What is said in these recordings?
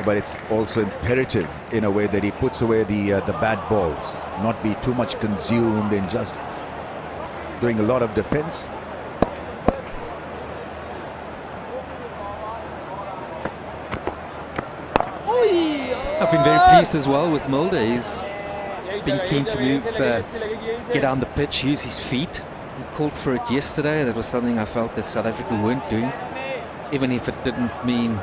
but it's also imperative in a way that he puts away the bad balls, not be too much consumed in just doing a lot of defense. I've been very pleased as well with Mulder. He's been keen to move, get on the pitch, use his feet. He called for it yesterday. That was something I felt that South Africa weren't doing, even if it didn't mean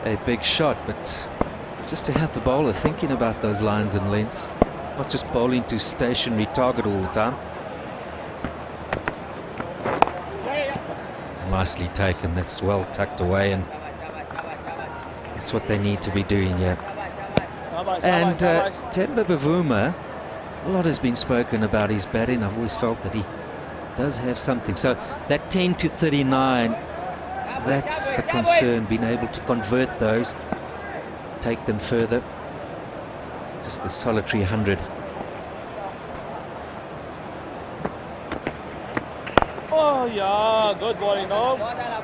a big shot, but just to have the bowler thinking about those lines and lengths, not just bowling to stationary target all the time. Nicely taken. That's well tucked away, and that's what they need to be doing here. And Temba Bavuma, a lot has been spoken about his batting. I've always felt that he does have something. So that 10 to 39, that's the concern, being able to convert those, take them further. Just the solitary 100. Oh yeah, good bowling now.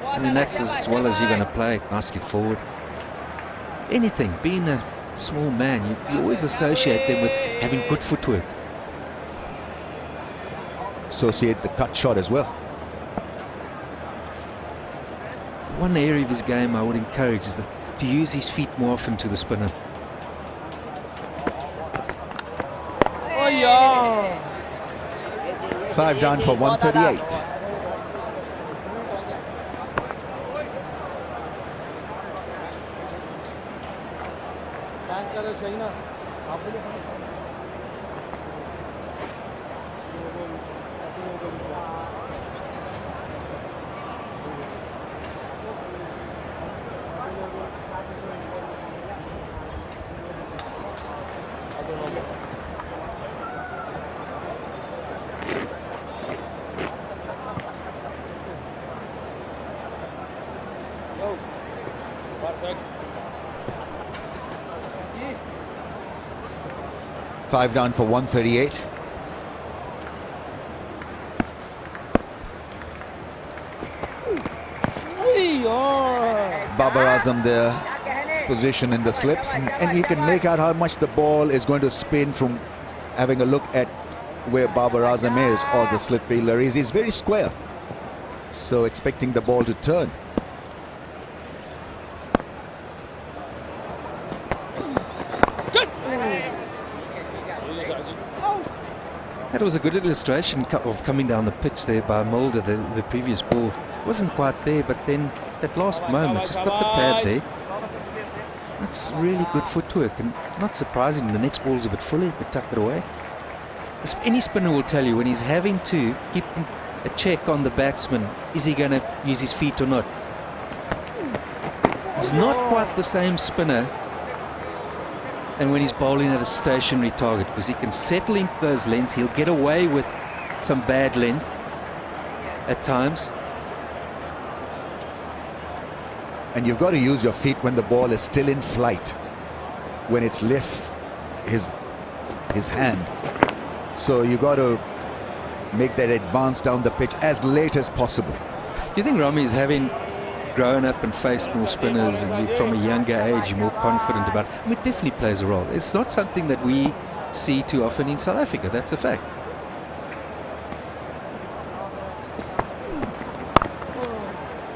I mean, that's as well as you're going to play it, nicely forward. Anything, being a small man, you always associate them with having good footwork. Associate the cut shot as well. So one area of his game I would encourage is to use his feet more often to the spinner. Oh yeah. 5 down for 138. Perfect. 5 down for 138. Babar Azam there, position in the slips, and you can make out how much the ball is going to spin from having a look at where Babar Azam is or the slip fielder is. He's very square, so expecting the ball to turn. That was a good illustration of coming down the pitch there by Mulder. The previous ball wasn't quite there, but then that last moment, just got the pad there. That's really good footwork, and not surprising, the next ball's a bit fuller, but tuck it away. Any spinner will tell you when he's having to keep a check on the batsman, is he going to use his feet or not? He's not quite the same spinner and when he's bowling at a stationary target, because he can settle into those lengths. He'll get away with some bad length at times. And you've got to use your feet when the ball is still in flight, when it's left his hand. So you got to make that advance down the pitch as late as possible. Do you think Rami's having grown up and faced more spinners, and from a younger age you're more confident about it? I mean, it definitely plays a role. It's not something that we see too often in South Africa, that's a fact.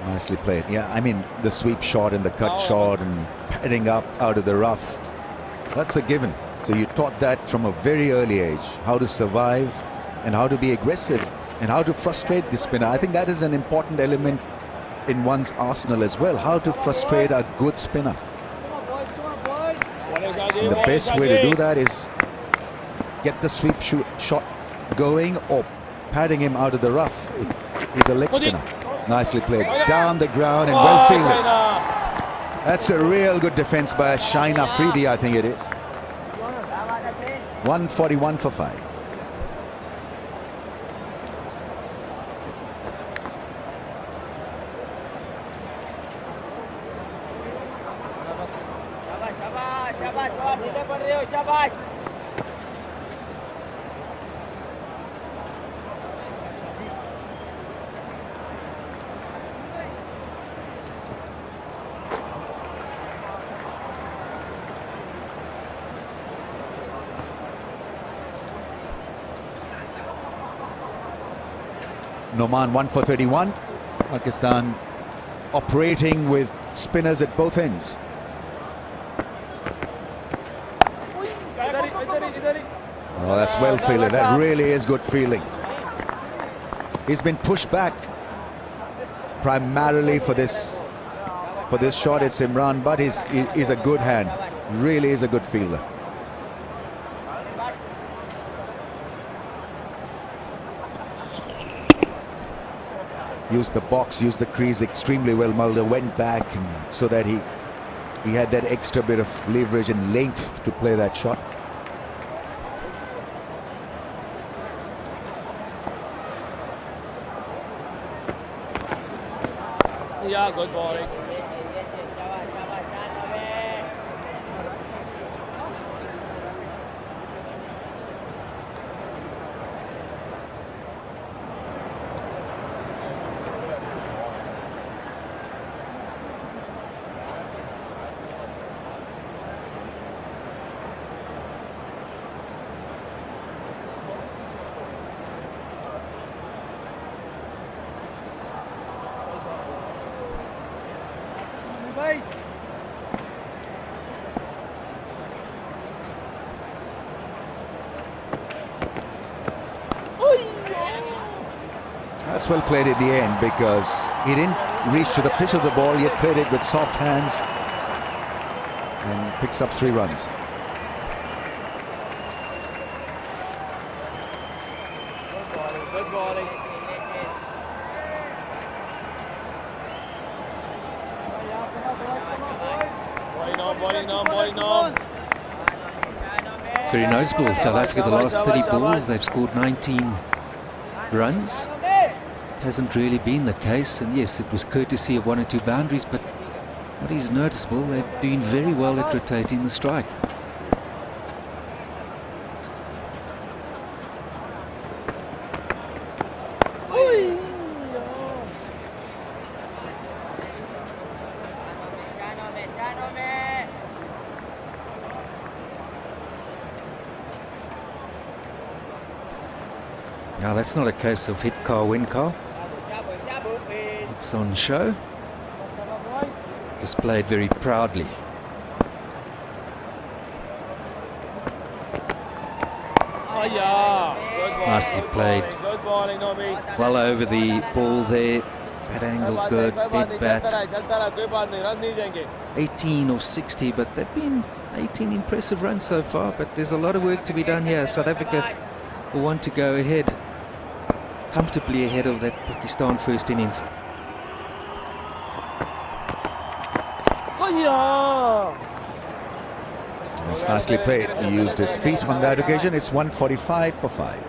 Nicely played. Yeah, I mean, the sweep shot and the cut shot and padding up out of the rough, that's a given. So you taught that from a very early age, how to survive and how to be aggressive and how to frustrate the spinner. I think that is an important element in one's arsenal as well, how to frustrate a good spinner. And the best way to do that is get the sweep shot going or padding him out of the rough if he's a leg spinner. Nicely played down the ground and well fielded. That's a real good defense by Shaina Afridi, I think it is. 141 for 5. Noman 1 for 31. Pakistan operating with spinners at both ends. Oh, that's well fielded. That really is good fielding. He's been pushed back primarily for this shot. It's Imran, but he's a good hand. Really is a good fielder. Used the box, used the crease extremely well. Mulder went back so that he had that extra bit of leverage and length to play that shot. Yeah, good bowling. That's well played at the end because he didn't reach to the pitch of the ball, yet played it with soft hands and picks up 3 runs. Good bowling. Bowling on. It's very noticeable. South Africa, the last 30 balls, they've scored 19 runs. Hasn't really been the case, and yes, it was courtesy of 1 or 2 boundaries, but what is noticeable, they've been very well at rotating the strike. Now that's not a case of hit car, win car. It's on show. Displayed very proudly. Oh yeah, good bowling. Nicely played. Good bowling, Nobi. Well over the ball there. Bat angle good, dead bat. 18 of 60, but they've been 18 impressive runs so far, but there's a lot of work to be done here. South Africa will want to go ahead, comfortably ahead of that Pakistan first innings. That's nicely played. He used his feet on that occasion. It's 145 for 5.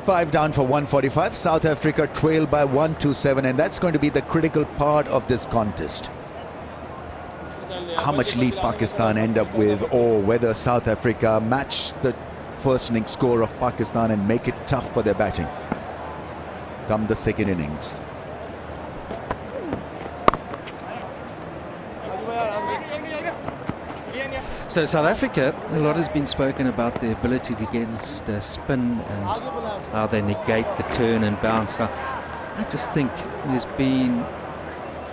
Five down for 145. South Africa trail by 127, and that's going to be the critical part of this contest. How much lead Pakistan end up with, or whether South Africa match the first innings score of Pakistan and make it tough for their batting come the second innings. So South Africa, a lot has been spoken about their ability to against spin and how they negate the turn and bounce. Now, I just think there's been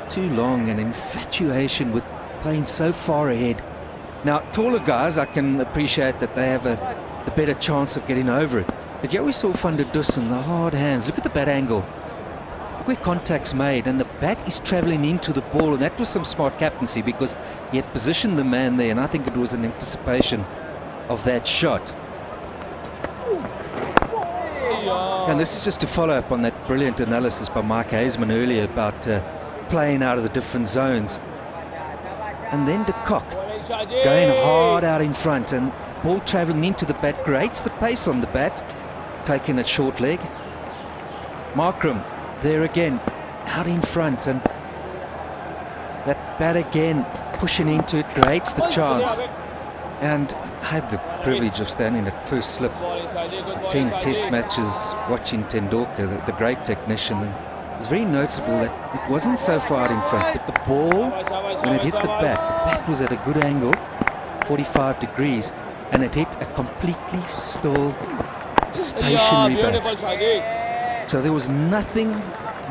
too long an infatuation with playing so far ahead. Now, taller guys, I can appreciate that they have the better chance of getting over it. But yeah, we saw Van der Dussen, the hard hands. Look at the bat angle. Look where contact's made, and the bat is travelling into the ball, and that was some smart captaincy because he had positioned the man there, and I think it was an anticipation of that shot. And this is just to follow up on that brilliant analysis by Mike Hazeman earlier about playing out of the different zones. And then de Kock, going hard out in front, and ball travelling into the bat, creates the pace on the bat, taking it short leg. Markram there again, out in front, and that bat again pushing into it, creates the chance. And I had the privilege of standing at first slip 10 test matches watching Tendulkar, the great technician, and it was very noticeable that it wasn't so far out in front, but the ball, when it hit the bat was at a good angle, 45 degrees, and it hit a completely still, stationary bat. So there was nothing,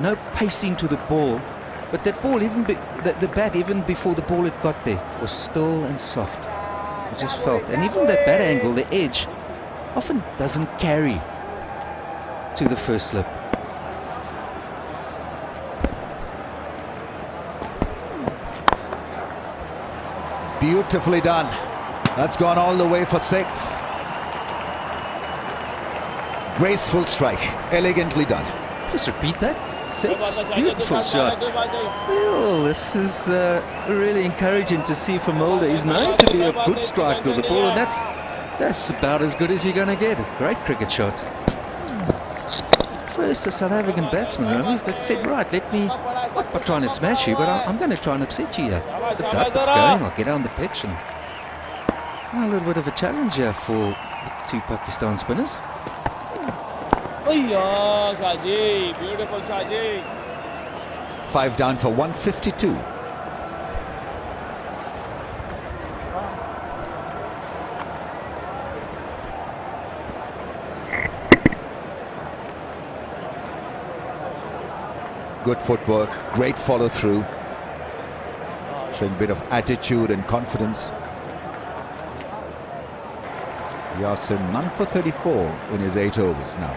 no pacing to the ball, but that ball, even the bat, even before the ball had got there, was still and soft. You just felt, and even that bat angle, the edge, often doesn't carry to the first slip. Beautifully done. That's gone all the way for 6. Graceful strike, elegantly done. Just repeat that. 6. Beautiful shot. Well, this is really encouraging to see from Mulder. He's known to be a good striker of the ball, and that's about as good as you're going to get. Great cricket shot. First, a South African batsman, Ramesh, that said, right, let me, I'm not trying to smash you, but I'm going to try and upset you here. It's up, it's going, I'll get on the pitch. And a little bit of a challenge here for the 2 Pakistan spinners. Beautiful Shaji. 5 down for 152. Good footwork, great follow through, showing a bit of attitude and confidence. Yasir none for 34 in his 8 overs now.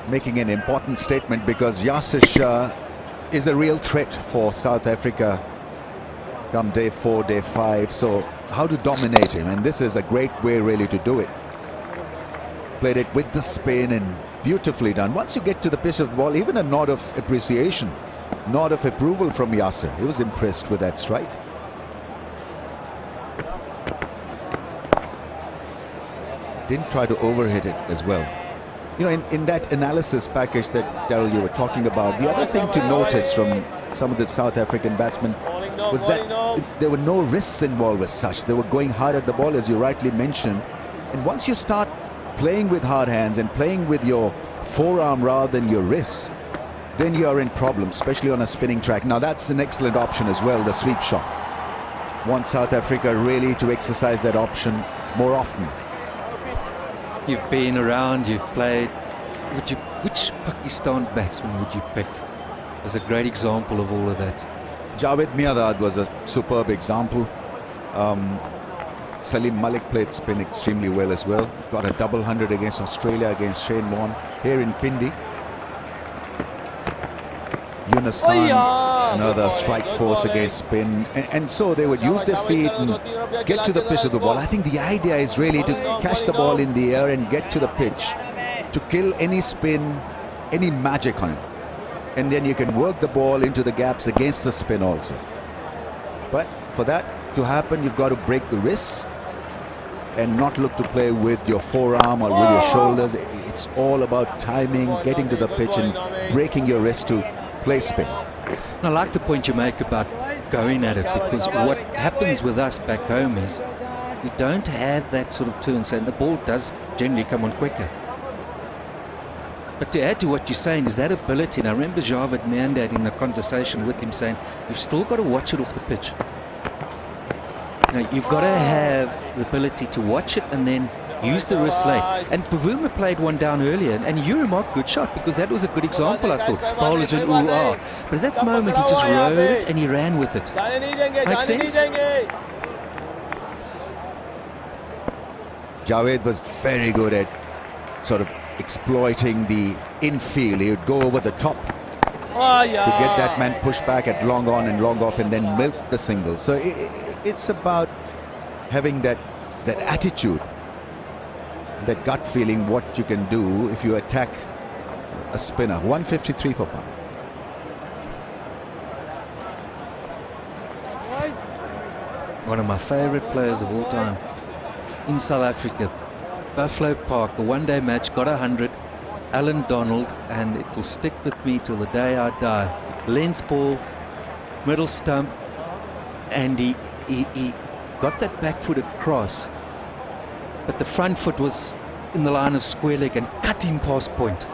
Making an important statement, because Yasir Shah is a real threat for South Africa come day 4, day 5. So how to dominate him, and this is a great way really to do it. Played it with the spin and beautifully done. Once you get to the pitch of the ball, even a nod of appreciation, nod of approval from Yasir. He was impressed with that strike. Didn't try to overhit it as well. You know, in that analysis package that, Daryl, you were talking about, the other thing to notice from some of the South African batsmen was that there were no risks involved as such. They were going hard at the ball, as you rightly mentioned. And once you start playing with hard hands and playing with your forearm rather than your wrist, then you are in problems, especially on a spinning track. Now, that's an excellent option as well, the sweep shot. Want South Africa really to exercise that option more often. You've been around, you've played. Which Pakistan batsman would you pick as a great example of all of that? Javed Miandad was a superb example. Salim Malik played spin extremely well as well. Got a double 100 against Australia, against Shane Warne here in Pindi. Yunus Khan, another strike force against spin, and so they would use their feet and get to the pitch of the ball. I think the idea is really to catch the ball in the air and get to the pitch, to kill any spin, any magic on it, and then you can work the ball into the gaps against the spin also. But for that to happen, you've got to break the wrists and not look to play with your forearm or with your shoulders. It's all about timing, getting to the pitch and breaking your wrist to play spin. And I like the point you make about going at it, because what happens with us back home is we don't have that sort of turn, and the ball does generally come on quicker. But to add to what you're saying is that ability, and I remember Javed Miandad in a conversation with him saying, you've still got to watch it off the pitch. You know, you've got to have the ability to watch it and then use the wrist late. And Bavuma played one down earlier, and you remarked good shot, because that was a good example, I thought. Bowlers went, ooh, ah. But at that moment, he just rode it and he ran with it. Makes sense? Javed was very good at sort of exploiting the infield. He would go over the top to get that man pushed back at long on and long off and then milk the single. So it's about having that attitude, that gut feeling what you can do if you attack a spinner. 153 for 5. One of my favorite players of all time in South Africa. Buffalo Park, a one-day match, got 100. Alan Donald, and it will stick with me till the day I die. Length ball, middle stump, and he got that back foot across, but the front foot was in the line of square leg and cut him past point.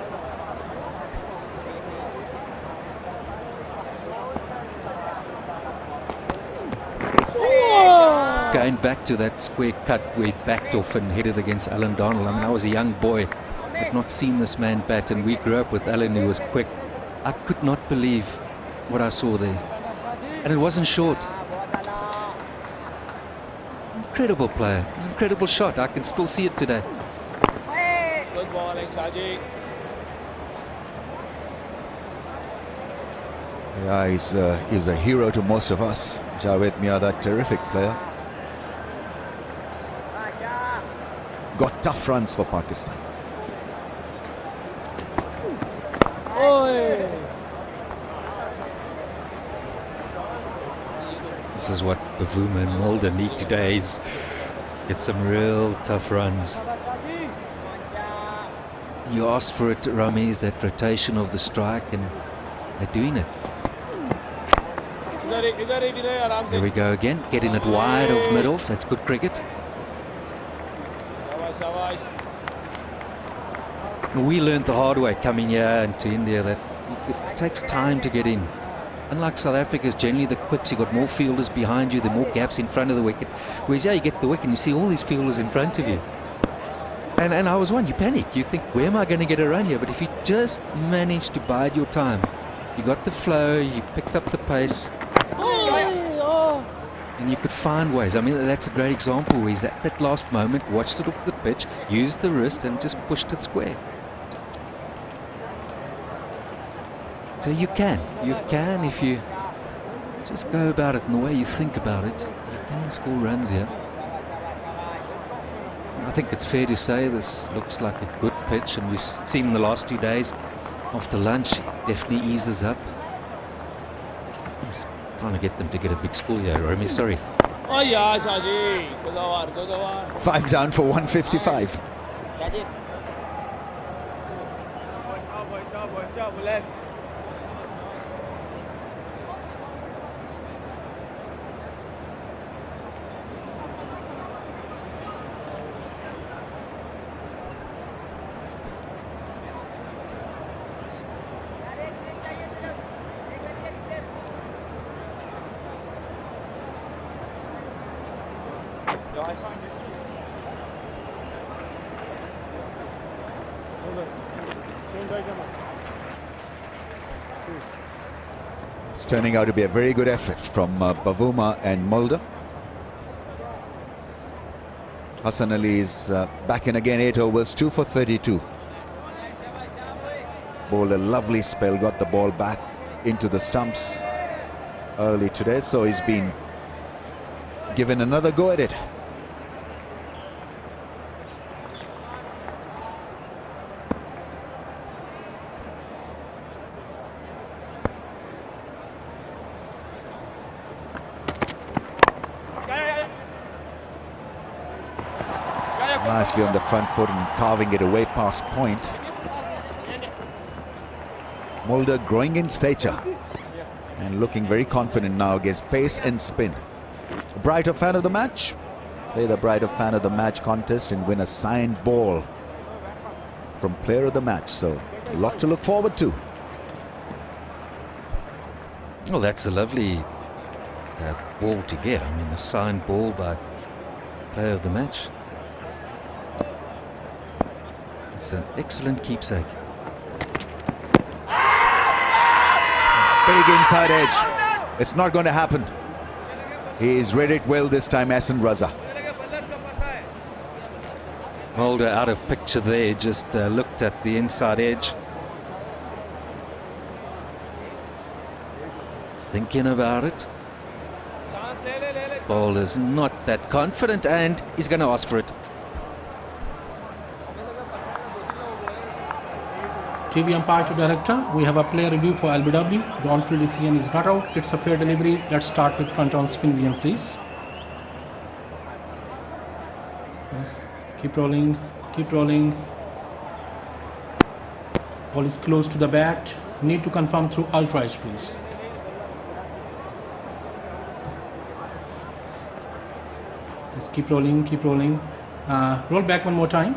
Going back to that square cut where he backed off and hit it against Alan Donald. I mean, I was a young boy, had not seen this man bat, and we grew up with Alan, who was quick. I could not believe what I saw there. And it wasn't short. Incredible player. It was an incredible shot. I can still see it today. Good bowling, Shaji. Yeah, he was a hero to most of us. Javed Mia, that terrific player. Got tough runs for Pakistan. This is what Bavuma and Mulder need today, is get some real tough runs. You asked for it, Ramiz, that rotation of the strike, and they're doing it. There we go again, getting it wide of mid-off. That's good cricket. We learned the hard way coming here into India that it takes time to get in. Unlike South Africa, generally the quicks, you got more fielders behind you, there are more gaps in front of the wicket. Whereas here you get the wicket and you see all these fielders in front of you. And I was one, you panic, you think, where am I going to get a run here? But if you just manage to bide your time, you got the flow, you picked up the pace, and you could find ways. I mean, that's a great example where he's at that last moment, watched it off the pitch, used the wrist and just pushed it square. So you can if you just go about it in the way you think about it, you can score runs here. I think it's fair to say this looks like a good pitch, and we've seen in the last 2 days after lunch, it definitely eases up. I'm just trying to get them to get a big score here, Romy, sorry. Oh yeah, Shaji. Good over, good over. 5 down for 155. It's turning out to be a very good effort from Bavuma and Mulder. Hassan Ali is back in again, 8 overs, 2 for 32. Bowled a lovely spell, got the ball back into the stumps early today, so he's been given another go at it. Nicely on the front foot and carving it away past point. Mulder growing in stature and looking very confident now against pace and spin. Brighter fan of the match. Play the Brighter fan of the match contest and win a signed ball from player of the match. So a lot to look forward to. Well, that's a lovely ball to get. I mean, a signed ball by player of the match. It's an excellent keepsake. Big inside edge. It's not going to happen. He's read it well this time, Hassan Raza. Mulder out of picture there, just looked at the inside edge. He's thinking about it. bowler's not that confident, and he's going to ask for it. TV umpire to director, we have a player review for LBW. The on-field decision is not out. It's a fair delivery. Let's start with front on spin VM, please. Yes. Keep rolling. Keep rolling. Ball is close to the bat. Need to confirm through ultra edge, please. Yes. Keep rolling. Keep rolling. Roll back one more time.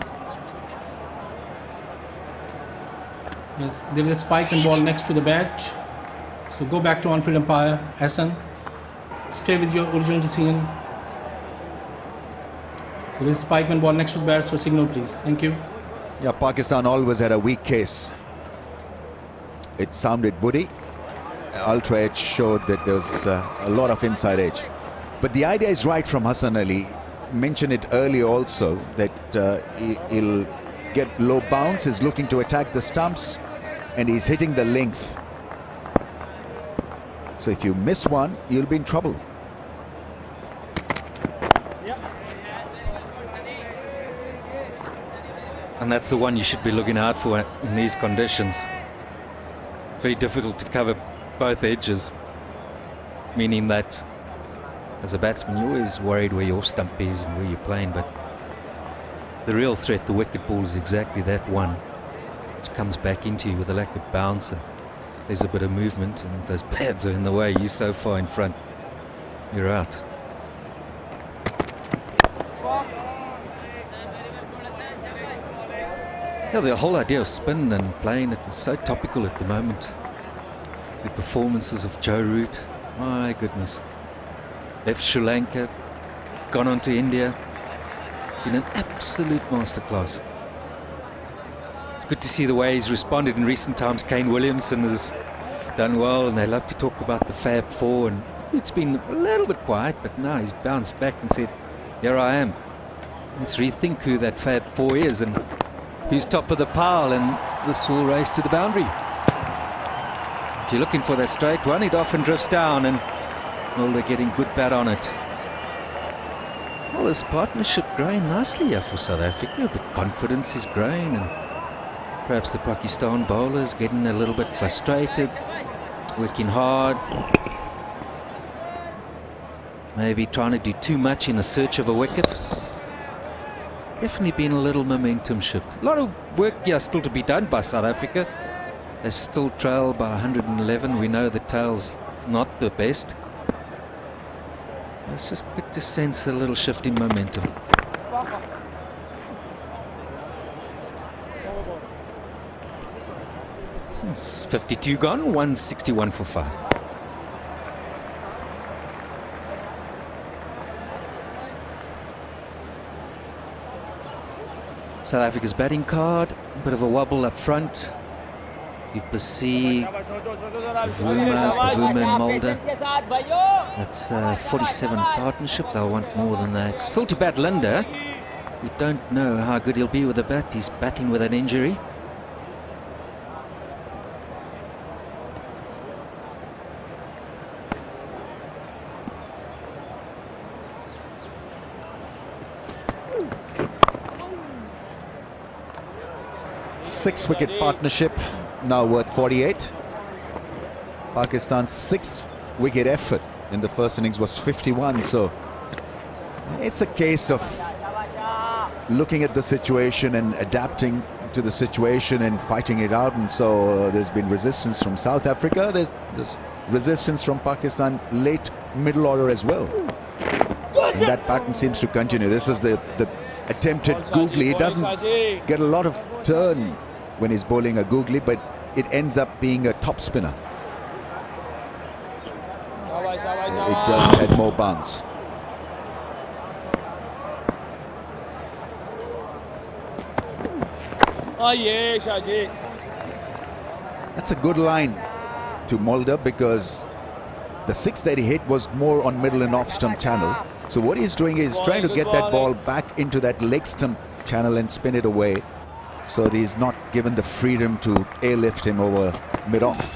Yes, there is a spike and ball next to the bat. So go back to on-field umpire, Hassan. Stay with your original decision. There is a spike and ball next to the bat, so signal please. Thank you. Yeah, Pakistan always had a weak case. It sounded woody. Ultra edge showed that there was a lot of inside edge. But the idea is right from Hassan Ali. Mentioned it earlier also that he'll get low bounce, is looking to attack the stumps, and he's hitting the length. So if you miss one, you'll be in trouble. And that's the one you should be looking out for in these conditions. Very difficult to cover both edges, meaning that as a batsman you're always worried where your stump is and where you're playing, but the real threat, the wicket ball, is exactly that one, which comes back into you with a lack of bounce, and there's a bit of movement, and if those pads are in the way, you're so far in front, you're out. Yeah, the whole idea of spin and playing it is so topical at the moment. The performances of Joe Root, my goodness. Left Sri Lanka, gone on to India, been an absolute masterclass. It's good to see the way he's responded in recent times. Kane Williamson has done well, and they love to talk about the Fab Four, and it's been a little bit quiet, but now he's bounced back and said, here I am. Let's rethink who that Fab Four is and who's top of the pile, and this will race to the boundary. If you're looking for that straight one, it often drifts down, and Mulder getting good bat on it. Well, this partnership growing nicely here for South Africa, but confidence is growing, and perhaps the Pakistan bowlers getting a little bit frustrated, working hard, maybe trying to do too much in the search of a wicket. Definitely been a little momentum shift. A lot of work here still to be done by South Africa. They still trail by 111. We know the tail's not the best. It's just good to sense a little shift in momentum. It's 52 gone, 161 for 5. South Africa's batting card, a bit of a wobble up front. You see Bavuma and Mulder. That's 47 partnership. They'll want more than that. Still to bat Linda. We don't know how good he'll be with the bat. He's batting with an injury. Six-wicket partnership, now worth 48. Pakistan's six-wicket effort in the first innings was 51, so it's a case of looking at the situation and adapting to the situation and fighting it out. And so there's been resistance from South Africa, there's resistance from Pakistan late middle order as well, and that pattern seems to continue. This was the attempted googly. He doesn't get a lot of turn when he's bowling a googly, but it ends up being a top spinner. It just had more bounce. That's a good line to Mulder, because the six that he hit was more on middle and off stump channel. So what he's doing is trying to get that ball back into that leg stump channel and spin it away, so that he's not given the freedom to airlift him over mid-off.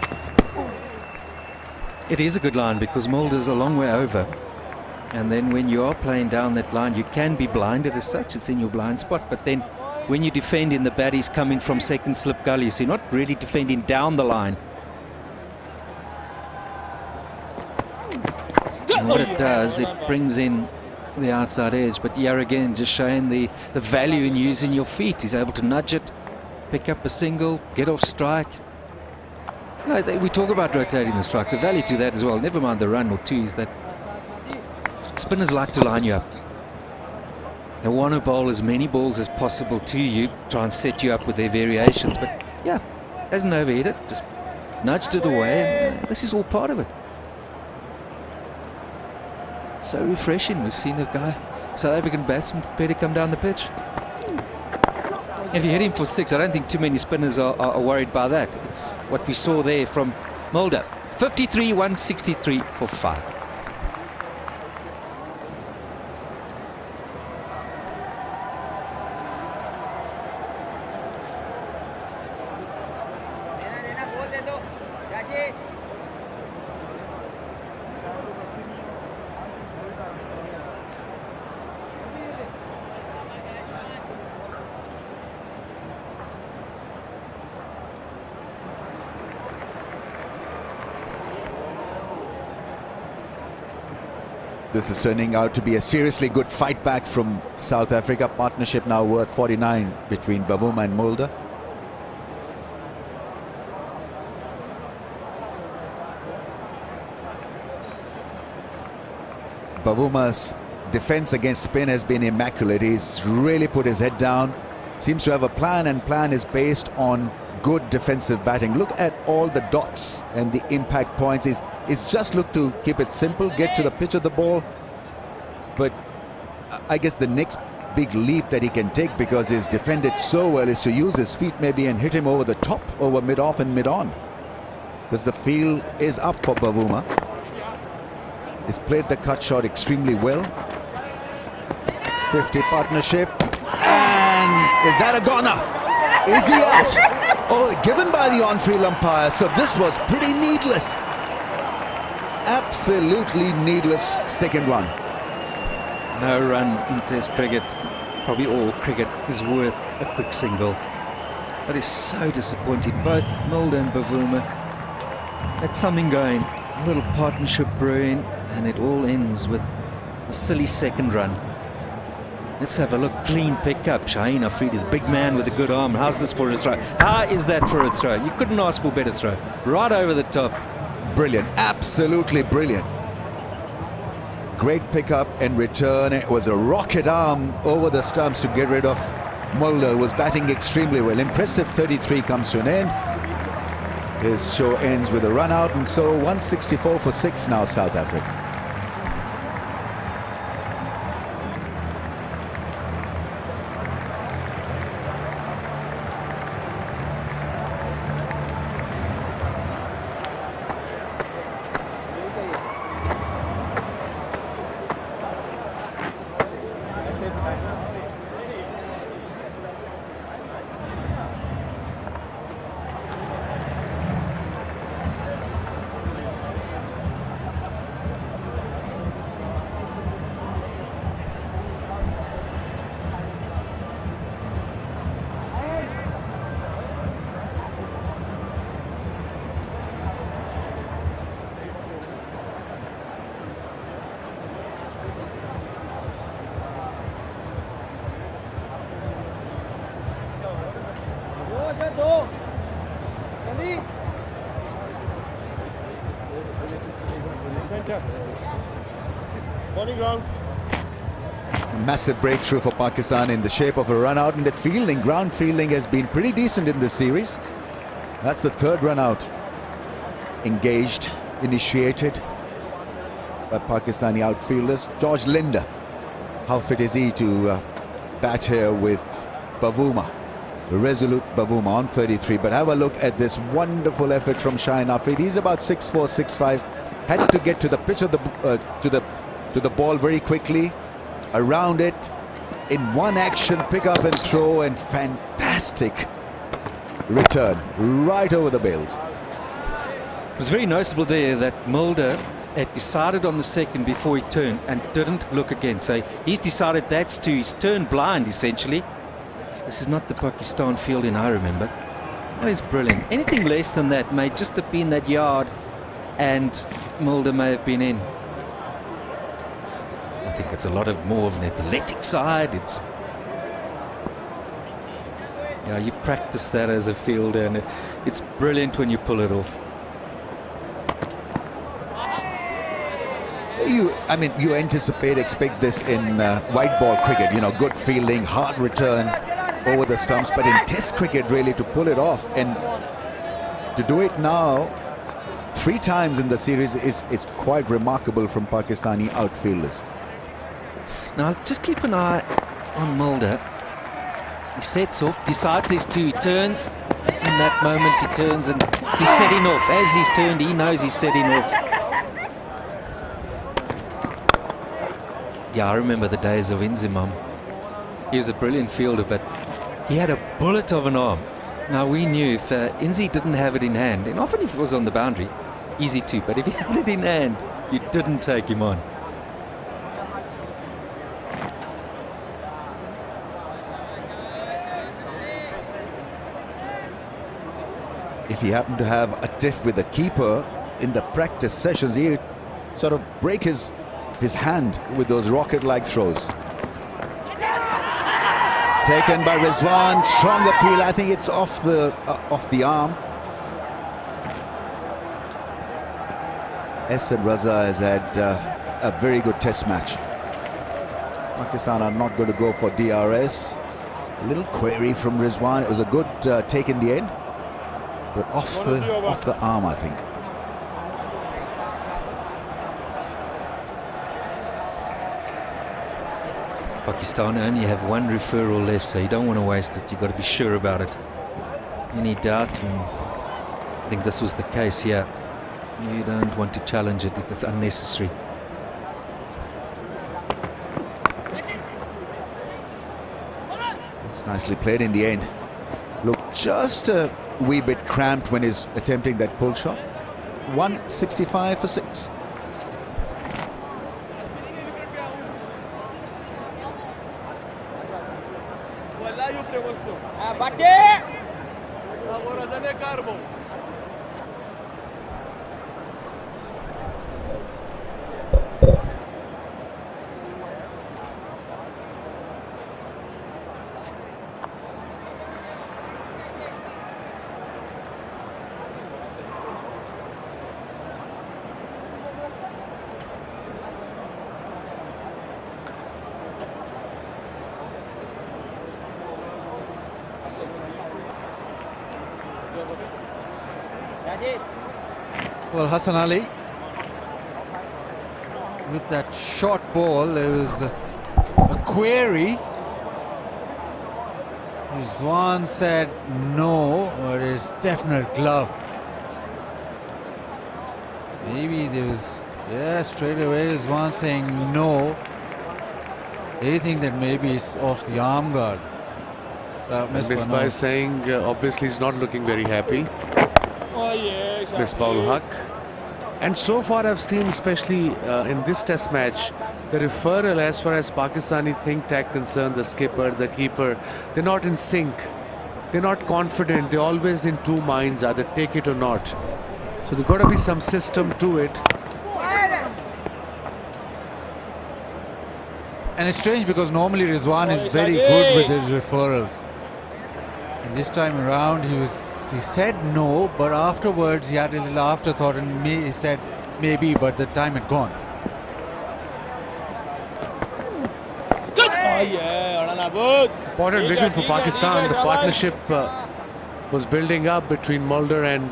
It is a good line because Mulder's a long way over. And then when you are playing down that line, you can be blinded as such. It's in your blind spot. But then when you defend in the baddies coming from second slip gully, so you're not really defending down the line. And what it does, it brings in the outside edge. But here again, just showing the value in using your feet. He's able to nudge it, pick up a single, get off strike. No, we talk about rotating the strike. The value to that as well, never mind the run or two, is that spinners like to line you up. They want to bowl as many balls as possible to you, try and set you up with their variations. But yeah, hasn't overhit it, just nudged it away, and this is all part of it. So refreshing. We've seen a guy, South African batsman, prepare to come down the pitch. If you hit him for 6, I don't think too many spinners are worried by that. It's what we saw there from Mulder. 53, 163 for 5. This is turning out to be a seriously good fight back from South Africa. Partnership now worth 49 between Bavuma and Mulder. Bavuma's defense against spin has been immaculate. He's really put his head down. Seems to have a plan, and plan is based on good defensive batting. Look at all the dots and the impact points. It's just look to keep it simple, get to the pitch of the ball. But I guess the next big leap that he can take, because he's defended so well, is to use his feet maybe and hit him over the top, over mid-off and mid-on. Because the field is up for Bavuma. He's played the cut shot extremely well. 50 partnership. And is that a goner? Is he out? Oh, given by the on-field umpire. So this was pretty needless. Absolutely needless second run. No run in Test cricket. Probably all cricket is worth a quick single. That is so disappointing. Both Mulder and Bavuma had something going. A little partnership brewing, and it all ends with a silly second run. Let's have a look. Clean pick up. Shaheen Afridi, the big man with a good arm. How's this for a throw? How is that for a throw? You couldn't ask for a better throw. Right over the top. Brilliant. Absolutely brilliant. Great pickup and return. It was a rocket arm over the stumps to get rid of Mulder. Was batting extremely well. Impressive 33 comes to an end. His show ends with a run out, and so 164 for 6 now, South Africa. Massive breakthrough for Pakistan in the shape of a run out, and the fielding, ground fielding, has been pretty decent in this series. That's the third run out engaged, initiated by Pakistani outfielders. George Linder, how fit is he to bat here with Bavuma? The resolute Bavuma on 33. But have a look at this wonderful effort from Shaheen Afridi. He's about 6'4", 6'5". Had to get to the pitch of the to the ball very quickly, around it, in one action, pick up and throw, and fantastic return right over the bails. It was very noticeable there that Mulder had decided on the second before he turned and didn't look again. So he's decided that's two. He's turned blind, essentially. This is not the Pakistan fielding I remember. Oh, it's brilliant. Anything less than that may just have been that yard and Mulder may have been in. I think it's a lot more of an athletic side. It's... Yeah, you practice that as a fielder and it's brilliant when you pull it off. You expect this in white ball cricket, good fielding, hard return over the stumps, but in test cricket really to pull it off and to do it now 3 times in the series is quite remarkable from Pakistani outfielders. Now just keep an eye on Mulder. He sets off, decides there's two, he turns. In that moment he turns and he's setting off. As he's turned, he knows he's setting off. Yeah, I remember the days of Inzimam. He was a brilliant fielder, but he had a bullet of an arm. Now we knew if Inzi didn't have it in hand, and often if it was on the boundary, easy too, but if he had it in hand, you didn't take him on. If he happened to have a tiff with the keeper in the practice sessions, he'd sort of break his hand with those rocket-like throws. Taken by Rizwan, strong appeal. I think it's off the arm. Asad Raza has had a very good test match. Pakistan are not going to go for DRS. A little query from Rizwan. It was a good take in the end, but off the arm, I think. Pakistan only have 1 referral left, so you don't want to waste it. You've got to be sure about it. Any doubt, and I think this was the case here. You don't want to challenge it if it's unnecessary. It's nicely played in the end. Looked just a wee bit cramped when he's attempting that pull shot. 165 for 6. Well, Hassan Ali, with that short ball, there was a query. Rizwan said no, or his definite glove. Maybe there was, straight away Rizwan saying no. They think that maybe it's off the arm guard. Misbah is saying obviously he's not looking very happy. Misbah ul Haq. And so far I've seen, especially in this test match, the referral as far as Pakistani think tank concerned, the skipper, the keeper, they're not in sync. They're not confident. They're always in two minds, either take it or not. So there's got to be some system to it. And it's strange because normally Rizwan is very good with his referrals. And this time around he said no, but afterwards he had a little afterthought and he said maybe, but the time had gone. Good! Oh yeah, Important wicket for Pakistan. The partnership was building up between Mulder and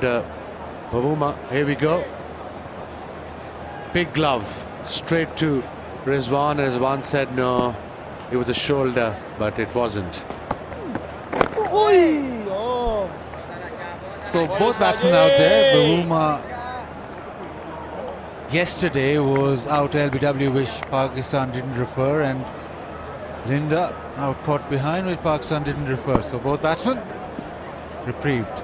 Bavuma. Here we go. Big glove straight to Rizwan. Rizwan said no, it was a shoulder, but it wasn't. So both batsmen out there. Bavuma yesterday was out LBW, which Pakistan didn't refer, and Linda out caught behind, which Pakistan didn't refer. So both batsmen reprieved.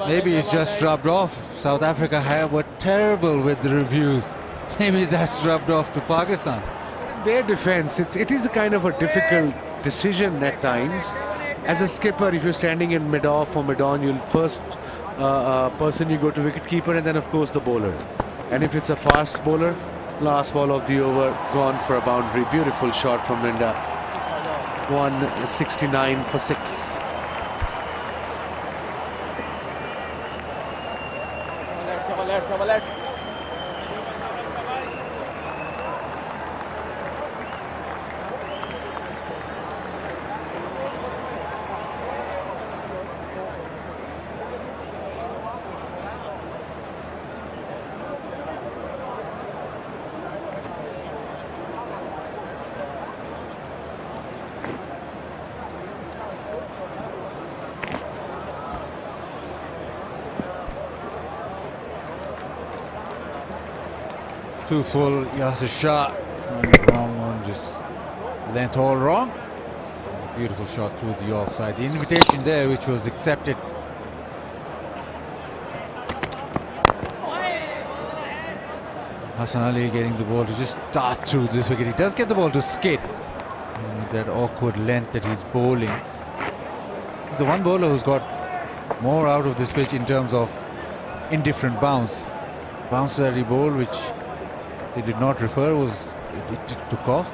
Maybe it's just rubbed off. South Africa were terrible with the reviews. Maybe that's rubbed off to Pakistan. Their defense, it is a kind of a difficult decision at times. As a skipper, if you're standing in mid-off or mid-on, you'll first person you go to wicket-keeper and then of course the bowler. And if it's a fast bowler, last ball of the over, gone for a boundary. Beautiful shot from Linda. 169 for 6. Too full, Yasir Shah. Wrong one, just length all wrong. Beautiful shot through the offside. The invitation there, which was accepted. Hassan Ali getting the ball to just dart through this wicket. He does get the ball to skid. With that awkward length that he's bowling. He's the one bowler who's got more out of this pitch in terms of indifferent bounce. Bounce that he bowled, which they did not refer, was it took off.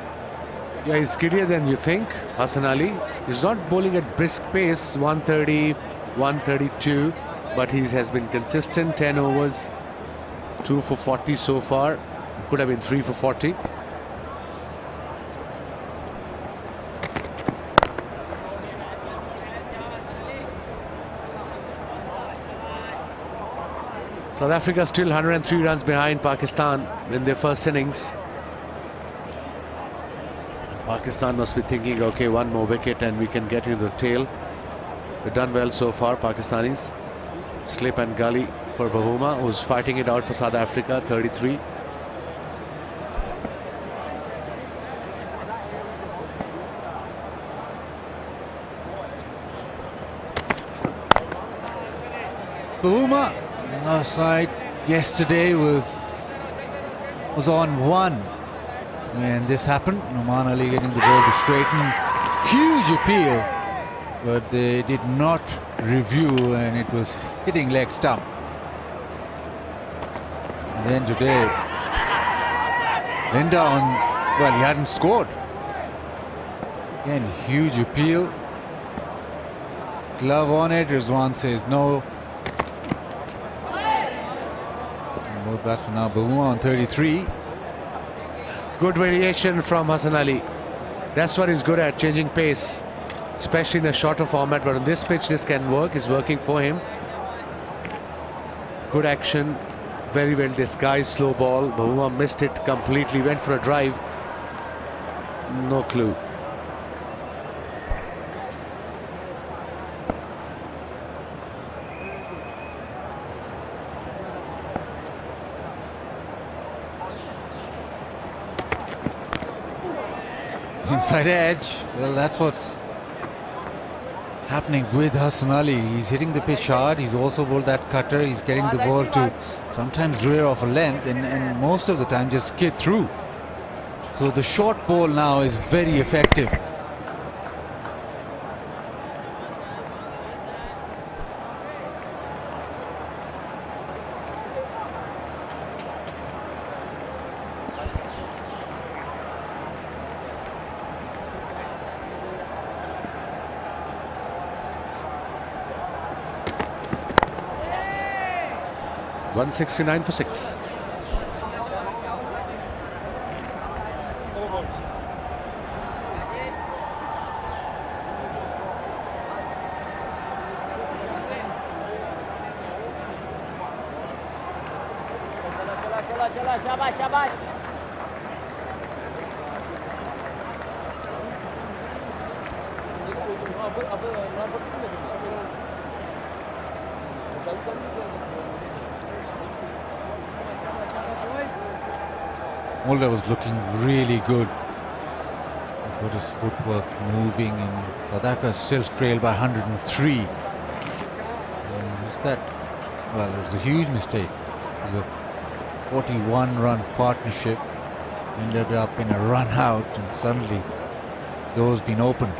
Yeah, he's skiddier than you think, Hassan Ali. He's not bowling at brisk pace, 130, 132, but he has been consistent. 10 overs, 2 for 40 so far. Could have been 3 for 40. South Africa still 103 runs behind Pakistan in their first innings. Pakistan must be thinking, okay, one more wicket and we can get into the tail. They've done well so far, Pakistanis. Slip and gully for Bavuma, who's fighting it out for South Africa, 33. Bavuma last night, yesterday was on 1 when this happened. Nouman Ali getting the ball to straighten. Huge appeal, but they did not review and it was hitting leg stump. And then today, Linda well, he hadn't scored. Again, huge appeal. Glove on it, Rizwan says no. Both batsmen now, Bavuma on 33. Good variation from Hassan Ali. That's what he's good at, changing pace, especially in a shorter format. But on this pitch, this can work. It's working for him. Good action, very well disguised slow ball. Bavuma missed it completely, went for a drive. No clue. Inside edge. Well, that's what's happening with Hassan Ali. He's hitting the pitch hard. He's also bowled that cutter. He's getting the ball to sometimes rear off a length and most of the time just skid through. So the short ball now is very effective. .169 for 6. Mulder was looking really good. Got his footwork moving, and South Africa still trailed by 103. This mistakes that, well, it was a huge mistake. It was a 41-run partnership, ended up in a run out, and suddenly doors been opened.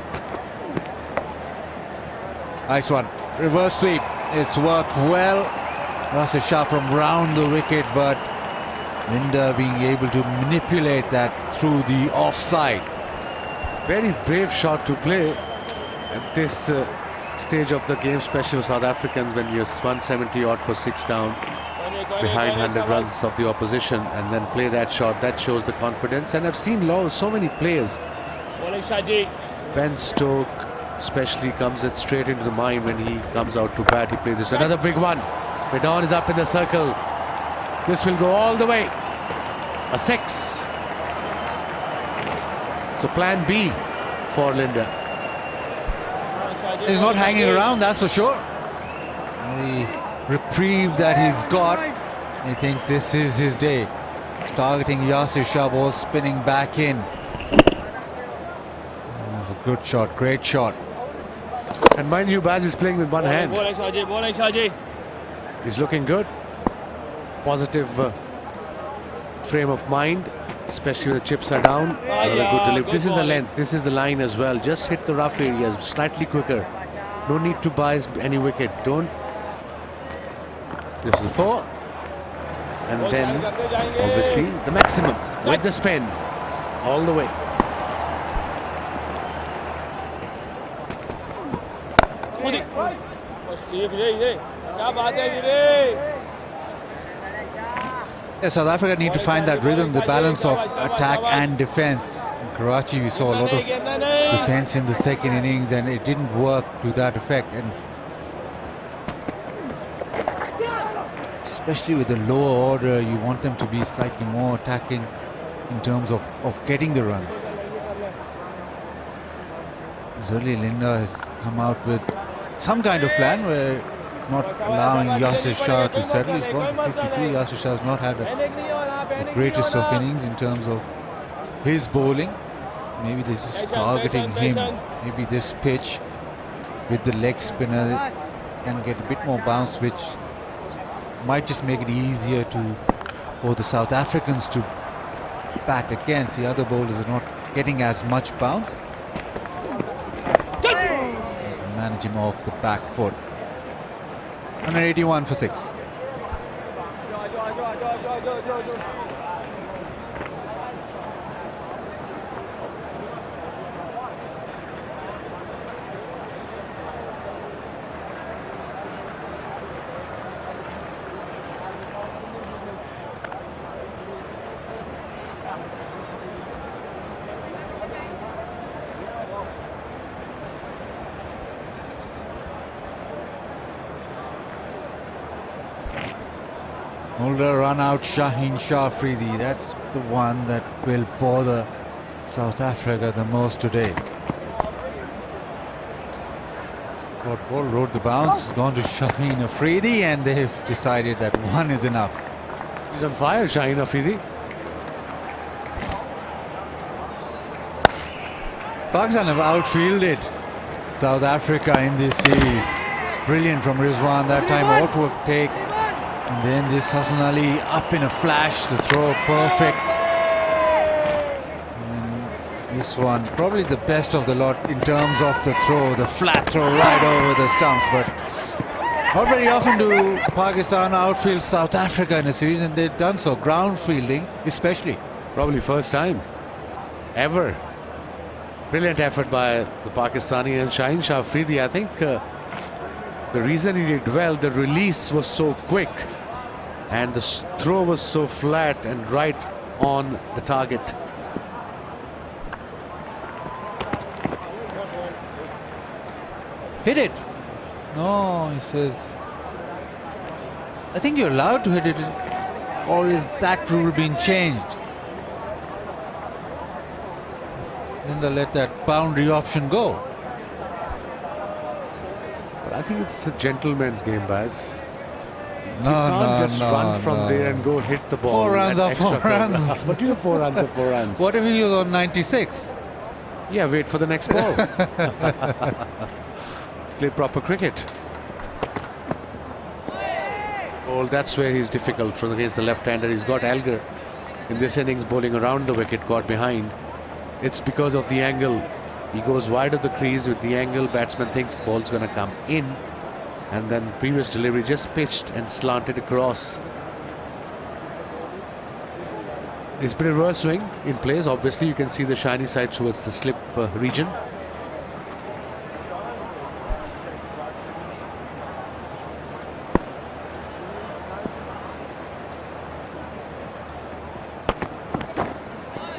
Nice one, reverse sweep. It's worked well. That's a shot from round the wicket, but Linda being able to manipulate that through the offside. Very brave shot to play at this stage of the game, especially for South Africans, when you're 170 odd for 6 down behind 100 runs of the opposition, and then play that shot. That shows the confidence. And I've seen so many players. Ben Stoke especially comes it straight into the mind when he comes out to bat. He plays this. Another big one. Bedon is up in the circle. This will go all the way. A 6. So plan B for Linda. He's not hanging around, that's for sure. The reprieve that he's got, he thinks this is his day. He's targeting Yasir Shah, ball spinning back in. That's a good shot, great shot. And mind you, Baz is playing with one hand. He's looking good. Positive frame of mind, especially when the chips are down. Another good delivery. This is the length, this is the line as well. Just hit the rough areas slightly quicker. No need to buy any wicket. Don't. This is 4. And then obviously the maximum with the spin all the way. Yeah, South Africa need to find that rhythm, the balance of attack and defense. In Karachi, we saw a lot of defense in the second innings, and it didn't work to that effect. And especially with the lower order, you want them to be slightly more attacking in terms of getting the runs. Certainly, Linda has come out with some kind of plan where it's not allowing Yasir Shah to settle. He's gone for 52. Yasir Shah has not had the greatest of innings in terms of his bowling. Maybe this is targeting him. Maybe this pitch with the leg spinner can get a bit more bounce, which might just make it easier for the South Africans to bat against. The other bowlers are not getting as much bounce. Manage him off the back foot. 181 for 6. Mulder run out Shaheen Shah Afridi. That's the one that will bother South Africa the most today. Ball rode the bounce, it's gone to Shaheen Afridi, and they've decided that one is enough. He's on fire, Shaheen Afridi. Pakistan have outfielded South Africa in this series. Brilliant from Rizwan that time, outwork take. And then this Hassan Ali up in a flash, the throw perfect. And this one probably the best of the lot in terms of the throw, the flat throw right over the stumps. But not very often do Pakistan outfield South Africa in a series, and they've done so, ground fielding especially. Probably first time ever. Brilliant effort by the Pakistani, and Shaheen Shah Afridi. I think the reason he did well, the release was so quick and the throw was so flat and right on the target. Hit it. No, he says. I think you're allowed to hit it, or is that rule being changed? Linda let that boundary option go. But I think it's a gentleman's game, Baz. No, you can't no, just no, run from there and go hit the ball. 4 runs are 4 runs. What do you 4 runs are 4 runs? What if he was on 96? Yeah, wait for the next ball. Play proper cricket. ball. That's where he's difficult from against the left-hander. He's got Alger in this innings bowling around the wicket, got behind. It's because of the angle. He goes wide of the crease with the angle. Batsman thinks ball's going to come in, and then previous delivery just pitched and slanted across. It's been a reverse swing in place. Obviously, you can see the shiny side towards the slip region.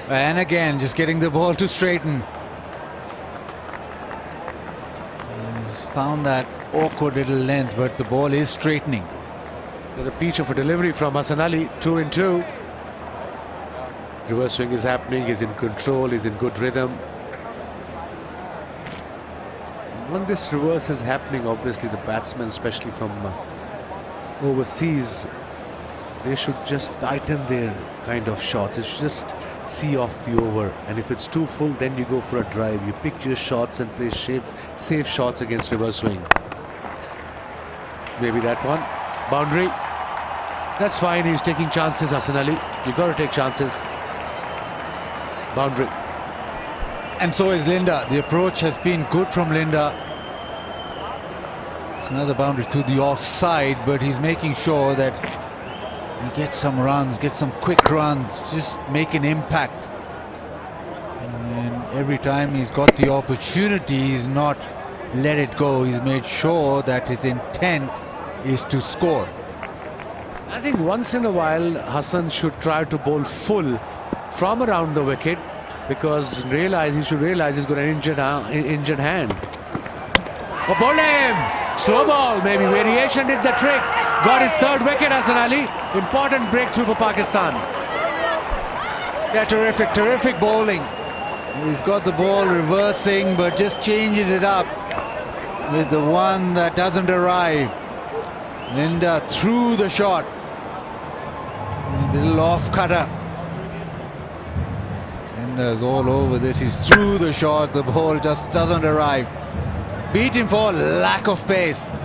And again, just getting the ball to straighten. He's found that awkward little length, but the ball is straightening. The peach of a delivery from Hassan Ali, 2 in 2. Reverse swing is happening, he's in control, he's in good rhythm. When this reverse is happening, obviously the batsmen, especially from overseas, they should just tighten their kind of shots. They should just see off the over, and if it's too full, then you go for a drive. You pick your shots and play safe shots against reverse swing. Maybe that one. Boundary. That's fine, he's taking chances, Hassan Ali. You got to take chances. Boundary. And so is Linda. The approach has been good from Linda. It's another boundary to the offside, but he's making sure that he gets some runs, get some quick runs, just make an impact. And every time he's got the opportunity, he's not let it go. He's made sure that his intent is to score. I think once in a while Hassan should try to bowl full from around the wicket, because he should realize he's got an injured hand. Oh, bowled him! Slow ball, maybe variation did the trick. Got his third wicket, Hassan Ali. Important breakthrough for Pakistan. Yeah, terrific bowling. He's got the ball reversing, but just changes it up with the one that doesn't arrive. Linda threw the shot. The little off cutter. Linda's all over this. He's through the shot. The ball just doesn't arrive. Beat him for lack of pace.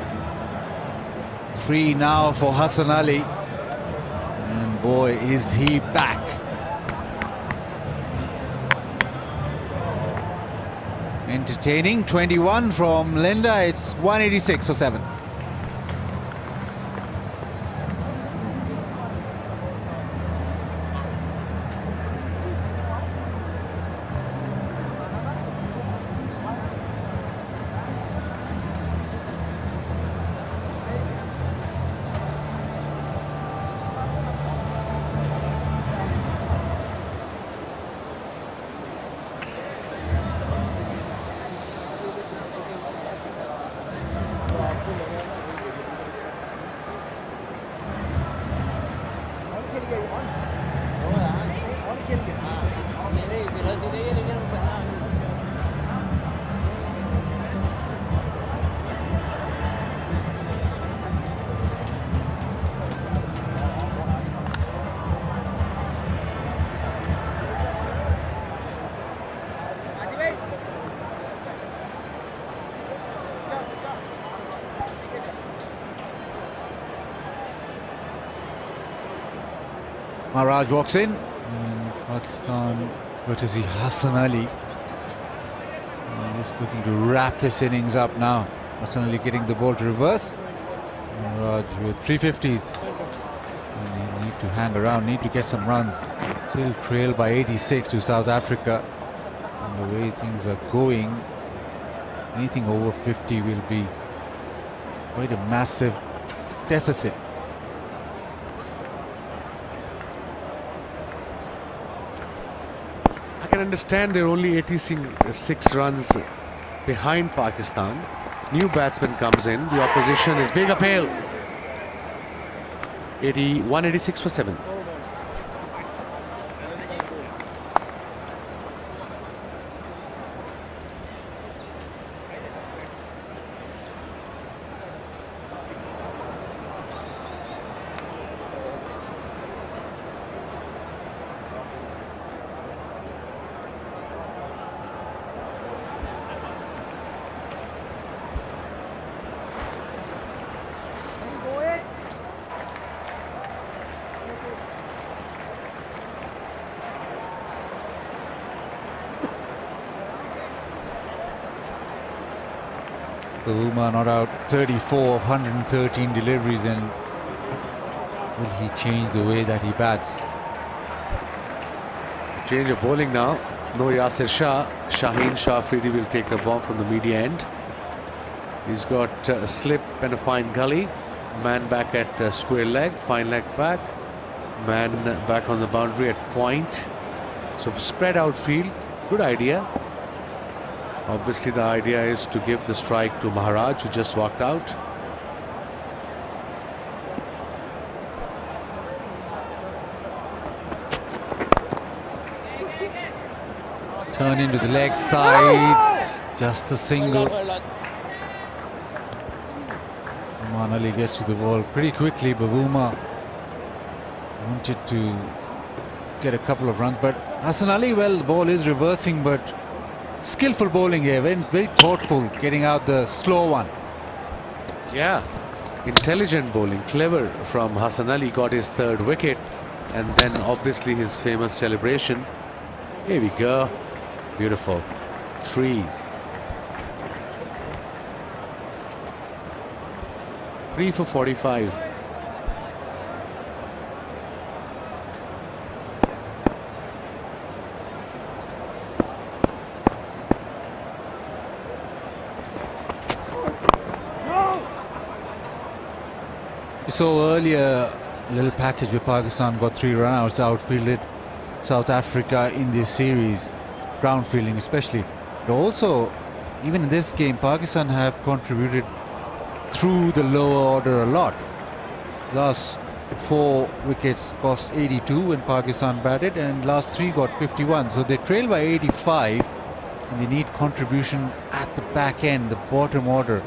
3 now for Hassan Ali. And boy, is he back. Entertaining. 21 from Linda. It's 186 for 7. Maharaj walks in. Pakistan, courtesy Hassan Ali. Just looking to wrap this innings up now. Hassan Ali getting the ball to reverse. Maharaj with 350s. And he'll need to hang around, need to get some runs. Still trail by 86 to South Africa. And the way things are going, anything over 50 will be quite a massive deficit. I can understand they're only 86 runs behind Pakistan. New batsman comes in. The opposition is big appeal. 186 for 7. Bavuma not out, 34 of 113 deliveries, and will he change the way that he bats? Change of bowling now. No Yasir Shah. Shaheen Shafidi will take the bomb from the media end. He's got a slip and a fine gully. Man back at square leg, fine leg back. Man back on the boundary at point. So spread out field, good idea. Obviously the idea is to give the strike to Maharaj, who just walked out. Turn into the leg side, just a single. Rahman Ali gets to the ball pretty quickly. Bavuma wanted to get a couple of runs, but Hassan Ali, well, the ball is reversing, but skillful bowling here, very thoughtful, getting out the slow one. Yeah, intelligent bowling, clever from Hassan Ali. Got his third wicket, and then obviously his famous celebration. Here we go, beautiful. 3 for 45. We saw earlier a little package where Pakistan got 3 run-outs, outfielded South Africa in this series, ground fielding especially. But also, even in this game, Pakistan have contributed through the lower order a lot. Last 4 wickets cost 82 when Pakistan batted, and last 3 got 51. So they trail by 85, and they need contribution at the back end, the bottom order.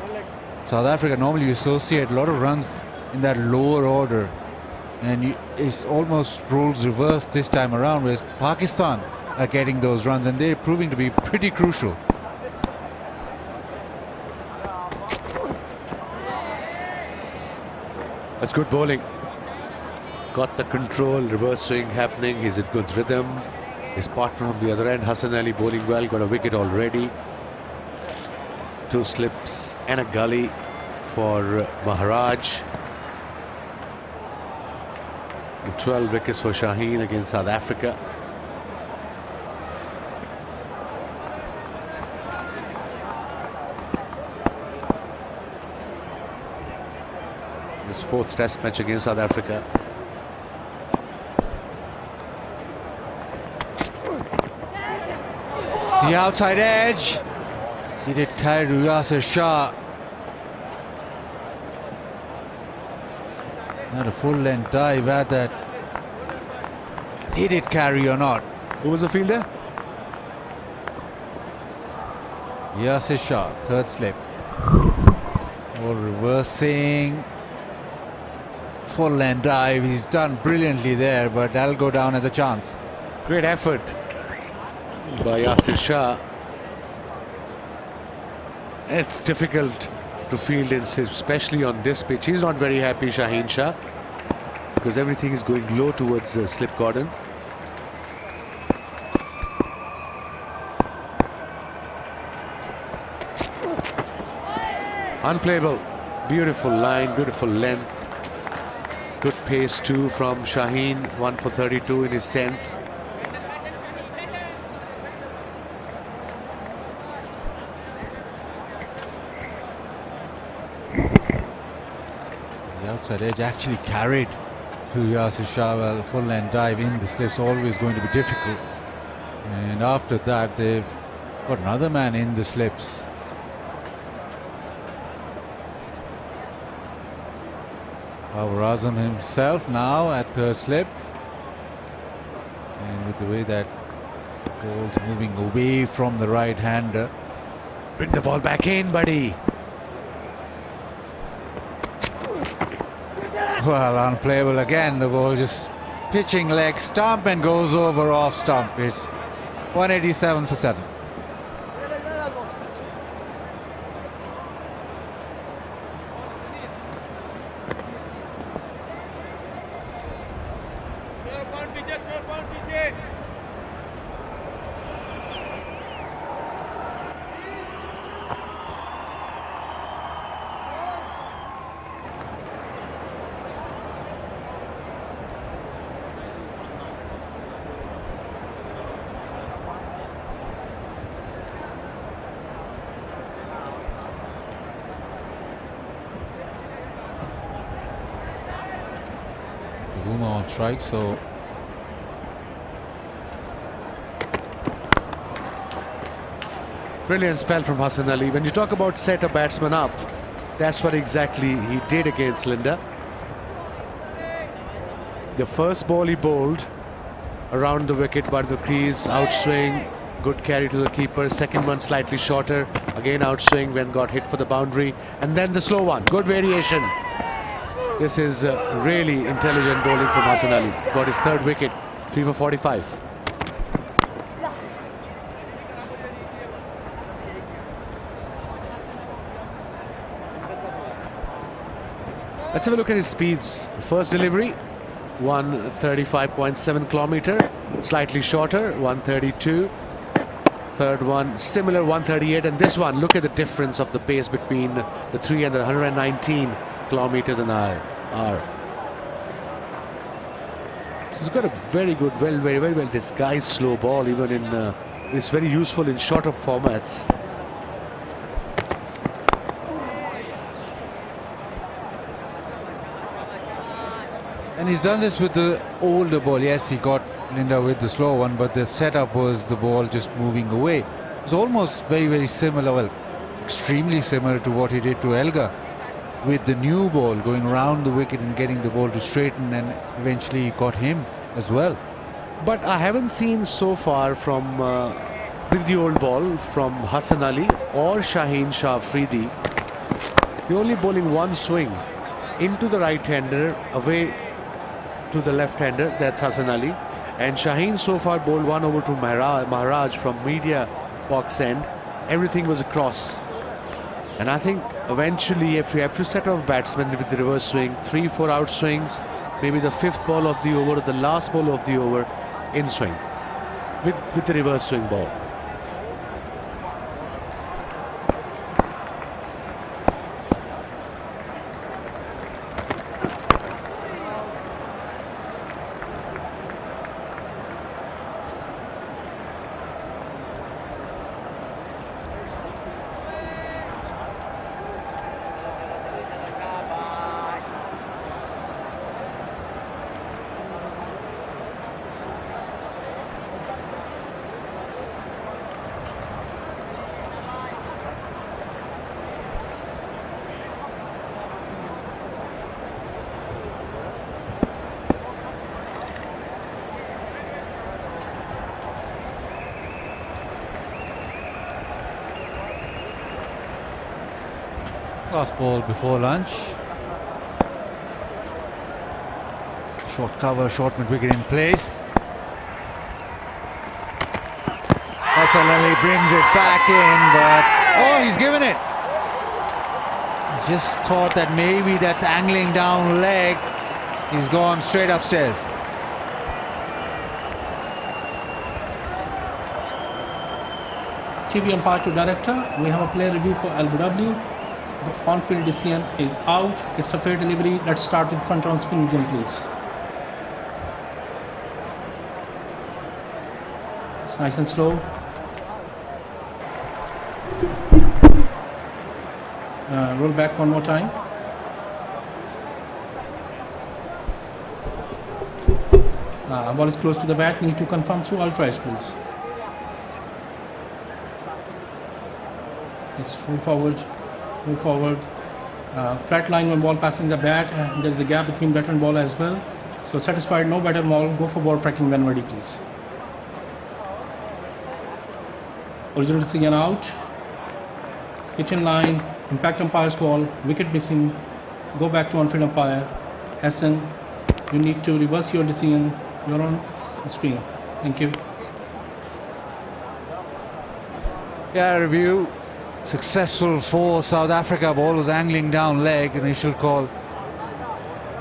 South Africa, normally you associate a lot of runs in that lower order, and it's almost roles reversed this time around, whereas Pakistan are getting those runs, and they're proving to be pretty crucial. That's good bowling. Got the control, reverse swing happening. He's in good rhythm. His partner on the other end, Hassan Ali, bowling well, got a wicket already. 2 slips and a gully for Maharaj. 12 wickets for Shaheen against South Africa. This 4th test match against South Africa. The outside edge. Did it carry to Yasir Shah? Not a full-length dive at that. Did it carry or not? Who was the fielder? Yasir Shah, 3rd slip. Ball reversing. Full-length dive. He's done brilliantly there, but that'll go down as a chance. Great effort by Yasir Shah. It's difficult to field, especially on this pitch. He's not very happy, Shaheen Shah, because everything is going low towards the slip cordon. Unplayable. Beautiful line, beautiful length. Good pace too from Shaheen. 1 for 32 in his 10th. The outside edge actually carried to Yasir Shah. Well, full-length dive in the slips always going to be difficult. And after that, they've got another man in the slips. Azam himself now at 3rd slip, and with the way that ball's moving away from the right-hander. Bring the ball back in, buddy. Well, unplayable again. The ball just pitching leg stump and goes over off stump. It's 187 for 7. Bavuma on strike, so Brilliant spell from Hassan Ali. When you talk about set a batsman up, that's what exactly he did against Linda. The first ball he bowled around the wicket by the crease, outswing, good carry to the keeper. Second one slightly shorter, again outswing when got hit for the boundary, and then the slow one, good variation. This is really intelligent bowling from Hassan Ali. Got his third wicket, 3 for 45. Let's have a look at his speeds. First delivery, 135.7 kilometer, slightly shorter, 132. Third one, similar, 138. And this one, look at the difference of the pace between the 3 and the 119 kilometers an hour. So he's got a very good, very well disguised slow ball, even in, it's very useful in shorter formats. and he's done this with the older ball. Yes, he got Linda with the slow one, but the setup was the ball just moving away. It's almost very similar, well, extremely similar to what he did to Elgar, with the new ball going around the wicket and getting the ball to straighten, and eventually he caught him as well. But I haven't seen so far from with the old ball from Hassan Ali or Shaheen Shah Afridi. They're only bowling one swing into the right-hander, away to the left-hander. That's Hassan Ali. And Shaheen so far bowled one over to Maharaj from media box end. Everything was across. And I think eventually, if you have to set up a batsman with the reverse swing, 3-4 out swings, maybe the fifth ball of the over or the last ball of the over in swing with the reverse swing ball. Last ball before lunch. Short cover, short mid-wicket in place. Hassan Ali brings it back in, but oh, he's given it. Just thought that maybe that's angling down leg. He's gone straight upstairs. TV umpire to director. We have a player review for LBW. The on-field decision is out. It's a fair delivery. Let's start with front on spin again, please. It's nice and slow. Roll back one more time. Ball is close to the bat. Need to confirm through ultras, please. Let's move forward. Move forward. Flat line when ball passing the bat. There is a gap between bat and ball as well. So satisfied, no bat and ball. Go for ball tracking when ready, please. Original decision out. Pitch in line. Impact umpire's call. Wicket missing. Go back to on-field umpire. Hassan, you need to reverse your decision. You're on screen. Thank you. Yeah, review. Successful for South Africa. Ball was angling down leg. Initial call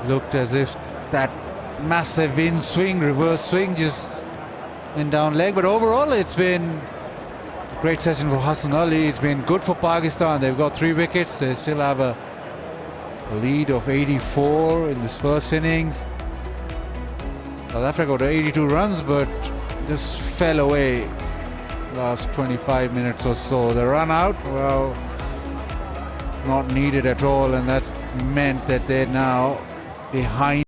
looked as if that massive in swing, reverse swing, just went down leg. But overall, it's been a great session for Hassan Ali. It's been good for Pakistan. They've got 3 wickets. They still have a lead of 84 in this first innings. South Africa got 82 runs, but just fell away last 25 minutes or so. The run out, well, not needed at all, and that's meant that they're now behind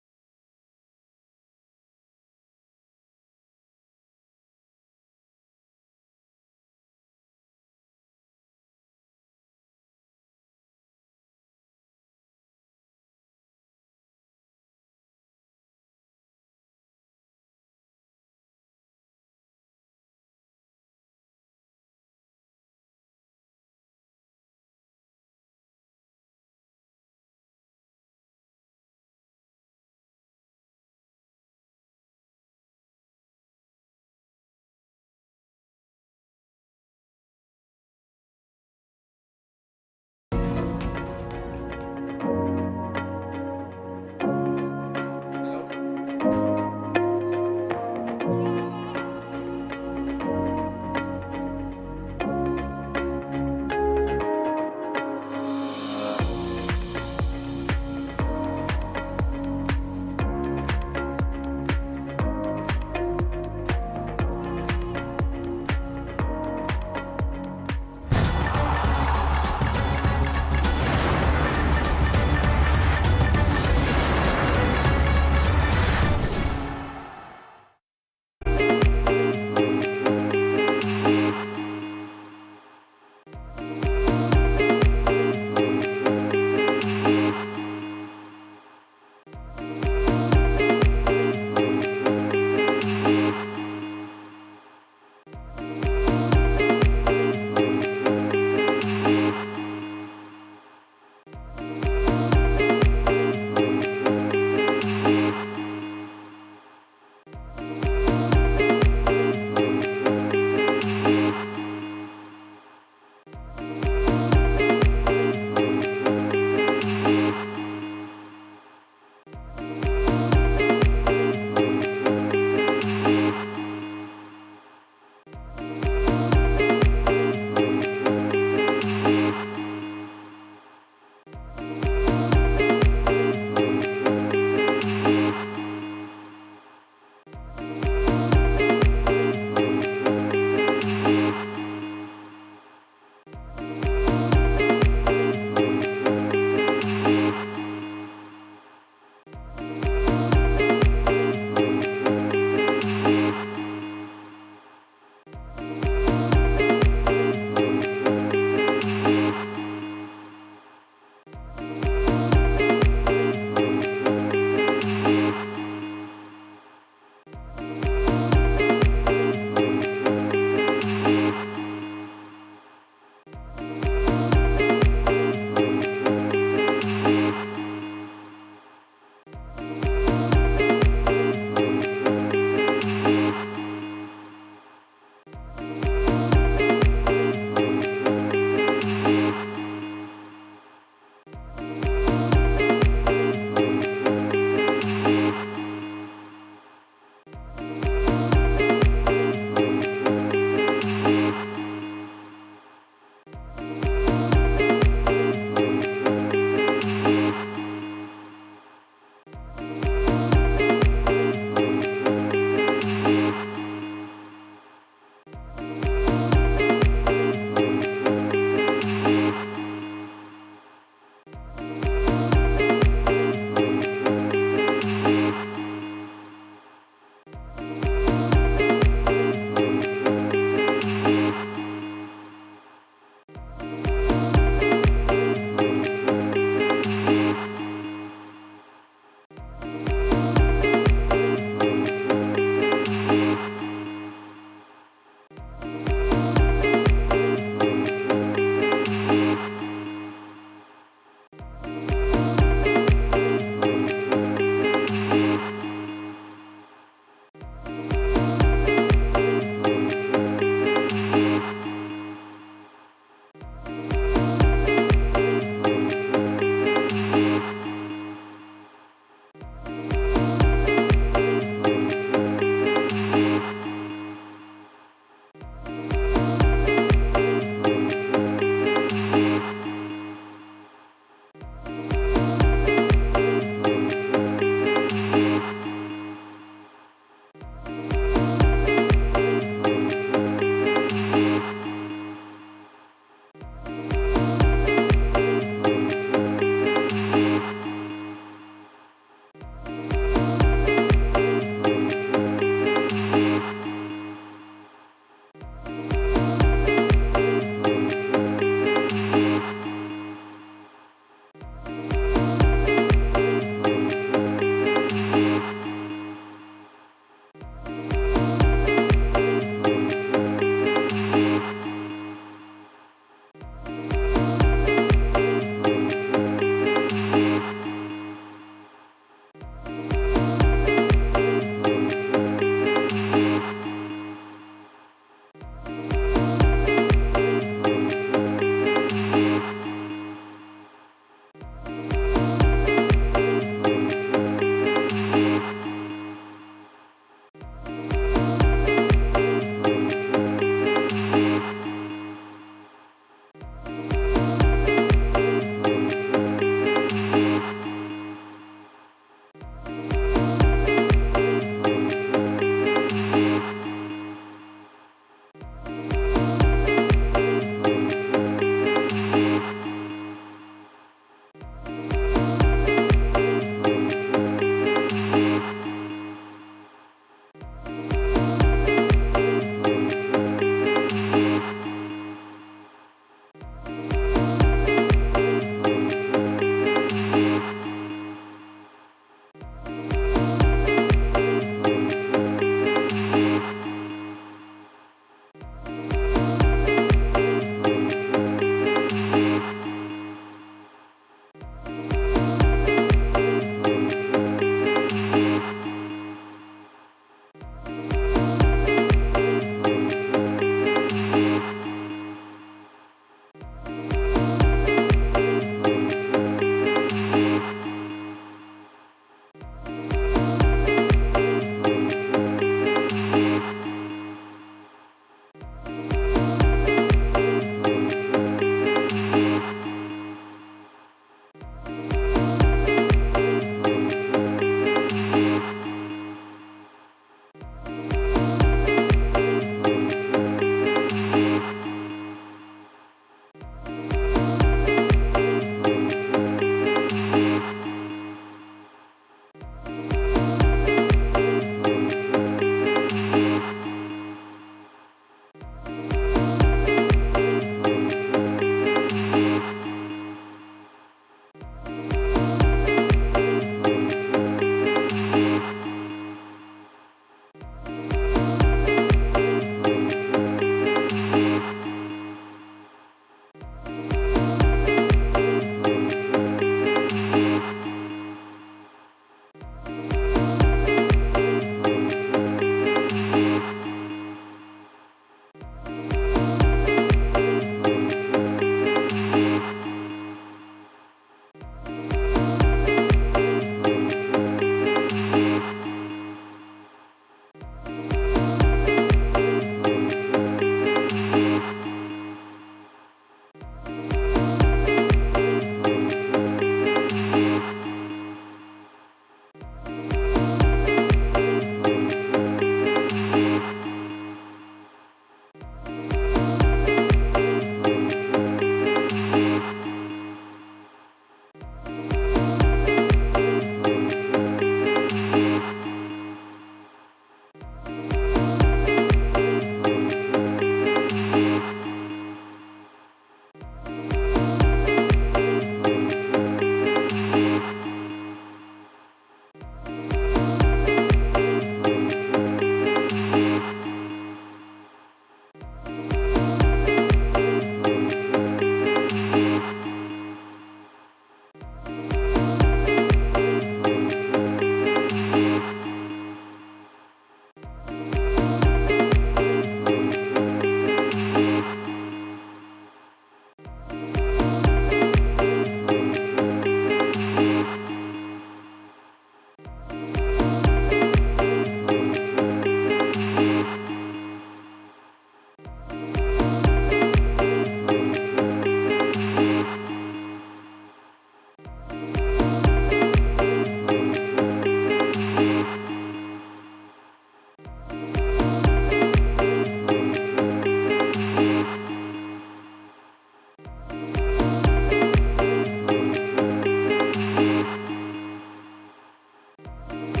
Thank you.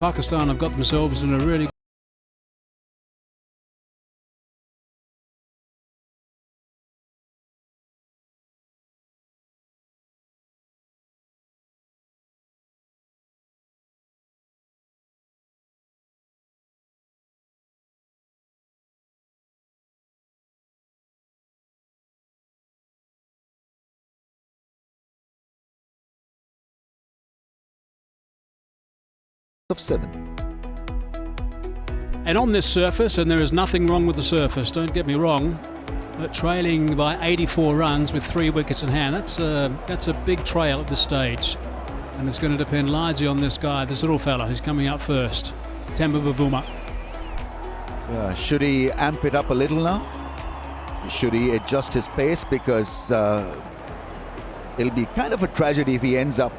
Pakistan have got themselves in a really of 7. And on this surface, and there is nothing wrong with the surface, don't get me wrong, but trailing by 84 runs with 3 wickets in hand, that's a big trail at this stage. And it's going to depend largely on this guy, this little fella who's coming up first, Temba Bavuma. Should he amp it up a little now? Should he adjust his pace? Because it'll be kind of a tragedy if he ends up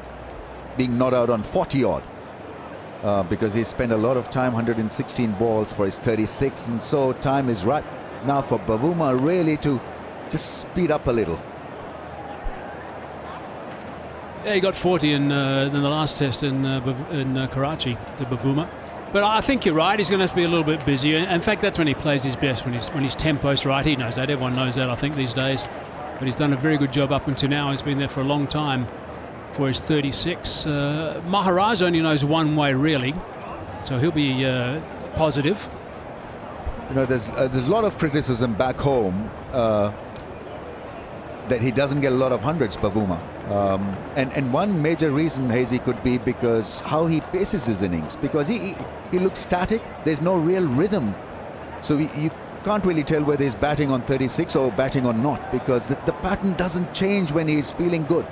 being not out on 40 odd. Because he spent a lot of time, 116 balls for his 36, and so time is right now for Bavuma really to just speed up a little. Yeah, he got 40 in the last test in Karachi, to Bavuma. But I think you're right, he's going to have to be a little bit busier. In fact, that's when he plays his best, when his tempo's right. He knows that, everyone knows that, I think, these days. But he's done a very good job up until now. He's been there for a long time. For his 36, Maharaj only knows one way really, so he'll be positive. You know, there's a lot of criticism back home that he doesn't get a lot of hundreds, Bavuma, and one major reason, Hazy, could be because how he paces his innings, because he looks static. There's no real rhythm, so you can't really tell whether he's batting on 36 or batting or not, because the pattern doesn't change when he's feeling good.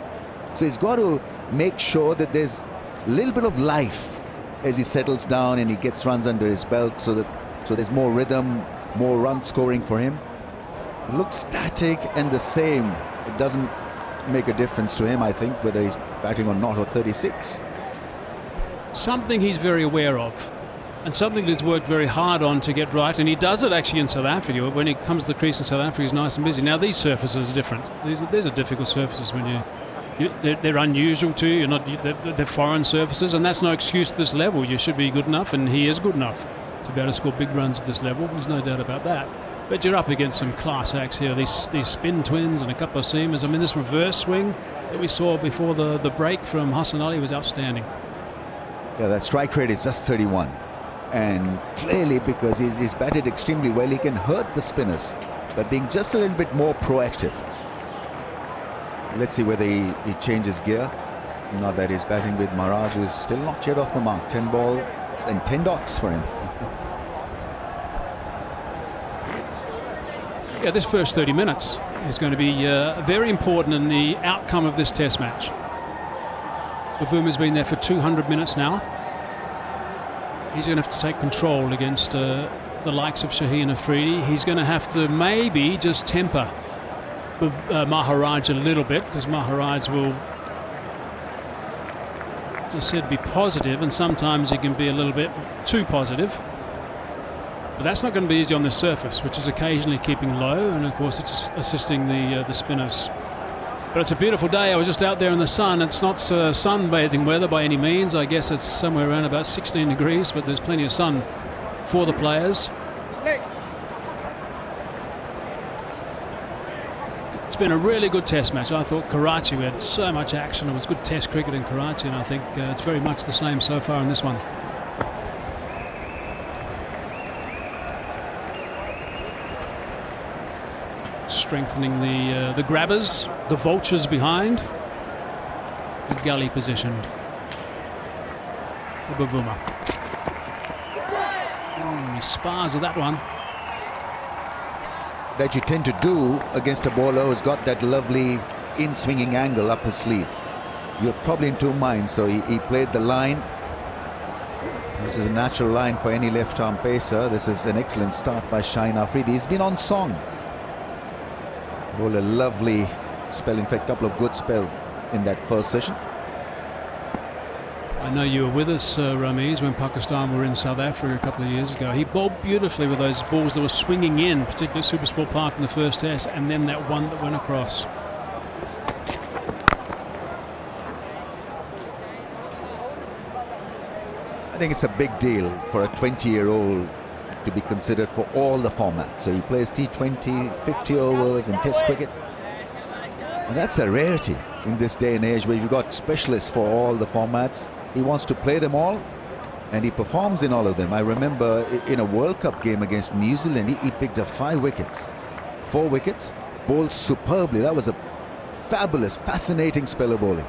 So he's got to make sure that there's a little bit of life as he settles down and he gets runs under his belt, so there's more rhythm, more run scoring for him. It looks static and the same. It doesn't make a difference to him, I think, whether he's batting or not, or 36. Something he's very aware of, and something that's worked very hard on to get right, and he does it actually in South Africa. When he comes to the crease in South Africa, he's nice and busy. Now these surfaces are different. These are difficult surfaces when they're unusual to you. They're foreign surfaces, and that's no excuse at this level. You should be good enough, and he is good enough to be able to score big runs at this level. There's no doubt about that. But you're up against some class acts here. These spin twins and a couple of seamers. I mean, this reverse swing that we saw before the break from Hassan was outstanding. Yeah, that strike rate is just 31, and clearly because he's batted extremely well, he can hurt the spinners by being just a little bit more proactive. Let's see whether he changes gear. Not that he's batting with Maharaj, who's still not yet off the mark. 10 balls and 10 dots for him. Yeah, this first 30 minutes is going to be very important in the outcome of this test match. Bavuma's been there for 200 minutes now. He's going to have to take control against the likes of Shaheen Afridi. He's going to have to maybe just temper Maharaj a little bit, because Maharaj will, as I said, be positive, and sometimes he can be a little bit too positive. But that's not going to be easy on the surface, which is occasionally keeping low, and of course it's assisting the spinners. But it's a beautiful day. I was just out there in the sun. It's not sunbathing weather by any means. I guess it's somewhere around about 16 degrees, but there's plenty of sun for the players. It's been a really good test match. I thought Karachi, we had so much action. It was good test cricket in Karachi, and I think it's very much the same so far in this one. Strengthening the grabbers, the vultures behind, the gully positioned. The Bavuma. He spars at that one. That you tend to do against a bowler who's got that lovely in-swinging angle up his sleeve. You're probably in two minds, so he played the line. This is a natural line for any left-arm pacer. This is an excellent start by Shaheen Afridi. He's been on song. Bowled a lovely spell, in fact, a couple of good spells in that first session. I know you were with us, Ramiz, when Pakistan were in South Africa a couple of years ago. He bowled beautifully with those balls that were swinging in, particularly at Supersport Park in the first test, and then that one that went across. think it's a big deal for a 20-year-old to be considered for all the formats. So he plays T20, 50 overs and Test cricket. And that's a rarity in this day and age where you've got specialists for all the formats. He wants to play them all, and he performs in all of them. I remember in a World Cup game against New Zealand, he picked up 5 wickets, 4 wickets, bowled superbly. That was a fabulous, fascinating spell of bowling.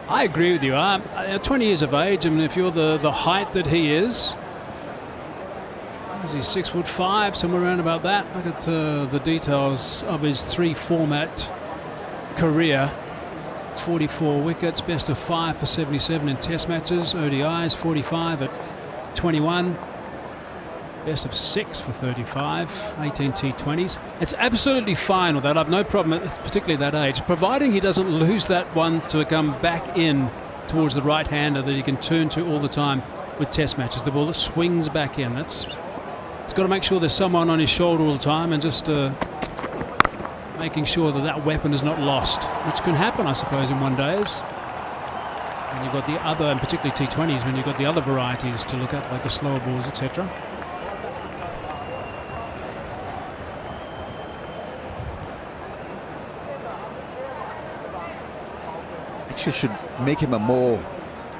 I agree with you. 20 years of age, I mean, if you're the height that he is he 6'5", somewhere around about that. Look at the details of his 3-format career. 44 wickets, best of 5 for 77 in Test matches, ODIs 45 at 21, best of 6 for 35, 18 T20s. It's absolutely fine with that. I've no problem, particularly at that age, providing he doesn't lose that one to come back in towards the right-hander that he can turn to all the time with Test matches. The ball that swings back in. It's got to make sure there's someone on his shoulder all the time and just making sure that that weapon is not lost, which can happen, I suppose, in one days. And you've got the other, and particularly T20s, when you've got the other varieties to look at, like the slower balls, etc. Actually, should make him a more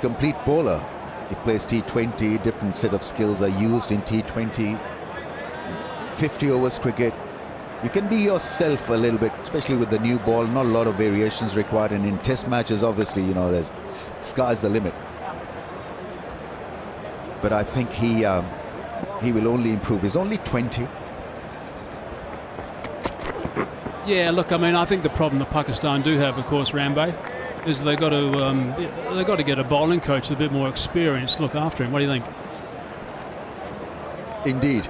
complete bowler. He plays T20, different set of skills are used in T20. 50 overs cricket. You can be yourself a little bit, especially with the new ball. Not a lot of variations required, and in Test matches, obviously, you know, there's sky's the limit. But I think he will only improve. He's only 20. Yeah, look, I mean, I think the problem that Pakistan do have, of course, Rambo, is they've got to get a bowling coach with a bit more experience to look after him. What do you think? Indeed.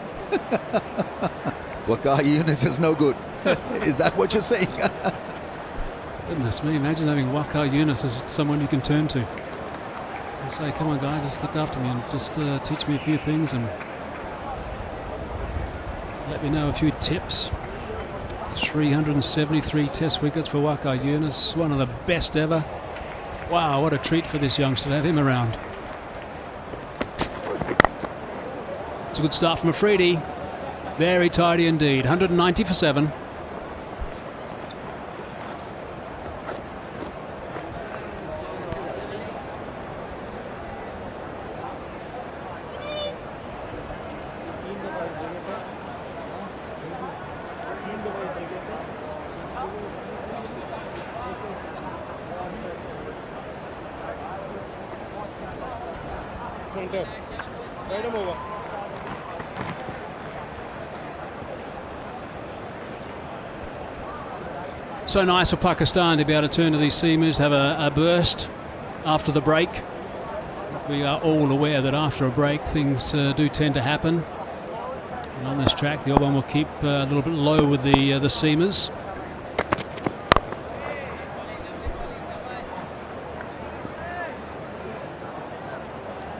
Waqar Yunus is no good. Is that what you're saying? Goodness me, imagine having Waqar Yunus as someone you can turn to and say, come on guys, just look after me and just teach me a few things and let me know a few tips. 373 Test wickets for Waqar Yunus, one of the best ever. Wow, what a treat for this youngster to have him around. It's a good start from Afridi. Very tidy indeed. 190 for 7. Center. Right him over. So nice for Pakistan to be able to turn to these seamers, have a burst after the break. We are all aware that after a break things do tend to happen. And on this track the odd one will keep a little bit low with the seamers.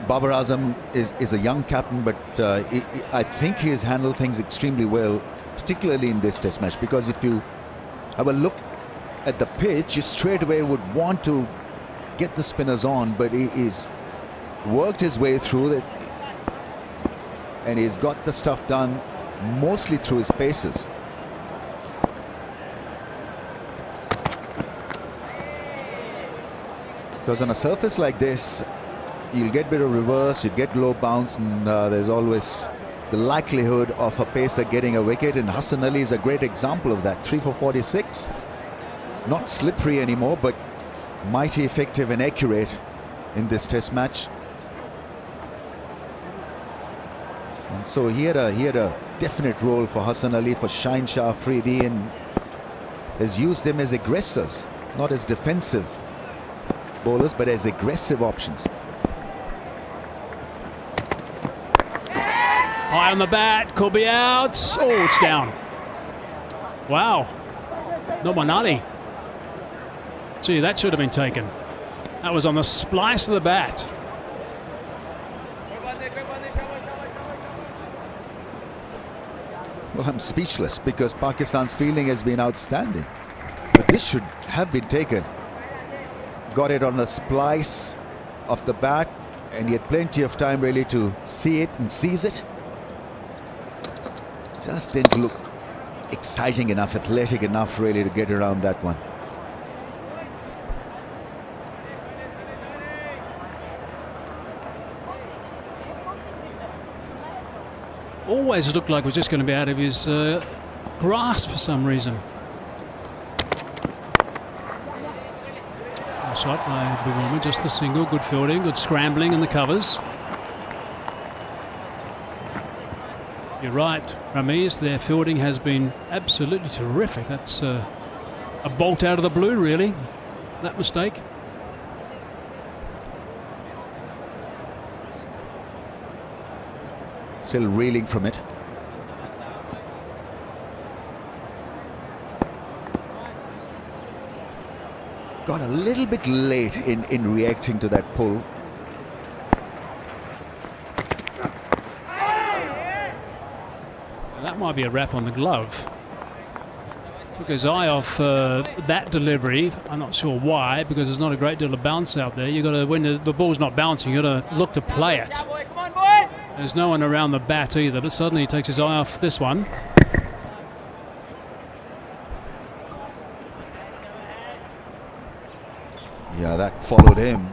Babar Azam is a young captain, but I think he has handled things extremely well, particularly in this Test match, because if you have a look at the pitch, you straight away would want to get the spinners on, but he's worked his way through it and he's got the stuff done mostly through his paces. Because on a surface like this, you'll get a bit of reverse, you get low bounce, and there's always the likelihood of a pacer getting a wicket, and Hassan Ali is a great example of that. 3 for 46, not slippery anymore, but mighty effective and accurate in this Test match. And so he had a definite role for Hassan Ali, for Shaheen Shah Afridi, and has used them as aggressors, not as defensive bowlers, but as aggressive options. High on the bat, could be out. Oh, it's down. Wow. Not Manali. Gee, that should have been taken. That was on the splice of the bat. Well, I'm speechless because Pakistan's fielding has been outstanding. But this should have been taken. Got it on the splice of the bat, and he had plenty of time really to see it and seize it. Just didn't look exciting enough, athletic enough really to get around that one. Always looked like it was just going to be out of his grasp for some reason. Nice shot by Bavuma, just the single, good fielding, good scrambling in the covers. You're right, Ramiz, their fielding has been absolutely terrific. That's a bolt out of the blue, really, that mistake. Still reeling from it. Got a little bit late in reacting to that pull. That might be a wrap on the glove. Took his eye off that delivery. I'm not sure why, because there's not a great deal of bounce out there. You got to, when the ball's not bouncing, you got to look to play it. There's no one around the bat either, but suddenly he takes his eye off this one. Yeah, that followed him.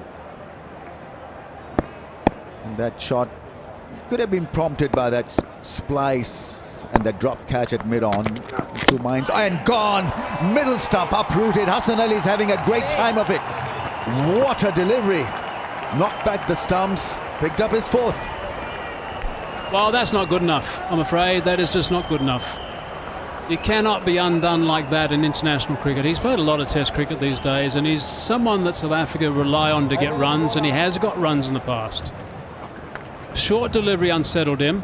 And that shot could have been prompted by that splice and that drop catch at mid-on. Two minds and gone. Middle stump uprooted. Hassan Ali's having a great time of it. What a delivery. Knocked back the stumps. Picked up his fourth. Well, that's not good enough, I'm afraid. That is just not good enough. You cannot be undone like that in international cricket. He's played a lot of Test cricket these days, and he's someone that South Africa rely on to get runs, and he has got runs in the past. Short delivery unsettled him.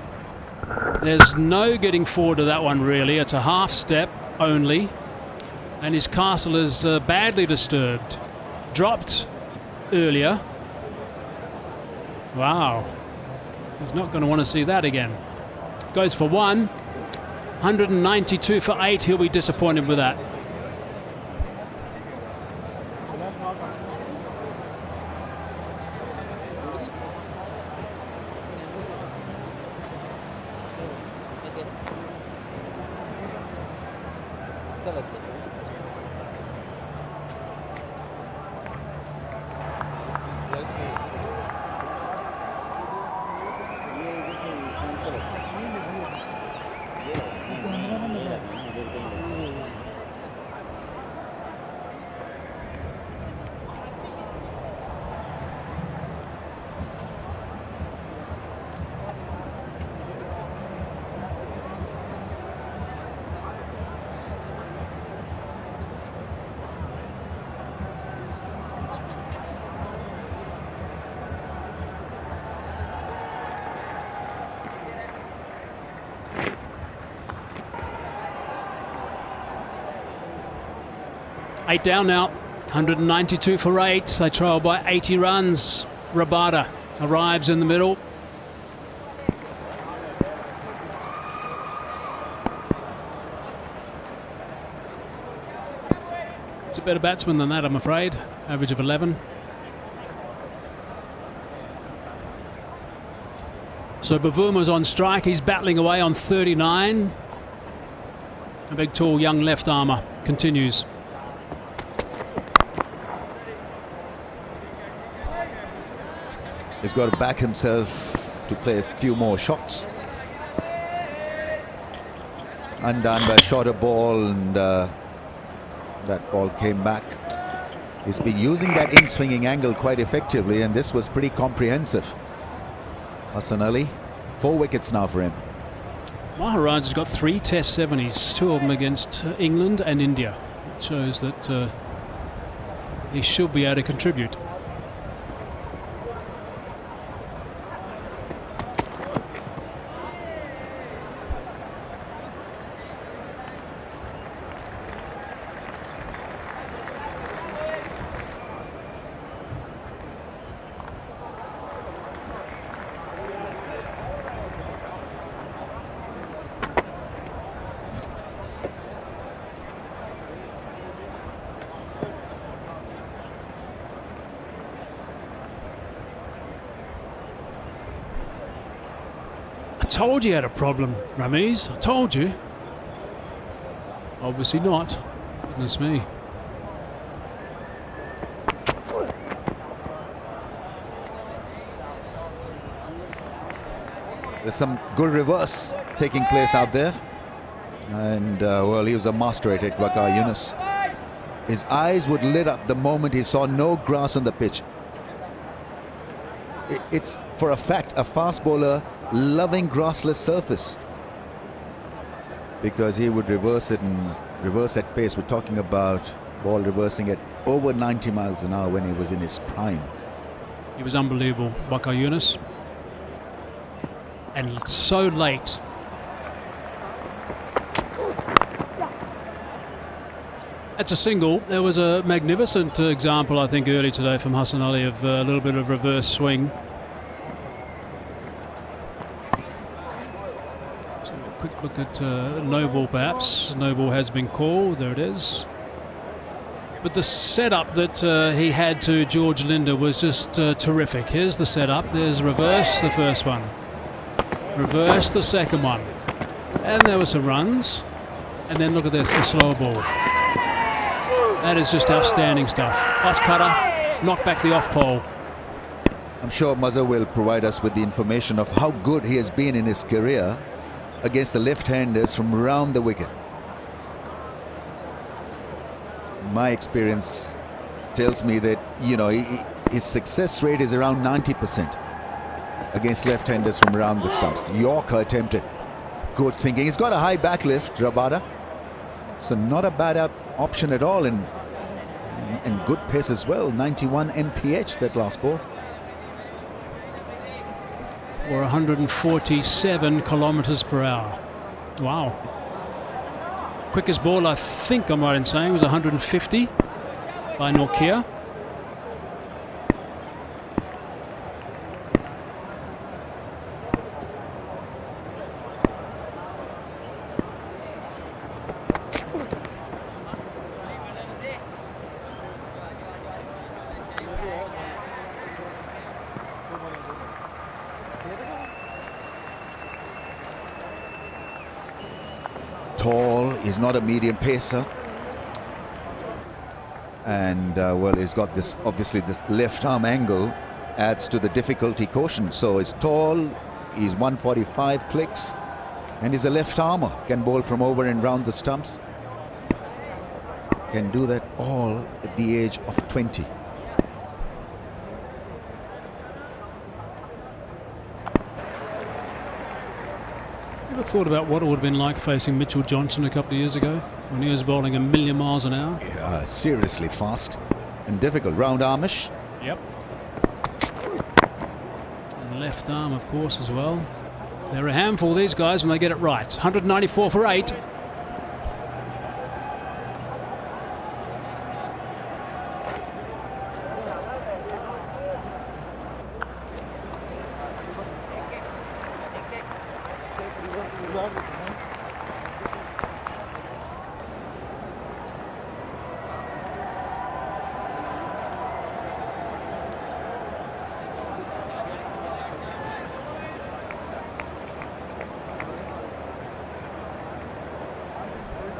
There's no getting forward to that one, really. It's a half step only, and his castle is badly disturbed. Dropped earlier. Wow. He's not going to want to see that again. Goes for one. 192 for 8. He'll be disappointed with that. Eight down now, 192 for 8. They trail by 80 runs. Rabada arrives in the middle. It's a better batsman than that, I'm afraid. Average of 11. So Bavuma's on strike. He's battling away on 39. A big, tall, young left armour continues. He's got to back himself to play a few more shots. Undone by a shorter ball, and that ball came back. He's been using that in-swinging angle quite effectively, and this was pretty comprehensive. Hassan Ali, 4 wickets now for him. Maharaj has got 3 Test 70s, 2 of them against England and India. It shows that he should be able to contribute. told you had a problem, Ramiz. I told you. Obviously not. Goodness me. There's some good reverse taking place out there. And, well, he was a master at it, Waqar Younis. His eyes would lit up the moment he saw no grass on the pitch. It's, for a fact, a fast bowler loving grassless surface, because he would reverse it and reverse at pace. We're talking about ball reversing at over 90 miles an hour when he was in his prime. He was unbelievable, Waqar Younis. And so late. That's a single. There was a magnificent example, I think, early today from Hassan Ali of a little bit of reverse swing. So a quick look at no ball, perhaps. No ball has been called. There it is. But the setup that he had to George Linder was just terrific. Here's the setup. There's reverse, the first one. Reverse, the second one. And there were some runs. And then look at this, the slower ball. That is just outstanding stuff. Off cutter, knock back the off pole. I'm sure Mazhar will provide us with the information of how good he has been in his career against the left-handers from around the wicket. My experience tells me that, you know, his success rate is around 90% against left-handers from around the stumps. Yorker attempted. Good thinking. He's got a high back lift, Rabada. So not a bad option at all, and good pace as well. 91 mph that last ball. Or 147 kilometers per hour. Wow. Quickest ball, I think I'm right in saying, was 150 by Norkia. Tall, he's not a medium pacer, and well, he's got this, obviously this left arm angle adds to the difficulty quotient. So he's tall, he's 145 clicks, and he's a left armer, can bowl from over and round the stumps, can do that all at the age of 20. Ever thought about what it would have been like facing Mitchell Johnson a couple of years ago when he was bowling 1,000,000 miles an hour? Yeah, seriously fast and difficult. Round armish. Yep. And left arm, of course, as well. They're a handful, these guys, when they get it right. 194 for 8.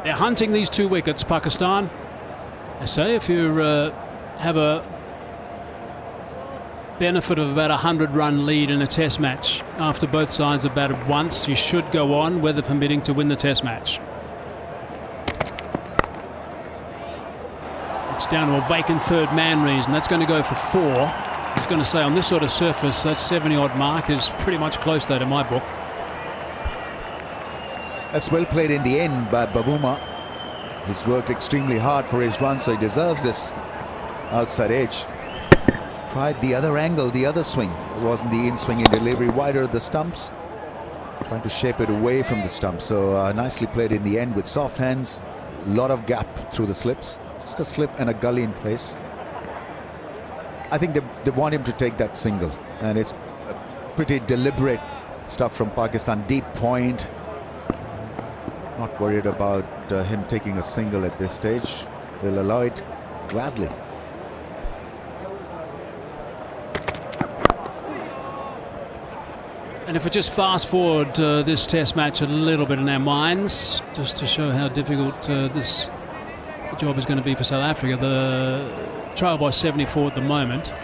They're hunting these 2 wickets, Pakistan. I say if you have a benefit of about 100-run lead in a test match after both sides have batted once, you should go on, weather permitting, to win the test match. It's down to a vacant third man reason. That's going to go for 4. I was going to say, on this sort of surface, that 70-odd mark is pretty much close to that in my book. That's well played in the end by Bavuma. He's worked extremely hard for his run, so he deserves this outside edge. Tried the other angle, the other swing. It wasn't the in-swing in delivery, wider of the stumps. Trying to shape it away from the stumps. So nicely played in the end with soft hands. A lot of gap through the slips. Just a slip and a gully in place. I think they want him to take that single. And it's pretty deliberate stuff from Pakistan. Deep point. Not worried about him taking a single at this stage. They'll allow it gladly. And if we just fast forward this test match a little bit in our minds, just to show how difficult this job is going to be for South Africa. The trail by 74 at the moment.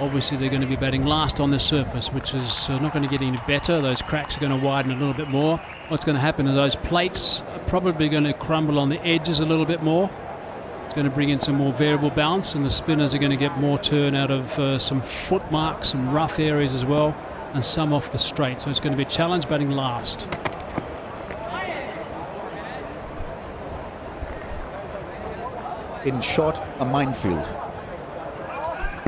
Obviously they're going to be batting last on this surface, which is not going to get any better. Those cracks are going to widen a little bit more. What's going to happen is those plates are probably going to crumble on the edges a little bit more. It's going to bring in some more variable bounce, and the spinners are going to get more turn out of some foot marks, some rough areas as well, and some off the straight. So it's going to be a challenge batting last. In short, a minefield.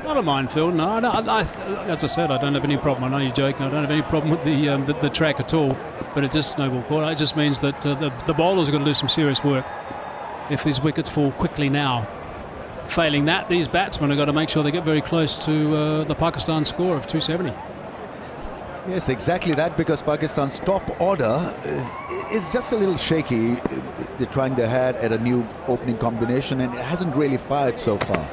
Not a minefield, no. As I said, I don't have any problem. I know you're joking. I don't have any problem with the track at all. But it just snowball court. It just means that the bowlers are going to do some serious work if these wickets fall quickly now. Failing that, these batsmen have got to make sure they get very close to the Pakistan score of 270. Yes, exactly that, because Pakistan's top order is just a little shaky. They're trying their hand at a new opening combination, and it hasn't really fired so far.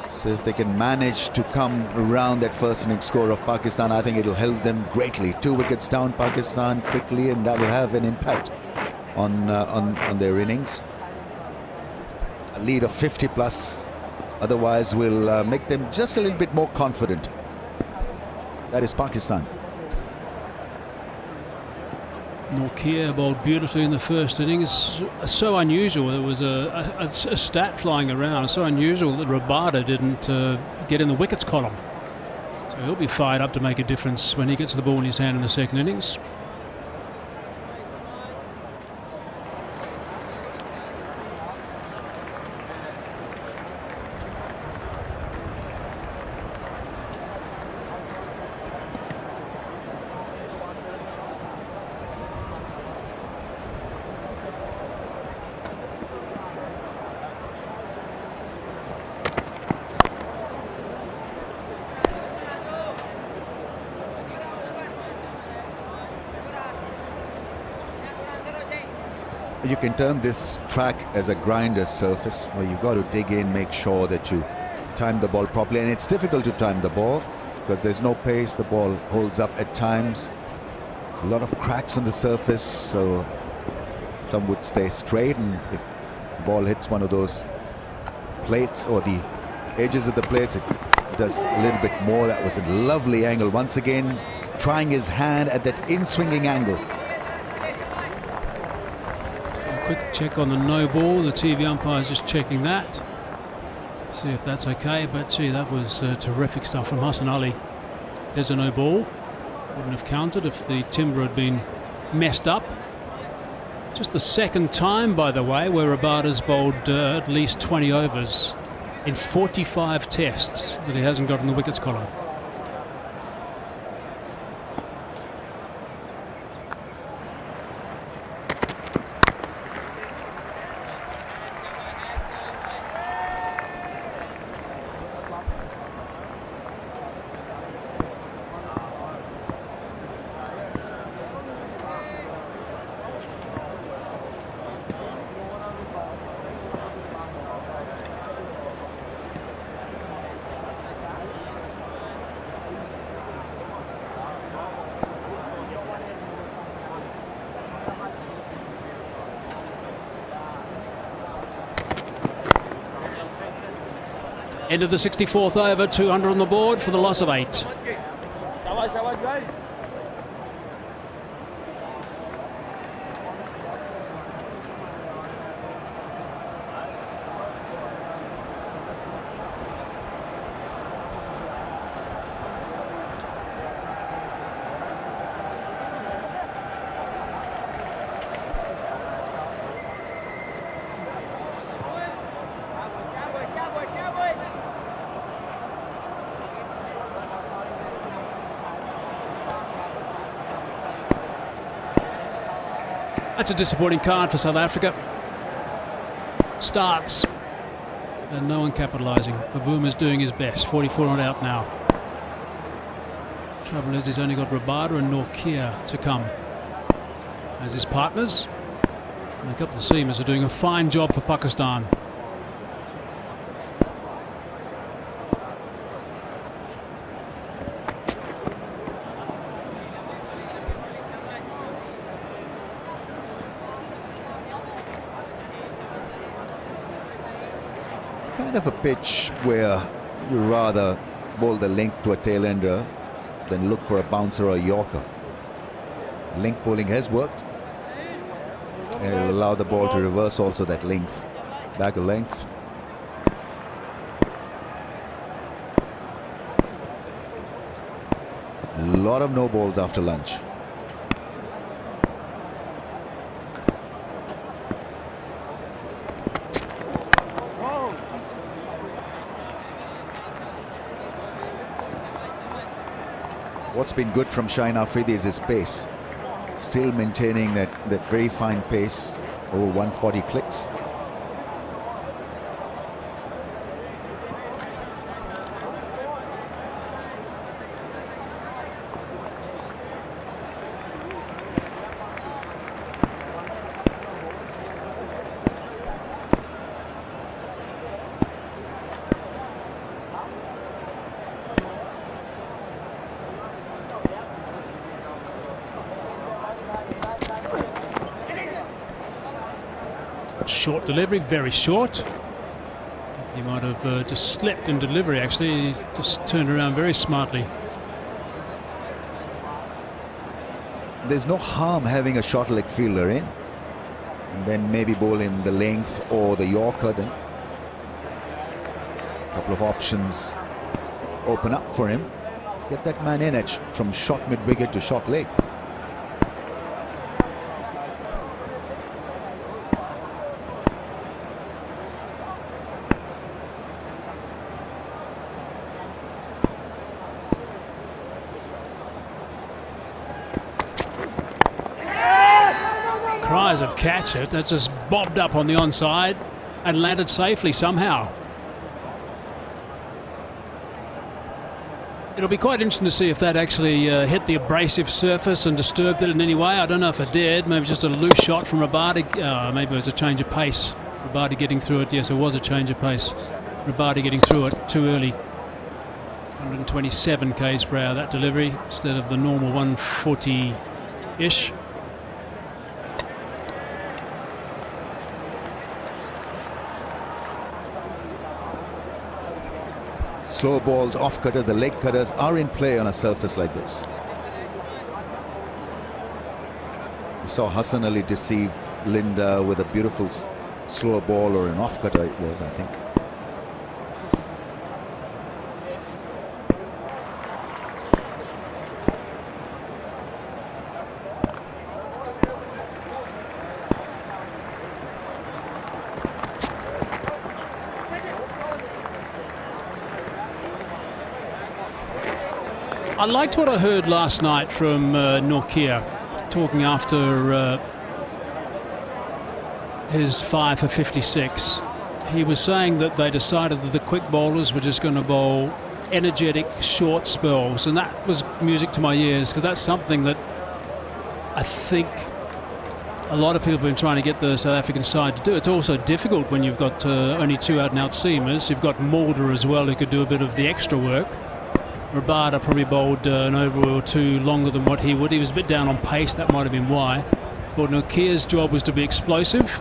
So if they can manage to come around that first innings score of Pakistan, I think it'll help them greatly. 2 wickets down Pakistan quickly, and that will have an impact on their innings. A lead of 50 plus otherwise will make them just a little bit more confident. That is Pakistan. Nortje bowled beautifully in the first innings. So unusual. There was a stat flying around. It's so unusual that Rabada didn't get in the wickets column. So he'll be fired up to make a difference when he gets the ball in his hand in the second innings. You can term this track as a grinder surface, where you've got to dig in, make sure that you time the ball properly. And it's difficult to time the ball because there's no pace. The ball holds up at times. A lot of cracks on the surface, so some would stay straight, and if the ball hits one of those plates or the edges of the plates, it does a little bit more. That was a lovely angle. Once again, trying his hand at that in-swinging angle. Quick check on the no ball. The TV umpire is just checking that. See if that's okay. But gee, that was terrific stuff from Hassan Ali. There's a no ball. Wouldn't have counted if the timber had been messed up. Just the second time, by the way, where Rabada's bowled at least 20 overs in 45 tests that he hasn't got in the wickets column. End of the 64th over, 200 on the board for the loss of 8. That's a disappointing card for South Africa. Starts and no one capitalising. Bavuma's doing his best. 44 not out now. Trouble is he's only got Rabada and Nortje to come as his partners. And a couple of seamers are doing a fine job for Pakistan. It's kind of a pitch where you rather bowl the length to a tail-ender than look for a bouncer or a yorker. Length bowling has worked, and it'll allow the ball to reverse also that length. Back a length. A lot of no balls after lunch. What's been good from Shaheen Afridi is his pace. Still maintaining that very fine pace over 140 clicks. Short delivery, very short. He might have just slept in delivery, actually. He just turned around very smartly. There's no harm having a short leg fielder in, and then maybe bowl him the length or the yorker. Then a couple of options open up for him. Get that man in at from short mid-wicket to short leg. Cries of catch it. That's just bobbed up on the onside and landed safely somehow. It'll be quite interesting to see if that actually hit the abrasive surface and disturbed it in any way. I don't know if it did. Maybe just a loose shot from Rabadi. Maybe it was a change of pace. Rabadi getting through it. Yes, it was a change of pace. Rabadi getting through it too early. 127 k's per hour that delivery instead of the normal 140-ish. Slow balls, off cutter, the leg cutters are in play on a surface like this. We saw Hassan Ali deceive Linda with a beautiful slow ball, or an off cutter it was, I think. I liked what I heard last night from Norkia, talking after his 5 for 56. He was saying that they decided that the quick bowlers were just going to bowl energetic short spells, and that was music to my ears, because that's something that I think a lot of people have been trying to get the South African side to do. It's also difficult when you've got only 2 out-and-out seamers. You've got Mulder as well, who could do a bit of the extra work. Rabada probably bowled an over or 2 longer than what he would. He was a bit down on pace, that might have been why. But Nokia's job was to be explosive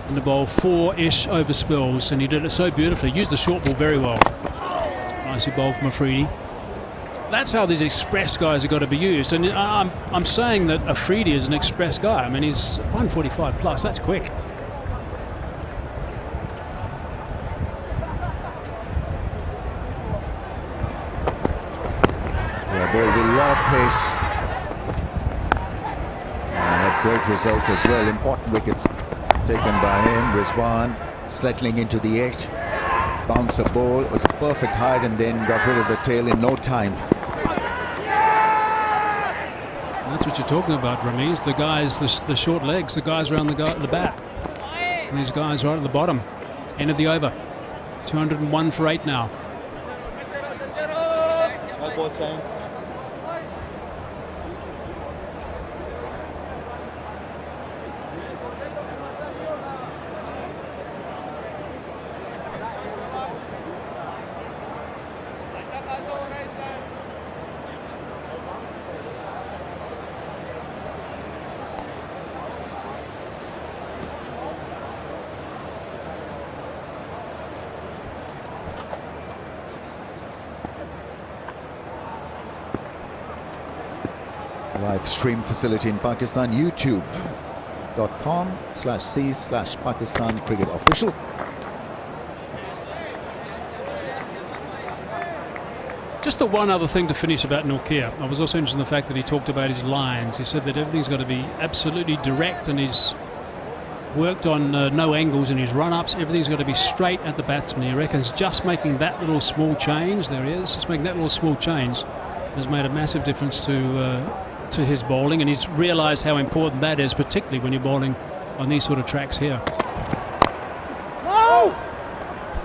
and to bowl 4-ish over spells, and he did it so beautifully. Used the short ball very well. Nicely bowled from Afridi. That's how these express guys have got to be used. And I'm saying that Afridi is an express guy. I mean, he's 145 plus. That's quick. Bowled with a lot of pace and had great results as well. Important wickets taken by him. Rizwan settling into the 8. Bouncer ball. It was a perfect height, and then got rid of the tail in no time. That's what you're talking about, Ramiz. The guys, the short legs, the guys around the bat. And these guys right at the bottom. End of the over. 201 for 8 now. Ball time. Live stream facility in Pakistan, youtube.com/c/Pakistan Cricket Official. Just the one other thing to finish about Nokia. I was also interested in the fact that he talked about his lines. He said that everything's got to be absolutely direct, and he's worked on no angles in his run-ups. Everything's got to be straight at the batsman. He reckons just making that little small change, there he is, just making that little small change has made a massive difference to his bowling, and he's realised how important that is, particularly when you're bowling on these sort of tracks here. No!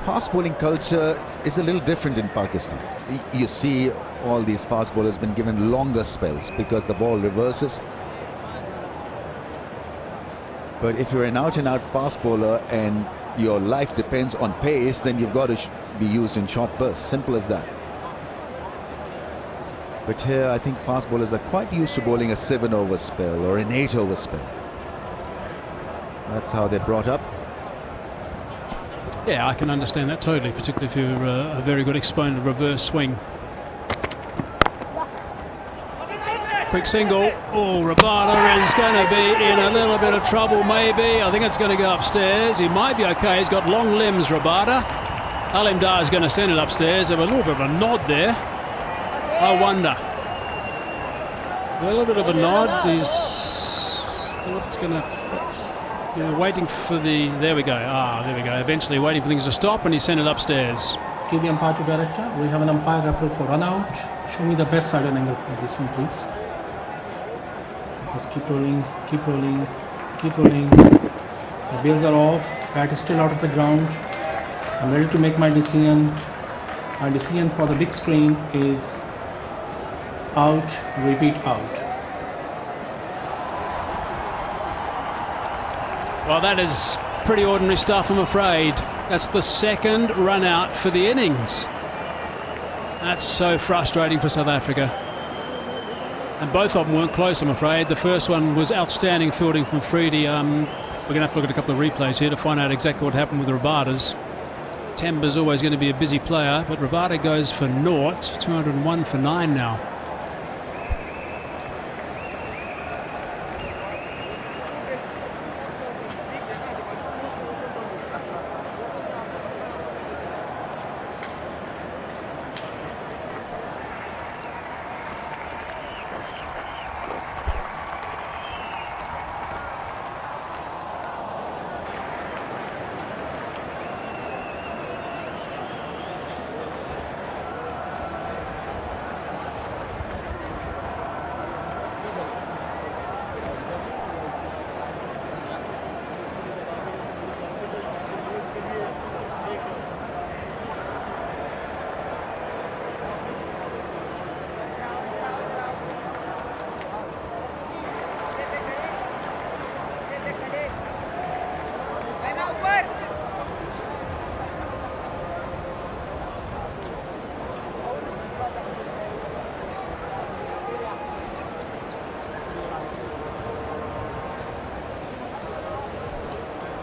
Fast bowling culture is a little different in Pakistan. You see all these fast bowlers been given longer spells because the ball reverses. But if you're an out-and-out fast bowler and your life depends on pace, then you've got to be used in short bursts. Simple as that. But here I think fast bowlers are quite used to bowling a 7-over spell or an 8-over spell. That's how they're brought up. Yeah, I can understand that totally, particularly if you're a very good exponent of reverse swing. Quick single. Oh, Rabada is going to be in a little bit of trouble, maybe. I think it's going to go upstairs. He might be okay. He's got long limbs, Rabada. Qalandars is going to send it upstairs. Have a little bit of a nod there. I wonder. A little bit of a nod. He's going to... waiting for the... There we go. There we go. Eventually waiting for things to stop, and he sent it upstairs. Give the umpire to director. We have an umpire referral for run out. Show me the best side and angle for this one, please. Just keep rolling, keep rolling, keep rolling. The bails are off. Bat is still out of the ground. I'm ready to make my decision. My decision for the big screen is out, repeat out. Well, that is pretty ordinary stuff, I'm afraid. That's the second run out for the innings. That's so frustrating for South Africa. And both of them weren't close, I'm afraid. The first one was outstanding fielding from Freedy. We're going to have to look at a couple of replays here to find out exactly what happened with Rabada's. Temba's always going to be a busy player, but Rabada goes for naught. 201 for 9 now.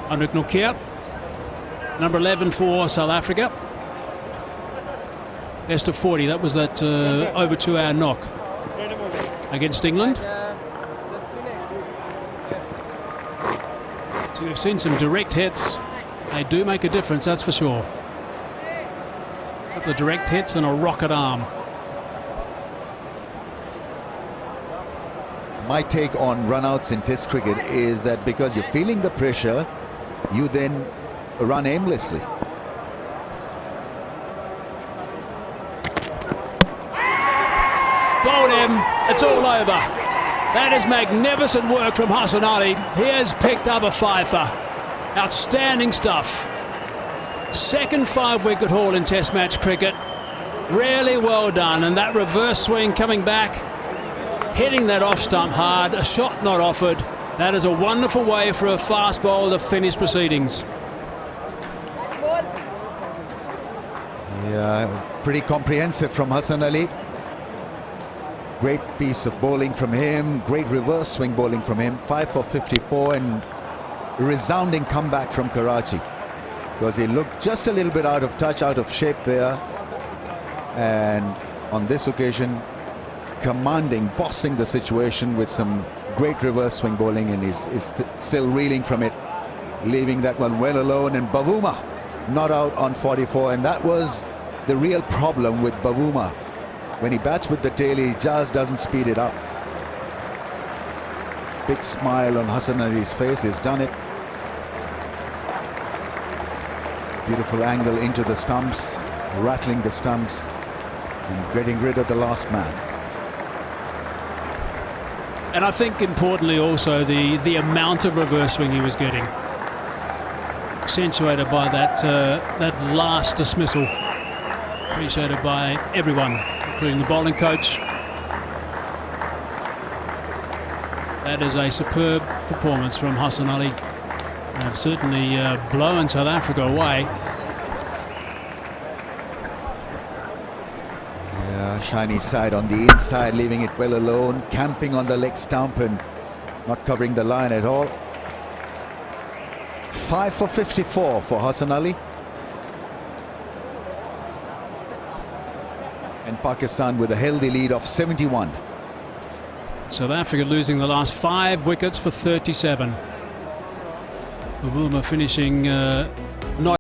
Anrich Nokia, number 11 for South Africa. Best of 40, that was that over 2-hour knock against England. So we've seen some direct hits. They do make a difference, that's for sure. A couple of direct hits and a rocket arm. My take on run-outs in Test cricket is that because you're feeling the pressure, you then run aimlessly. Bowled him, it's all over. That is magnificent work from Hassan Ali. He has picked up a Fifer. Outstanding stuff. Second 5-wicket haul in Test match cricket. Really well done, and that reverse swing coming back, hitting that off stump hard, a shot not offered. That is a wonderful way for a fast bowler to finish proceedings. Yeah, pretty comprehensive from Hassan Ali. Great piece of bowling from him, great reverse swing bowling from him. 5 for 54 and resounding comeback from Karachi, because he looked just a little bit out of touch, out of shape there. And on this occasion, commanding, bossing the situation with some great reverse swing bowling, and is still reeling from it, leaving that one well alone. And Bavuma not out on 44, and that was the real problem with Bavuma. When he bats with the tail, he just doesn't speed it up. Big smile on Hassan Ali's face, he's done it. Beautiful angle into the stumps, rattling the stumps and getting rid of the last man. And I think importantly also the amount of reverse swing he was getting, accentuated by that last dismissal, appreciated by everyone, including the bowling coach. That is a superb performance from Hassan Ali. They've certainly blown South Africa away. Yeah, shiny side on the inside, leaving it well alone, camping on the leg stump and not covering the line at all. 5 for 54 for Hassan Ali. And Pakistan with a healthy lead of 71. South Africa losing the last 5 wickets for 37. Bavuma finishing not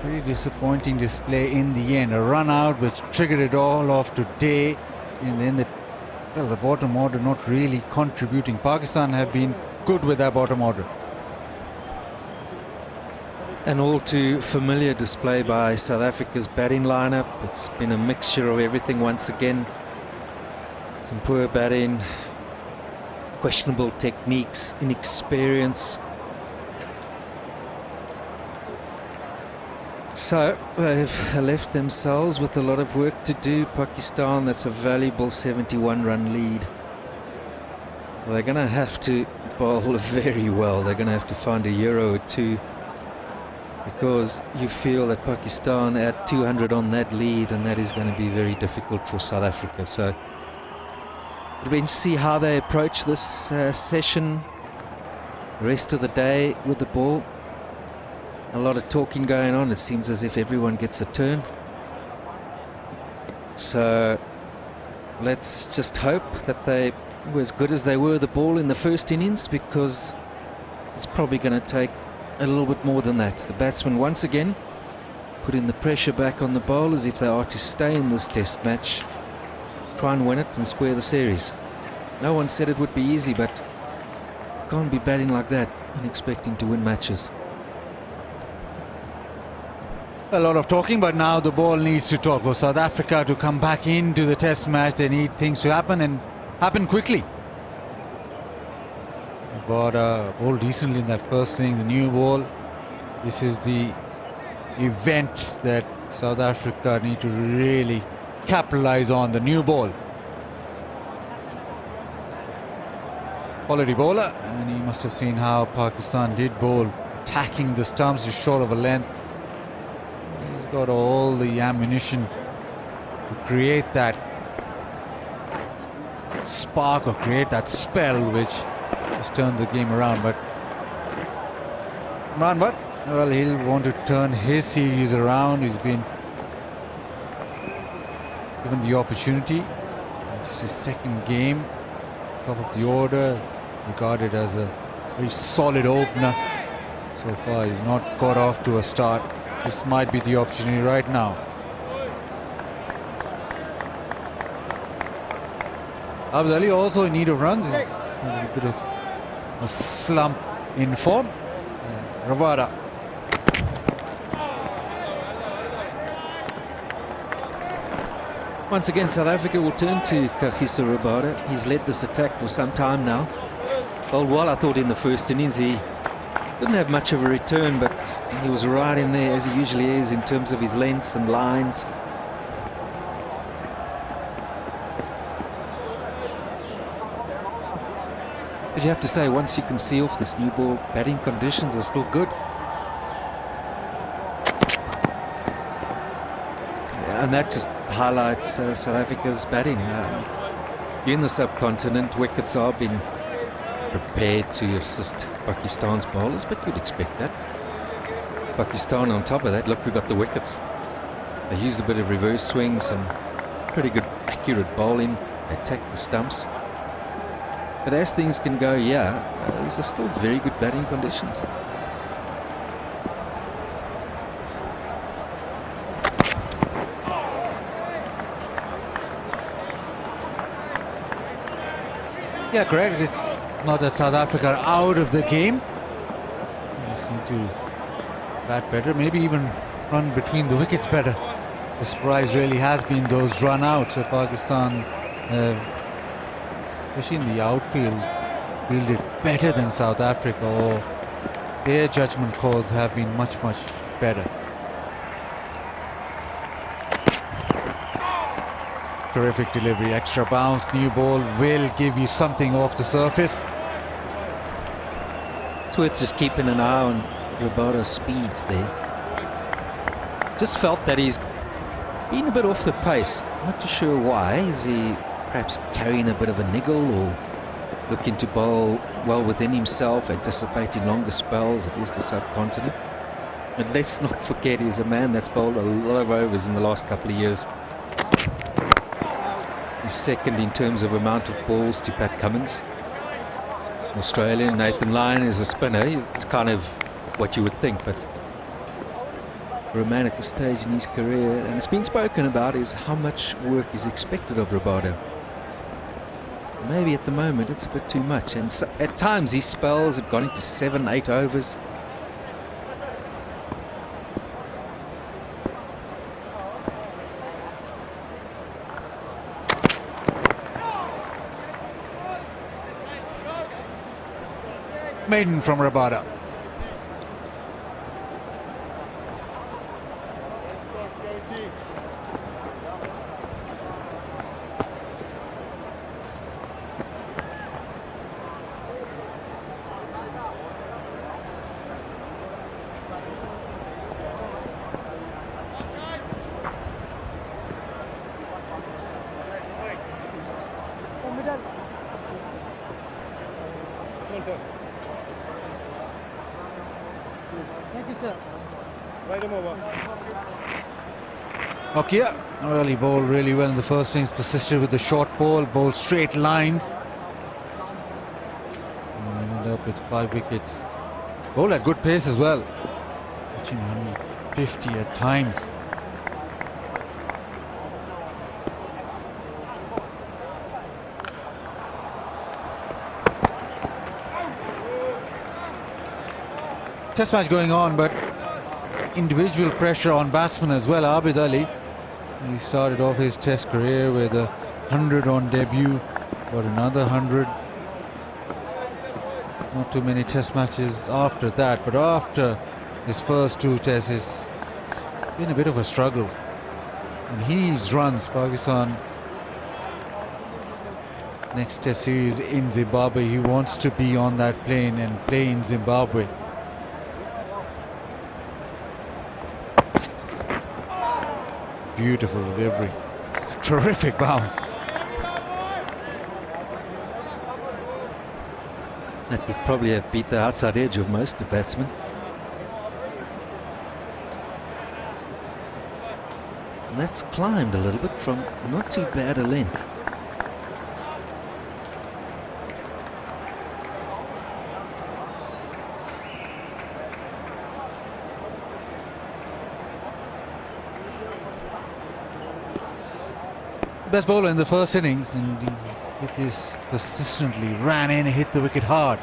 Pretty disappointing display in the end. A run out which triggered it all off today. And then the bottom order not really contributing. Pakistan have been good with their bottom order. An all too familiar display by South Africa's batting lineup. It's been a mixture of everything once again. Some poor batting, questionable techniques, inexperience. So they've left themselves with a lot of work to do. Pakistan, that's a valuable 71-run lead. They're going to have to bowl very well. They're going to have to find a euro or two, because you feel that Pakistan add 200 on that lead, and that is going to be very difficult for South Africa. So we'll be to see how they approach this session, the rest of the day with the ball. A lot of talking going on. It seems as if everyone gets a turn. So let's just hope that they were as good as they were the ball in the first innings, because it's probably going to take a little bit more than that. The batsmen once again putting the pressure back on the bowlers if they are to stay in this test match. Try and win it and square the series. No one said it would be easy, but you can't be batting like that and expecting to win matches. A lot of talking, but now the ball needs to talk. For South Africa to come back into the test match, they need things to happen, and happen quickly. Got a ball decently in that first innings, the new ball. This is the event that South Africa need to really capitalize on, the new ball. Quality bowler, and he must have seen how Pakistan did bowl, attacking the stumps just short of a length. He's got all the ammunition to create that spark or create that spell which has turned the game around. But well, he'll want to turn his series around. He's been given the opportunity. This is his second game, top of the order, regarded as a very solid opener. So far he's not got off to a start. This might be the opportunity right now. Abdul Ali also in need of runs. He's having a bit of a slump in form. Ravada. Once again, South Africa will turn to Kagiso Rabada. He's led this attack for some time now. Bowled well, I thought, in the first innings. He didn't have much of a return, but he was right in there, as he usually is, in terms of his lengths and lines. But you have to say, once you can see off this new ball, batting conditions are still good. And that just highlights South Africa's batting. In the subcontinent, wickets are being prepared to assist Pakistan's bowlers, but you'd expect that. Pakistan on top of that, look, we've got the wickets. They used a bit of reverse swing, some pretty good accurate bowling. They attacked the stumps. But as things can go, these are still very good batting conditions. Yeah, correct. It's not that South Africa are out of the game. They just need to bat better, maybe even run between the wickets better. The surprise really has been those run outs. So Pakistan, especially in the outfield, fielded better than South Africa, or their judgment calls have been much, much better. Terrific delivery, extra bounce, new ball will give you something off the surface. It's worth just keeping an eye on Rabada's speeds there. Just felt that he's been a bit off the pace. Not too sure why. Is he perhaps carrying a bit of a niggle, or looking to bowl well within himself, anticipating longer spells? It is the subcontinent. But let's not forget, he's a man that's bowled a lot of overs in the last couple of years. He's second in terms of amount of balls to Pat Cummins. Australian Nathan Lyon is a spinner. It's kind of what you would think, but for a man at this stage in his career, and it's been spoken about, is how much work is expected of Rabada. Maybe at the moment it's a bit too much, and so, at times his spells have gone into 7-8 overs. Maiden from Rabada. Nokia really bowled really well in the first innings, persisted with the short ball, bowled straight lines. And ended up with 5 wickets. Bowled at good pace as well, touching 150 at times. Test match going on, but individual pressure on batsmen as well. Abid Ali, he started off his test career with 100 on debut, got another 100. Not too many test matches after that, but after his first 2 tests, it's been a bit of a struggle. And he runs Pakistan next test series in Zimbabwe. He wants to be on that plane and play in Zimbabwe. Beautiful delivery, terrific bounce. That would probably have beat the outside edge of most of the batsmen. And that's climbed a little bit from not too bad a length. Best bowler in the first innings, and he hit this persistently, ran in, hit the wicket hard.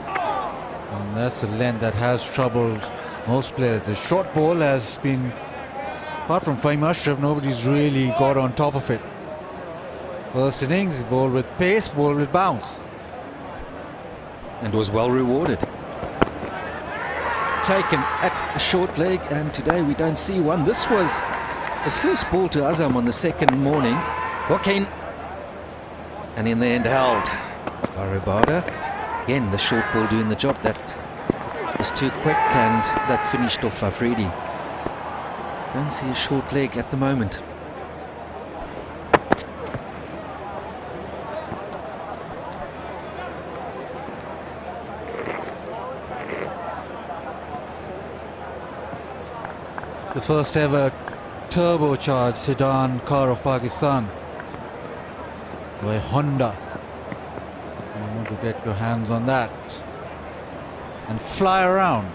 And that's a length that has troubled most players. The short ball has been, apart from Fahim Ashraf, nobody's really got on top of it. First innings, bowled with pace, bowled with bounce. And was well rewarded. Taken at a short leg, and today we don't see one. This was the first ball to Azam on the second morning. Joaquin, and in the end held by Rabada. Again, the short ball doing the job. That was too quick, and that finished off Afridi. Don't see a short leg at the moment. The first ever turbocharged sedan car of Pakistan by Honda. You want to get your hands on that and fly around.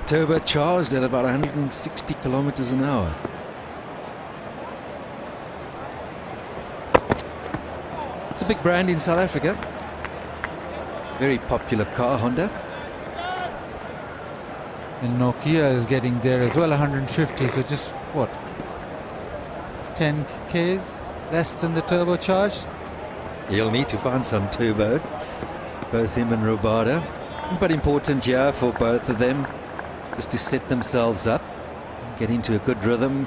Turbocharged at about 160 kilometers an hour. It's a big brand in South Africa. Very popular car, Honda. And Nokia is getting there as well, 150, so just what, 10 Ks less than the turbocharged? He'll need to find some turbo, both him and Rabada. But important here for both of them, just to set themselves up, get into a good rhythm,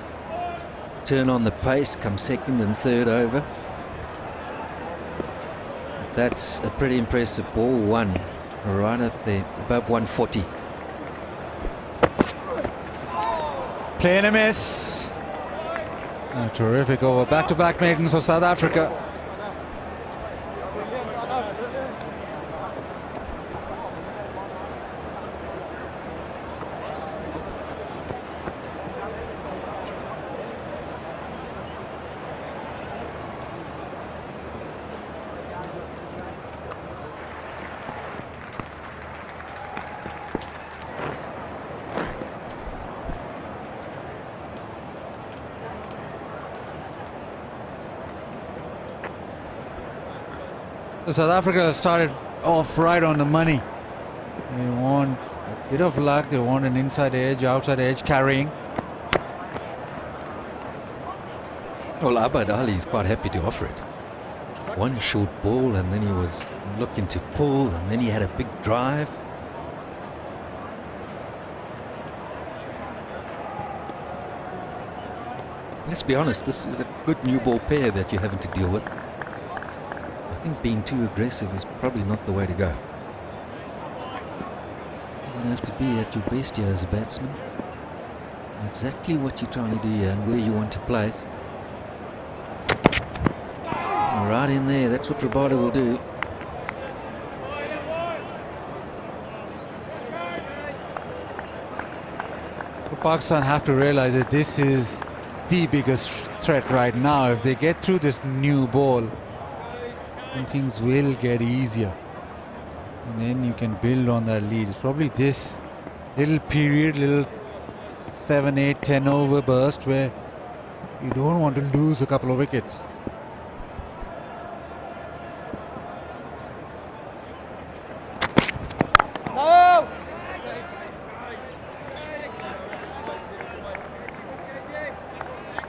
turn on the pace, come second and third over. That's a pretty impressive ball, one right up there, above 140. Play and a miss. A terrific over. Back-to-back maidens for South Africa. So South Africa started off right on the money. They want a bit of luck. They want an inside edge, outside edge carrying. Well, Abad Ali is quite happy to offer it. One short ball, and then he was looking to pull, and then he had a big drive. Let's be honest, this is a good new ball pair that you're having to deal with. I think being too aggressive is probably not the way to go. You're going to have to be at your best here as a batsman. Know exactly what you're trying to do here and where you want to play. Right in there, that's what Rabada will do. Pakistan have to realize that this is the biggest threat right now. If they get through this new ball, then things will get easier. And then you can build on that lead. It's probably this little period, little 7, 8, 10 over burst where you don't want to lose a couple of wickets.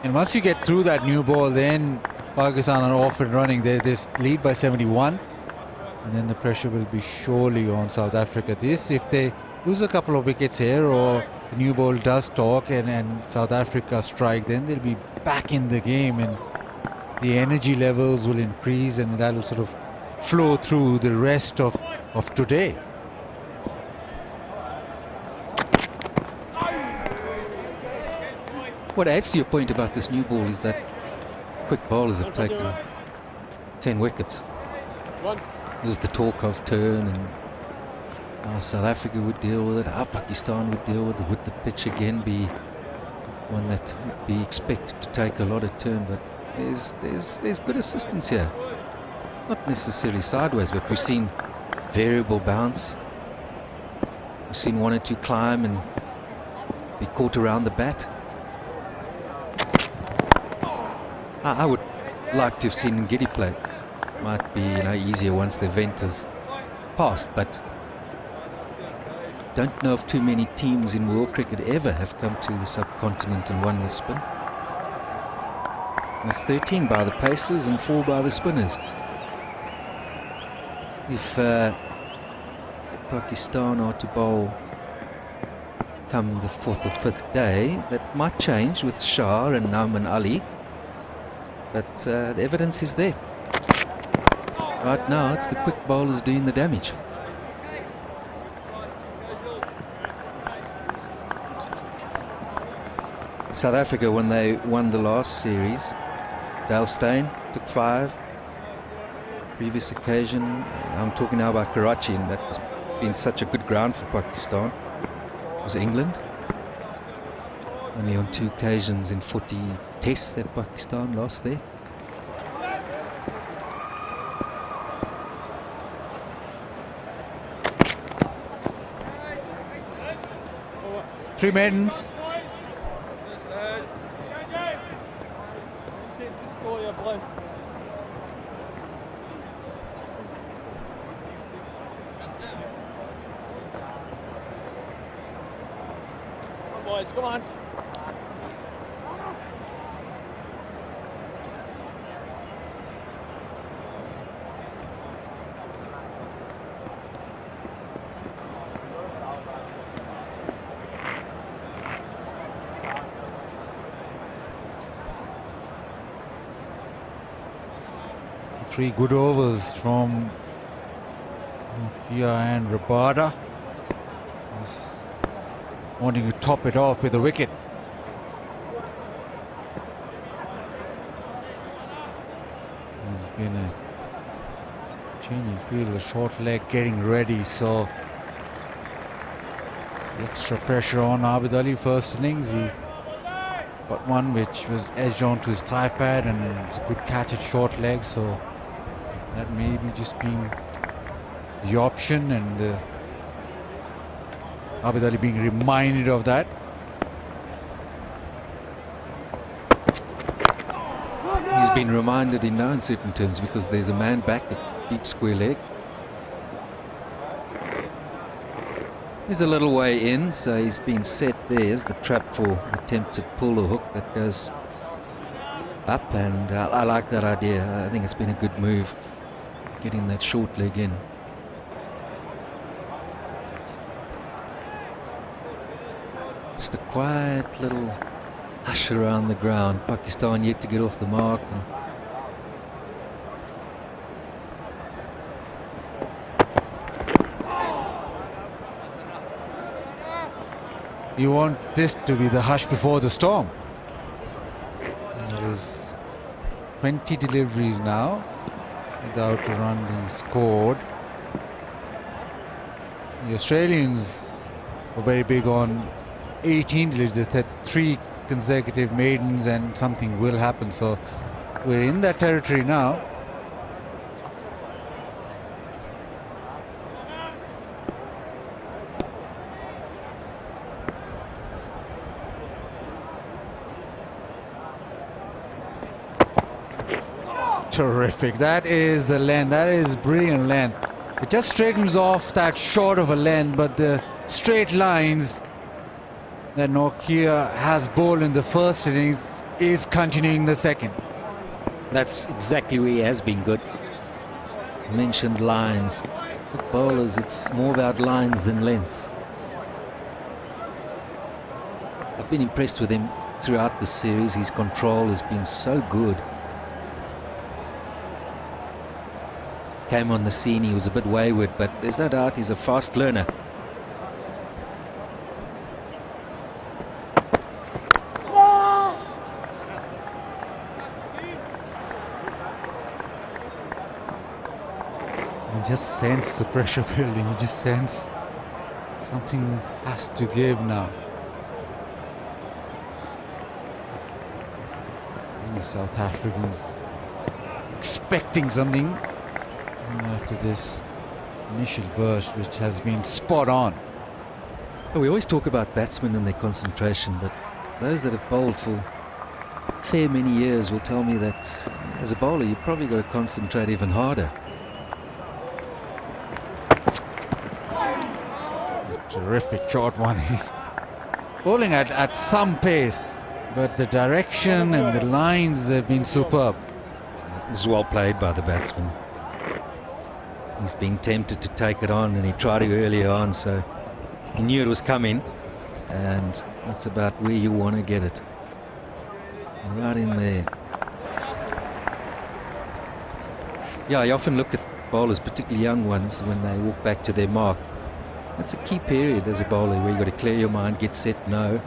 And once you get through that new ball, then Pakistan are off and running. They lead by 71, and then the pressure will be surely on South Africa. This, if they lose a couple of wickets here, or the new ball does talk and South Africa strike, then they'll be back in the game, and the energy levels will increase, and that will sort of flow through the rest of today. What adds to your point about this new ball is that quick bowlers have taken 10 wickets. This is the talk of turn, and how South Africa would deal with it, how Pakistan would deal with it. Would the pitch again be one that would be expected to take a lot of turn? But there's good assistance here. Not necessarily sideways, but we've seen variable bounce. We've seen one or two climb and be caught around the bat. I would like to have seen Giddy play. Might be easier once the event has passed, but don't know if too many teams in world cricket ever have come to the subcontinent and won with spin. It's 13 by the pacers and 4 by the spinners. If Pakistan are to bowl come the 4th or 5th day, that might change with Shah and Nauman Ali. But the evidence is there. Right now, it's the quick bowlers doing the damage. South Africa, when they won the last series, Dale Steyn took 5. Previous occasion, I'm talking now about Karachi, and that has been such a good ground for Pakistan. It was England. Only on 2 occasions in 40 tests that Pakistan lost there. Three maidens. Boys, come on. Three good overs from Kia and Rabada. He's wanting to top it off with a wicket. There's been a changing field, a short leg getting ready, so the extra pressure on Abid Ali. First innings, he got one which was edged onto his thigh pad, and it was a good catch at short leg, so that may be just being the option, and Abid Ali being reminded of that. He's been reminded in no uncertain terms because there's a man back at deep square leg. He's a little way in, so he's been set there. There's the trap for the attempted pull or hook that goes up, and I like that idea. I think it's been a good move, getting that short leg in. Just a quiet little hush around the ground. Pakistan yet to get off the mark. You want this to be the hush before the storm. There's 20 deliveries now without a run being scored. The Australians were very big on 18 deliveries. They said 3 consecutive maidens and something will happen. So we're in that territory now. Terrific. That is the length. That is brilliant length. It just straightens off that short of a length, but the straight lines that Nokia has bowled in the first innings is continuing the second. That's exactly where he has been good. You mentioned lines. With bowlers, it's more about lines than lengths. I've been impressed with him throughout the series. His control has been so good. Came on the scene, he was a bit wayward, but there's no doubt he's a fast learner. You just sense the pressure building. You just sense something has to give now. And the South Africans expecting something after this initial burst, which has been spot on. We always talk about batsmen and their concentration, but those that have bowled for a fair many years will tell me that as a bowler you've probably got to concentrate even harder. Terrific short one. He's bowling at some pace, but the direction and the lines have been superb. This is well played by the batsman. He's being tempted to take it on, and he tried it earlier on, so he knew it was coming, and that's about where you want to get it. Right in there. Yeah, I often look at bowlers, particularly young ones, when they walk back to their mark. That's a key period as a bowler where you've got to clear your mind, get set, know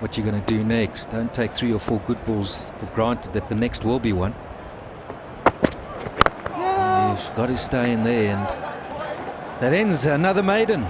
what you're going to do next. Don't take 3 or 4 good balls for granted that the next will be one. You've got to stay in there, and that ends another maiden.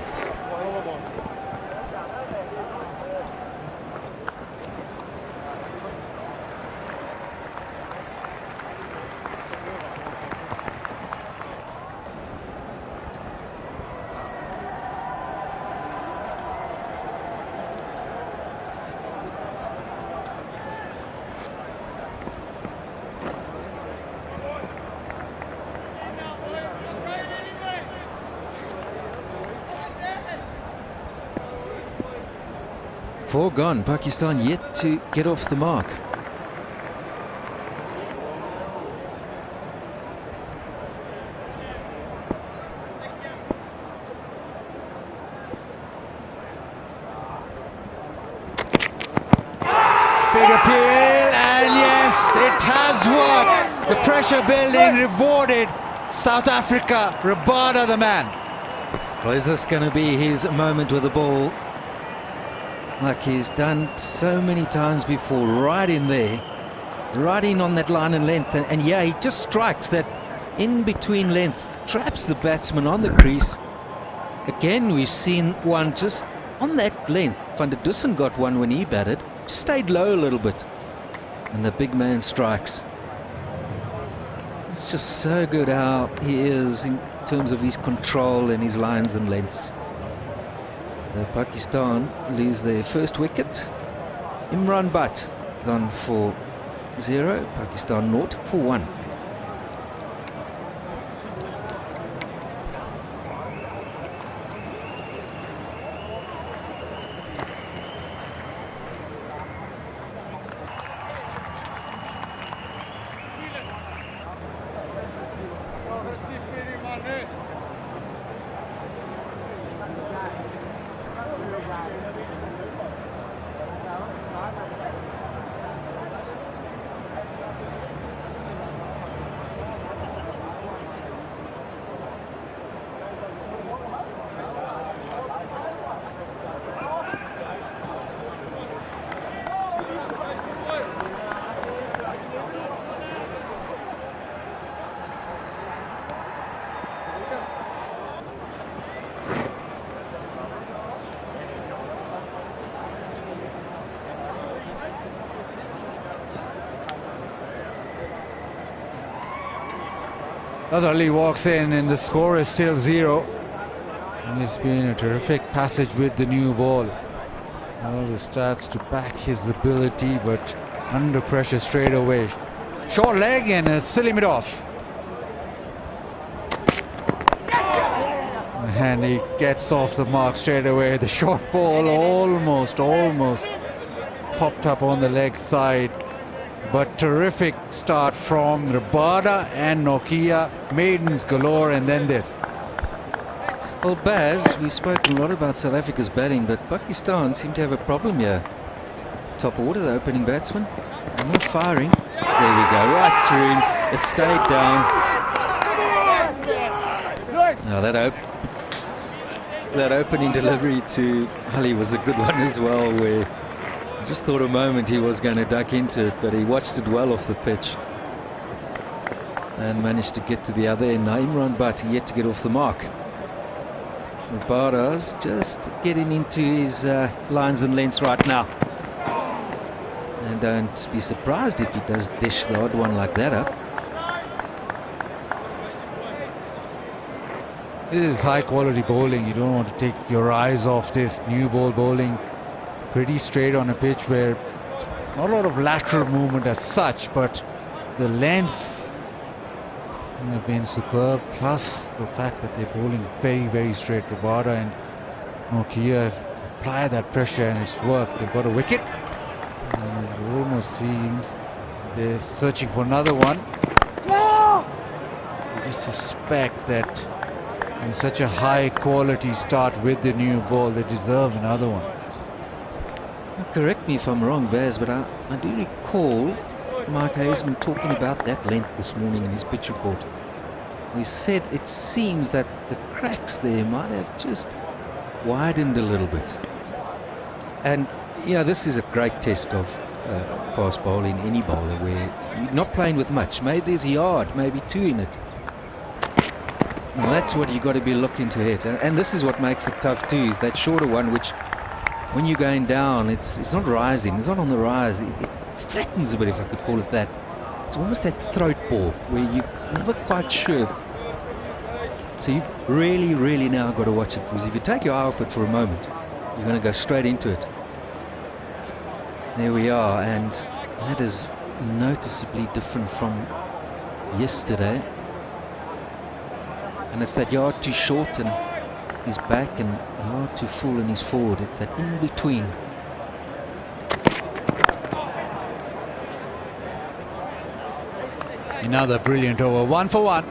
Four gone. Pakistan yet to get off the mark. Big appeal, and yes, it has worked. The pressure building rewarded South Africa. Rabada the man. Well, is this going to be his moment with the ball? Like he's done so many times before, right in there, right in on that line and length, and yeah, he just strikes that in between length, traps the batsman on the crease. Again, we've seen one just on that length. Van der Dussen got one when he batted, just stayed low a little bit, and the big man strikes. It's just so good how he is in terms of his control and his lines and lengths. So Pakistan lose their first wicket. Imran Butt gone for 0, Pakistan 0 for 1. Azhar Ali walks in and the score is still 0. He's been a terrific passage with the new ball. All the stats to back his ability, but under pressure straight away. Short leg and a silly mid off. And he gets off the mark straight away. The short ball almost popped up on the leg side. But terrific start from Rabada and Nokia. Maidens galore, and then this. Well, Baz, we've spoken a lot about South Africa's batting, but Pakistan seem to have a problem here. Top order, the opening batsman. They're not firing. There we go, right through him. It stayed down. Now that opening delivery to Ali was a good one as well, where I just thought a moment he was going to duck into it, but he watched it well off the pitch and managed to get to the other end. Now Imran Butt yet to get off the mark. Bara's just getting into his lines and lengths right now. And don't be surprised if he does dish the odd one like that up. This is high quality bowling. You don't want to take your eyes off this new ball bowling. Pretty straight on a pitch where not a lot of lateral movement as such, but the lengths have been superb, plus the fact that they're bowling very straight. Rabada and Nokia have applied that pressure and it's worked. They've got a wicket. And it almost seems they're searching for another one. I just suspect that in such a high quality start with the new ball, they deserve another one. Correct me if I'm wrong, Baz, but I do recall Mark Hazeman talking about that length this morning in his pitch report. He said it seems that the cracks there might have just widened a little bit. And, you know, this is a great test of fast bowling, any bowler, where you're not playing with much. Maybe there's a yard, maybe 2 in it. Now that's what you've got to be looking to hit. And this is what makes it tough too, is that shorter one, which when you're going down, it's not rising, it's not on the rise. It flattens a bit, if I could call it that. It's almost that throat ball where you're never quite sure. So you've really now got to watch it, because if you take your eye off it for a moment, you're going to go straight into it. There we are, and that is noticeably different from yesterday. And it's that yard too short and he's back, and yard too full and he's forward. It's that in between. Another brilliant over, 1 for 1.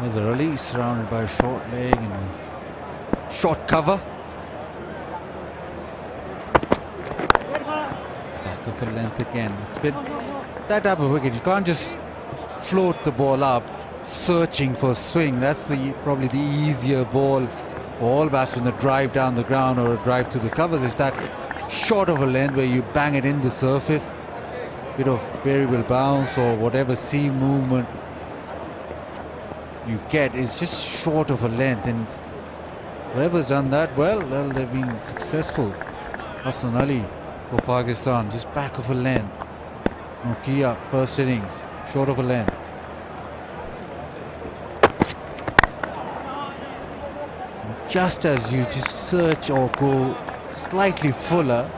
Was a release surrounded by a short leg and a short cover. Back of the length again. It's been that type of wicket. You can't just float the ball up. searching for swing. That's probably the easier ball for all batsmen, that drive down the ground or a drive to the covers. Is that short of a length where you bang it in the surface, bit of variable bounce or whatever seam movement you get is just short of a length, and whoever's done that, well, they've been successful. Hassan Ali for Pakistan, just back of a length. Nokia, first innings, short of a length. And just as you just search or go slightly fuller,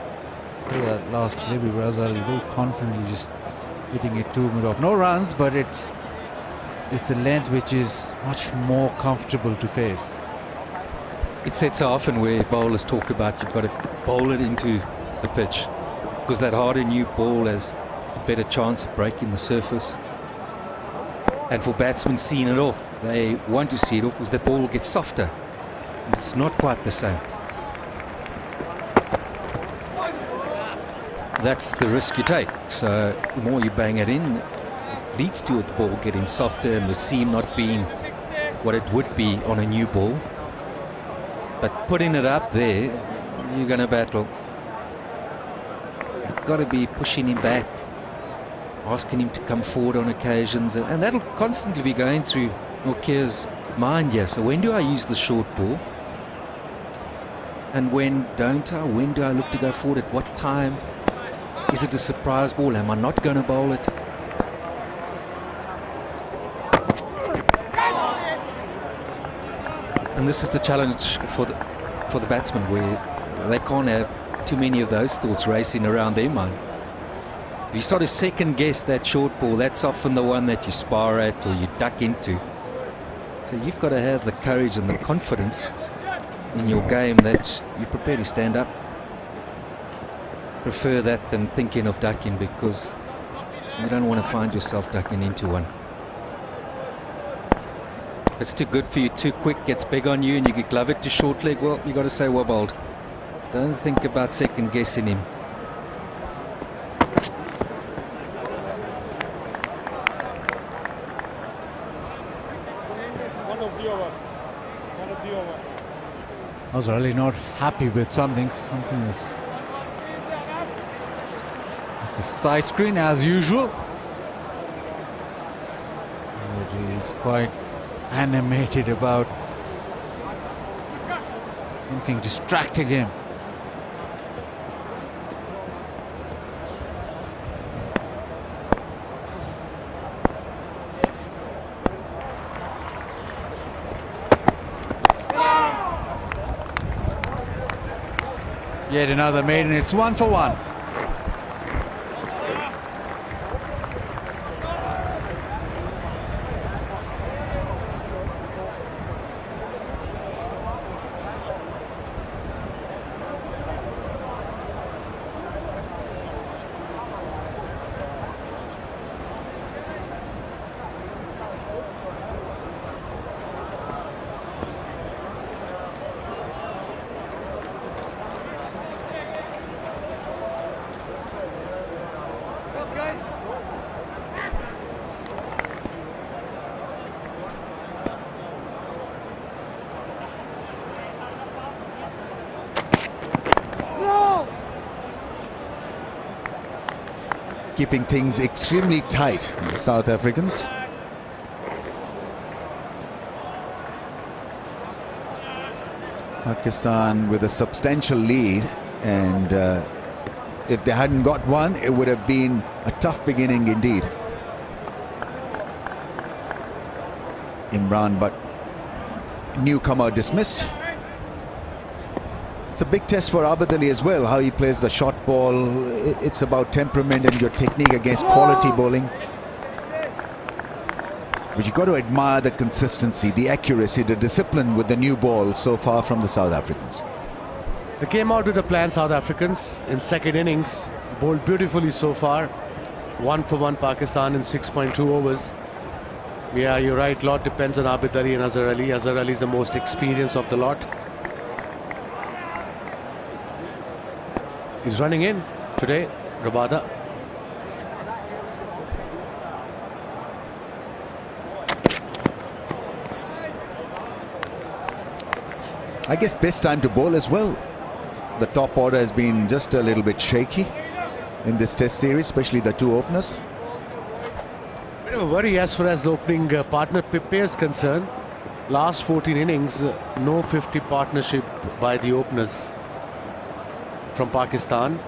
so that last delivery, Raza Ali very confidently just hitting it 2 mid off. No runs, but it's a length which is much more comfortable to face. It's so often where bowlers talk about you've got to bowl it into the pitch, because that harder new ball has a better chance of breaking the surface. And for batsmen seeing it off, they want to see it off because the ball gets softer. It's not quite the same. That's the risk you take. So the more you bang it in, it leads to the ball getting softer and the seam not being what it would be on a new ball. But putting it up there, you're going to battle. You've got to be pushing him back, asking him to come forward on occasions, and that'll constantly be going through Nokia's mind here. So when do I use the short ball? And when don't I? When do I look to go forward? At what time? Is it a surprise ball? Am I not going to bowl it? And this is the challenge for the batsman, where they can't have too many of those thoughts racing around their mind. If you start to second guess that short ball, that's often the one that you spar at or you duck into. So you've got to have the courage and the confidence in your game that you're prepared to stand up. Prefer that than thinking of ducking, because you don't want to find yourself ducking into one. It's too good for you, too quick, gets big on you, and you could glove it to short leg. Well, you got to say well bowled. Don't think about second guessing him. I was really not happy with something. Something is. It's a side screen as usual. It is quite animated about something distracting him. Yet another maiden. It's 1 for 1. Keeping things extremely tight, the South Africans. Pakistan with a substantial lead, and if they hadn't got one, it would have been a tough beginning indeed. Imran, but newcomer dismissed. It's a big test for Abid Ali as well, how he plays the short ball. It's about temperament and your technique against quality bowling. But you've got to admire the consistency, the accuracy, the discipline with the new ball so far from the South Africans. They came out with a plan, South Africans, in second innings. Bowled beautifully so far. 1 for 1 Pakistan in 6.2 overs. Yeah, you're right. Lot depends on Abid Ali and Azhar Ali. Azhar Ali is the most experienced of the lot. He's running in today, Rabada. I guess best time to bowl as well. The top order has been just a little bit shaky in this test series, especially the two openers. Bit of a worry as far as the opening partner pair is concerned. Last 14 innings, no 50 partnership by the openers from Pakistan.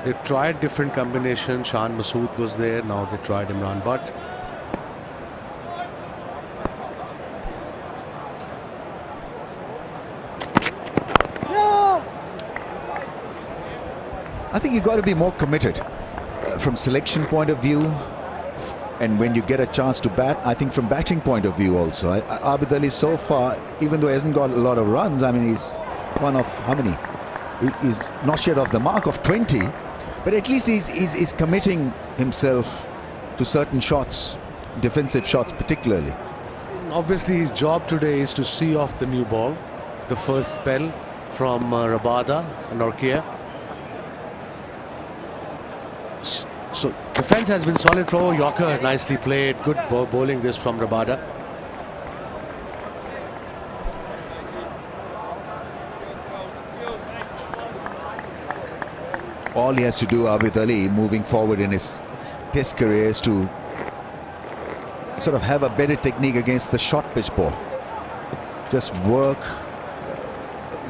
They tried different combinations. Shan Masood was there. Now they tried Imran Butt. I think you've got to be more committed from selection point of view, and when you get a chance to bat, I think from batting point of view also. Abid Ali so far, even though he hasn't got a lot of runs, I mean, he's one of how many? He's not yet off the mark of 20, but at least he's committing himself to certain shots, defensive shots particularly. Obviously his job today is to see off the new ball, the first spell from Rabada and Orkia. So defense has been solid for Yorker. Nicely played. Good bowling this from Rabada. All he has to do, Abid Ali, moving forward in his test career, is to sort of have a better technique against the short pitch ball. Just work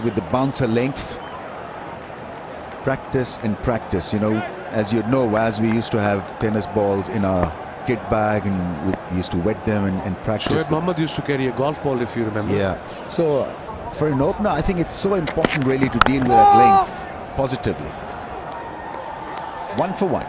with the bouncer length. Practice and practice, you know. As you know, as we used to have tennis balls in our kit bag and we used to wet them and practice. Shoaib Mohammad used to carry a golf ball, if you remember. Yeah. So for an opener, I think it's so important really to deal with that length positively. 1 for 1.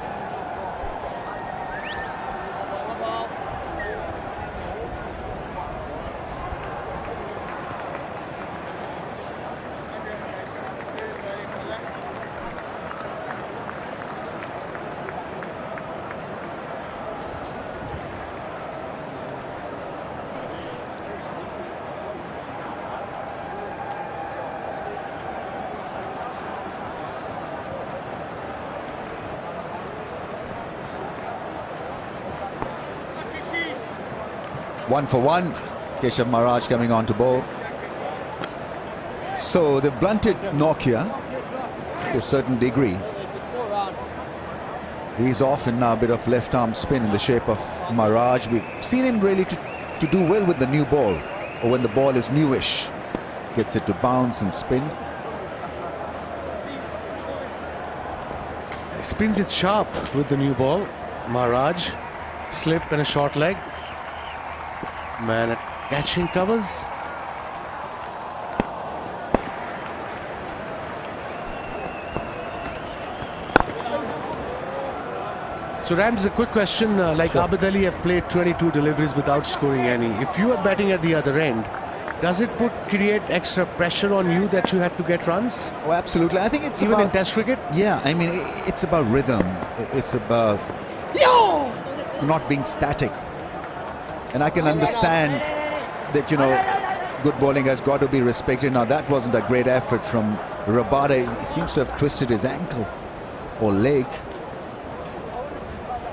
One for one. Keshav Maharaj coming on to bowl. So they've blunted Nokia to a certain degree. He's off and now a bit of left arm spin in the shape of Maharaj. We've seen him really to do well with the new ball, or when the ball is newish. Gets it to bounce and spin. He spins it sharp with the new ball. Maharaj, slip and a short leg. Man at catching covers. So Rams, a quick question. Like sure. Abid Ali have played 22 deliveries without scoring any. If you are batting at the other end, does it create extra pressure on you that you had to get runs? Oh, absolutely. I think it's even about, in Test cricket. Yeah, I mean it's about rhythm. It's about not being static. And I can understand that, you know, good bowling has got to be respected. Now that wasn't a great effort from Rabada. He seems to have twisted his ankle or leg.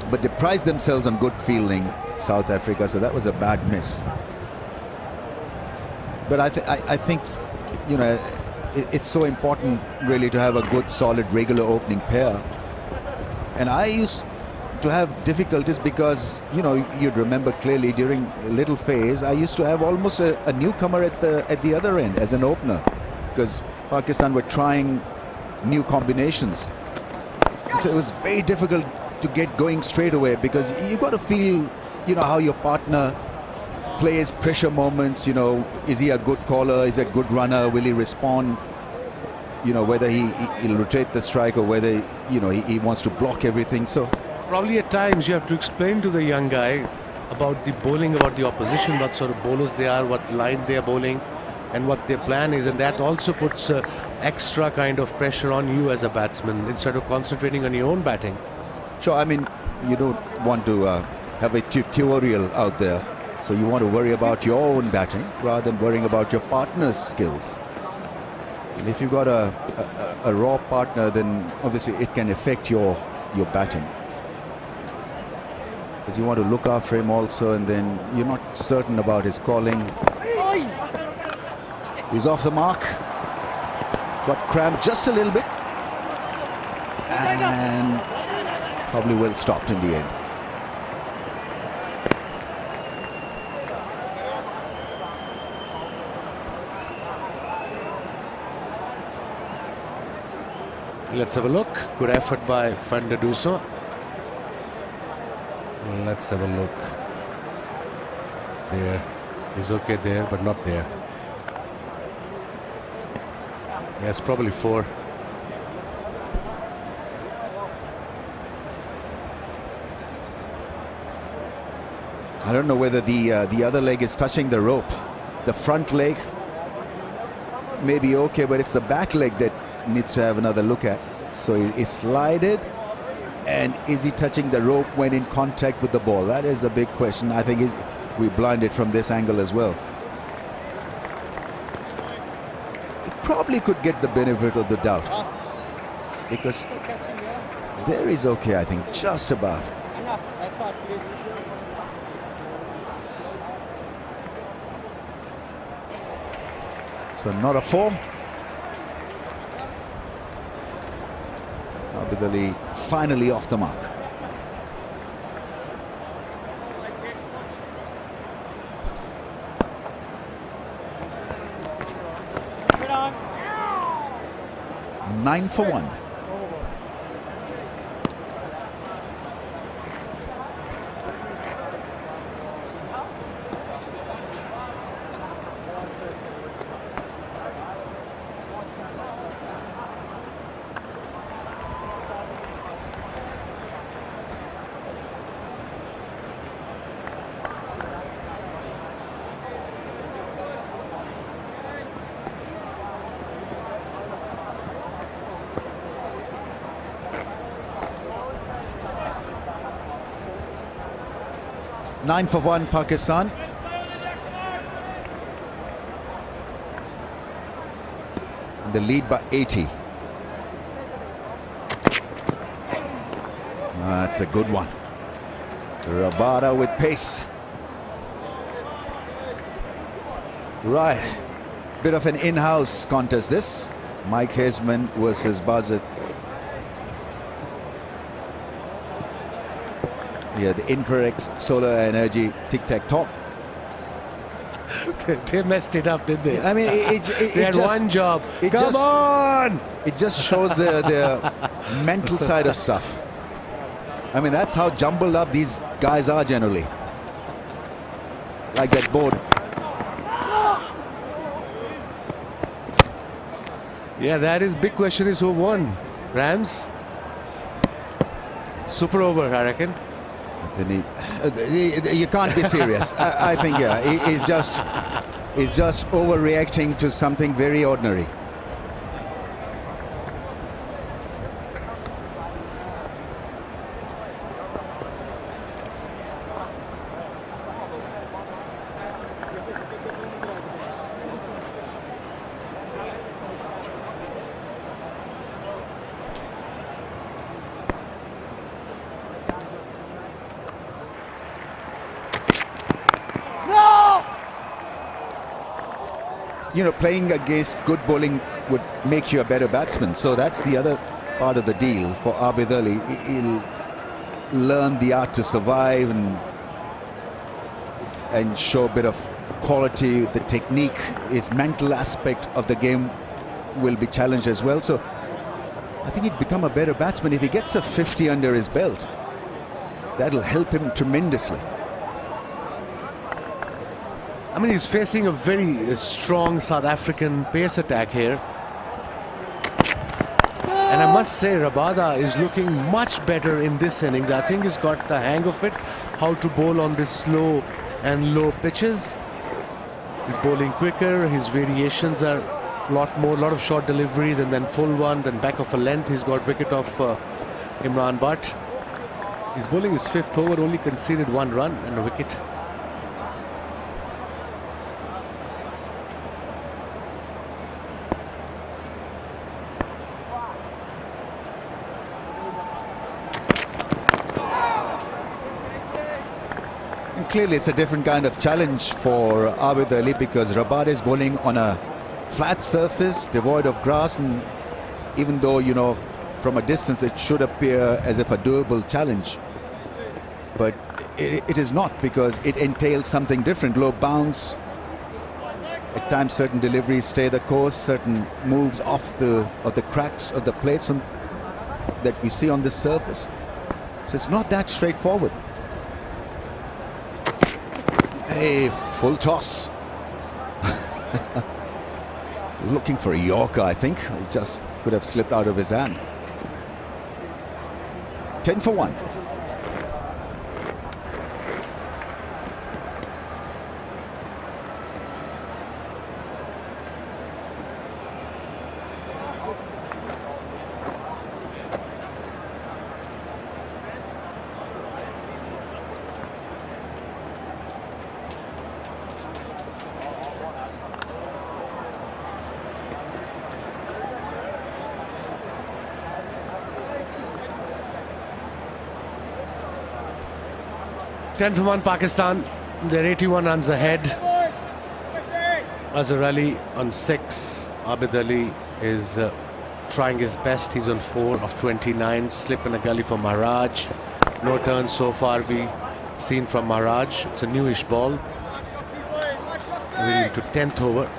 But they prized themselves on good fielding, South Africa, so that was a bad miss. But I think, you know, it's so important really to have a good, solid, regular opening pair. And I used to have difficulties because, you know, you'd remember clearly during a little phase, I used to have almost a newcomer at the other end as an opener, because Pakistan were trying new combinations. So it was very difficult to get going straight away, because you got to feel, you know, how your partner plays, pressure moments, you know, is he a good caller, is he a good runner, will he respond, you know, whether he'll rotate the strike or whether, you know, he wants to block everything. So probably at times you have to explain to the young guy about the bowling, about the opposition, what sort of bowlers they are, what line they are bowling and what their plan is, and that also puts extra kind of pressure on you as a batsman instead of concentrating on your own batting. Sure, I mean, you don't want to have a tutorial out there, so you want to worry about your own batting rather than worrying about your partner's skills. And if you've got a raw partner, then obviously it can affect your batting. because you want to look after him also, and then you're not certain about his calling. He's off the mark. Got cramped just a little bit. And probably well stopped in the end. Let's have a look. Good effort by Fandaduso. Let's have a look. There. He's okay there, but not there. Yes, probably 4. I don't know whether the other leg is touching the rope. The front leg may be okay, but it's the back leg that needs to have another look at. So he slided, and is he touching the rope when in contact with the ball? That is the big question. I think we blinded from this angle as well. He probably could get the benefit of the doubt, because there is okay, I think, just about. So not a 4. Abidali finally off the mark. Nine for 1. Nine for 1, Pakistan. And the lead by 80. That's a good one. Rabada with pace. Right. Bit of an in-house contest this. Mike Haseman versus Bazat. Yeah, the infrared solar energy tic-tac-toe. They messed it up, didn't they? I mean, they had one job. Come on! It just shows the mental side of stuff. I mean, that's how jumbled up these guys are generally. Like that board. Yeah, that is big question is who won. Rams? Super over, I reckon. You can't be serious. I think, yeah, he's just overreacting to something very ordinary. You know, playing against good bowling would make you a better batsman. So that's the other part of the deal for Abid Ali. He'll learn the art to survive and show a bit of quality. The technique, his mental aspect of the game will be challenged as well. So I think he'd become a better batsman if he gets a 50 under his belt. That'll help him tremendously. I mean, he's facing a very strong South African pace attack here. And I must say, Rabada is looking much better in this innings. I think he's got the hang of it, how to bowl on this slow and low pitches. He's bowling quicker, his variations are a lot of short deliveries and then full one, then back of a length. He's got wicket off Imran Butt. He's bowling his 5th over, only conceded 1 run and a wicket. clearly it's a different kind of challenge for Abid Ali, because Rabat is bowling on a flat surface devoid of grass, and even though, you know, from a distance it should appear as if a doable challenge, but it is not, because it entails something different. Low bounce, at times certain deliveries stay the course, certain moves off the cracks of the plates that we see on this surface. So it's not that straightforward. Hey, full toss. Looking for a Yorker, I think. It just could have slipped out of his hand. 10 for 1. Ten for 1 Pakistan. They're 81 runs ahead. Azhar Ali on 6. Abid Ali is trying his best. He's on 4 of 29. Slip in a gully for Maharaj. No turns so far we seen from Maharaj. It's a newish ball. Moving into 10th over.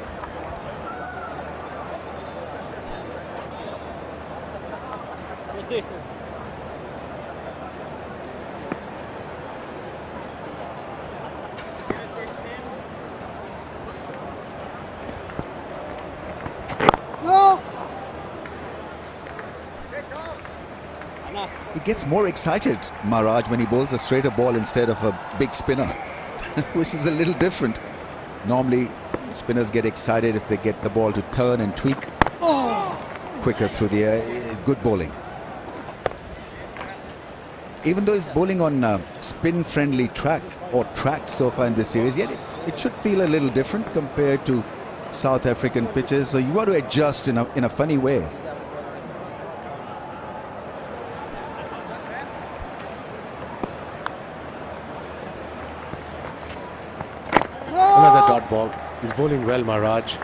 He gets more excited, Maharaj, when he bowls a straighter ball instead of a big spinner, which is a little different. Normally, spinners get excited if they get the ball to turn and tweak quicker through the air. Good bowling. Even though he's bowling on a spin-friendly track or tracks so far in this series, yet it should feel a little different compared to South African pitches. So you got to adjust in a funny way. Another dot ball. He's bowling well, Maharaj.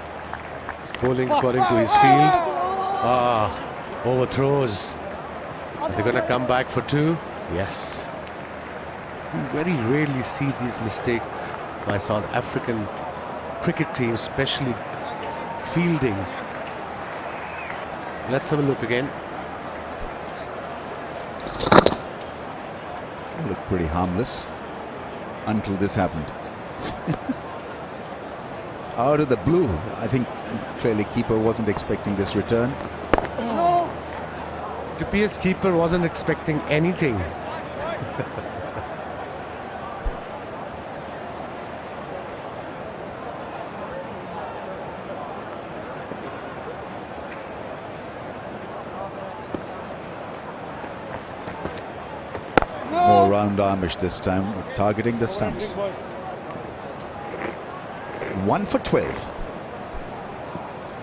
He's bowling according to his field. Overthrows. Are they going to come back for 2? Yes. You very rarely see these mistakes by South African cricket teams, especially fielding. Let's have a look again. They look pretty harmless until this happened. Out of the blue, I think clearly keeper wasn't expecting this return. The PS keeper wasn't expecting anything. More round armish this time, targeting the stumps. 1 for 12.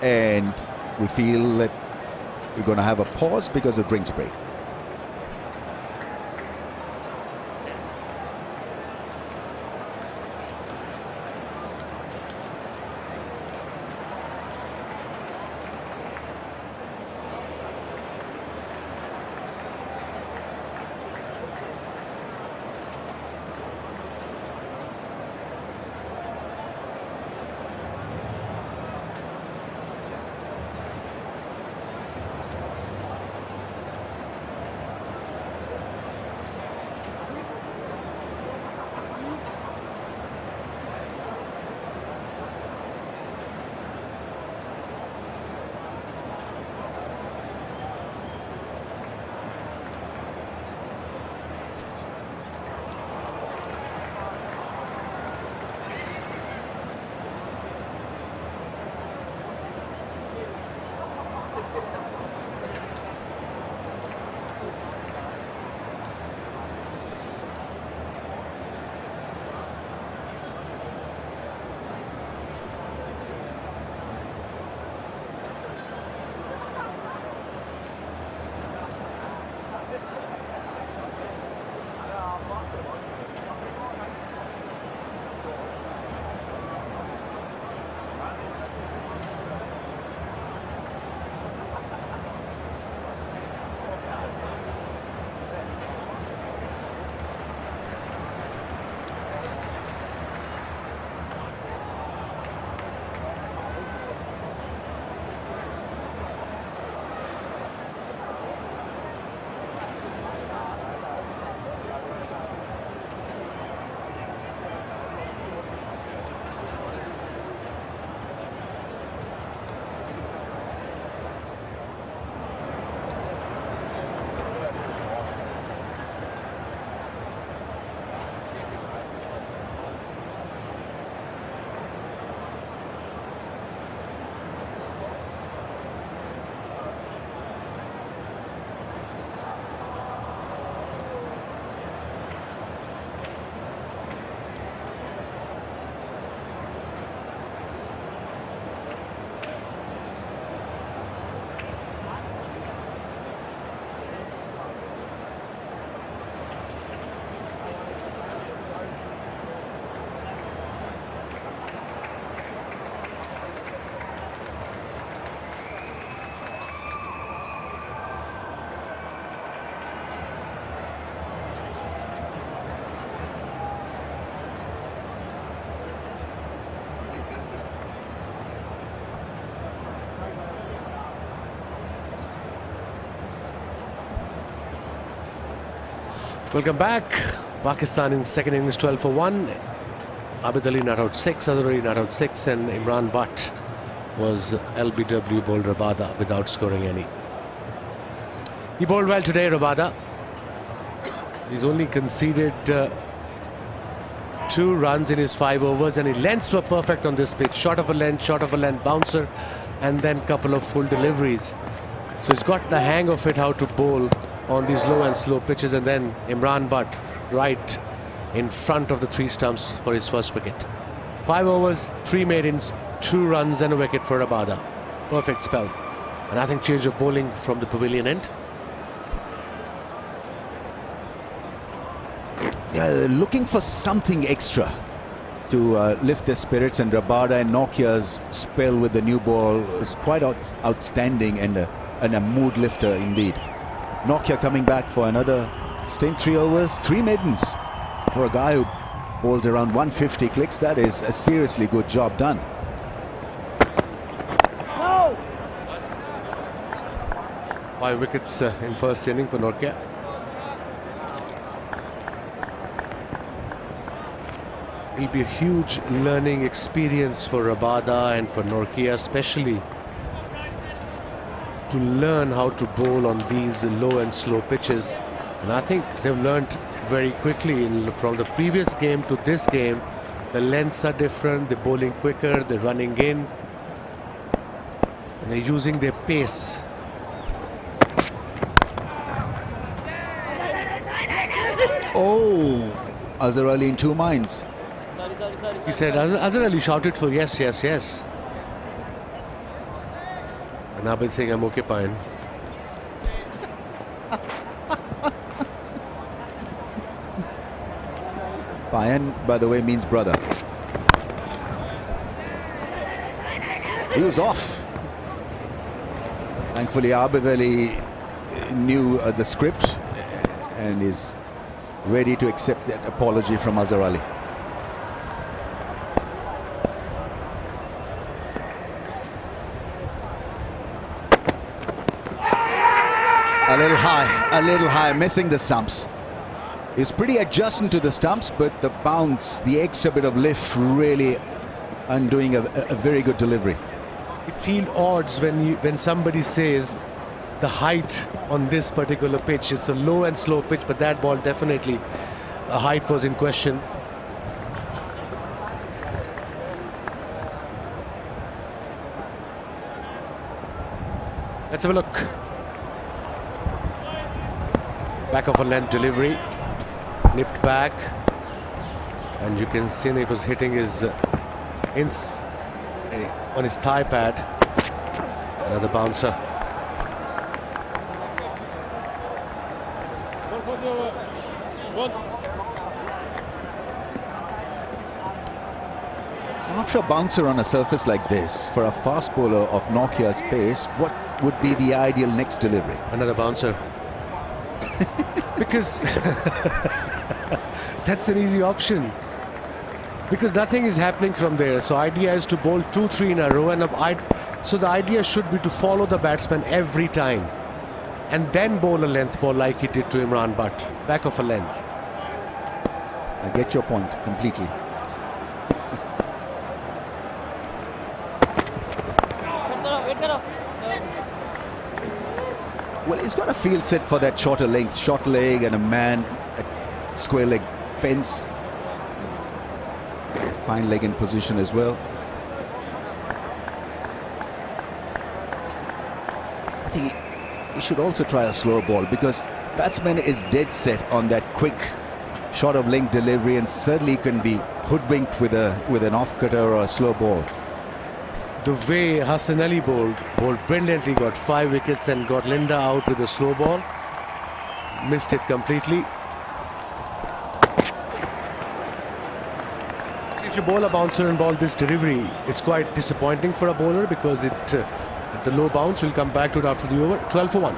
And we feel that we're going to have a pause because of drinks break. Yes. Welcome back. Pakistan in second innings 12 for 1. Abid Ali not out 6, Azhar Ali not out 6, and Imran Butt was LBW bowled Rabada without scoring any. He bowled well today, Rabada. He's only conceded 2 runs in his 5 overs, and his lengths were perfect on this pitch. Short of a length bouncer, and then couple of full deliveries. So he's got the hang of it, how to bowl on these low and slow pitches. And then Imran Butt right in front of the 3 stumps for his first wicket. 5 overs, 3 maidens, 2 runs and a wicket for Rabada. Perfect spell. And I think change of bowling from the pavilion end. Looking for something extra to lift their spirits, and Rabada and Nokia's spell with the new ball was quite outstanding and a mood lifter indeed. Nokia coming back for another stint, 3 overs, 3 maidens. For a guy who bowls around 150 clicks, that is a seriously good job done. No. 5 wickets in first inning for Nokia. It'll be a huge learning experience for Rabada and for Nokia, especially to learn how to bowl on these low and slow pitches. And I think they've learned very quickly from the previous game to this game. The lengths are different, they're bowling quicker, they're running in, and they're using their pace. Oh, Azhar Ali in 2 minds. He said, Azhar Ali shouted for yes, yes, yes. And Abid saying, I'm okay, fine. Payan, by the way, means brother. He was off. Thankfully, Abid Ali knew the script and is ready to accept that apology from Azhar Ali. A little high, missing the stumps. He's pretty adjusting to the stumps, but the bounce, the extra bit of lift, really undoing a very good delivery. It feels odd when somebody says the height on this particular pitch. It's a low and slow pitch, but that ball definitely, a height was in question. Let's have a look. Back of a length delivery, nipped back, and you can see it was hitting his on his thigh pad. Another bouncer. After a bouncer on a surface like this, for a fast bowler of Nokia's pace, what would be the ideal next delivery? Another bouncer. Because that's an easy option. Because nothing is happening from there. So idea is to bowl 2-3 in a row, and so the idea should be to follow the batsman every time, and then bowl a length ball like he did to Imran Butt, back of a length. I get your point completely. Well, he's got a field set for that shorter length, short leg and a man at square leg fence. It's a fine leg in position as well. I think he should also try a slow ball, because batsman is dead set on that quick short of length delivery, and certainly can be hoodwinked with an off cutter or a slow ball. The way Hassan Ali bowled brilliantly, got 5 wickets and got Linda out with a slow ball. Missed it completely. If you bowl a bouncer and bowl this delivery, it's quite disappointing for a bowler, because the low bounce will come back to it after the over. 12 for 1.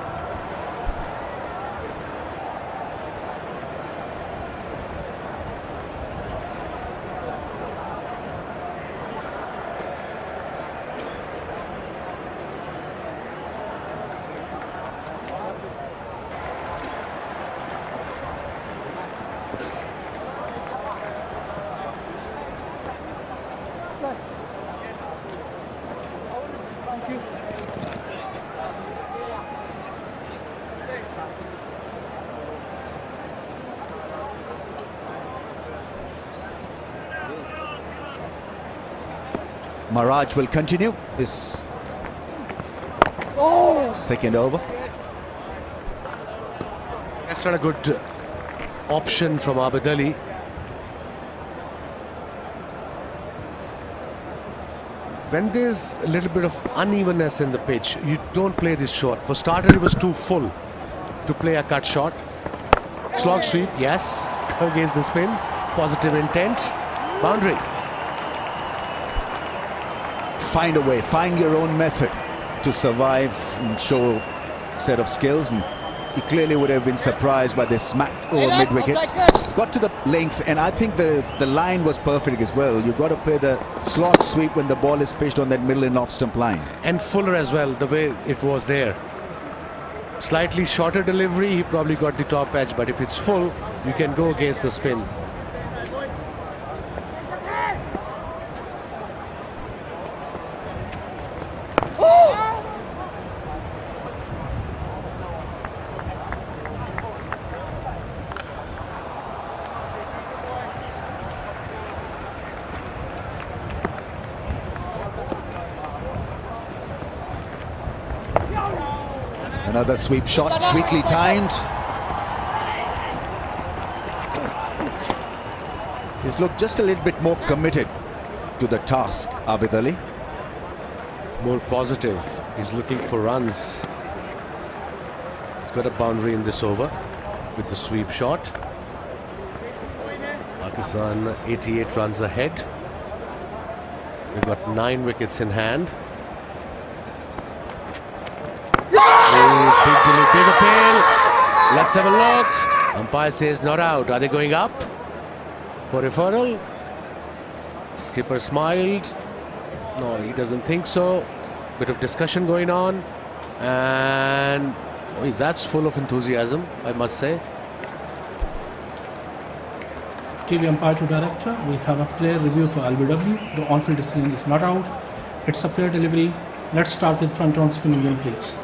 Maraj will continue this second over. That's not a good option from Abid Ali. When there's a little bit of unevenness in the pitch, you don't play this shot. For starter, it was too full to play a cut shot. Slog sweep, yes, against the spin. Positive intent. Boundary. Find a way, find your own method to survive and show a set of skills. And he clearly would have been surprised by this smack over mid-wicket. Got to the length, and I think the line was perfect as well. You've got to play the slot sweep when the ball is pitched on that middle and off-stump line. And fuller as well, the way it was there. Slightly shorter delivery, he probably got the top edge, but if it's full, you can go against the spin. Another sweep shot, sweetly timed. He's looked just a little bit more committed to the task, Abid Ali. More positive. He's looking for runs. He's got a boundary in this over with the sweep shot. Pakistan 88 runs ahead. They've got 9 wickets in hand. Big appeal. Let's have a look. Umpire says not out. Are they going up for referral? Skipper smiled. No, he doesn't think so. Bit of discussion going on, and that's full of enthusiasm, I must say. TV umpire to director. We have a player review for LBW. The on-field decision is not out. It's a fair delivery. Let's start with front-on spin again, please.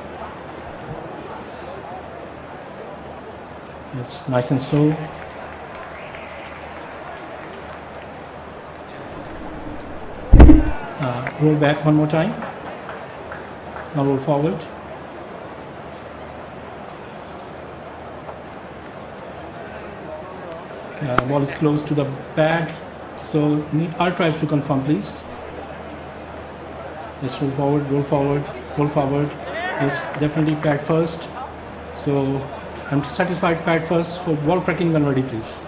Yes, nice and slow. Roll back one more time. Now roll forward. The ball is close to the pad, so need archives to confirm, please. Yes, roll forward, roll forward, roll forward. Yes, definitely pad first. So I'm satisfied pad first. For ball tracking when ready, please.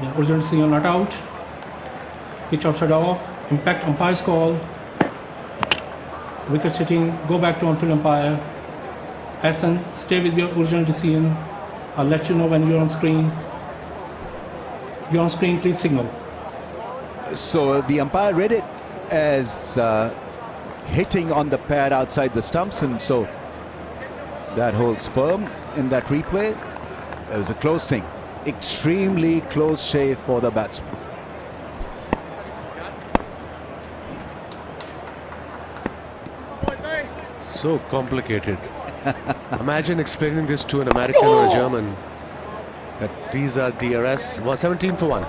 Yeah, original signal not out. Pitch outside off. Impact umpire's call. Wicket sitting. Go back to on-field umpire. Hassan, stay with your original decision. I'll let you know when you're on screen. You're on screen, please signal. So the umpire read it as hitting on the pad outside the stumps, and so that holds firm in that replay. It was a close thing. Extremely close shave for the batsman. So complicated. Imagine explaining this to an American or a German, that these are DRS. 17 for 1.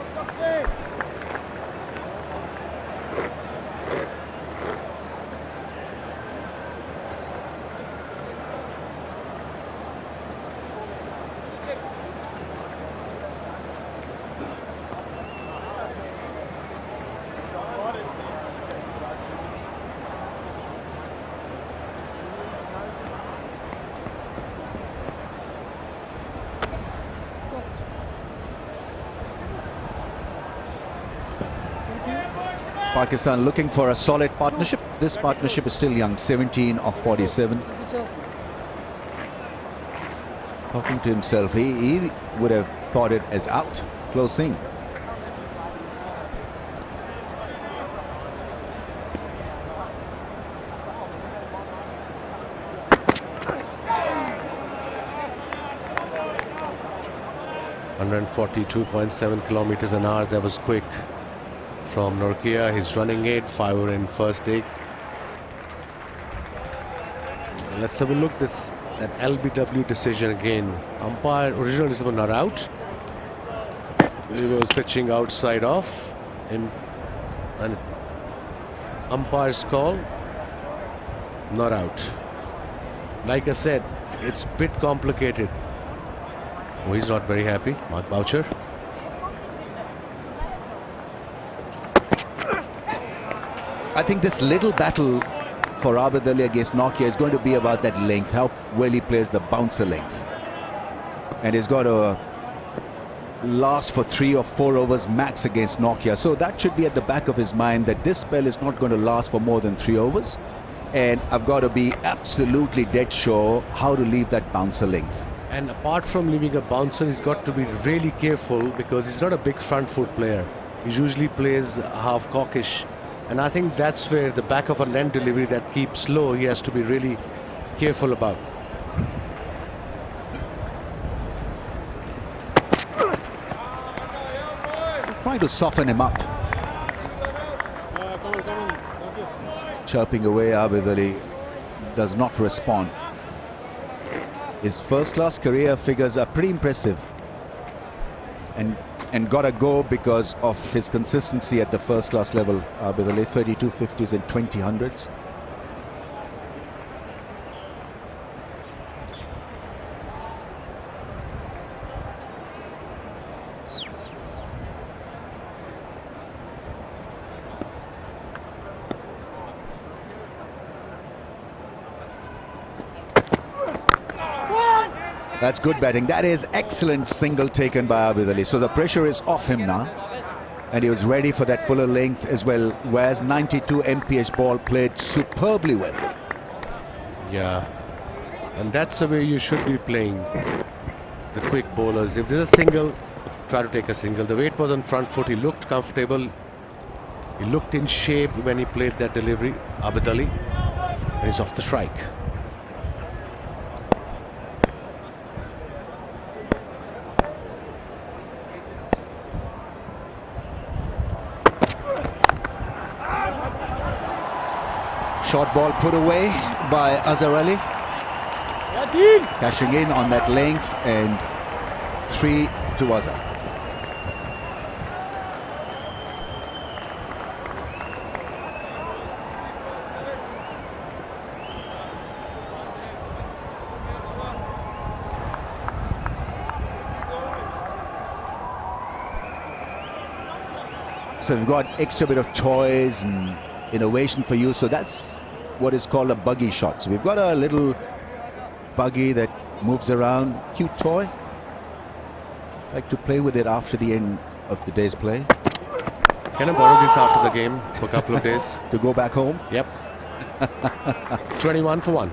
Pakistan looking for a solid partnership. This partnership is still young, 17 of 47. Talking to himself, he would have thought it as out. Close thing. .7 kilometers an hour. That was quick from Norkia. He's running it. Fifer in first dig. Let's have a look. That LBW decision again. Umpire original decision not out. He was pitching outside off, and umpire's call, not out. Like I said, it's a bit complicated. Oh, he's not very happy, Mark Boucher. I think this little battle for Abid Ali against Nokia is going to be about that length, how well he plays the bouncer length. And he's got to last for 3 or 4 overs max against Nokia. So that should be at the back of his mind, that this spell is not going to last for more than 3 overs. And I've got to be absolutely dead sure how to leave that bouncer length. And apart from leaving a bouncer, he's got to be really careful because he's not a big front foot player. He usually plays half cockish. And I think that's where the back of a length delivery that keeps low, he has to be really careful about. Trying to soften him up. Chirping away, Abid Ali does not respond. His first-class career figures are pretty impressive. And got to go because of his consistency at the first-class level. Abid Ali, 32 50s and 20 hundreds. That's good batting. That is excellent single taken by Abid Ali. So the pressure is off him now. And he was ready for that fuller length as well. Whereas 92 mph ball played superbly well. Yeah. And that's the way you should be playing the quick bowlers. If there's a single, try to take a single. The way it was on front foot, he looked comfortable. He looked in shape when he played that delivery, Abid Ali. And he's off the strike. Short ball put away by Azhar Ali. Cashing in on that length, and 3 to Azhar. So we've got extra bit of toys and innovation for you. So that's what is called a buggy shot. So we've got a little buggy that moves around, cute toy. Like to play with it after the end of the day's play. Can I borrow this after the game for a couple of days? To go back home? Yep. 21 for 1.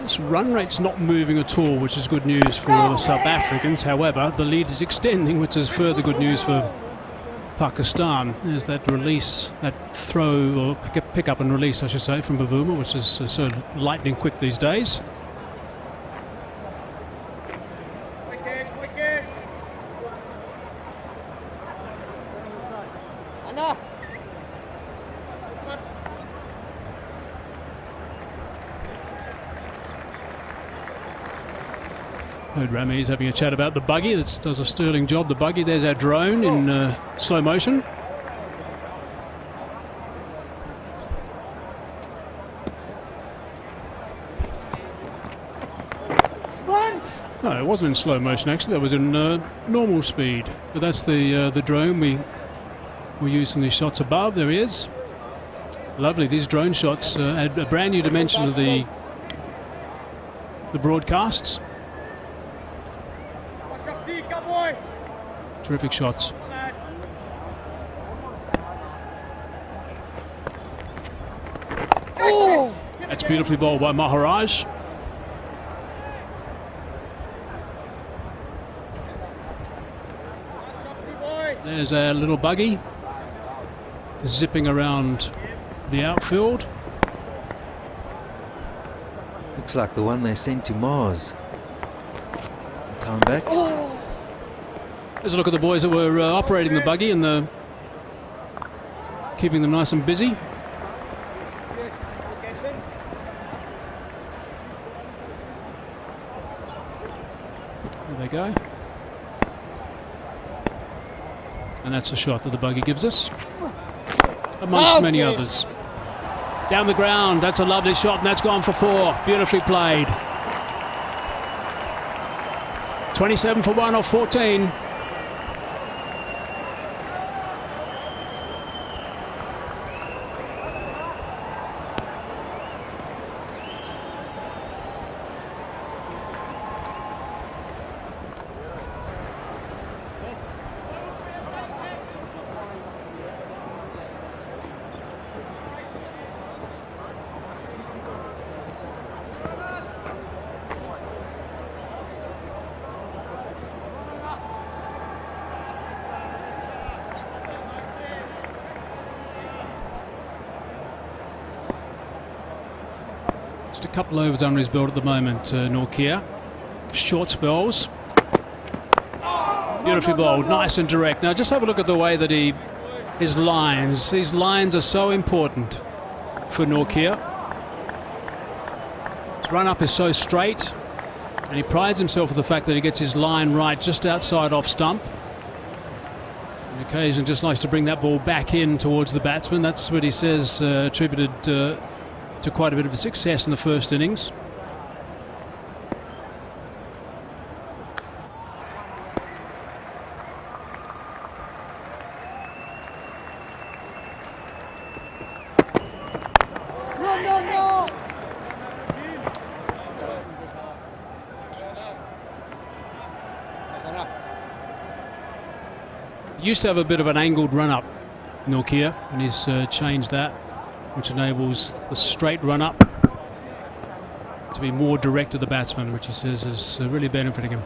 This run rate's not moving at all, which is good news for the South Africans. However, the lead is extending, which is further good news for Pakistan. There's that release, that throw, or pick up and release, I should say, from Bavuma, which is so lightning quick these days. Heard Rami's having a chat about the buggy. That does a sterling job. The buggy, there's our drone in slow motion. No, it wasn't in slow motion actually. That was in normal speed. But that's the drone we were using these shots above. There he is. Lovely. These drone shots add a brand new dimension to the broadcasts. Terrific shots. That's beautifully bowled by Maharaj. There's a little buggy zipping around the outfield. Looks like the one they sent to Mars. Time back. There's a look at the boys that were operating the buggy and keeping them nice and busy. There they go. And that's a shot that the buggy gives us, amongst many others. Down the ground, that's a lovely shot, and that's gone for 4. Beautifully played. 27 for 1 off 14. Just a couple overs under his belt at the moment, Nortje. Short spells. Beautifully bowled, nice and direct. Now just have a look at the way that his lines, these lines are so important for Nortje. His run up is so straight, and he prides himself with the fact that he gets his line right just outside off stump. On occasion just likes to bring that ball back in towards the batsman. That's what he says attributed to quite a bit of a success in the first innings. Used to have a bit of an angled run up, Nortje, and he's changed that, which enables the straight run up to be more direct to the batsman, which he says is really benefiting him.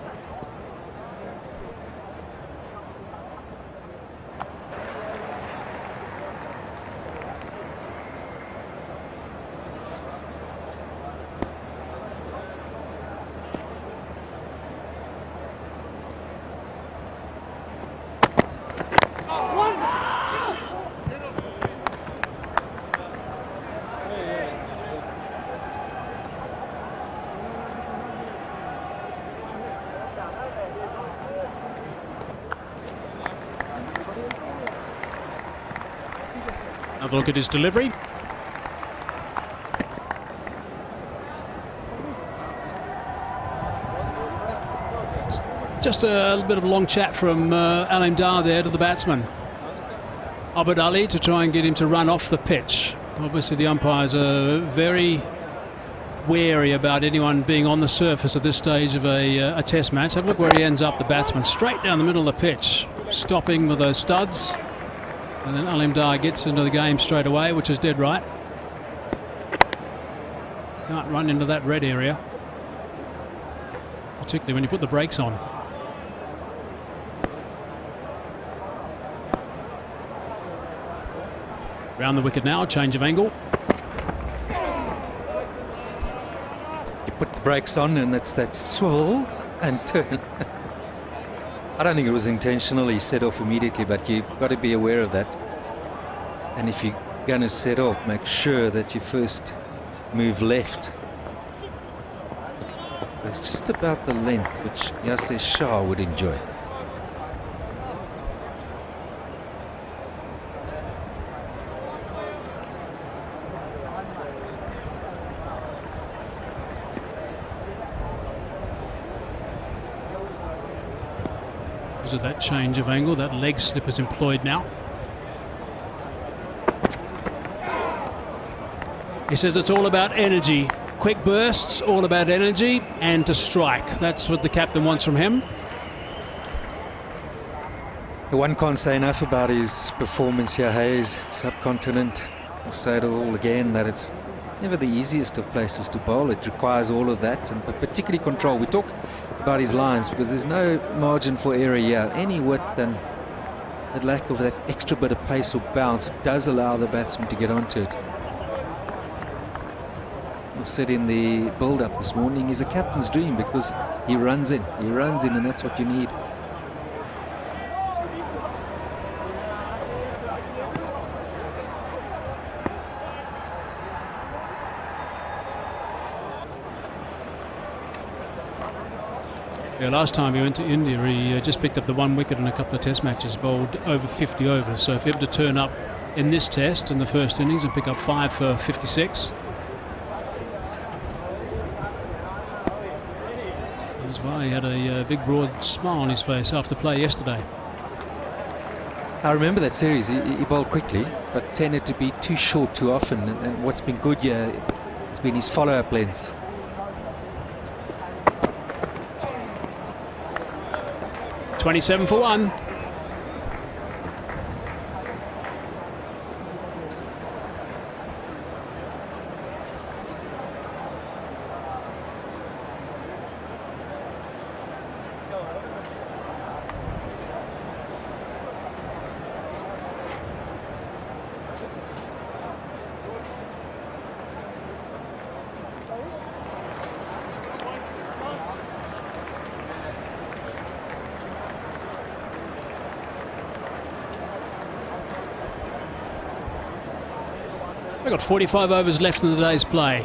Another look at his delivery. Just a bit of a long chat from Alim Dar there to the batsman. Abid Ali to try and get him to run off the pitch. Obviously the umpires are very wary about anyone being on the surface at this stage of a test match. Have a look where he ends up, the batsman, straight down the middle of the pitch, stopping with those studs. And then Alim Dar gets into the game straight away, which is dead right. Can't run into that red area, particularly when you put the brakes on. Round the wicket now, change of angle. You put the brakes on and it's that swivel and turn. I don't think it was intentional, he set off immediately, but you've got to be aware of that. And if you're going to set off, make sure that you first move left. It's just about the length, which Yasir Shah would enjoy. Of that change of angle, that leg slip is employed now. He says it's all about energy. Quick bursts, all about energy, and to strike. That's what the captain wants from him. The one can't say enough about his performance here, Hayes. Subcontinent. I'll say it all again, that it's never the easiest of places to bowl. It requires all of that, and particularly control. We talk about his lines because there's no margin for error here. Any width and that lack of that extra bit of pace or bounce does allow the batsman to get onto it. I said in the build-up this morning, he's a captain's dream because he runs in, and that's what you need. Yeah, last time he went to India, he just picked up the 1 wicket in a couple of test matches, bowled over 50 overs. So if he had to turn up in this test in the first innings and pick up 5 for 56, that's why he had a big broad smile on his face after play yesterday. I remember that series. He bowled quickly, but tended to be too short too often. And what's been good here has been his follow-up lengths. .27 for 1. We've got 45 overs left in the day's play.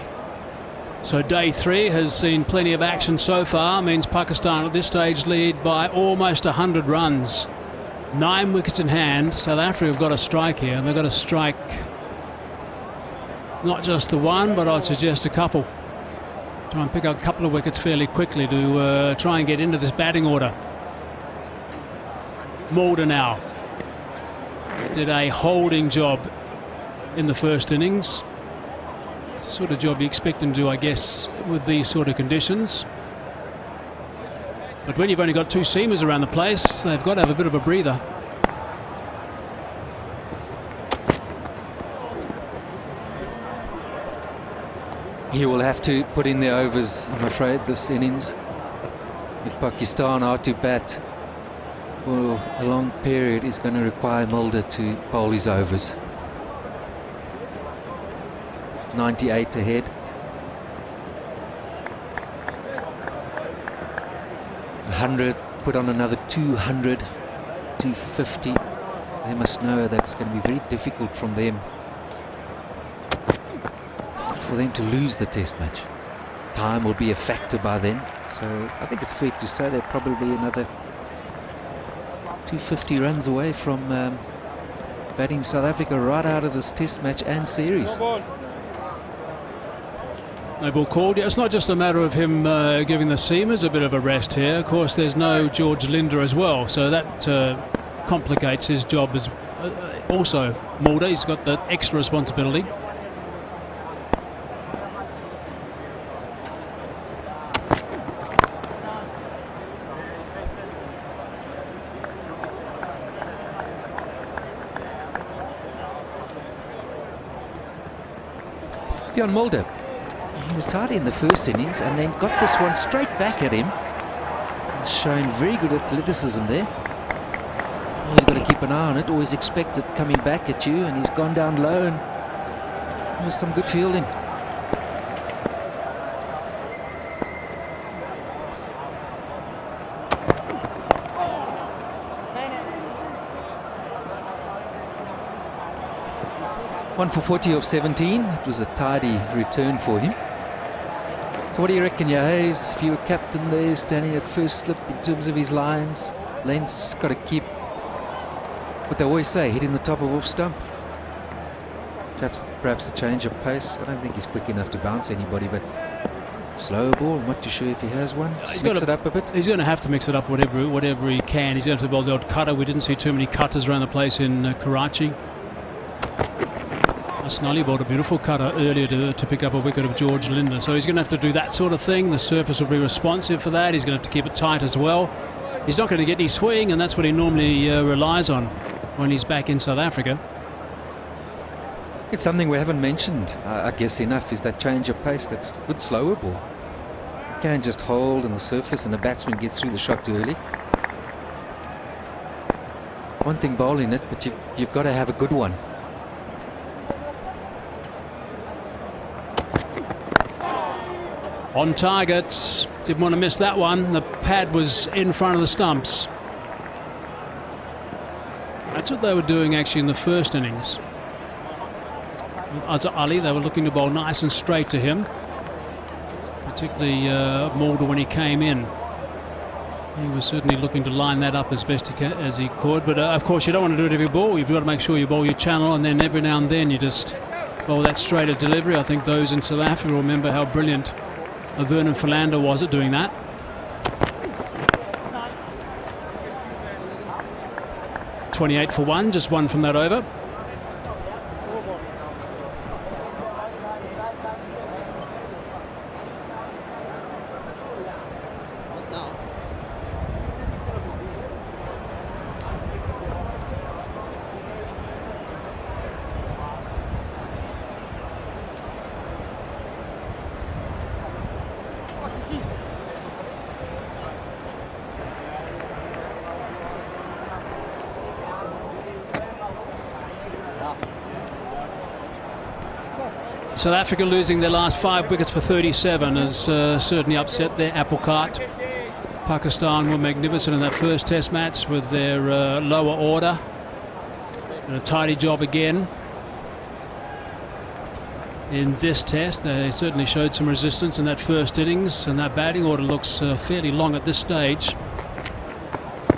So day 3 has seen plenty of action so far. Means Pakistan at this stage lead by almost 100 runs. 9 wickets in hand. South Africa have got a strike here, and they've got to strike not just the one, but I'd suggest a couple. Try and pick up a couple of wickets fairly quickly to try and get into this batting order. Mulder now did a holding job in the first innings. It's the sort of job you expect him to do, I guess, with these sort of conditions. But when you've only got 2 seamers around the place, they've got to have a bit of a breather. He will have to put in the overs, I'm afraid, this innings. If Pakistan are to bat for a long period, it's going to require Mulder to bowl his overs. 98 ahead. $100, put on another 200, 250. They must know that's going to be very difficult for them to lose the test match. Time will be a factor by then, so I think it's fair to say they're probably another 250 runs away from batting South Africa right out of this test match and series. No ball called. Yeah, it's not just a matter of him giving the seamers a bit of a rest here. Of course, there's no George Linder as well, so that complicates his job as also Mulder. He's got that extra responsibility. Bjorn Mulder, he was tidy in the first innings and then got this one straight back at him. Showing very good athleticism there. Always got to keep an eye on it, always expect it coming back at you, and he's gone down low, and it was some good fielding. One for 40 of 17. It was a tidy return for him. So what do you reckon, Hayes? If you were captain there, standing at first slip in terms of his lines, Len's just got to keep what they always say, hitting the top of off stump. Perhaps a change of pace. I don't think he's quick enough to bounce anybody, but slow ball. I'm not too sure if he has one. Just mix it up a bit. He's going to have to mix it up whatever he can. He's going to have to bowl the odd cutter. We didn't see too many cutters around the place in Karachi. Hassan Ali bowled a beautiful cutter earlier to pick up a wicket of George Linder, so he's going to have to do that sort of thing. The surface will be responsive for that. He's going to have to keep it tight as well. He's not going to get any swing, and that's what he normally relies on when he's back in South Africa. It's something we haven't mentioned, I guess, enough, is that change of pace. That's good slower ball. You can't just hold on the surface and the batsman gets through the shot too early. One thing bowling it, but you've got to have a good one. On target, didn't want to miss that one. The pad was in front of the stumps. That's what they were doing actually in the first innings. Azhar Ali, they were looking to bowl nice and straight to him, particularly Mulder when he came in. He was certainly looking to line that up as best as he could, but of course you don't want to do it every ball. You've got to make sure you bowl your channel, and then every now and then you just bowl that straighter delivery. I think those in South Africa remember how brilliant Vernon Philander was at doing that. .28 for one, just one from that over. South Africa losing their last 5 wickets for 37 has certainly upset their apple cart. Pakistan were magnificent in that first test match with their lower order. And a tidy job again. In this test, they certainly showed some resistance in that first innings, and that batting order looks fairly long at this stage.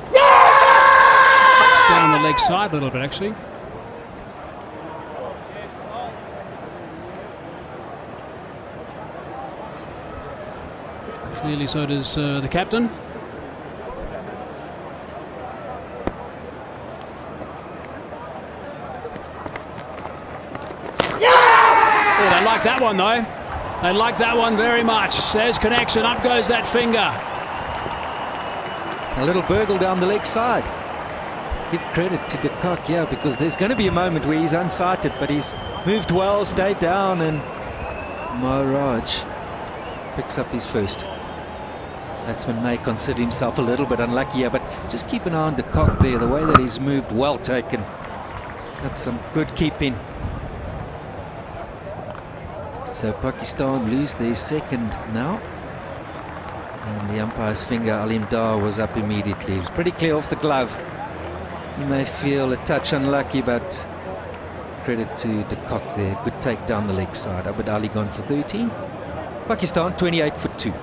It's down the leg side a little bit, actually. Clearly so does the captain. Oh, they like that one though. They like that one very much. There's connection, up goes that finger. A little burgle down the leg side. Give credit to de Kock, yeah, because there's going to be a moment where he's unsighted, but he's moved well, stayed down, and Maharaj picks up his first. Batsman may consider himself a little bit unlucky here, but just keep an eye on de Kock there. The way that he's moved, well taken. That's some good keeping. So Pakistan lose their second now. And the umpire's finger, Alim Dar, was up immediately. It was pretty clear off the glove. He may feel a touch unlucky, but credit to de Kock there. Good take down the leg side. Abid Ali gone for 13. Pakistan 28 for 2.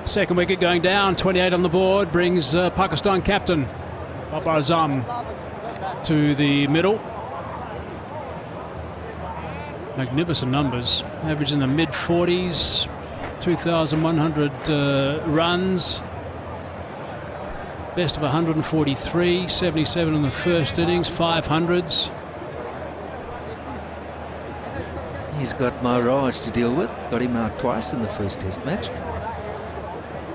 Second wicket going down, 28 on the board, brings Pakistan captain Babar Azam to the middle. Magnificent numbers, average in the mid-40s, 2,100 runs, best of 143, 77 in the first innings, 500s. He's got Maharaj to deal with, got him out twice in the first test match.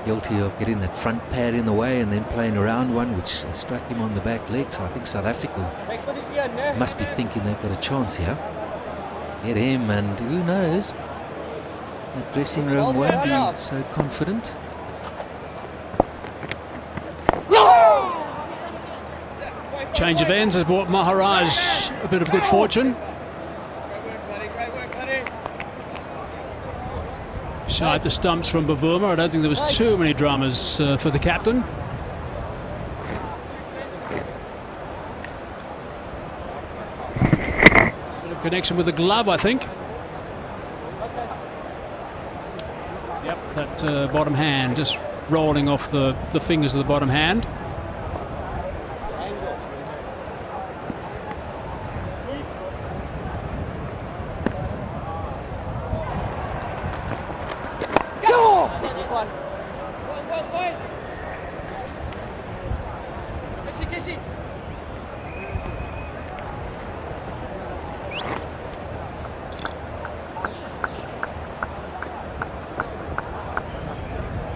guilty of getting that front pad in the way and then playing around one, which struck him on the back leg. So I think South Africa must be thinking they've got a chance here. Get him, and who knows? The dressing room won't be so confident. Change of ends has brought Maharaj a bit of good fortune. Side the stumps from Bavuma. I don't think there was too many dramas for the captain. A bit of connection with the glove, I think. Yep, that bottom hand just rolling off the fingers of the bottom hand.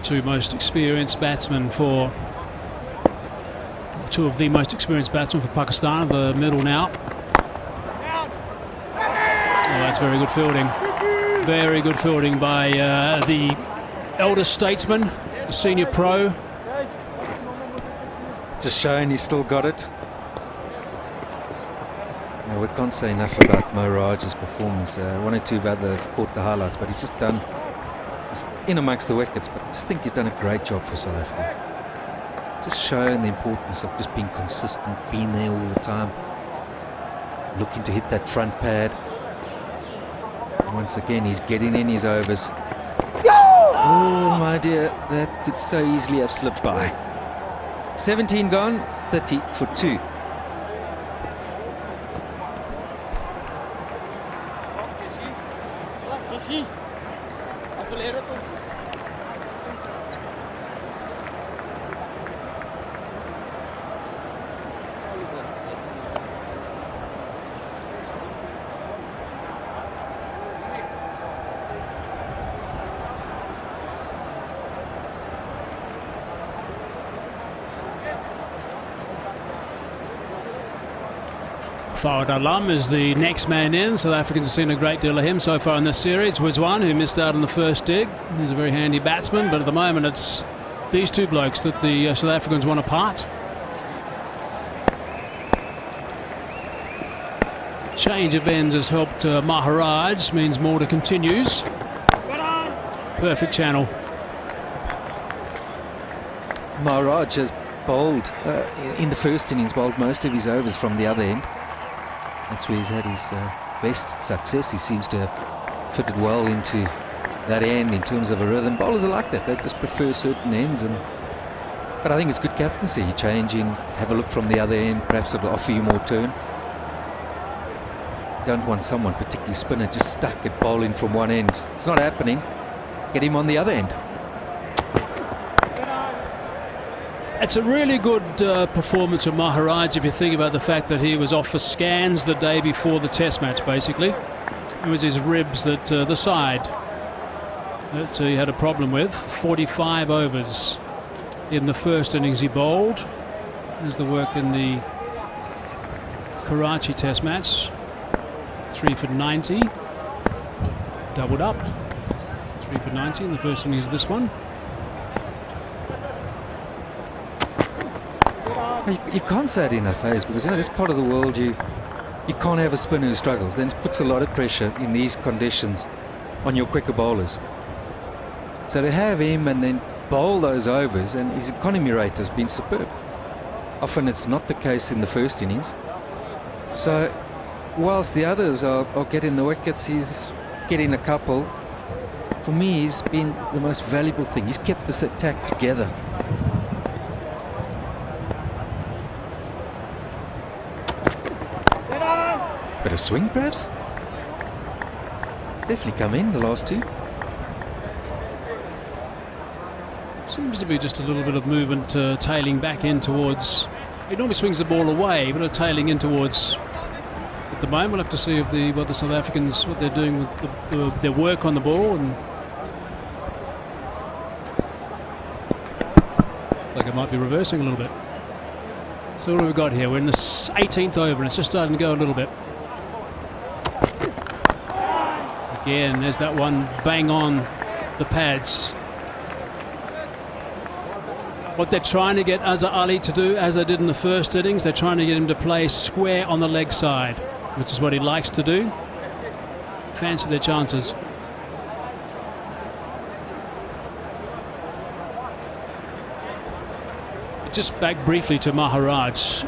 Two most experienced batsmen for two of the most experienced batsmen for Pakistan, the middle now. Oh, that's very good fielding. Very good fielding by the elder statesman, the senior pro. Just showing he's still got it. Now, we can't say enough about Maharaj's performance. One or two of other have caught the highlights, but he's just done. He's in amongst the wickets, but I just think he's done a great job for South Africa. Just showing the importance of just being consistent, being there all the time, looking to hit that front pad. Once again, he's getting in his overs. Oh my dear, that could so easily have slipped by. 17 gone, 30 for 2. Fawad Alam is the next man in. South Africans have seen a great deal of him so far in this series. Was one who missed out on the first dig. He's a very handy batsman, but at the moment it's these two blokes that the South Africans want apart. Change of ends has helped Maharaj, means Mortar continues. Perfect channel. Maharaj has bowled, in the first innings, bowled most of his overs from the other end. That's where he's had his best success. He seems to have fitted well into that end in terms of a rhythm. Bowlers are like that. They just prefer certain ends. But I think it's good captaincy. Changing, have a look from the other end. Perhaps it'll offer you more turn. You don't want someone, particularly spinner, just stuck at bowling from one end. It's not happening. Get him on the other end. It's a really good performance of Maharaj if you think about the fact that he was off for scans the day before the test match, basically. It was his ribs that the side that he had a problem with. 45 overs in the first innings he bowled. There's the work in the Karachi test match. 3 for 90. Doubled up. 3 for 90 in the first innings of this one. You can't say it enough, Hayes, because this part of the world you can't have a spinner who struggles. Then it puts a lot of pressure in these conditions on your quicker bowlers. So to have him and then bowl those overs, and his economy rate has been superb. Often it's not the case in the first innings. So whilst the others are getting the wickets, he's getting a couple. For me, he's been the most valuable thing. He's kept this attack together. Bit of swing, perhaps? Definitely come in, the last two. Seems to be just a little bit of movement tailing back in towards... He normally swings the ball away, but tailing in towards... At the moment, we'll have to see if what the South Africans, what they're doing with their work on the ball. And Looks like it might be reversing a little bit. So what have we got here? We're in the 18th over and it's just starting to go a little bit. Again, there's that one bang on the pads. What they're trying to get Azhar Ali to do, as they did in the first innings, they're trying to get him to play square on the leg side, which is what he likes to do. Fancy their chances. Just back briefly to Maharaj,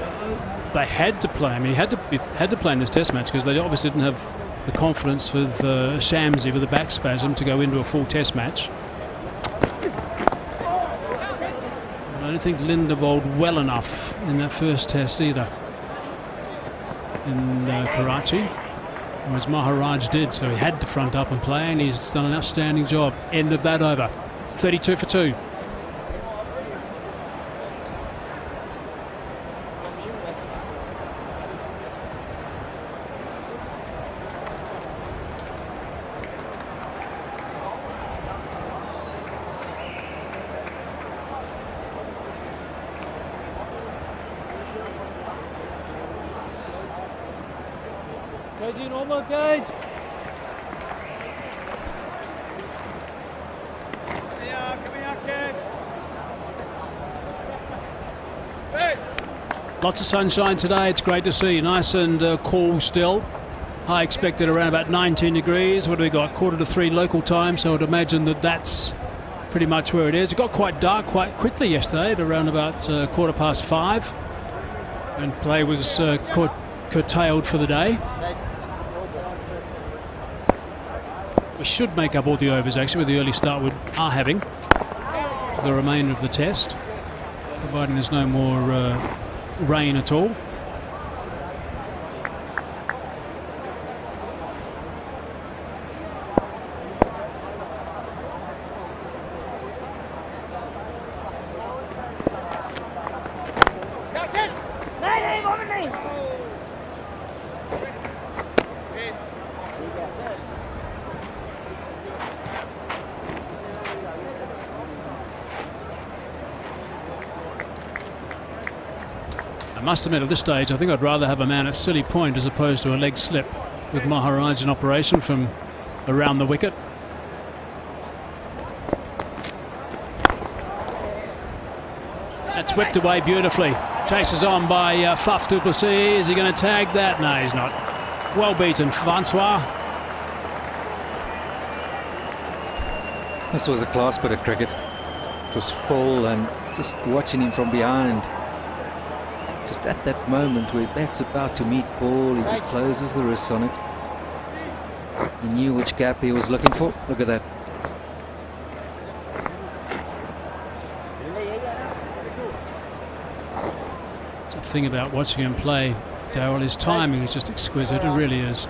they had to play. I mean, he had to play in this Test match because they obviously didn't have the confidence with Shamsi with the back spasm to go into a full Test match. And I don't think Linda bowled well enough in that first Test either in Karachi, whereas Maharaj did. So he had to front up and play, and he's done an outstanding job. End of that over. 32 for 2. Cage, normal cage. Lots of sunshine today. It's great to see. Nice and cool still. High expected around about 19 degrees. What do we got? 2:45 local time. So I'd imagine that that's pretty much where it is. It got quite dark quite quickly yesterday at around about 5:15. And play was curtailed for the day. We should make up all the overs actually with the early start we are having for the remainder of the Test, providing there's no more rain at all. I must admit at this stage I think I'd rather have a man at silly point as opposed to a leg slip with Maharaj in operation from around the wicket. That's whipped away beautifully. Chases on by Faf du Plessis. Is he going to tag that? No, he's not. Well beaten, Francois. This was a class bit of cricket. It was full, and just watching him from behind. Just at that moment where bat's about to meet ball, he just closes the wrists on it. He knew which gap he was looking for. Look at that. It's a thing about watching him play, Darryl. His timing is just exquisite. It really is.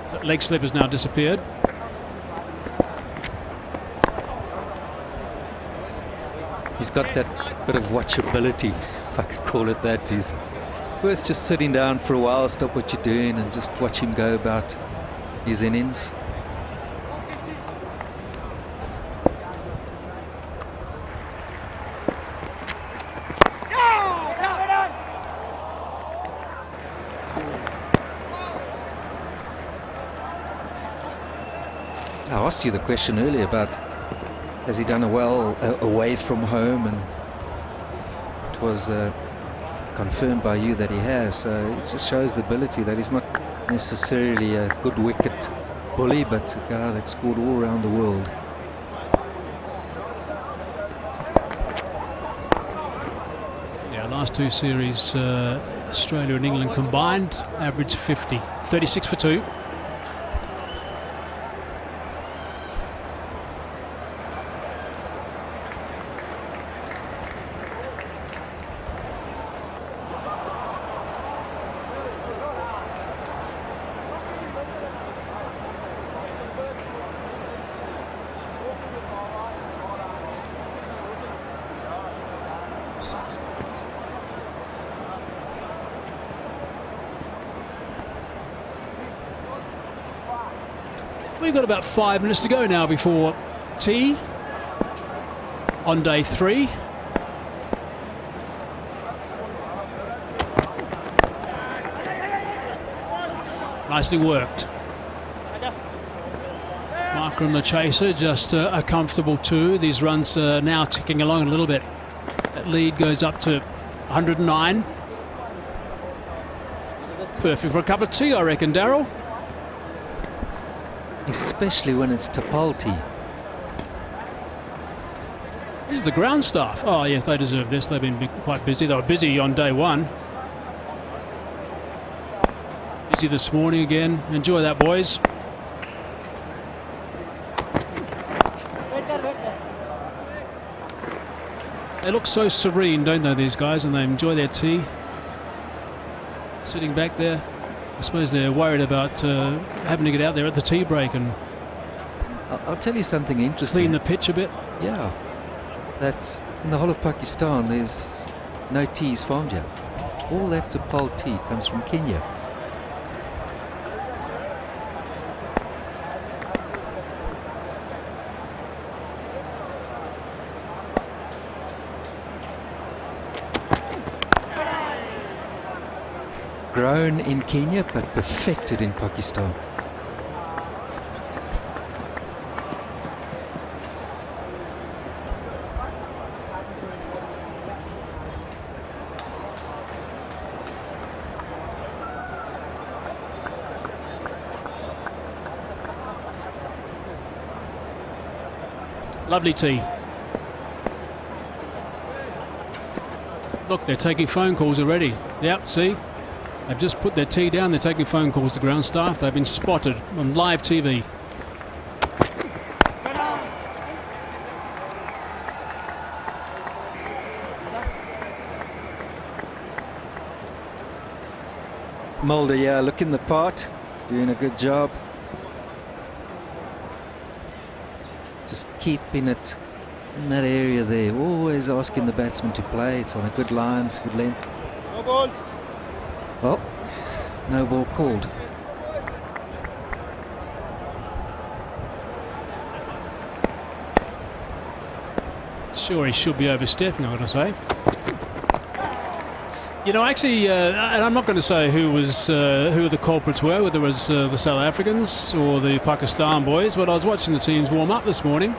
So that leg slip has now disappeared. He's got that bit of watchability, if I could call it that. He's worth just sitting down for a while, stop what you're doing and just watch him go about his innings. I asked you the question earlier about has he done well away from home, and it was confirmed by you that he has. So it just shows the ability that he's not necessarily a good wicket bully, but a guy that scored all around the world. Yeah, last two series, Australia and England combined, average 50. 36 for 2. We've got about 5 minutes to go now before tea on day 3. Nicely worked. Marker and the chaser, just a comfortable 2. These runs are now ticking along a little bit. That lead goes up to 109. Perfect for a cup of tea, I reckon, Daryl. Especially when it's Tapal tea. This is the ground staff. Oh, yes, they deserve this. They've been quite busy. They were busy on day 1. Busy this morning again. Enjoy that, boys. They look so serene, don't they, these guys, and they enjoy their tea. Sitting back there. I suppose they're worried about having to get out there at the tea break and I'll tell you something interesting. clean the pitch a bit. Yeah, that in the whole of Pakistan there's no teas farmed here. All that Tapal tea comes from Kenya. Grown in Kenya but perfected in Pakistan. Lovely tea. Look, they're taking phone calls already. Yep, see? They've just put their tea down. They're taking phone calls to ground staff. They've been spotted on live TV. Mulder, yeah, looking the part, doing a good job. Just keeping it in that area there. Always asking the batsman to play. It's on a good line, it's a good length. No ball. Well, no ball called. Sure, he should be overstepping, I've got to say. You know, actually, and I'm not going to say who the culprits were, whether it was the South Africans or the Pakistan boys, but I was watching the teams warm up this morning,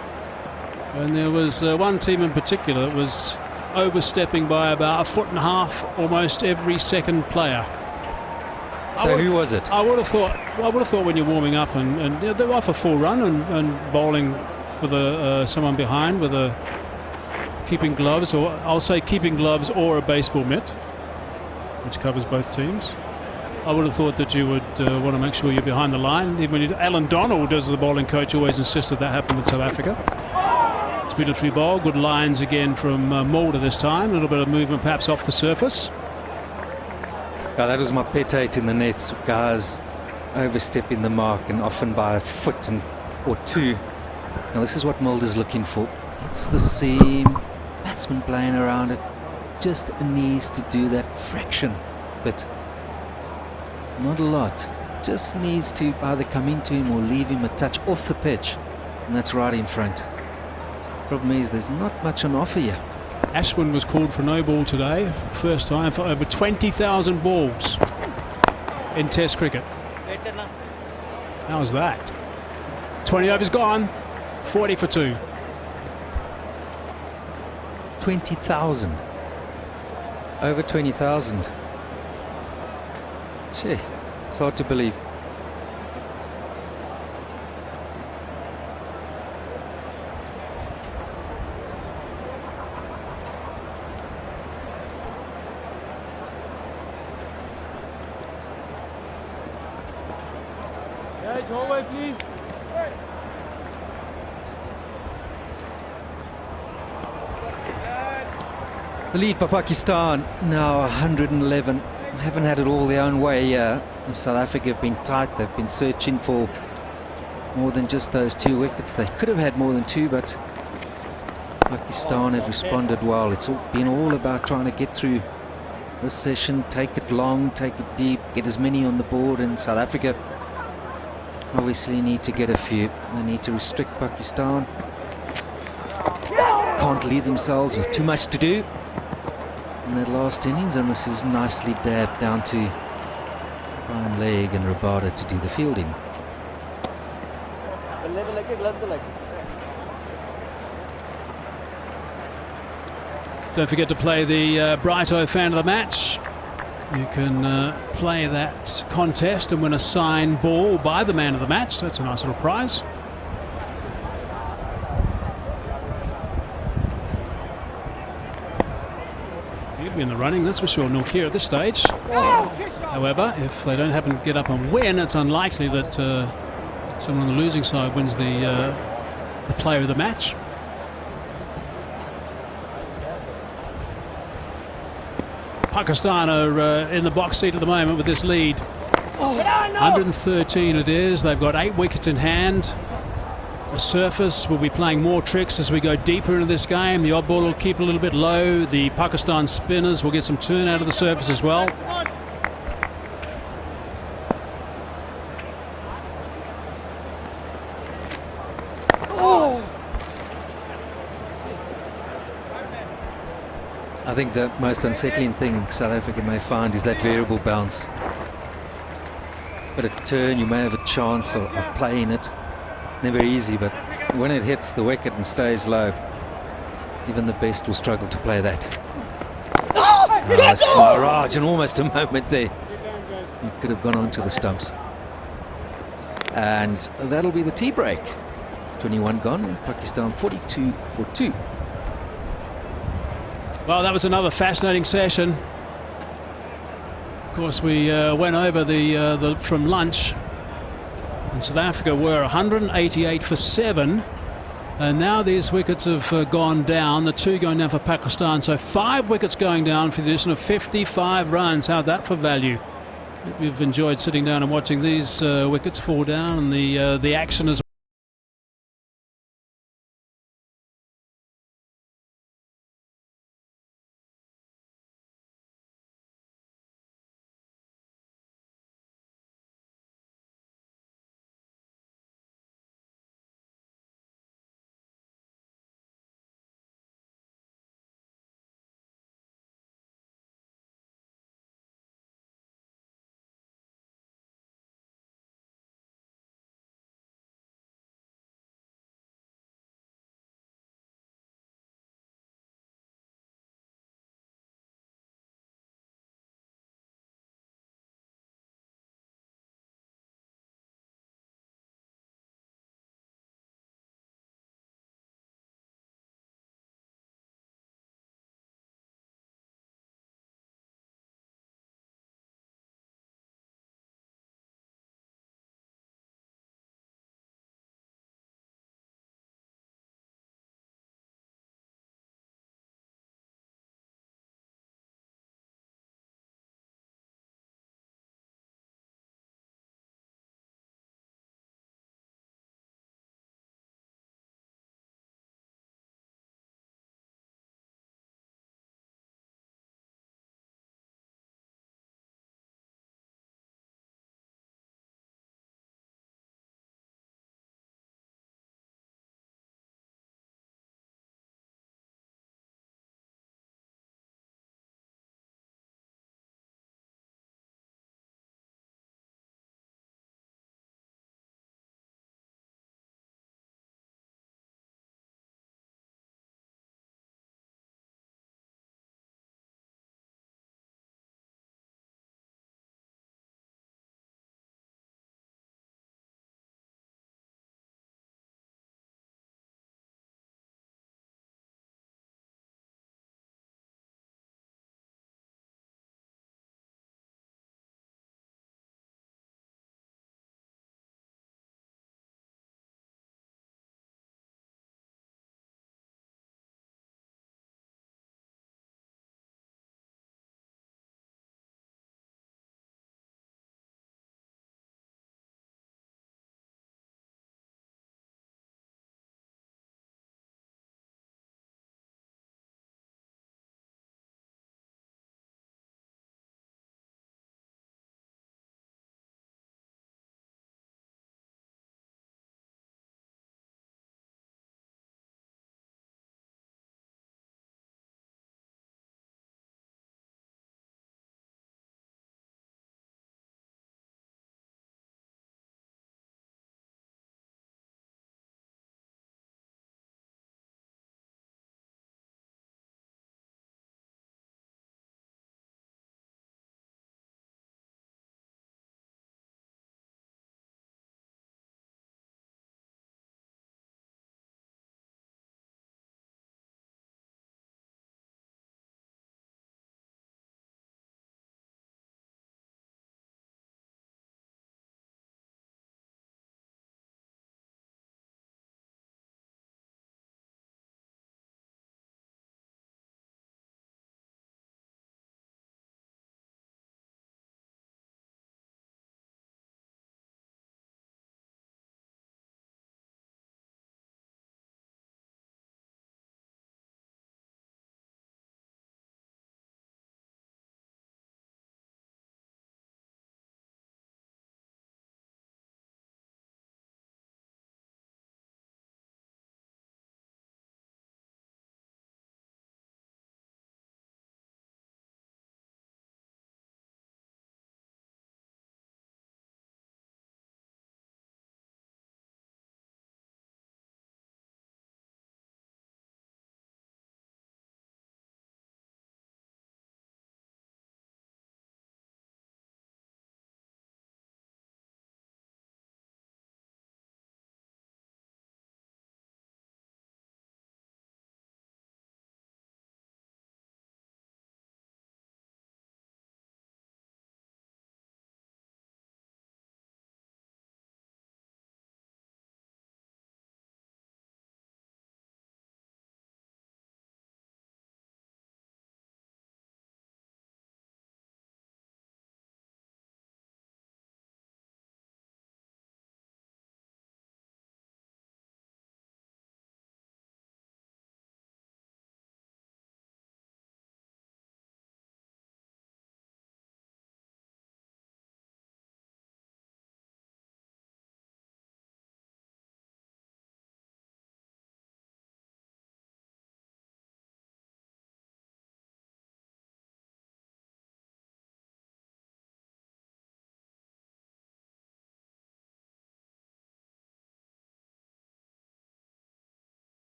and there was one team in particular that was overstepping by about 1.5 foot almost every second player. So who was it? I would have thought when you're warming up and you know, they're off a full run and bowling with someone behind with a keeping gloves, or I'll say keeping gloves or a baseball mitt, which covers both teams. I would have thought that you would want to make sure you're behind the line. Even when Alan Donald, as the bowling coach, always insisted that happened in South Africa. It's beautifully bowled. Good lines again from Mulder this time. A little bit of movement perhaps off the surface. Yeah, that was my pet hate in the nets. Guys overstepping the mark and often by a foot or two. Now this is what Mulder's looking for. It's the same batsman playing around it. Just needs to do that fraction bit. Not a lot. Just needs to either come into him or leave him a touch off the pitch. And that's right in front. Problem is there's not much on offer here. Ashwin was called for no ball today. First time for over 20,000 balls in Test cricket. How was that? 20 overs gone. 40 for 2. 20,000. Over 20,000. Gee, it's hard to believe. Yeah, away, please. The lead by Pakistan now 111. Haven't had it all their own way here. South Africa have been tight. They've been searching for more than just those 2 wickets. They could have had more than 2, but Pakistan have responded well. It's been all about trying to get through this session, take it long, take it deep, get as many on the board. And South Africa obviously need to get a few. They need to restrict Pakistan. can't leave themselves with too much to do in that last innings, and this is nicely dabbed down to fine leg and Rabada to do the fielding. Don't forget to play the Brighto fan of the match. You can play that contest and win a signed ball by the man of the match. That's a nice little prize. He'll be in the running, that's for sure, Norkir at this stage. However, if they don't happen to get up and win, it's unlikely that someone on the losing side wins the player of the match. Pakistan are in the box seat at the moment with this lead. 113 it is. They've got 8 wickets in hand. The surface will be playing more tricks as we go deeper into this game. The odd ball will keep a little bit low. The Pakistan spinners will get some turn out of the surface as well. I think the most unsettling thing South Africa may find is that variable bounce. But a turn, you may have a chance of playing it. Never easy, but when it hits the wicket and stays low, even the best will struggle to play that. Smaraj, in almost a moment there. He could have gone on to the stumps. And that'll be the tea break. 21 gone, Pakistan 42 for 2. Well, that was another fascinating session. Of course, we went over the from lunch, and South Africa were 188 for 7, and now these wickets have gone down. The 2 going down for Pakistan, so 5 wickets going down for the addition of 55 runs. How's that for value? We've enjoyed sitting down and watching these wickets fall down, and the action as well.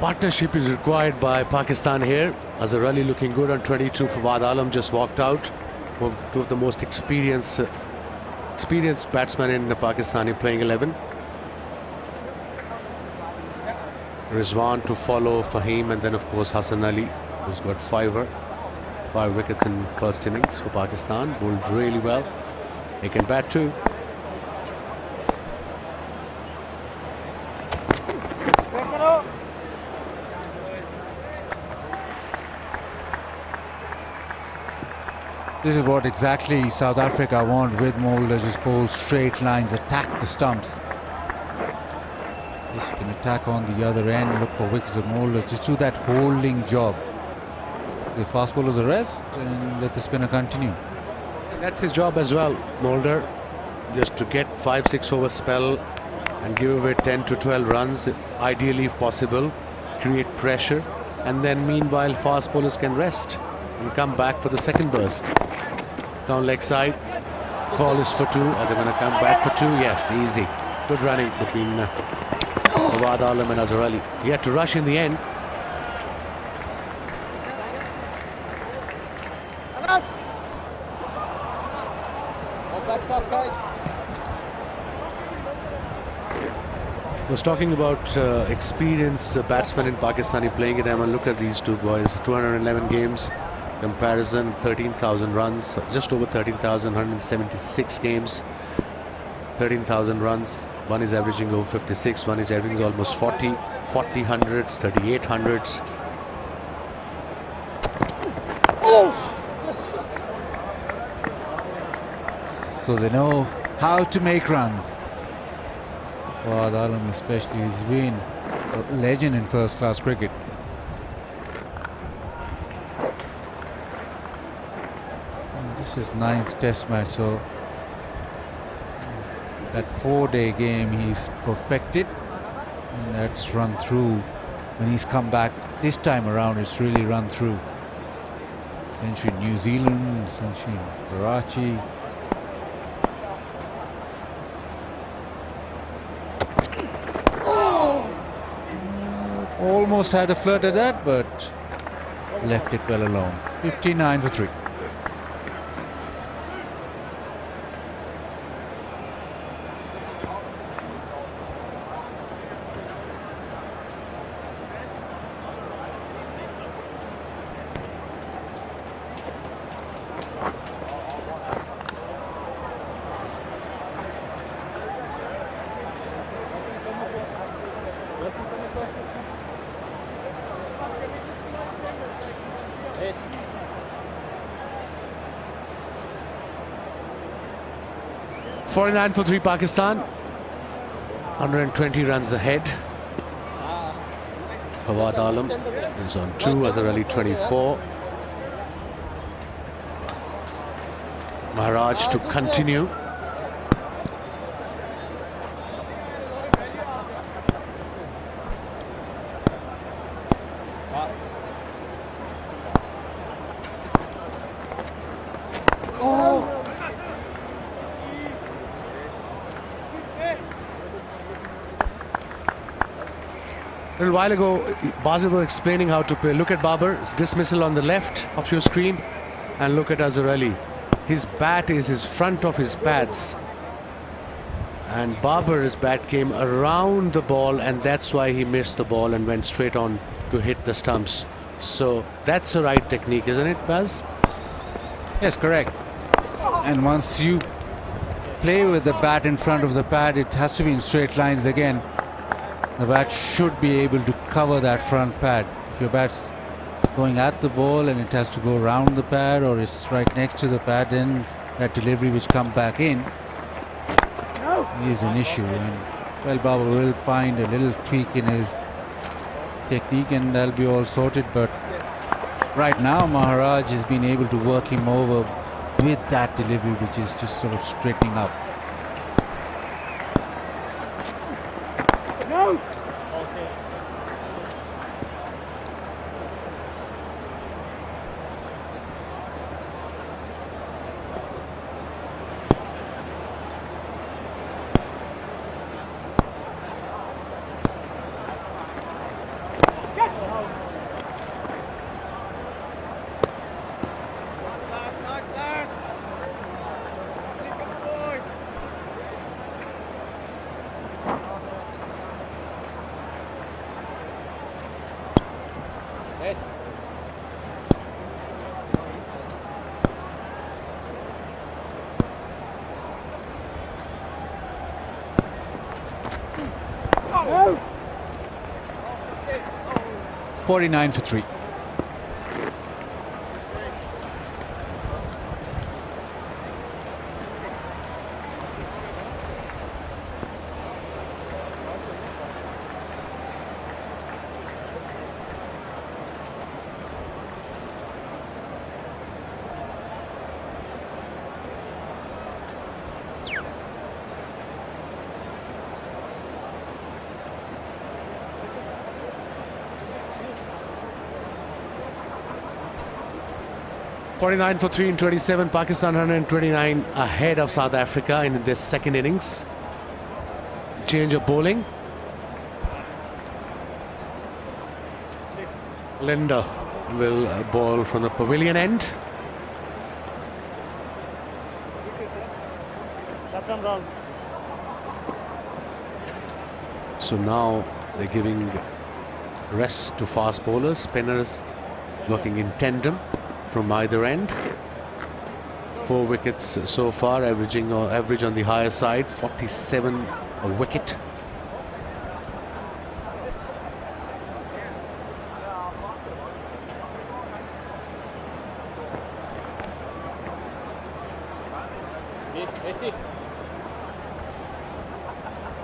Partnership is required by Pakistan here. Azhar Ali looking good on 22. Fawad Alam just walked out. Two of the most experienced batsmen in the Pakistani playing 11. Rizwan to follow Fahim, and then of course Hassan Ali, who's got Fifer. 5 wickets in first innings for Pakistan. Bowled really well. He can bat too. This is what exactly South Africa want with Mulder. Just bowl straight lines, attack the stumps. Yes, you can attack on the other end, look for wickets of Mulder. Just do that holding job. The fast bowlers a rest and let the spinner continue. And that's his job as well, Mulder. Just to get 5-6 over spell and give away 10 to 12 runs, ideally if possible. Create pressure, and then meanwhile fast bowlers can rest and come back for the second burst. Down leg side, call is for 2. Are they going to come back for 2? Yes, easy. Good running between Fawad Alam and Azhar Ali. He had to rush in the end. I was talking about experienced batsmen in Pakistani playing at M1. Look at these two boys. 211 games. Comparison 13,000 runs. Just over 13,000. 176 games. 13,000 runs. One is averaging over 56. One is averaging almost 40. 40 hundreds. 38 hundreds. So they know how to make runs. Fawad Alam especially, he's been a legend in first class cricket. And this is 9th test match, so that 4-day game he's perfected, and that's run through. When he's come back this time around, it's really run through. Century in New Zealand, century in Karachi. Almost had a flirt at that, but left it well alone. 59 for 3. Yes. 49 for 3 Pakistan. 120 runs ahead. Fawad Alam is on 2, Azhar Ali 24. Maharaj to continue. A little while ago, Basil was explaining how to play. Look at Babar's dismissal on the left of your screen, and look at Azhar Ali. His bat is his front of his pads, and Babar's bat came around the ball, and that's why he missed the ball and went straight on to hit the stumps. So that's the right technique, isn't it, Baz? Yes, correct. And once you play with the bat in front of the pad, it has to be in straight lines again. The bat should be able to cover that front pad. If your bat's going at the ball and it has to go around the pad, or it's right next to the pad, then that delivery which comes back in is an issue. And well, Baba will find a little tweak in his technique and that'll be all sorted. But right now Maharaj has been able to work him over with that delivery, which is just sort of straightening up. Yes. Oh. 49 for 3. .49 for 3 in 27. Pakistan 129 ahead of South Africa in this second innings. Change of bowling. Linder will bowl from the pavilion end. So now they're giving rest to fast bowlers. Spinners working in tandem from either end. 4 wickets so far, average on the higher side, 47 a wicket.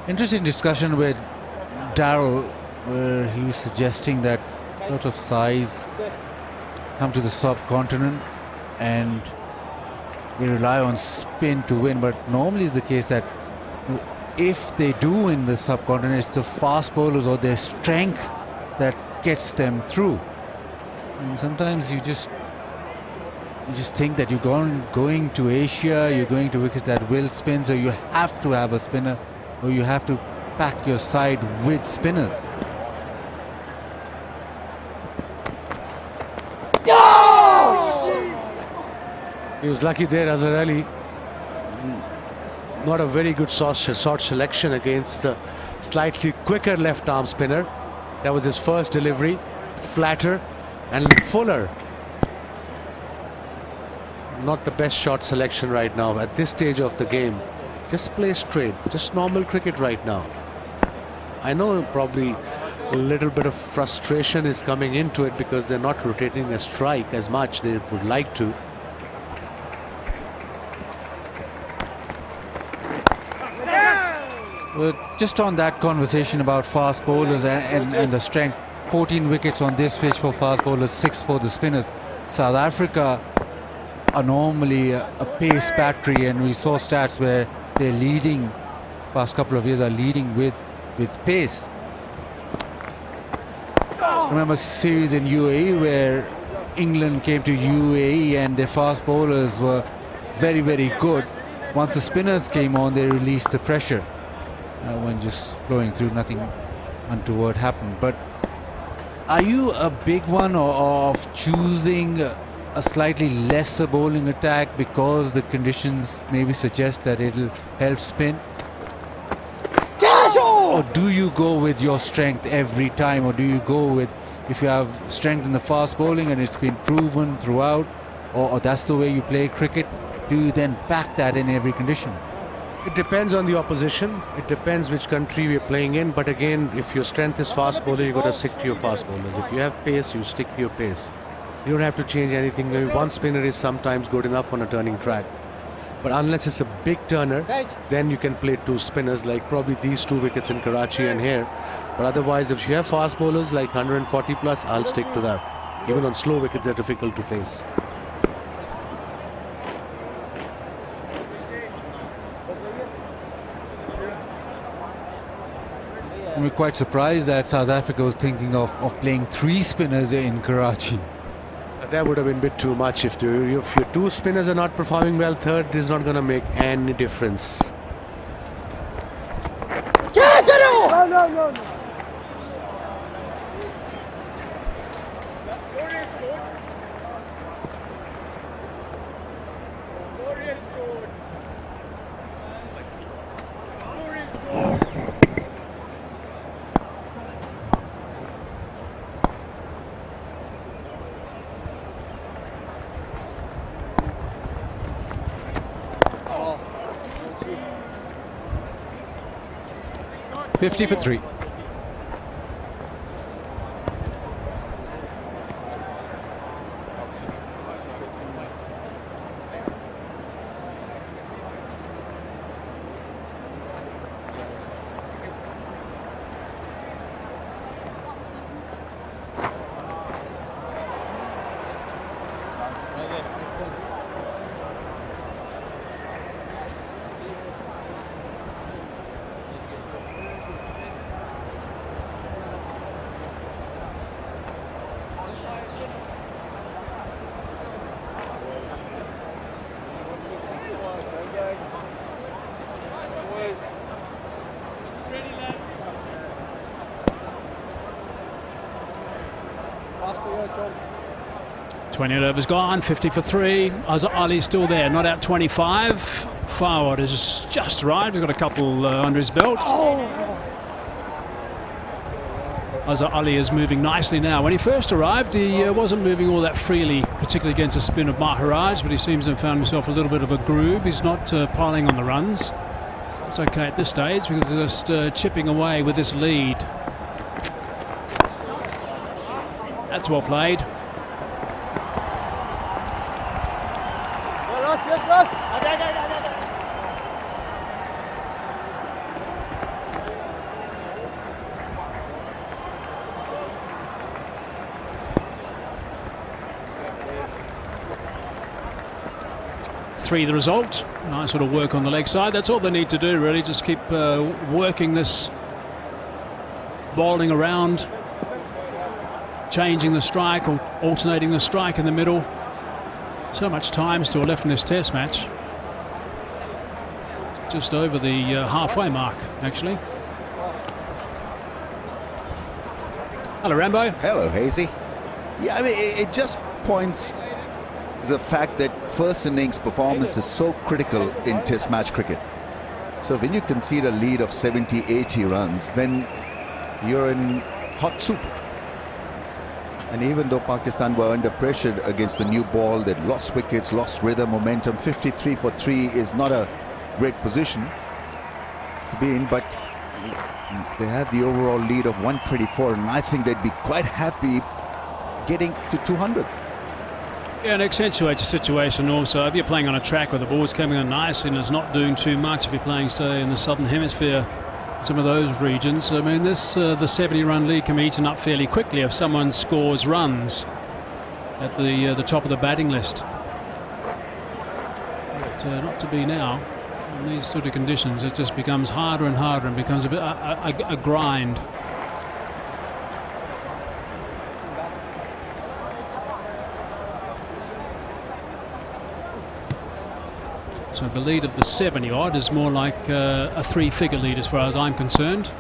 Interesting discussion with Darrell, where he was suggesting that a lot of sides come to the subcontinent and they rely on spin to win, but normally it's the case that if they do win the subcontinent, it's the fast bowlers or their strength that gets them through. And sometimes you just think that you're going to Asia, you're going to wickets that will spin, so you have to have a spinner, or you have to pack your side with spinners. He was lucky there, Azhar Ali. Not a very good short selection against the slightly quicker left arm spinner. That was his first delivery. Flatter and fuller. Not the best shot selection right now at this stage of the game. Just play straight, just normal cricket right now. I know probably a little bit of frustration is coming into it because they're not rotating a strike as much they would like to. Well, just on that conversation about fast bowlers and the strength, 14 wickets on this pitch for fast bowlers, 6 for the spinners. South Africa are normally a pace battery, and we saw stats where they're leading, past couple of years are leading with pace. Remember series in UAE where England came to UAE and their fast bowlers were very, very good. Once the spinners came on, they released the pressure. When just flowing through, nothing untoward happened. But are you a big one of choosing a slightly lesser bowling attack because the conditions maybe suggest that it'll help spin? Or do you go with your strength every time, or do you go with, if you have strength in the fast bowling and it's been proven throughout, or that's the way you play cricket, do you then back that in every condition? It depends on the opposition. It depends which country we're playing in. But again, if your strength is fast bowler, you've got to stick to your fast bowlers. If you have pace, you stick to your pace. You don't have to change anything. Maybe one spinner is sometimes good enough on a turning track. But unless it's a big turner, then you can play 2 spinners, like probably these 2 wickets in Karachi and here. But otherwise, if you have fast bowlers like 140 plus, I'll stick to that. Even on slow wickets, they're difficult to face. I'm quite surprised that South Africa was thinking of playing 3 spinners in Karachi. That would have been a bit too much. If your 2 spinners are not performing well, third is not going to make any difference. No. 50 for 3. Ready, lads. 20 overs gone, 50 for 3. Azhar Ali still there, not out 25. Forward has just arrived. He's got a couple under his belt. Azhar Ali is moving nicely now. When he first arrived, he wasn't moving all that freely, particularly against the spin of Maharaj, but he seems to have found himself a little bit of a groove. He's not piling on the runs. It's okay at this stage because they're just chipping away with this lead. That's well played. Yes. 3 the result. Nice sort of work on the leg side. That's all they need to do, really. Just keep working this bowling around, changing the strike or alternating the strike in the middle. So much time still left in this test match. Just over the halfway mark, actually. Hello, Rambo. Hello, Hazy. Yeah, I mean, it just points the fact that first innings performance is so critical in test match cricket. So when you concede a lead of 70, 80 runs, then you're in hot soup. And even though Pakistan were under pressure against the new ball, they'd lost wickets, lost rhythm, momentum. 53 for 3 is not a great position to be in, but they have the overall lead of 124, and I think they'd be quite happy getting to 200. Yeah, and accentuates the situation also. If you're playing on a track where the ball's coming on nice and it's not doing too much, if you're playing, say, in the southern hemisphere, some of those regions, I mean, this the 70-run lead can be eaten up fairly quickly if someone scores runs at the top of the batting list. But not to be now. In these sort of conditions, it just becomes harder and harder and becomes a bit a grind. So the lead of the 70-odd is more like a 3-figure lead as far as I'm concerned.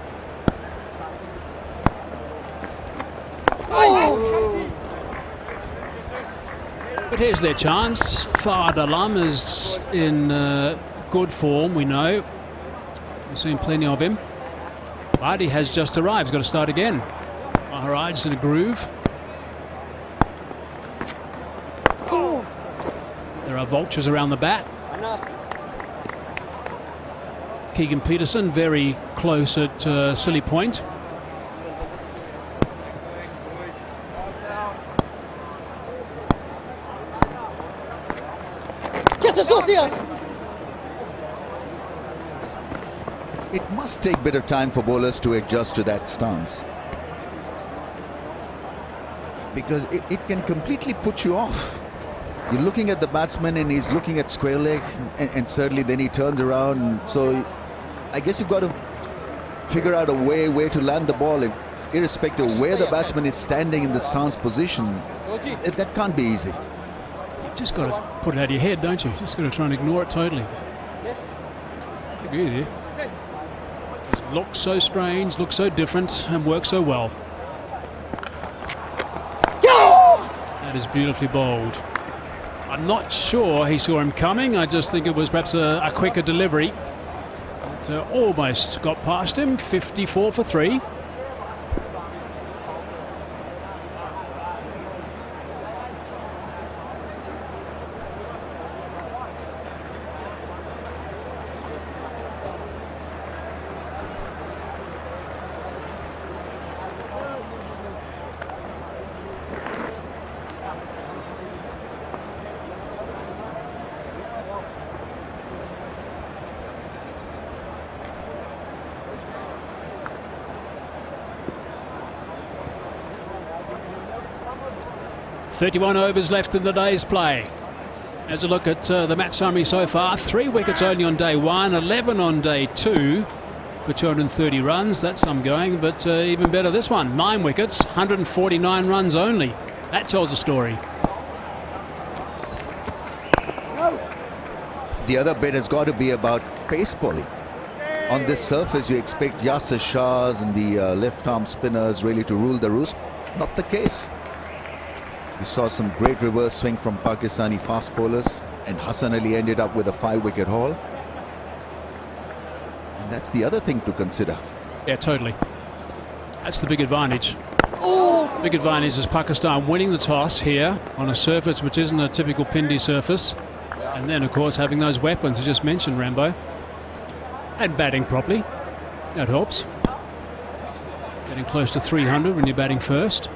But here's their chance. Fawad Alam is in good form, we know. We've seen plenty of him. But he has just arrived. He's got to start again. Maharaj is in a groove. There are vultures around the bat. Keegan Peterson very close at silly point. It must take a bit of time for bowlers to adjust to that stance, because it can completely put you off. You're looking at the batsman and he's looking at square leg, and certainly then he turns around. So I guess you've got to figure out a way to land the ball, and irrespective of where the batsman is standing in the stance position, that can't be easy. You've just got to put it out of your head, don't you? Just got to try and ignore it totally. I agree with you. It looks so strange, looks so different, and works so well. That is beautifully bowled. I'm not sure he saw him coming. I just think it was perhaps a quicker delivery. But almost got past him. 54 for 3. 31 overs left in the day's play. As a look at the match summary so far, 3 wickets only on day 1, 11 on day 2 for 230 runs. That's some going, but even better this one, 9 wickets, 149 runs only. That tells a story. The other bit has got to be about pace bowling. On this surface, you expect Yasir Shahs and the left-arm spinners really to rule the roost. Not the case. We saw some great reverse swing from Pakistani fast bowlers, and Hassan Ali ended up with a 5-wicket haul. And that's the other thing to consider. Yeah, totally. That's the big advantage. Big advantage is Pakistan winning the toss here on a surface which isn't a typical Pindi surface. And then, of course, having those weapons you just mentioned, Rambo. And batting properly. That helps. Getting close to 300 when you're batting first.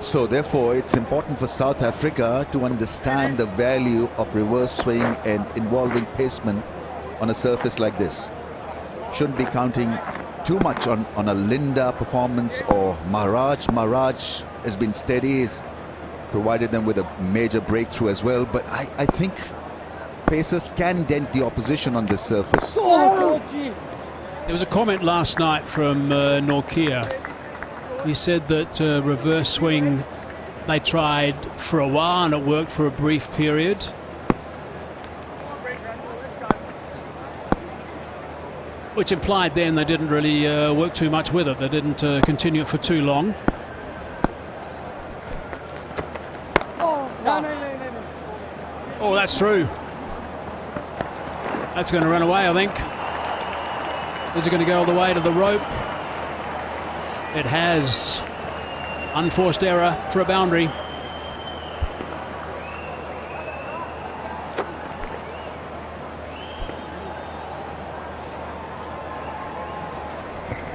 So therefore, it's important for South Africa to understand the value of reverse swing and involving pacemen on a surface like this. Shouldn't be counting too much on a Linda performance or Maharaj. Maharaj has been steady, has provided them with a major breakthrough as well, but I think pacers can dent the opposition on this surface. There was a comment last night from Norkia. He said that reverse swing they tried for a while and it worked for a brief period. Which implied then they didn't really work too much with it. They didn't continue it for too long. Oh, that's through. That's going to run away, I think. Is it going to go all the way to the rope? It has. Unforced error for a boundary.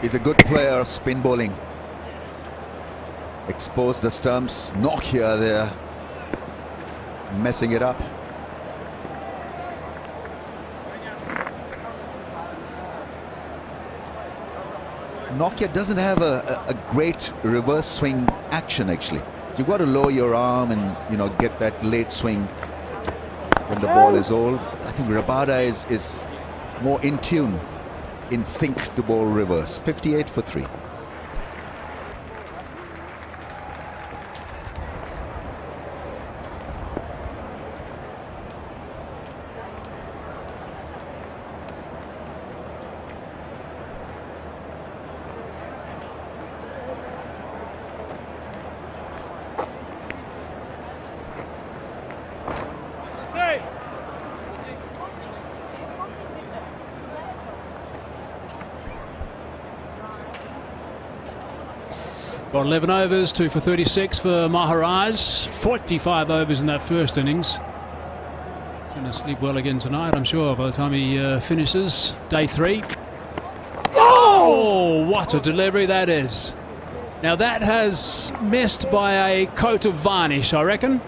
He's a good player of spin bowling. Exposed the stumps. Knock here, there. Messing it up. Nokia doesn't have a great reverse swing action, actually. You've got to lower your arm and, you know, get that late swing when the ball is old. I think Rabada is more in tune, in sync to bowl reverse. 58 for 3. Got 11 overs, 2 for 36 for Maharaj. 45 overs in that first innings. He's going to sleep well again tonight, I'm sure, by the time he finishes day 3. Oh, what a delivery that is. Now that has missed by a coat of varnish, I reckon.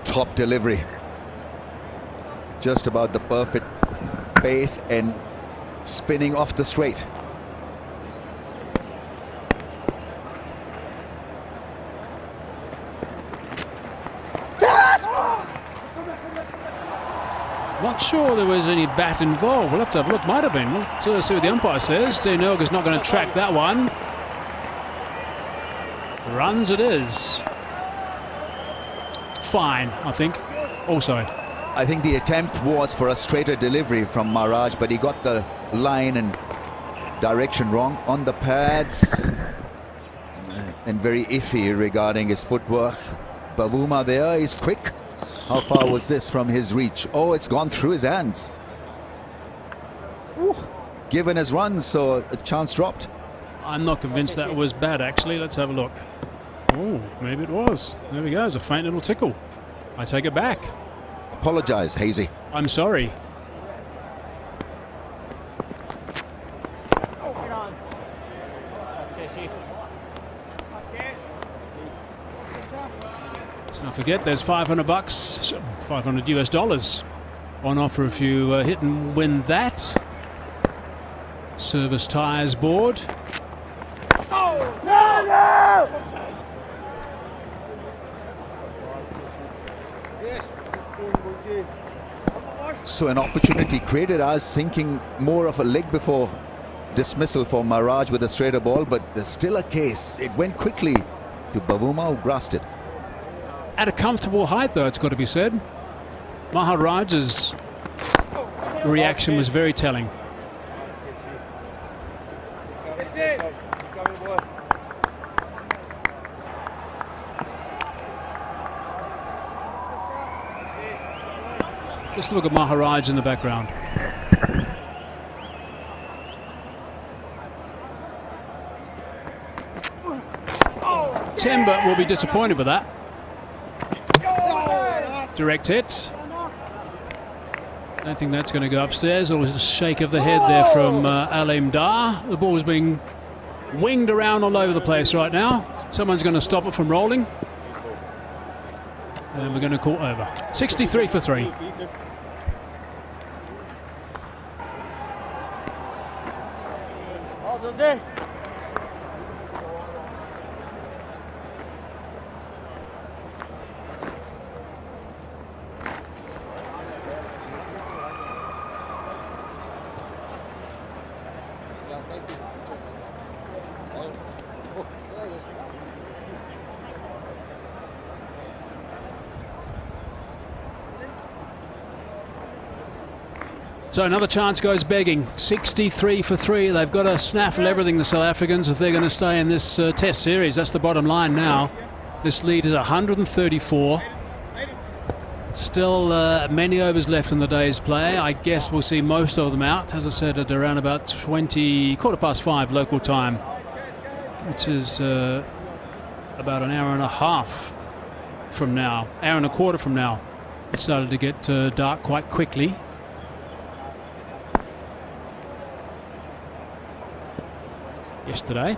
Top delivery. Just about the perfect pace and spinning off the straight. Not sure there was any bat involved. We'll have to have a look. Might have been. Let's see what the umpire says. Dean Elgar's not going to track that one. Runs it is. Fine, I think. Also, I think the attempt was for a straighter delivery from Maharaj, but he got the line and direction wrong on the pads, and very iffy regarding his footwork. Bavuma there is quick. How far was this from his reach? Oh, it's gone through his hands. Ooh. Given his run, so a chance dropped. I'm not convinced that was bad, actually. Let's have a look. Oh, maybe it was. There we go. It's a faint little tickle. I take it back. Apologize, Hazy. I'm sorry. Let's not forget there's $500, $500 US on offer if you hit and win that. Service tyres board. So an opportunity created. I was thinking more of a leg before dismissal for Maharaj with a straighter ball, but there's still a case. It went quickly to Bavuma, who grasped it. At a comfortable height, though, it's got to be said. Maharaj's reaction was very telling. Just look at Maharaj in the background. Temba will be disappointed with that. Direct hit. Don't think that's going to go upstairs. A little shake of the head there from Alim Dar. The ball is being winged around all over the place right now. Someone's going to stop it from rolling. And we're going to call over. 63 for 3. So another chance goes begging. 63 for 3. They've got to snaffle everything, the South Africans, if they're going to stay in this test series. That's the bottom line now. This lead is 134. Still many overs left in the day's play. I guess we'll see most of them out, as I said, at around about 5:20 local time, which is about an hour and a half from now, hour and a quarter from now. It started to get dark quite quickly. Yesterday.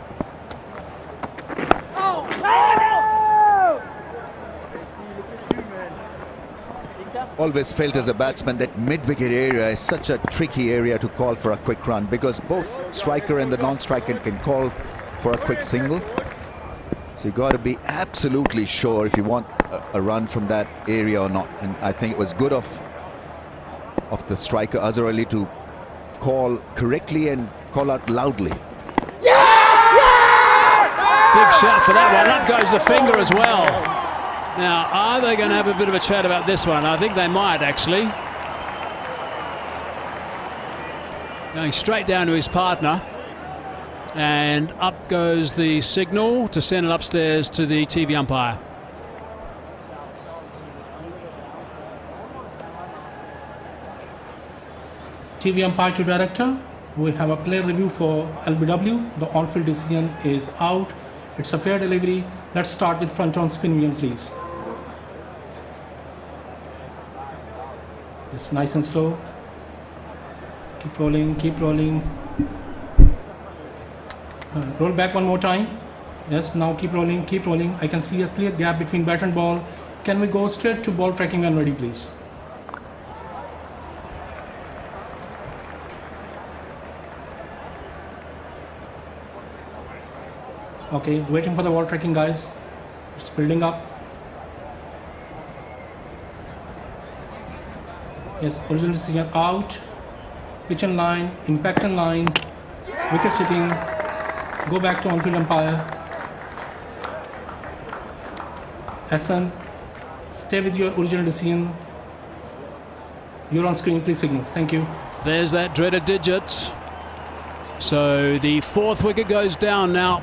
Always felt as a batsman that mid-wicket area is such a tricky area to call for a quick run, because both striker and the non-striker can call for a quick single. So you got to be absolutely sure if you want a run from that area or not. And I think it was good of the striker Azhar Ali to call correctly and call out loudly. Big shot for that one. Up goes the finger as well. Now, are they going to have a bit of a chat about this one? I think they might, actually. Going straight down to his partner. And up goes the signal to send it upstairs to the TV umpire. TV umpire to director. We have a player review for LBW. The on-field decision is out. It's a fair delivery. Let's start with front on spin wheel, please. It's nice and slow. Keep rolling, keep rolling. Roll back one more time. Yes, now keep rolling, keep rolling. I can see a clear gap between bat and ball. Can we go straight to ball tracking when ready, please? Okay, waiting for the ball tracking, guys. It's building up. Yes, original decision out. Pitch and line, impact and line, wicket sitting. Go back to on-field umpire. Hassan, stay with your original decision. You're on screen, please signal. Thank you. There's that dreaded digit. So the fourth wicket goes down now.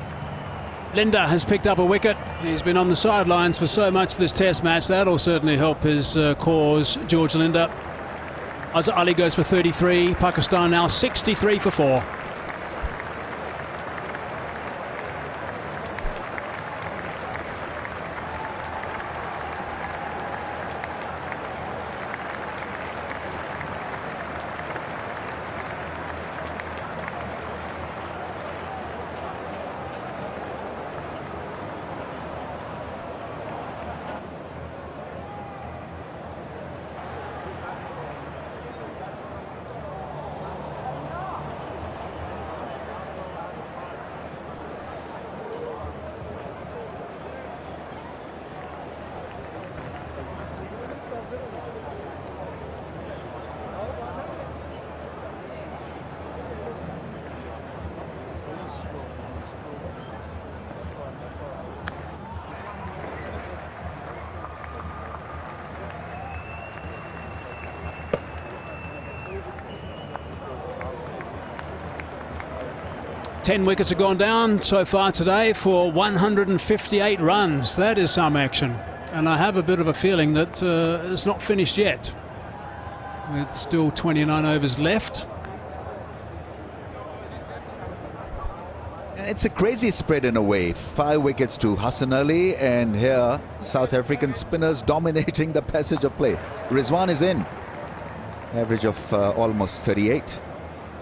Linda has picked up a wicket. He's been on the sidelines for so much of this test match. That'll certainly help his cause, George Linda. Azhar Ali goes for 33. Pakistan now 63 for 4. 10 wickets have gone down so far today for 158 runs. That is some action. And I have a bit of a feeling that it's not finished yet, with still 29 overs left. And it's a crazy spread in a way. 5 wickets to Hassan Ali, and here South African spinners dominating the passage of play. Rizwan is in. Average of almost 38.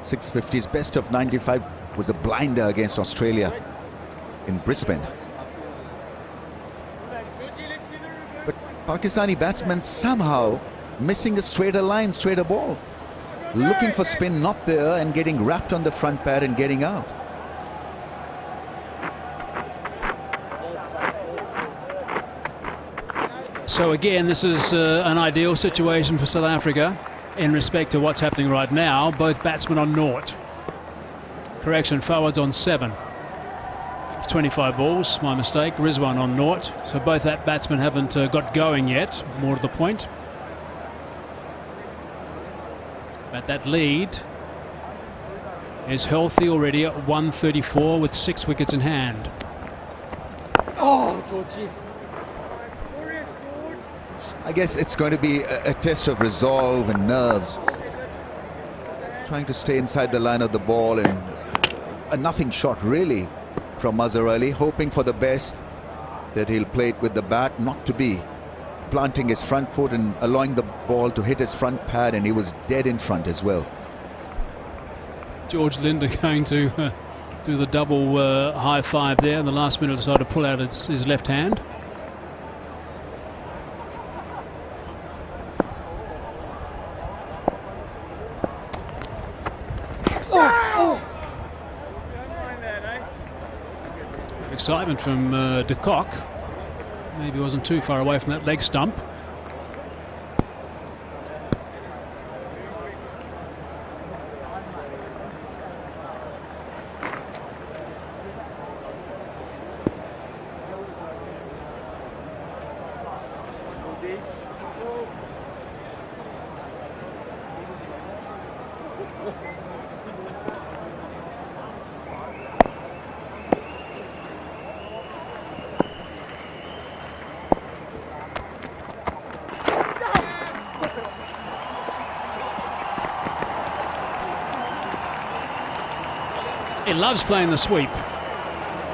650s, best of 95. Was a blinder against Australia in Brisbane. But Pakistani batsmen somehow missing a straighter line, straighter ball. Looking for spin, not there, and getting wrapped on the front pad and getting out. So again, this is an ideal situation for South Africa in respect to what's happening right now. Both batsmen on naught. Correction, forwards on 7. 25 balls, my mistake. Rizwan on naught. So both that batsmen haven't got going yet, more to the point. But that lead is healthy already at 134 with 6 wickets in hand. Oh, Georgie. I guess it's going to be a test of resolve and nerves. Trying to stay inside the line of the ball, and a nothing shot really from Azhar Ali, hoping for the best, that he'll play it with the bat, not to be planting his front foot and allowing the ball to hit his front pad, and he was dead in front as well. George Linder going to do the double high five there in the last minute, decided to pull out his left hand. Excitement from de Kock. Maybe wasn't too far away from that leg stump. He loves playing the sweep.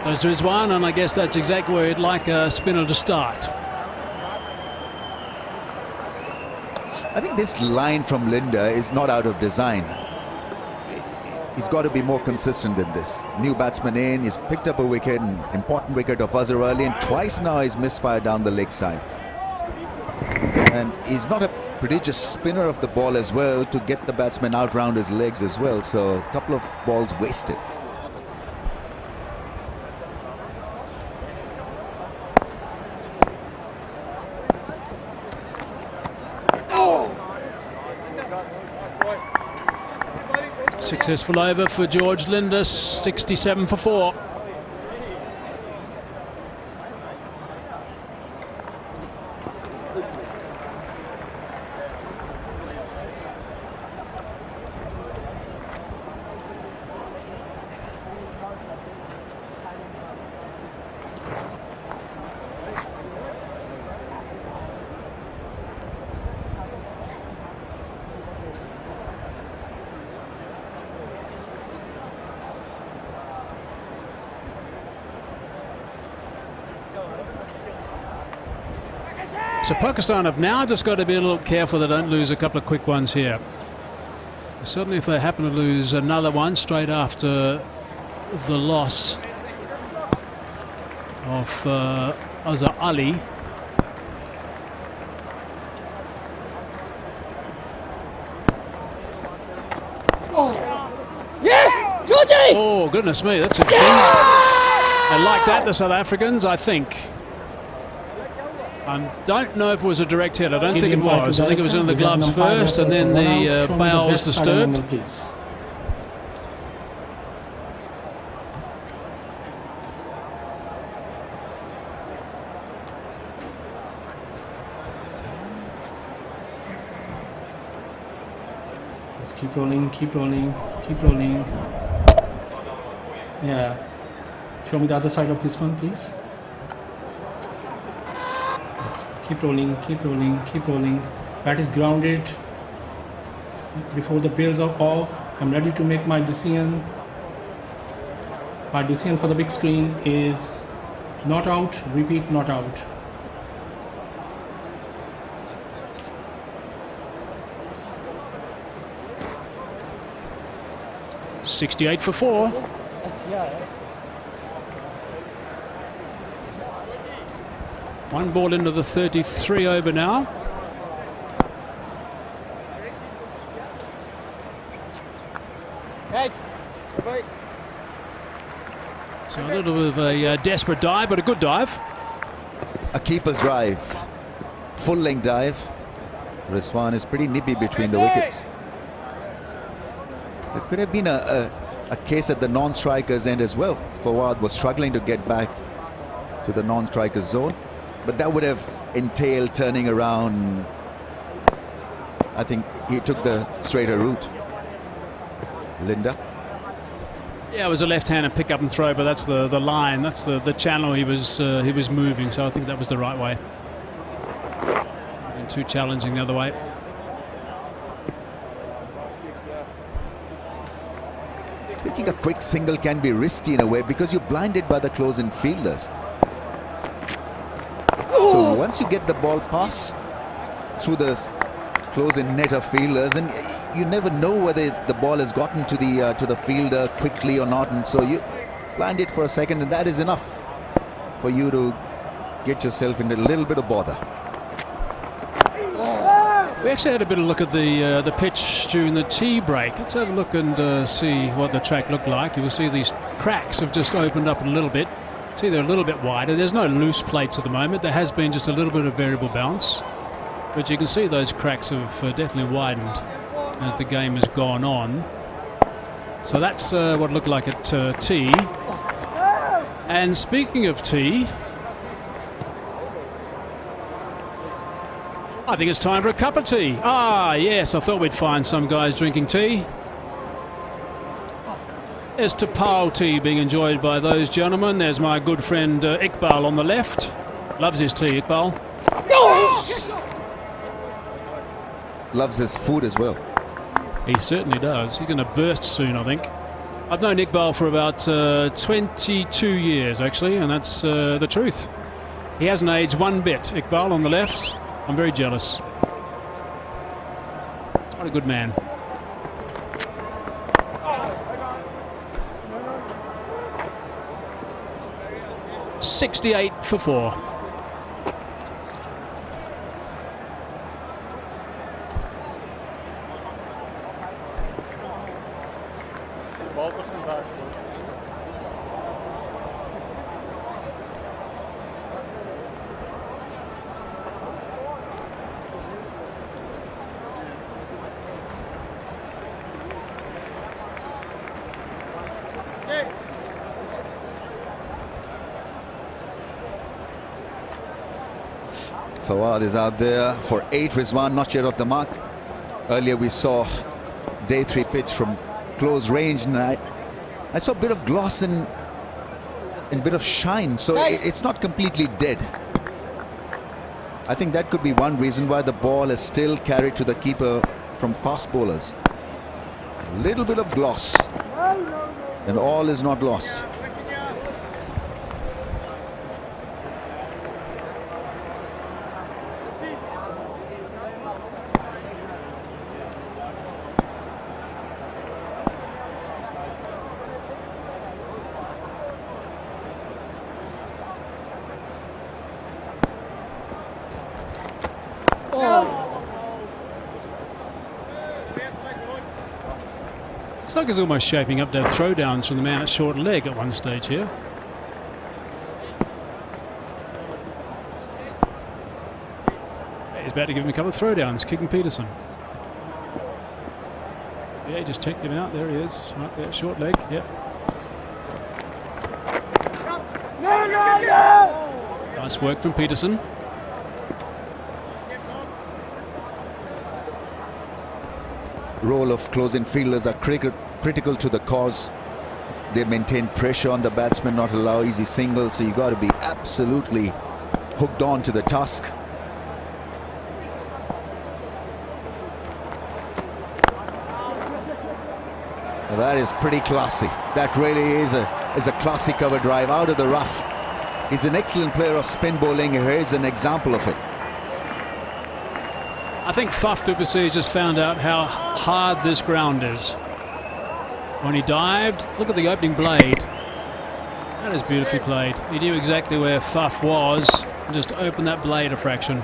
There's Rizwan, and I guess that's exactly where he'd like a spinner to start. I think this line from Linder is not out of design. He's got to be more consistent than this. New batsman in, he's picked up a wicket, an important wicket of Azhar Ali, and twice now he's misfired down the leg side. And he's not a prodigious spinner of the ball as well to get the batsman out round his legs as well, so a couple of balls wasted. Successful over for George Linder, 67 for 4. So Pakistan have now just got to be a little careful they don't lose a couple of quick ones here. Certainly if they happen to lose another one straight after the loss of Azhar Ali. Oh, yes, Georgie! Oh, goodness me, that's interesting. I like that, the South Africans, I think. I don't know if it was a direct hit. I don't think it was. I think it was in the gloves first, and then the bail was disturbed. Let's keep rolling, keep rolling, keep rolling. Yeah. Show me the other side of this one, please. Yes. Keep rolling, keep rolling, keep rolling. Bat is grounded. Before the bails are off, I'm ready to make my decision. My decision for the big screen is not out, repeat, not out. .68 for 4. One ball into the 33 over now. So a little bit of a desperate dive, but a good dive. A keeper's drive, full length dive. Rizwan is pretty nippy between the wickets. There could have been a case at the non-strikers end as well. Fawad was struggling to get back to the non-strikers zone, but that would have entailed turning around. I think he took the straighter route. Linda. Yeah, it was a left-hander pick up and throw, but that's the line, that's the channel he was moving. So I think that was the right way. And too challenging the other way. Thinking a quick single can be risky in a way because you're blinded by the close-in fielders. So once you get the ball past through the close-in net of fielders, then you never know whether the ball has gotten to the fielder quickly or not, and so you blind it for a second, and that is enough for you to get yourself into a little bit of bother. We actually had a bit of a look at the pitch during the tea break. Let's have a look and see what the track looked like. You will see these cracks have just opened up a little bit. See, they're a little bit wider. There's no loose plates at the moment. There has been just a little bit of variable bounce, but you can see those cracks have definitely widened as the game has gone on. So that's what it looked like at tea. And speaking of tea, I think it's time for a cup of tea. Ah, yes, I thought we'd find some guys drinking tea. There's Tapal tea being enjoyed by those gentlemen. There's my good friend Iqbal on the left. Loves his tea, Iqbal. Loves his food as well. He certainly does. He's going to burst soon, I think. I've known Iqbal for about 22 years, actually, and that's the truth. He hasn't aged one bit. Iqbal on the left. I'm very jealous. What a good man. .68 for 4. Fawad is out there for 8. Rizwan not yet off the mark. Earlier we saw day 3 pitch from close range, and I saw a bit of gloss and a bit of shine, so it's not completely dead. I think that could be one reason why the ball is still carried to the keeper from fast bowlers. A little bit of gloss, and all is not lost. Looks like he's almost shaping up to have throwdowns from the man at short leg at one stage here. He's about to give him a couple of throwdowns, kicking Peterson. Yeah, he just checked him out. There he is, right there, short leg. Yep. Nice work from Peterson. Role of close-in fielders are critical to the cause. They maintain pressure on the batsman, not allow easy singles. So you got to be absolutely hooked on to the task. Well, that is pretty classy. That really is a classy cover drive out of the rough. He's an excellent player of spin bowling. Here's an example of it. I think Faf du Plessis just found out how hard this ground is. When he dived, look at the opening blade. That is beautifully played. He knew exactly where Faf was and just opened that blade a fraction.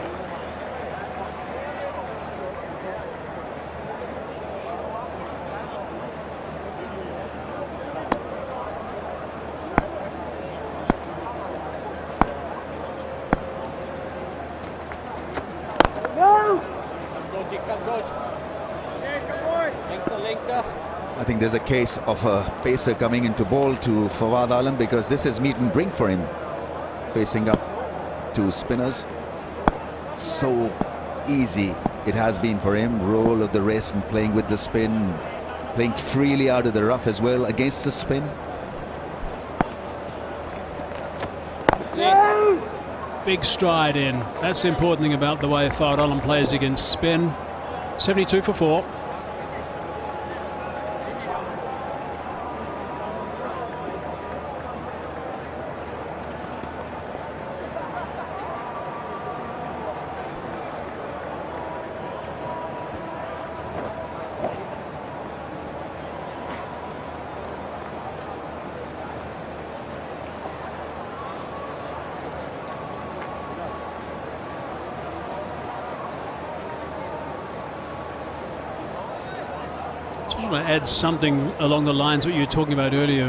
I think there's a case of a pacer coming into ball to Fawad Alam, because this is meet and drink for him, facing up to spinners. So easy it has been for him, roll of the wrist and playing with the spin, playing freely out of the rough as well against the spin. Big stride in. That's the important thing about the way Fawad Alam plays against spin. 72 for 4. I want to add something along the lines of what you were talking about earlier,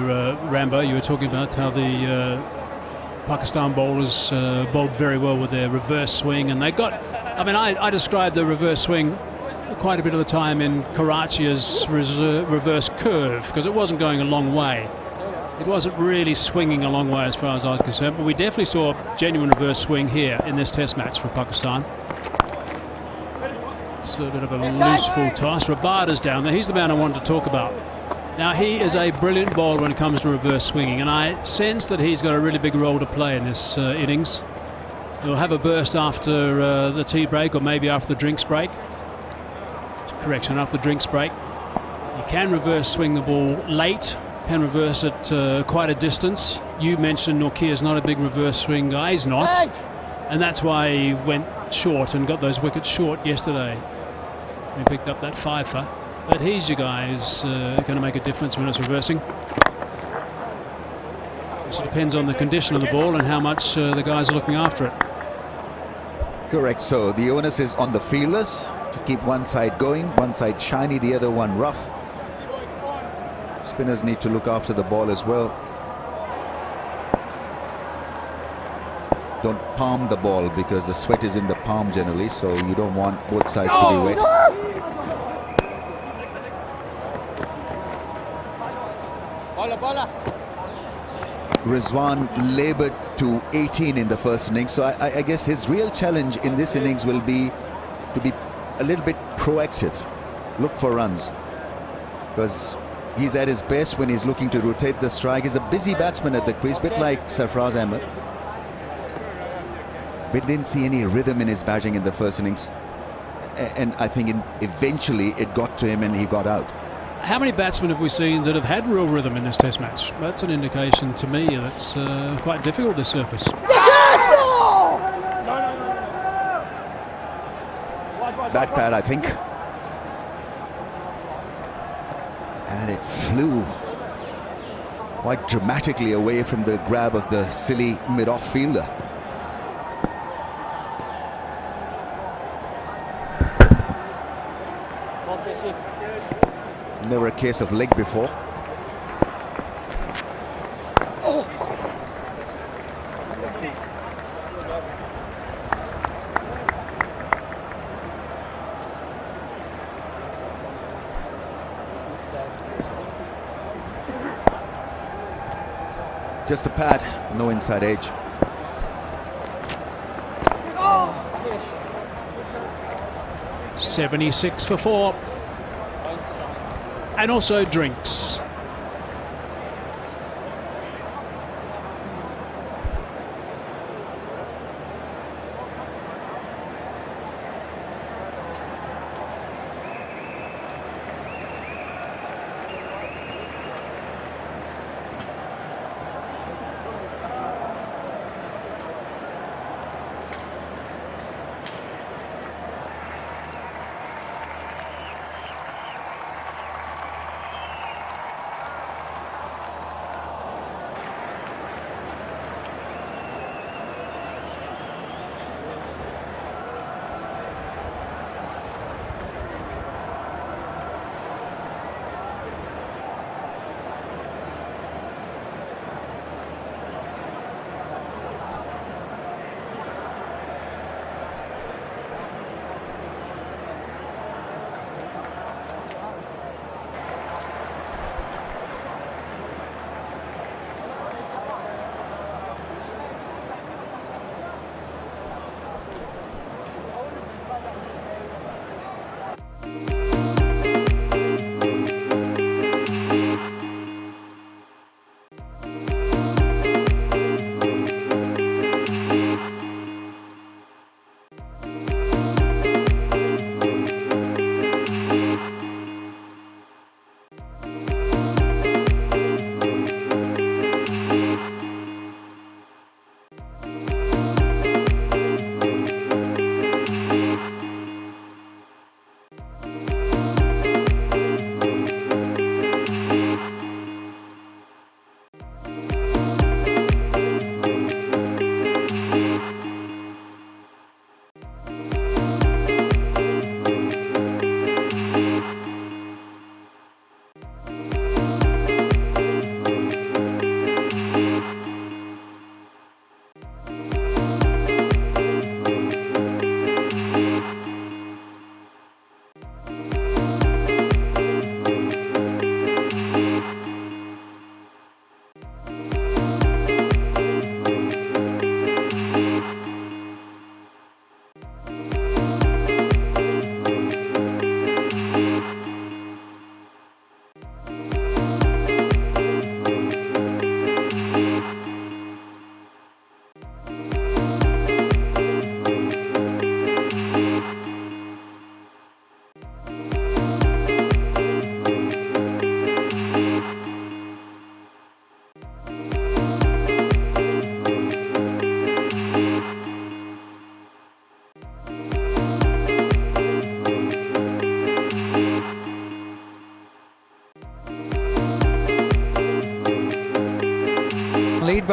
Rambo. You were talking about how the Pakistan bowlers bowled very well with their reverse swing, and they got, I mean, I described the reverse swing quite a bit of the time in Karachi as reverse curve, because it wasn't going a long way. It wasn't really swinging a long way as far as I was concerned, but we definitely saw genuine reverse swing here in this test match for Pakistan. It's a bit of a loose full toss. Rabada's down there. He's the man I wanted to talk about. Now, he is a brilliant bowler when it comes to reverse swinging, and I sense that he's got a really big role to play in this innings. He'll have a burst after the tea break, or maybe after the drinks break. Correction, after the drinks break. He can reverse swing the ball late, can reverse it quite a distance. You mentioned Norkia's not a big reverse swing guy. He's not. And that's why he went short and got those wickets short yesterday. He picked up that Fifer. But he's your guy who's going to make a difference when it's reversing. It depends on the condition of the ball and how much the guys are looking after it. Correct. So the onus is on the fielders to keep one side going, one side shiny, the other one rough. Spinners need to look after the ball as well. Don't palm the ball, because the sweat is in the palm generally, so you don't want both sides to be wet. Rizwan laboured to 18 in the first innings, so I guess his real challenge in this innings will be to be a little bit proactive, look for runs, because he's at his best when he's looking to rotate the strike. He's a busy batsman at the crease, bit like Sarfraz Ahmed. But didn't see any rhythm in his batting in the first innings, and I think eventually it got to him and he got out. How many batsmen have we seen that have had real rhythm in this test match? That's an indication to me that it's quite difficult to surface. Bad pad, I think. And it flew quite dramatically away from the grab of the silly mid-off fielder. Never a case of leg before. Just the pad, no inside edge. 76 for 4. And also drinks.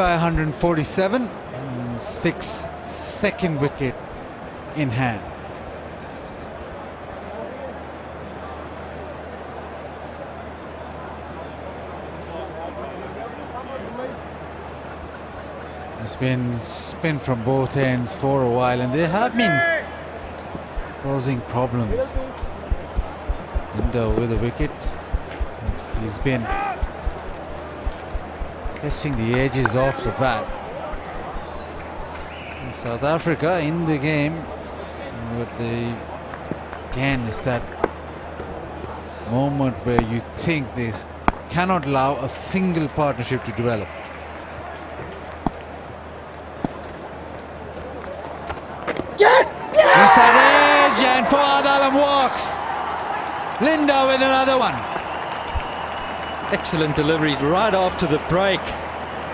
by 147 and 6 second wickets in hand. It's been spin from both ends for a while, and they have been causing problems. Indo with a wicket. He's been testing the edges off the bat. And South Africa in the game, but again, it's that moment where you think they cannot allow a single partnership to develop. Inside edge, and Fawad Alam walks. Linda with another one. Excellent delivery right after the break.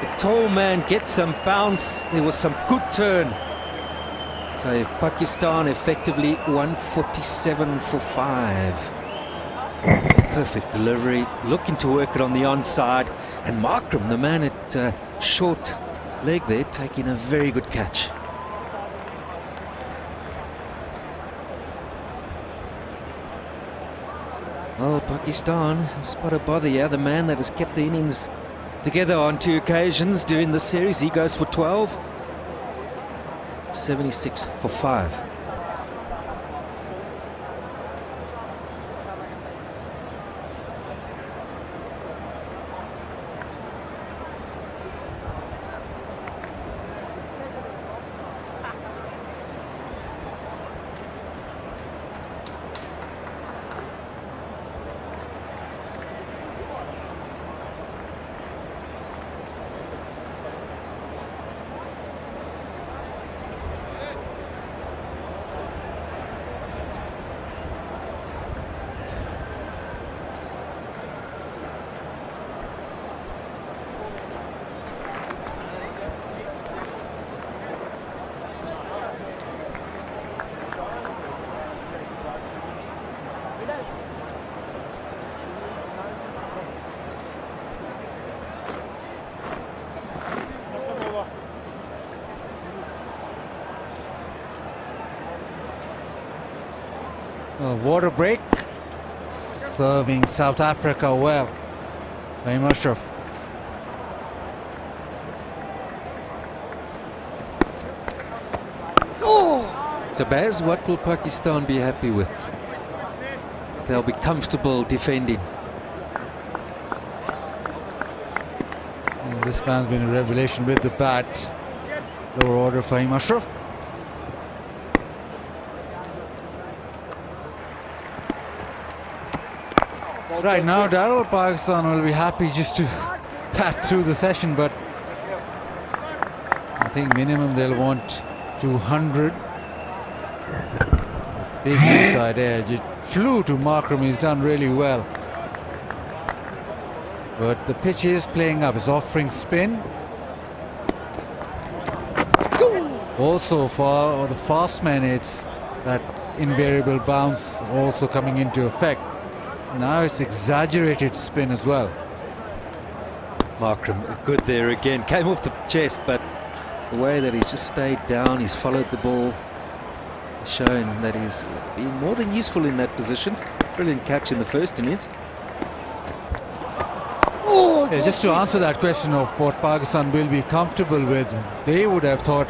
The tall man gets some bounce. There was some good turn. So Pakistan effectively 147 for 5. Perfect delivery, looking to work it on the onside. And Markram, the man at short leg there, taking a very good catch. Well, Pakistan spot a bother, yeah, the man that has kept the innings together on 2 occasions during the series. He goes for 12. 76 for 5. Water break, serving South Africa well by Mushraf. So Baz, what will Pakistan be happy with? They'll be comfortable defending. And this man's been a revelation with the bat. Lower order for Mushraf. Right now, Darul, Pakistan will be happy just to bat through the session, but I think minimum they'll want 200. Big inside edge. It flew to Markram. He's done really well. But the pitch is playing up. It's offering spin. Also for the fast man, it's that invariable bounce also coming into effect. Now it's exaggerated spin as well. Markram, good there again. Came off the chest, but the way that he's just stayed down, he's followed the ball, showing that he's been more than useful in that position. Brilliant catch in the first innings. Yeah, just to answer that question of what Pakistan will be comfortable with, they would have thought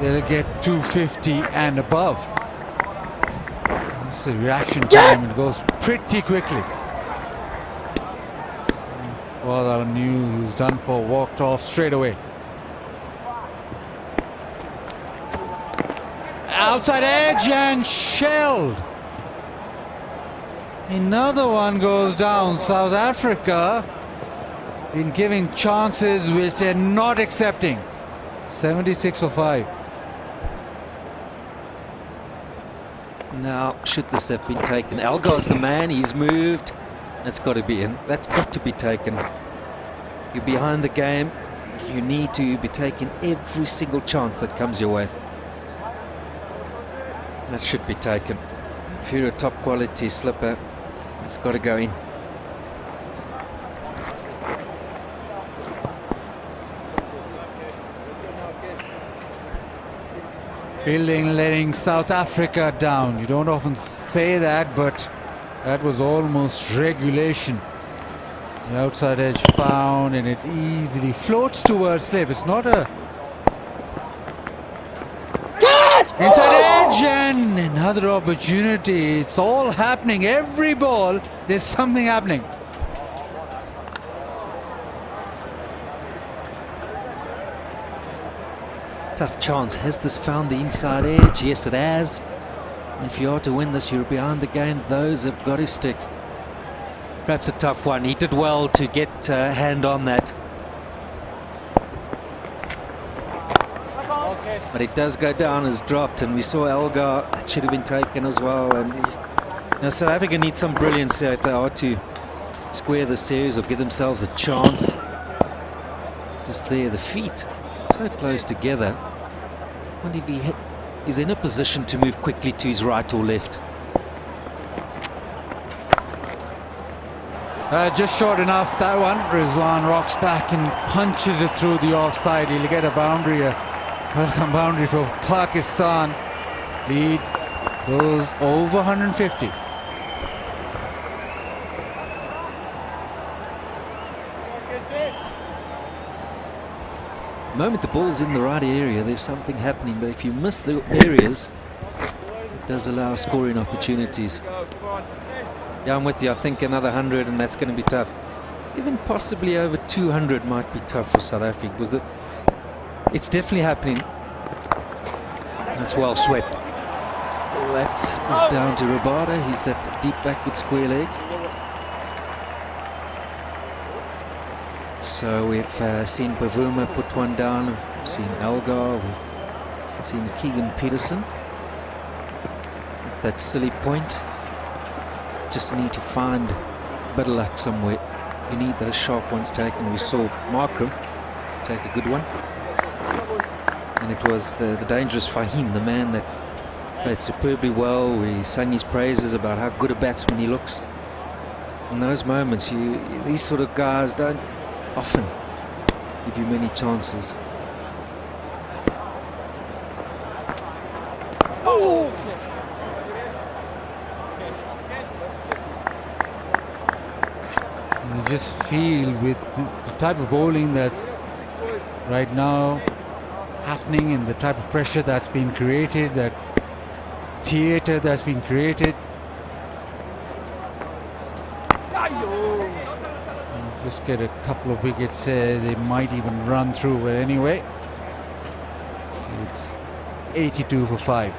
they'll get 250 and above. It's a reaction time, it goes pretty quickly. Well, I knew he was done for, walked off straight away. Outside edge and shelled. Another one goes down. South Africa been giving chances which they're not accepting. 76 for 5. Now, should this have been taken? Algar's the man, he's moved. That's got to be in. That's got to be taken. You're behind the game. You need to be taking every single chance that comes your way. That should be taken. If you're a top quality slipper, it's got to go in. Fielding letting South Africa down. You don't often say that, but that was almost regulation. The outside edge found, and it easily floats towards slip. It's not a inside edge, and another opportunity. It's all happening. Every ball, there's something happening. Tough chance. Has this found the inside edge? Yes, it has. And if you are to win this, you're behind the game. Those have got to stick. Perhaps a tough one. He did well to get a hand on that. But it does go down as dropped, and we saw Elgar. That should have been taken as well. And now South Africa needs some brilliance here if they are to square the series or give themselves a chance. Just there, the feet so close together. I wonder if he is in a position to move quickly to his right or left. Just short enough, that one. Rizwan rocks back and punches it through the offside. He'll get a boundary, a welcome boundary for Pakistan. Lead goes over 150. The moment the ball's in the right area, there's something happening, but if you miss the areas, it does allow scoring opportunities. Yeah, I'm with you. I think another 100 and that's going to be tough. Even possibly over 200 might be tough for South Africa, because it's definitely happening. That's well swept. That is down to Rabada. He's at deep backward square leg. So we've seen Bavuma put one down, we've seen Elgar, we've seen Keegan Peterson. That silly point. Just need to find a bit of luck somewhere. You need those sharp ones taken. We saw Markram take a good one. And it was the dangerous Fahim, the man that played superbly well. We sang his praises about how good a batsman he looks. In those moments, these sort of guys don't often give you many chances. You just feel with the type of bowling that's right now happening and the type of pressure that's been created, that theatre that's been created. Just get a couple of wickets here, they might even run through, but anyway, it's 82 for 5.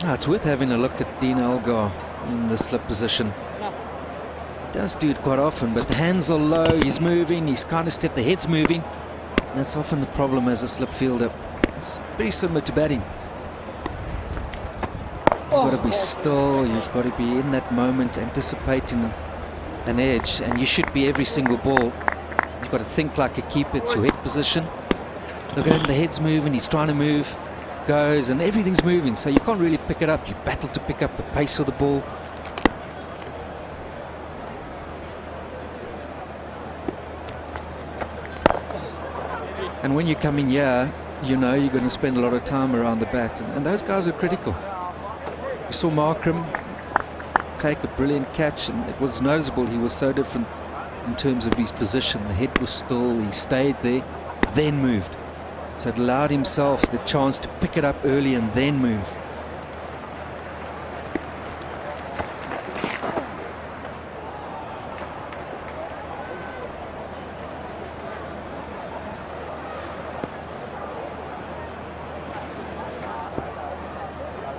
It's worth having a look at Dean Elgar in the slip position. He does do it quite often, but the hands are low, he's moving, he's kind of stepped, the head's moving. And that's often the problem as a slip fielder. It's very similar to batting. You've got to be still, you've got to be in that moment, anticipating an edge, and you should be every single ball. You've got to think like a keeper, it's your head position. Look at him, the head's moving, he's trying to move. Goes and everything's moving, so you can't really pick it up. You battle to pick up the pace of the ball. And when you come in here, you know you're going to spend a lot of time around the bat, and those guys are critical. We saw Markram take a brilliant catch, and it was noticeable he was so different in terms of his position. The head was still, he stayed there, then moved. So it allowed himself the chance to pick it up early and then move.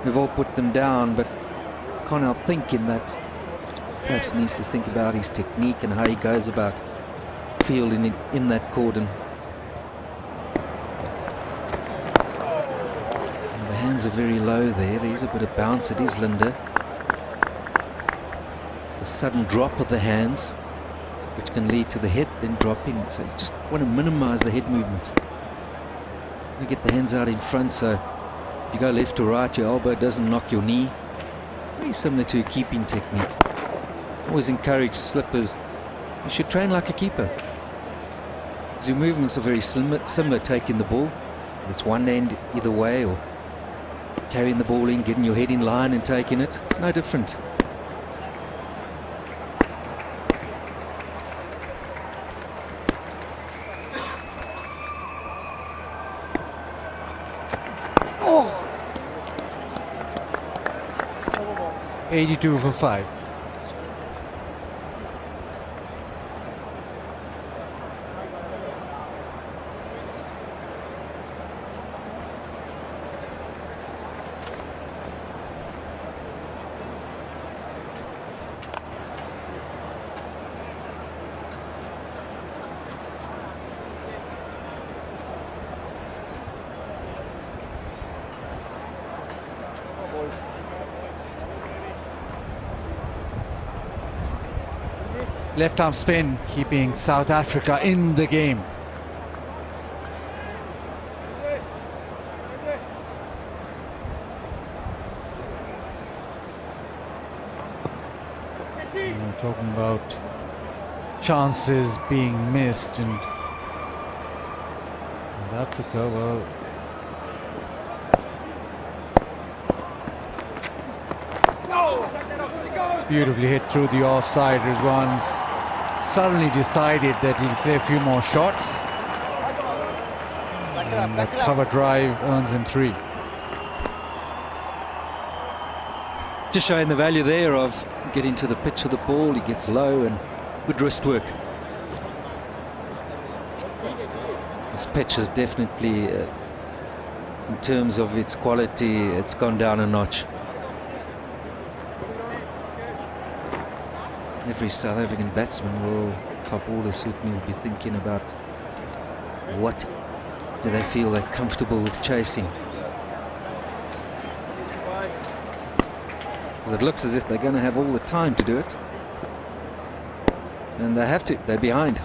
We've all put them down, but can't help thinking that perhaps needs to think about his technique and how he goes about fielding in that cordon. hands are very low there. There's a bit of bounce. It is Linda. It's the sudden drop of the hands which can lead to the head then dropping. So you just want to minimize the head movement. You get the hands out in front, so if you go left to right, your elbow doesn't knock your knee. Very similar to a keeping technique. Always encourage slippers. You should train like a keeper. Your movements are very similar, taking the ball. It's one end either way, or carrying the ball in, getting your head in line and taking it. It's no different. Oh! 82 for 5. Left arm spin, keeping South Africa in the game. We're talking about chances being missed, and South Africa, well, beautifully hit through the offside. Rizwan's suddenly decided that he'll play a few more shots, and that cover drive earns him 3. Just showing the value there of getting to the pitch of the ball. He gets low and good wrist work. This pitch has definitely, in terms of its quality, it's gone down a notch. Every South African batsman will, top order, certainly will be thinking about what do they feel they're comfortable with chasing. Because it looks as if they're going to have all the time to do it. And they have to, they're behind.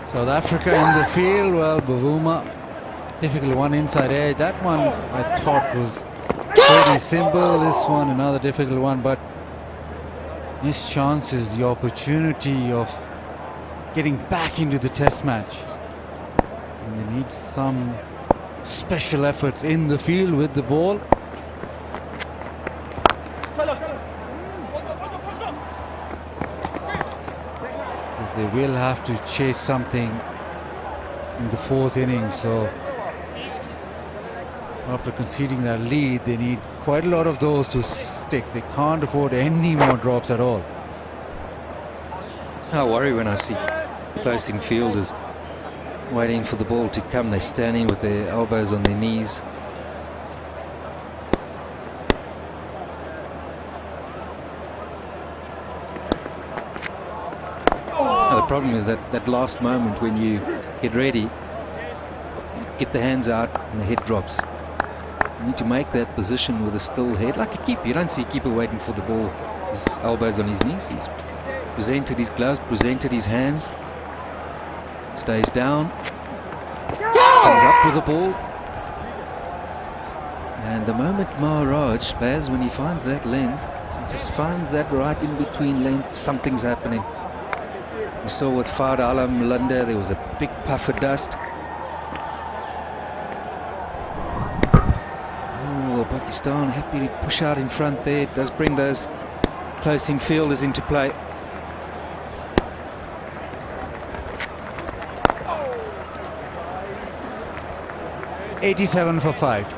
South Africa in the field. Well, Bavuma, difficult one inside edge. That one I thought was pretty simple. This one another difficult one, but missed chances, the opportunity of getting back into the test match. And they need some special efforts in the field with the ball. They will have to chase something in the 4th innings, so after conceding that lead, they need quite a lot of those to stick. They can't afford any more drops at all. I worry when I see close-in fielders waiting for the ball to come. They're standing with their elbows on their knees. The problem is that last moment when you get ready, you get the hands out and the head drops. You need to make that position with a still head, like a keeper. You don't see a keeper waiting for the ball. His elbows on his knees. He's presented his gloves, presented his hands, stays down, comes up with the ball. And the moment Maharaj plays, when he finds that length, he just finds that right in between length, something's happening. We saw with Fard Alam Lunda, there was a big puff of dust. Oh, Pakistan happy to push out in front there. It does bring those close-in fielders into play. $87 for 5.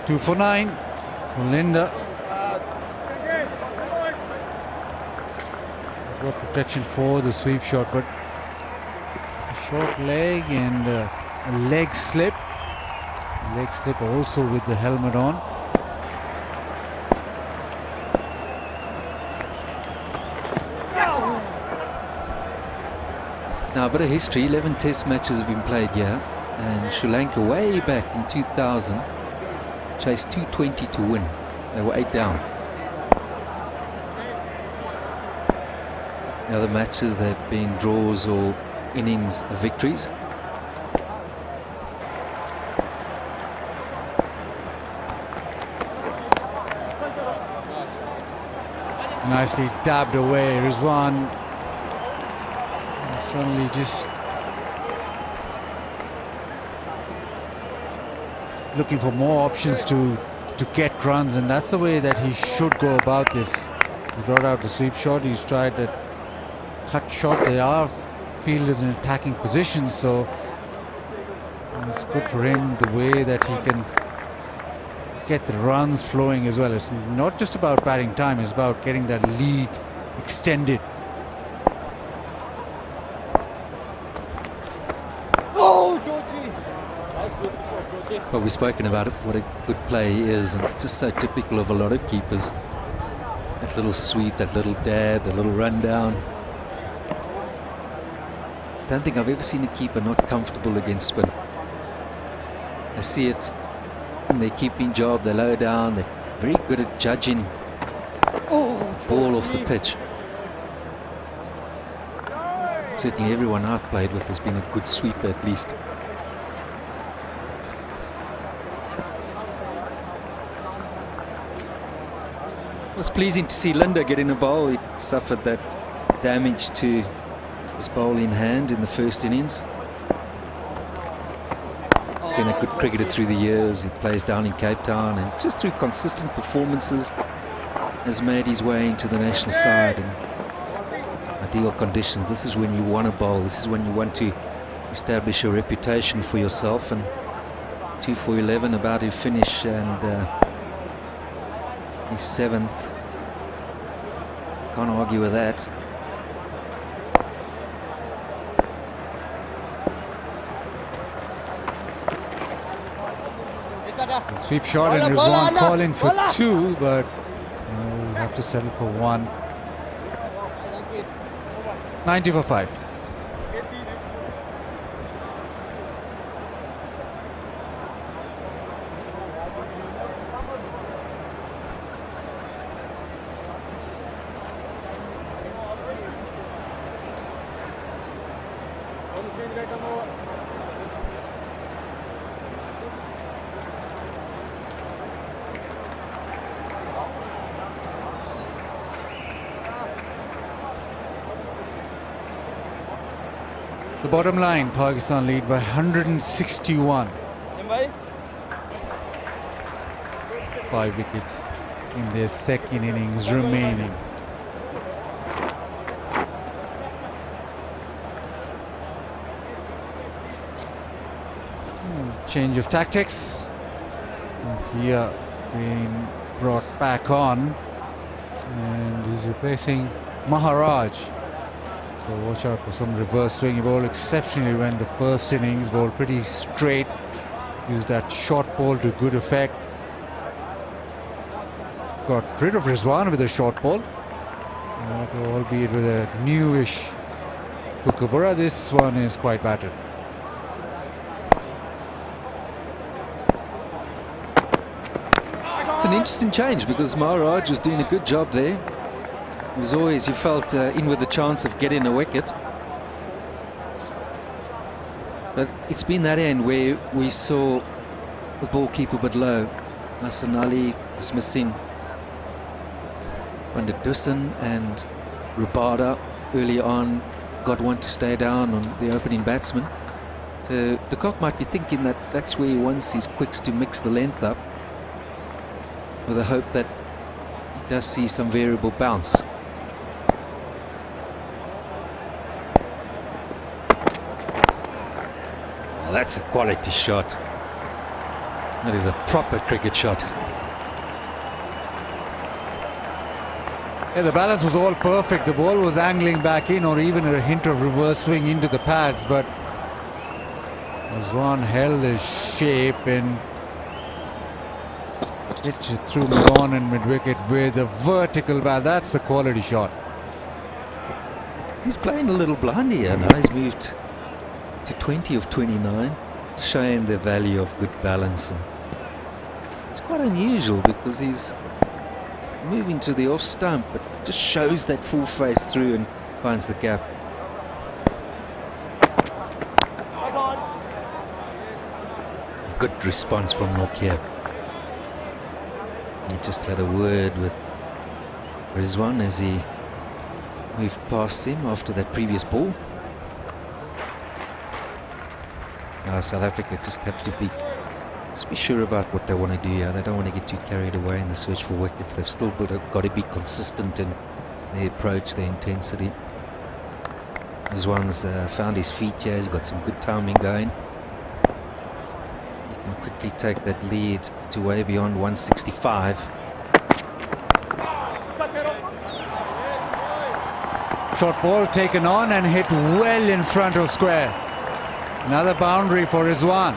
2 for 9 for Linda. He's got protection for the sweep shot, but a short leg and a leg slip. Leg slip also with the helmet on. Now a bit of history, 11 test matches have been played here, and Sri Lanka way back in 2000 chased 220 to win. They were 8 down. The other matches, they've been draws or innings victories. Nicely dabbed away. Rizwan suddenly just looking for more options to get runs, and that's the way that he should go about this. He brought out the sweep shot. He's tried that cut shot. They are fielders in attacking positions, so it's good for him the way that he can get the runs flowing as well. It's not just about batting time, it's about getting that lead extended. Well, we've spoken about it, what a good play he is, and just so typical of a lot of keepers. That little sweep, that little dab, the little rundown. Don't think I've ever seen a keeper not comfortable against spin. I see it in their keeping job. They low down, they're very good at judging ball off the pitch. Certainly everyone I've played with has been a good sweeper at least. It was pleasing to see Linda get in a bowl. He suffered that damage to his bowling hand in the first innings. He's been a good cricketer through the years. He plays down in Cape Town, and just through consistent performances has made his way into the national side in ideal conditions. This is when you want to bowl. This is when you want to establish a reputation for yourself. And 2 for 11, about to finish, and he's 7th. Can't argue with that. The sweep shot, and Rizwan calling for 2, but we'll have to settle for 1. 90 for 5. The bottom line, Pakistan lead by 161. 5 wickets in their second innings remaining. Change of tactics. Here being brought back on, and he's replacing Maharaj. So watch out for some reverse swing. He bowled exceptionally well in the first innings, bowled pretty straight, used that short ball to good effect. Got rid of Rizwan with a short ball, albeit with a newish Kookaburra. This one is quite battered. It's an interesting change because Maharaj was doing a good job there. It was always, you felt, in with a chance of getting a wicket. But it's been that end where we saw the ball keep a bit low. Hassan Ali dismissing Van der Dussen, and Rabada early on got one to stay down on the opening batsman. So de Kock might be thinking that that's where he wants his quicks to mix the length up, with the hope that he does see some variable bounce. Well, that's a quality shot. That is a proper cricket shot. Yeah, the balance was all perfect. The ball was angling back in, or even a hint of reverse swing into the pads, but Rizwan held his shape and hit it through mid-on and mid-wicket with a vertical bat. That's a quality shot. He's playing a little blind here now. He's moved to 20 of 29, showing the value of good balance. And it's quite unusual because he's moving to the off stump, but just shows that full face through and finds the gap. Good response from Nokia. He just had a word with Rizwan as he moved past him after that previous ball. South Africa just have to be sure about what they want to do here. They don't want to get too carried away in the search for wickets. They've still got to be consistent in their approach, their intensity. Rizwan's found his feet here. He's got some good timing going. He can quickly take that lead to way beyond 165. Short ball taken on and hit well in front of square. Another boundary for Rizwan.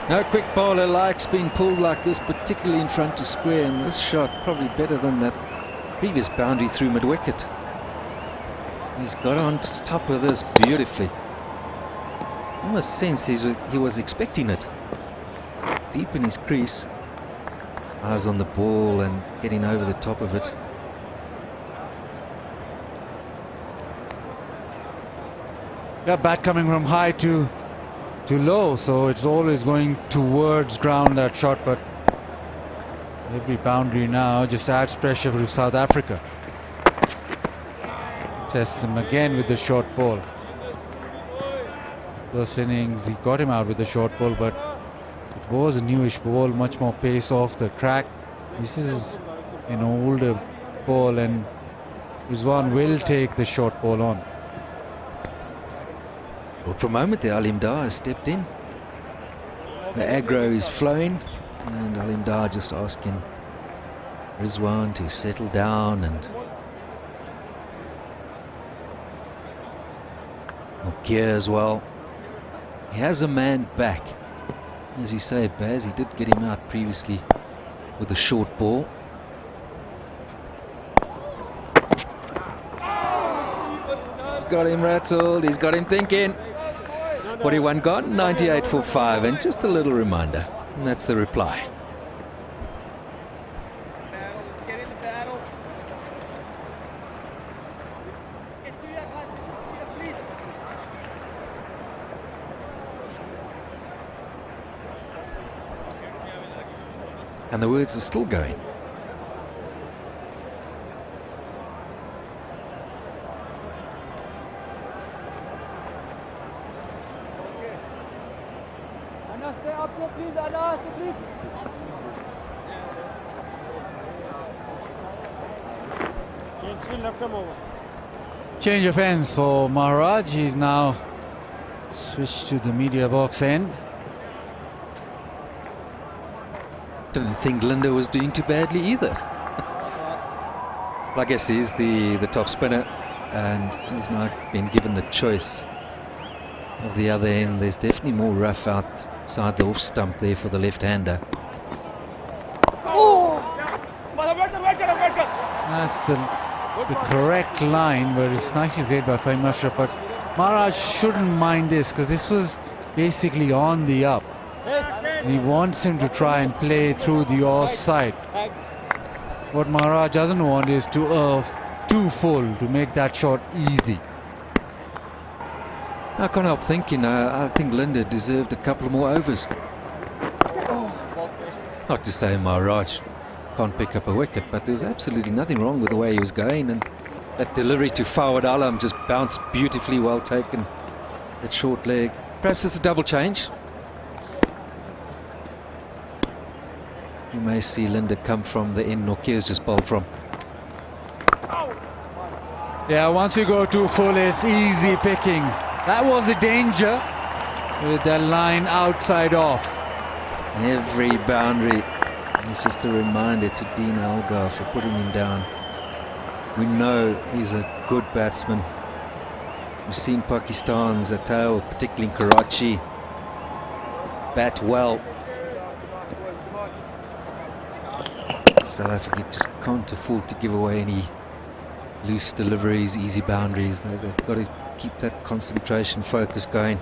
No quick bowler likes being pulled like this, particularly in front of square, and this shot probably better than that previous boundary through mid-wicket. He's got on top of this beautifully. Almost sense he was expecting it. Deep in his crease. Eyes on the ball and getting over the top of it. That bat coming from high to low, so it's always going towards ground, that shot, but every boundary now just adds pressure to South Africa. Tests him again with the short ball. First innings he got him out with the short ball, but it was a newish ball, much more pace off the track. This is an older ball and Rizwan will take the short ball on. Well, for a moment there, Alimdar has stepped in. The aggro is flowing, and Alimdar just asking Rizwan to settle down, and Nokia as well. He has a man back. As you say, Baz, he did get him out previously with a short ball. He's got him rattled, he's got him thinking. 41 gone, 98 for 5, and just a little reminder, and that's the reply. Let's get in the battle. Get through that, please. And the words are still going. Stay up there, please, Anna, please. Change of ends for Maharaj. He's now switched to the media box end. Didn't think Linda was doing too badly either. I guess he's the top spinner, and he's now been given the choice of the other end. There's definitely more rough outside the off stump there for the left-hander. That's the correct line, but it's nicely played by Fahim Ashraf. But Maharaj shouldn't mind this because this was basically on the up. He wants him to try and play through the offside. What Maharaj doesn't want is to too full to make that shot easy. I can't help thinking, I think Linda deserved a couple more overs. Not to say Maharaj can't pick up a wicket, but there's absolutely nothing wrong with the way he was going, and that delivery to Fawad Alam just bounced beautifully, well taken. That short leg. Perhaps it's a double change. You may see Linda come from the end Nokia's just bowled from. Yeah, once you go too full, it's easy pickings. That was a danger with the line outside off. And every boundary is just a reminder to Dean Algar for putting him down. We know he's a good batsman. We've seen Pakistan's Atal, particularly in Karachi, bat well. South Africa just can't afford to give away any loose deliveries, easy boundaries. They've got to keep that concentration focus going.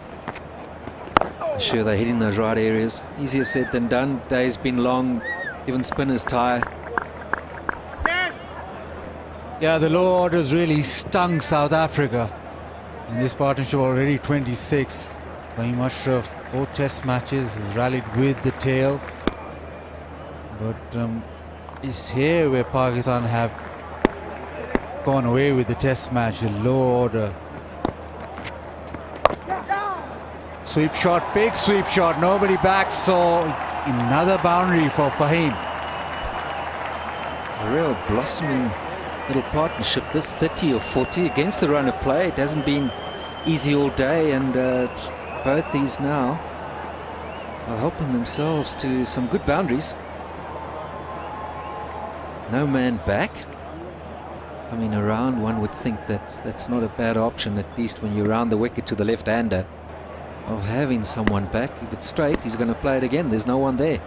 Sure, they're hitting those right areas. Easier said than done. Day's been long, even spinners tire. Yeah, the low orders really stung South Africa in this partnership. Already 26. Fahim Ashraf, both test matches, has rallied with the tail. But it's here where Pakistan have gone away with the test match, the low order. Sweep shot, big sweep shot, nobody back, so another boundary for Fahim. A real blossoming little partnership, this 30 or 40 against the run of play. It hasn't been easy all day, and both these now are helping themselves to some good boundaries. No man back. Coming around, one would think that's not a bad option, at least when you're around the wicket to the left-hander, of having someone back. If it's straight, he's going to play it again. There's no one there.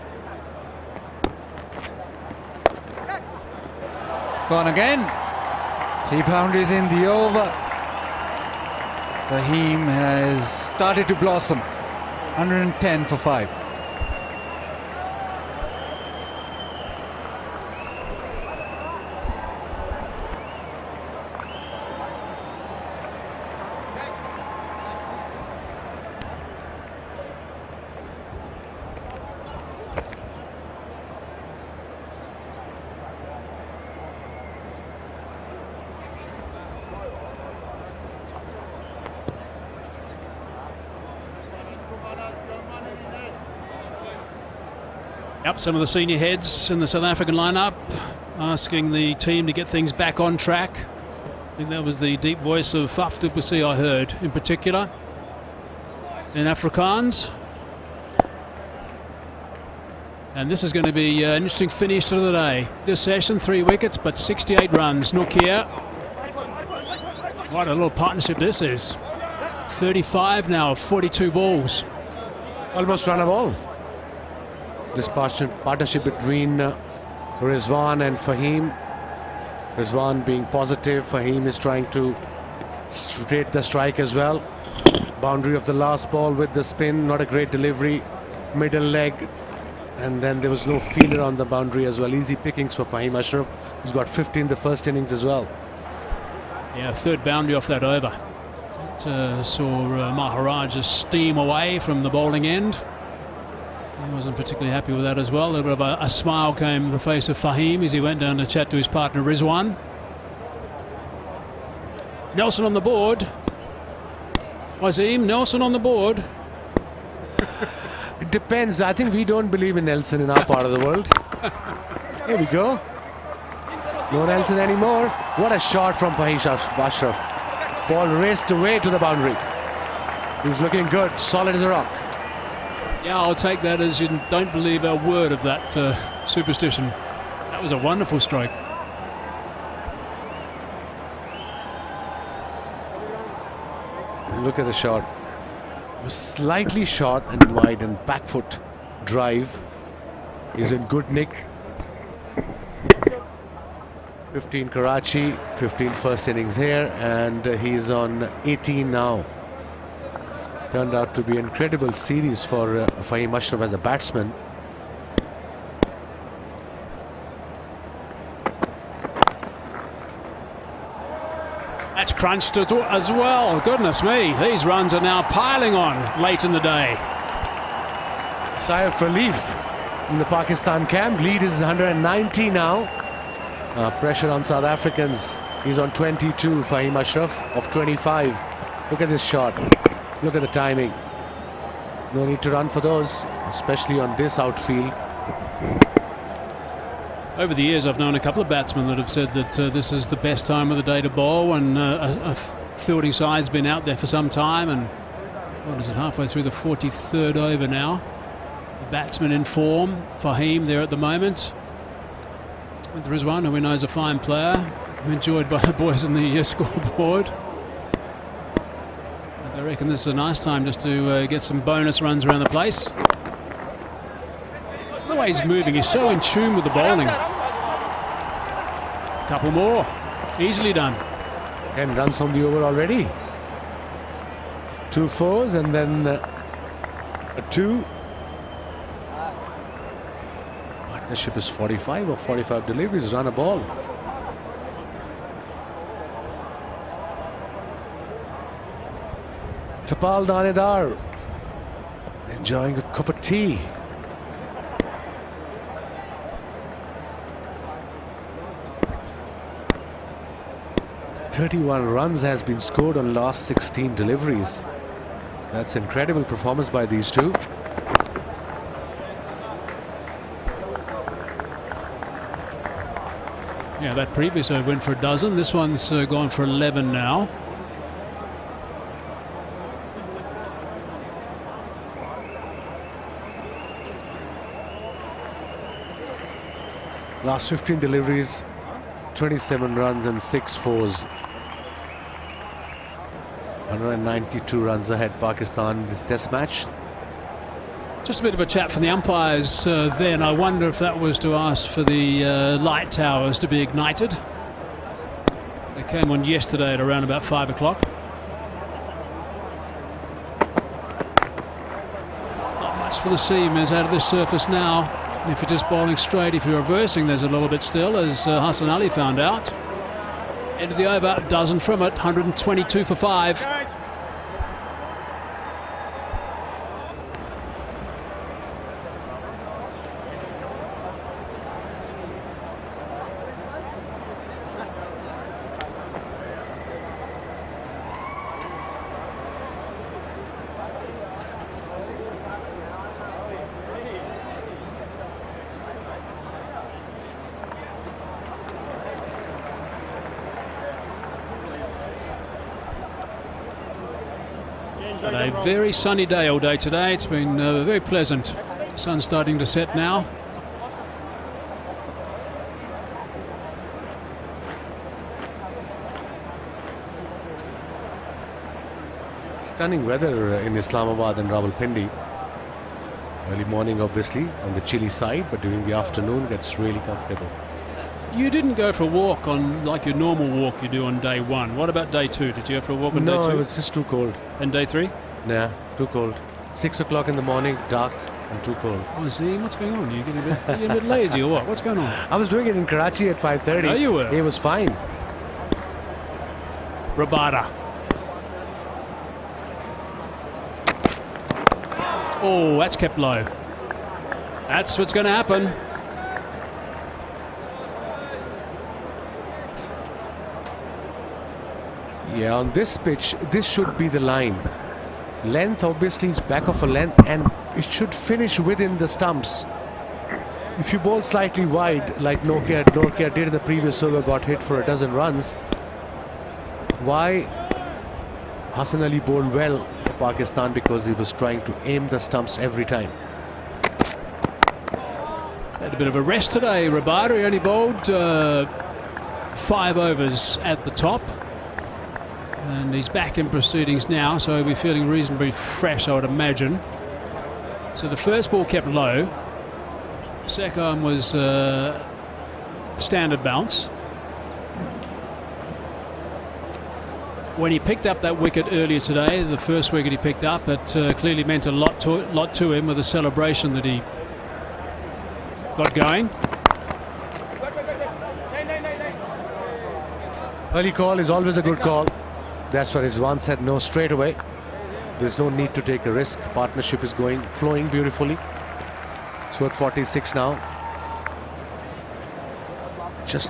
Gone again. 3 boundaries in the over. Fahim has started to blossom. 110 for 5. Yep, some of the senior heads in the South African lineup asking the team to get things back on track. I think that was the deep voice of Faf du Plessis I heard in particular in Afrikaans. And this is going to be an interesting finish to the day. This session, 3 wickets, but 68 runs. Nokia. What a little partnership this is. 35 now, 42 balls. Almost run a ball. This partnership between Rizwan and Fahim. Rizwan being positive, Fahim is trying to straight the strike as well. Boundary of the last ball with the spin, not a great delivery, middle leg, and then there was no feeler on the boundary as well. Easy pickings for Fahim Ashraf, who's got 50 in the first innings as well. Yeah, 3rd boundary off that over. Saw Maharaj just steam away from the bowling end. He wasn't particularly happy with that as well. A little bit of a smile came to the face of Fahim as he went down to chat to his partner Rizwan. Nelson on the board. Wasim, Nelson on the board. It depends. I think we don't believe in Nelson in our part of the world. Here we go. No Nelson anymore. What a shot from Fahim Ashraf. Ball raced away to the boundary. He's looking good, solid as a rock. Yeah, I'll take that as you don't believe a word of that superstition. That was a wonderful strike. Look at the shot. It was slightly short and wide, and back foot drive is in good nick. 15 Karachi, 15 first innings here, and he's on 18 now. Turned out to be an incredible series for Fahim Ashraf as a batsman. That's crunched as well. Goodness me, these runs are now piling on late in the day. Sigh of relief in the Pakistan camp. Lead is 190 now. Pressure on South Africans. He's on 22, Fahim Ashraf, of 25. Look at this shot. Look at the timing. No need to run for those, especially on this outfield. Over the years, I've known a couple of batsmen that have said that this is the best time of the day to bowl, and a fielding side's been out there for some time, and what is it, halfway through the 43rd over now. batsman in form, Fahim, there at the moment. With Rizwan, who we know is a fine player, enjoyed by the boys on the scoreboard. I reckon this is a nice time just to get some bonus runs around the place. The way he's moving, he's so in tune with the bowling. Couple more, easily done. 10 runs from the over already. 2 fours and then a 2. Partnership is 45 or 45 deliveries, run a ball. Tapal Danedar enjoying a cup of tea. "31 runs has been scored on last 16 deliveries. That's incredible performance by these two. Yeah, that previous over went for a dozen. This one's gone for 11 now. Last 15 deliveries, 27 runs and 6 fours. 192 runs ahead Pakistan in this test match. Just a bit of a chat from the umpires then. I wonder if that was to ask for the light towers to be ignited. They came on yesterday at around about 5 o'clock. Not much for the seamers out of this surface now. If you're just bowling straight, if you're reversing, there's a little bit still, as Hassan Ali found out. End of the over, dozen from it, 122 for 5. And a very sunny day all day today. It's been very pleasant. The sun's starting to set now. Stunning weather in Islamabad and Rawalpindi. Early morning obviously on the chilly side, but during the afternoon gets really comfortable. You didn't go for a walk on like your normal walk you do on day 1. What about day 2? Did you go for a walk on day 2? No, it was just too cold. And day 3? Nah, too cold. 6 o'clock in the morning, dark and too cold. Oh, see, what's going on? You're a bit lazy or what? What's going on? I was doing it in Karachi at 5:30. No, you were. It was fine. Rabada. Oh, that's kept low. That's what's going to happen. Yeah, on this pitch, this should be the line. Length, obviously, is back of a length, and it should finish within the stumps. If you bowl slightly wide, like Nokia did in the previous over, got hit for a dozen runs. Why? Hassan Ali bowled well for Pakistan because he was trying to aim the stumps every time. Had a bit of a rest today, Rabada. He only bowled 5 overs at the top. And he's back in proceedings now, so he'll be feeling reasonably fresh, I would imagine. So the first ball kept low. Second was standard bounce. When he picked up that wicket earlier today, the first wicket he picked up, it clearly meant a lot to him with the celebration that he got going. Early call is always a good call. That's what Rizwan said, no, straight away. There's no need to take a risk. Partnership is flowing beautifully. It's worth 46 now.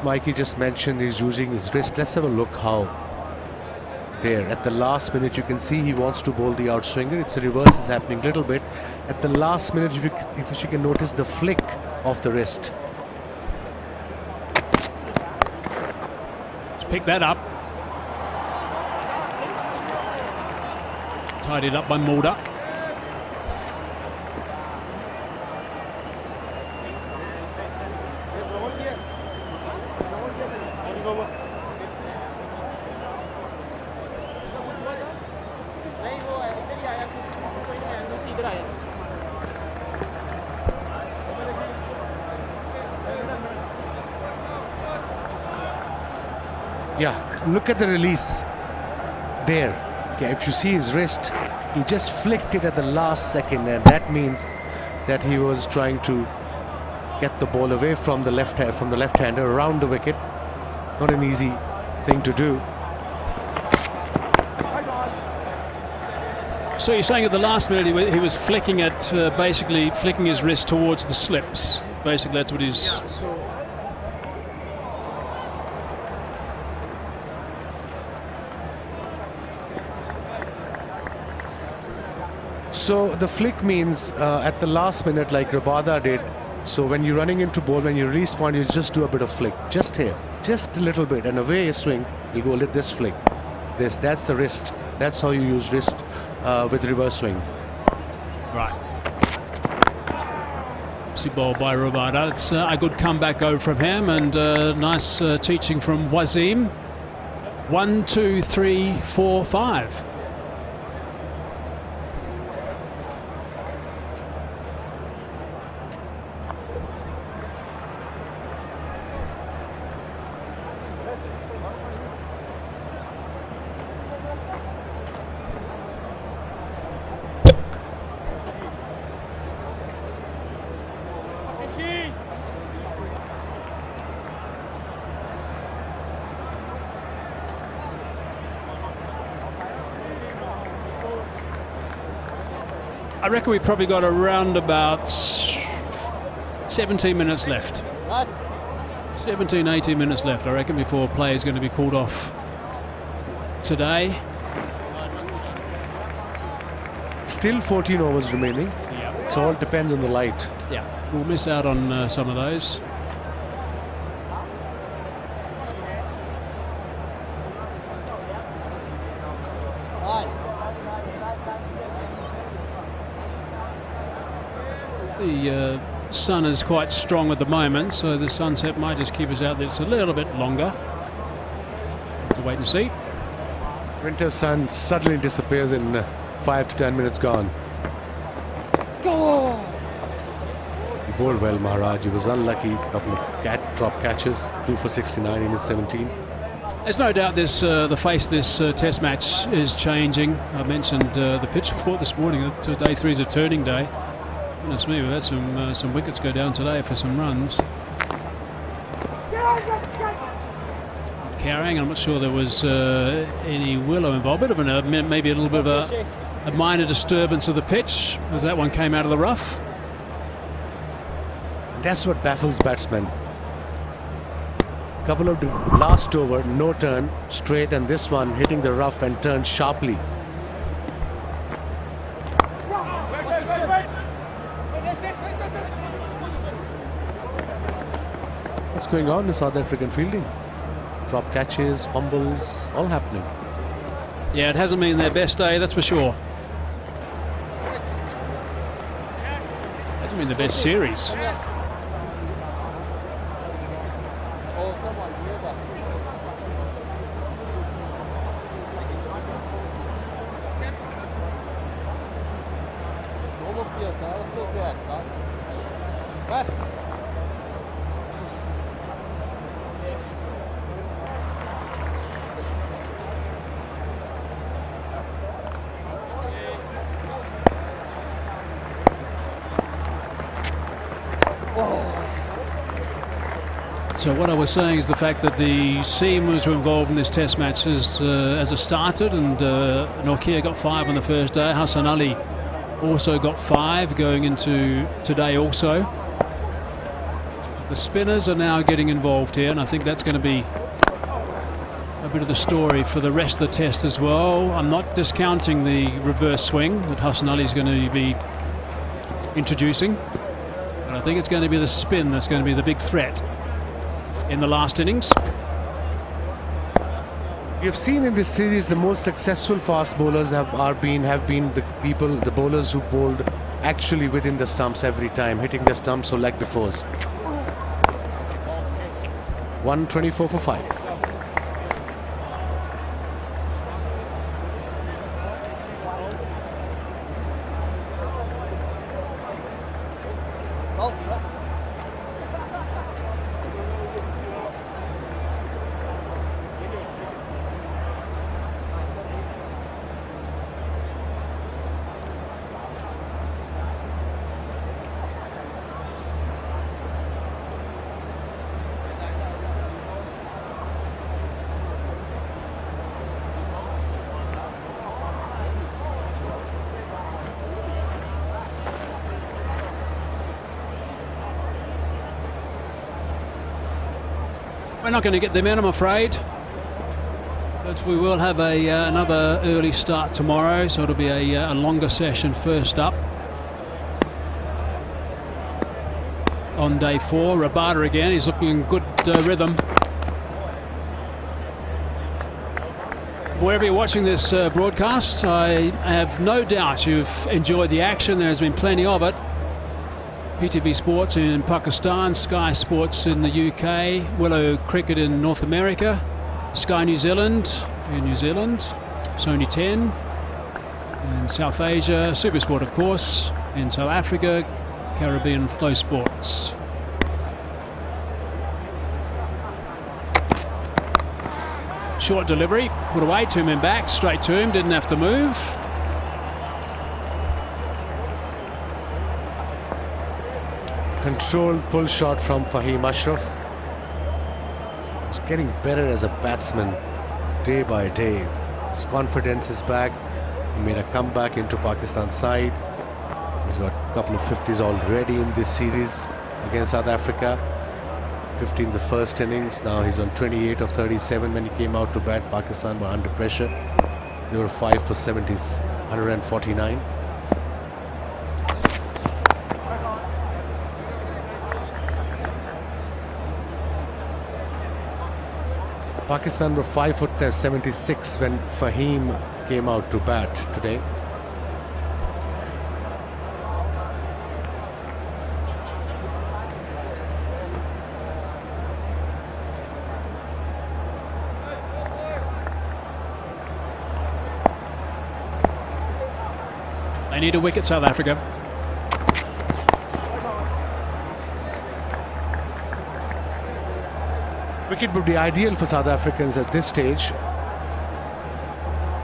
Mikey just mentioned he's using his wrist. Let's have a look how. There, at the last minute, you can see he wants to bowl the outswinger. It's a reverse is happening a little bit. At the last minute, if you can notice the flick of the wrist. Let's pick that up. Tidied up by Mulder. Yeah, look at the release there. Okay, if you see his wrist, he just flicked it at the last second, and that means that he was trying to get the ball away from the left-hander around the wicket. Not an easy thing to do. So you're saying at the last minute he was flicking it, basically flicking his wrist towards the slips. Basically, that's what he's. So the flick means at the last minute, like Rabada did. So when you're running into ball, when you respawn, you just do a bit of flick, just here, just a little bit, and away you swing. You'll go let this flick. That's the wrist. That's how you use wrist with reverse swing. Right. See ball by Rabada. It's a good comeback go from him, and nice teaching from Wasim. 1, 2, 3, 4, 5. I reckon we've probably got around about 17 minutes left. 17, 18 minutes left, I reckon, before play is going to be called off today. Still 14 overs remaining. Yeah. So all depends on the light. Yeah, we'll miss out on some of those. The sun is quite strong at the moment, so the sunset might just keep us out there. It's a little bit longer. Have to wait and see. Winter sun suddenly disappears in 5 to 10 minutes gone. Go! He bowled well, Maharaj. He was unlucky. A couple of drop catches. 2 for 69 in his 17. There's no doubt this the face of this test match is changing. I mentioned the pitch report this morning that day 3 is a turning day. Goodness me, we've had some wickets go down today for some runs. Carrying, I'm not sure there was any willow involved. Bit of maybe a little bit of a minor disturbance of the pitch as that one came out of the rough. That's what baffles batsmen. Couple of last over, no turn, straight, and this one hitting the rough and turned sharply. What's going on in South African fielding? Drop catches, fumbles, all happening. Yeah, it hasn't been their best day, that's for sure. Hasn't been the best series. So what I was saying is the fact that the seamers were involved in this test match as it started, and Nokia got 5 on the first day. Hassan Ali also got 5 going into today also. The spinners are now getting involved here, and I think that's going to be a bit of the story for the rest of the test as well. I'm not discounting the reverse swing that Hassan Ali is going to be introducing, but I think it's going to be the spin that's going to be the big threat in the last innings. We have seen in this series the most successful fast bowlers have been the bowlers who bowled actually within the stumps every time, hitting the stumps or leg befores. 124 for 5. We're not going to get them in, I'm afraid. But we will have another early start tomorrow, so it'll be a longer session first up. On day 4, Rabada again, he's looking in good rhythm. Wherever you're watching this broadcast, I have no doubt you've enjoyed the action. There's been plenty of it. PTV Sports in Pakistan, Sky Sports in the UK, Willow Cricket in North America, Sky New Zealand in New Zealand, Sony 10 in South Asia, Supersport of course in South Africa, Caribbean Flow Sports. Short delivery, put away, 2 men back, straight to him, didn't have to move. Controlled pull shot from Fahim Ashraf. He's getting better as a batsman day by day. His confidence is back. He made a comeback into Pakistan's side. He's got a couple of 50s already in this series against South Africa. 50 in the first innings. Now he's on 28 of 37 when he came out to bat. Pakistan were under pressure. They were 5 for 70s, 149. Pakistan were 5 for 76 when Fahim came out to bat today. They need a wicket, South Africa. Wicket would be ideal for South Africans at this stage.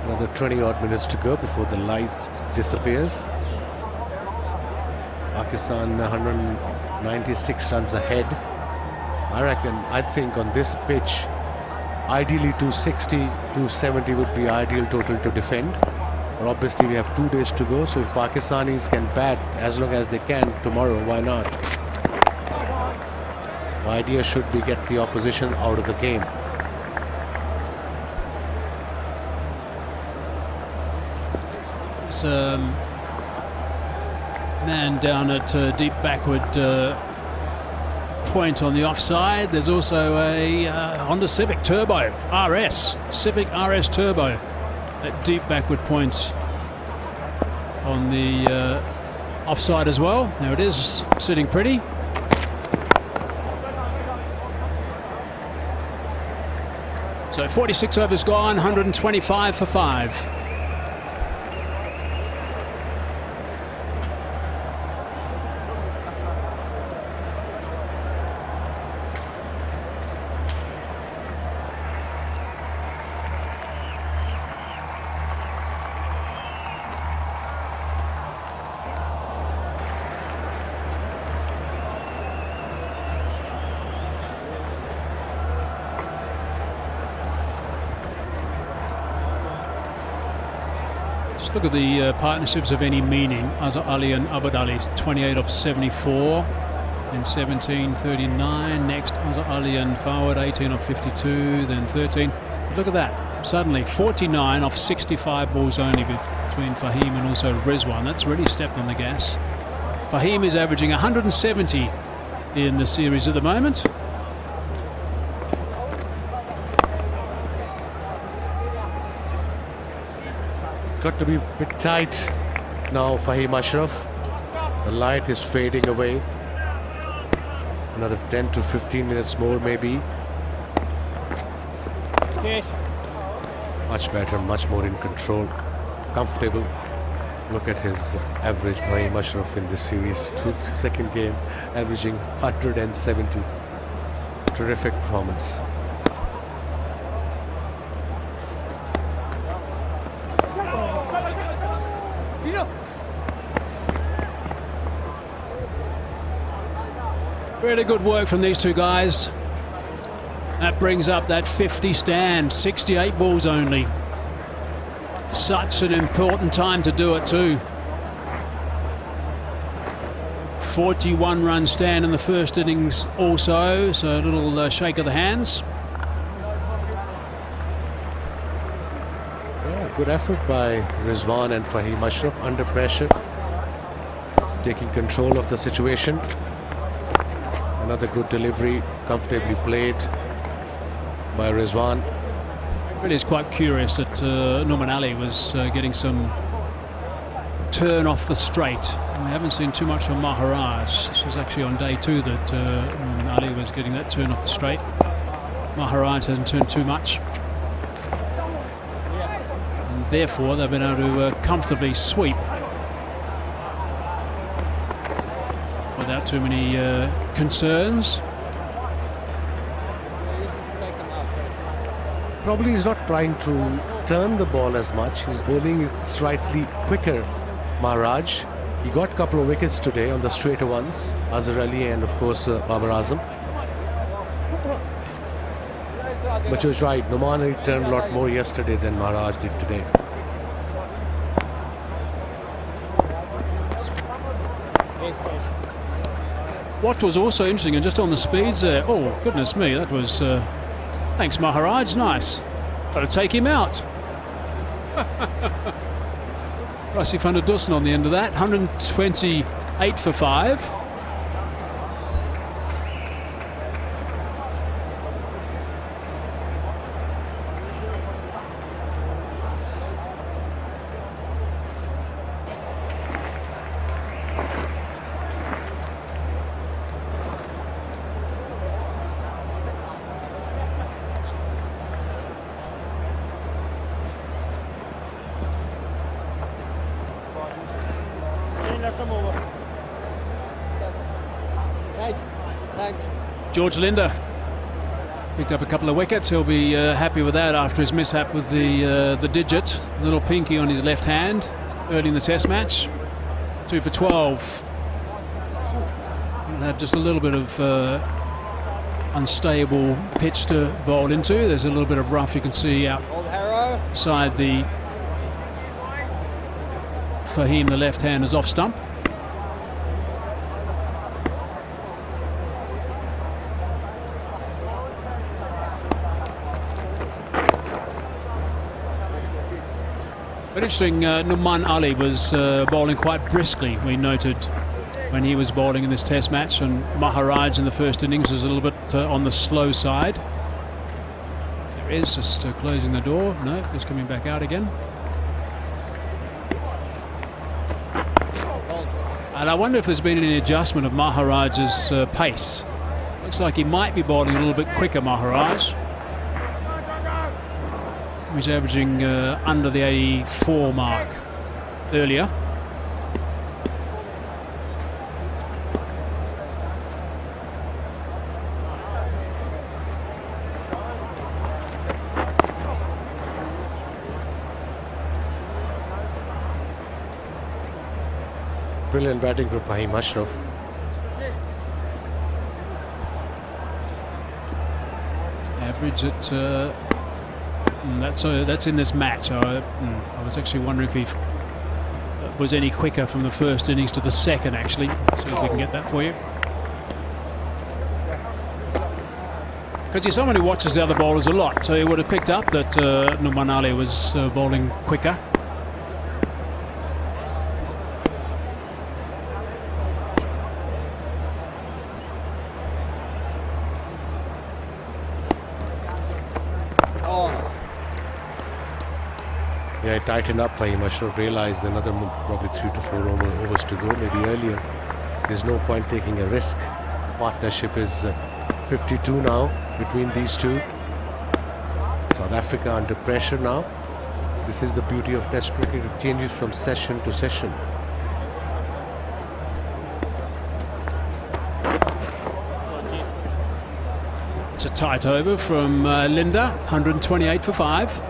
Another 20 odd minutes to go before the light disappears. Pakistan 196 runs ahead. I think on this pitch, ideally 260, 270 would be ideal total to defend. But obviously we have 2 days to go, so if Pakistanis can bat as long as they can tomorrow, why not? The idea should be get the opposition out of the game. It's man down at deep backward point on the offside. There's also a Honda Civic Turbo RS, Civic RS Turbo at deep backward point on the offside as well. There it is, sitting pretty. So 46 overs gone, 125 for 5. Just look at the partnerships of any meaning. Azhar Ali and Abad Ali, 28 of 74 in 1739. Next, Azhar Ali and Fawad, 18 of 52, then 13. Look at that. Suddenly, 49 off 65 balls only between Fahim and also Rizwan. That's really stepped on the gas. Fahim is averaging 170 in the series at the moment. Got to be a bit tight now, Fahim Ashraf. The light is fading away. Another 10 to 15 minutes more maybe. Yes. Much better, much more in control, comfortable. Look at his average, Fahim Ashraf, in this series. Second game, averaging 170. Terrific performance. Really good work from these two guys. That brings up that 50 stand, 68 balls only. Such an important time to do it too. 41-run stand in the first innings also, so a little shake of the hands. Yeah, good effort by Rizwan and Fahim Ashraf under pressure, taking control of the situation. Another good delivery, comfortably played by Rizwan. It really is quite curious that Nouman Ali was getting some turn off the straight. We haven't seen too much from Maharaj. This was actually on day 2 that Nouman Ali was getting that turn off the straight. Maharaj hasn't turned too much. And therefore, they've been able to comfortably sweep without too many concerns. Probably he's not trying to turn the ball as much. He's bowling it slightly quicker, Maharaj. He got a couple of wickets today on the straighter ones, Azhar Ali and of course Babar Azam. But you're right, Nouman Ali turned a lot more yesterday than Maharaj did today. What was also interesting, and just on the speeds there, oh goodness me, that was thanks Maharaj, nice. Got to take him out. Rasi van der Dussen on the end of that, 128 for 5. George Linder picked up a couple of wickets. He'll be happy with that after his mishap with the digit, little pinky on his left hand early in the Test match. 2 for 12. He'll have just a little bit of unstable pitch to bowl into. There's a little bit of rough you can see outside the Fahim, the left hand, is off stump. But interesting, Nouman Ali was bowling quite briskly, we noted, when he was bowling in this Test match, and Maharaj in the first innings was a little bit on the slow side. There is just closing the door. No, just coming back out again. And I wonder if there's been any adjustment of Maharaj's pace. Looks like he might be bowling a little bit quicker, Maharaj. He's averaging under the 84 mark earlier. Brilliant batting from Fahim Ashraf. Average at that's in this match. I was actually wondering if he was any quicker from the first innings to the second, actually. See if we can get that for you. Because you're someone who watches the other bowlers a lot, so he would have picked up that Nouman Ali was bowling quicker. Yeah, it tightened up for him. I should have realized another probably 3 to 4 overs to go, maybe earlier. There's no point taking a risk. Partnership is 52 now between these two. South Africa under pressure now. This is the beauty of Test cricket. It changes from session to session. It's a tight over from Linda, 128 for 5.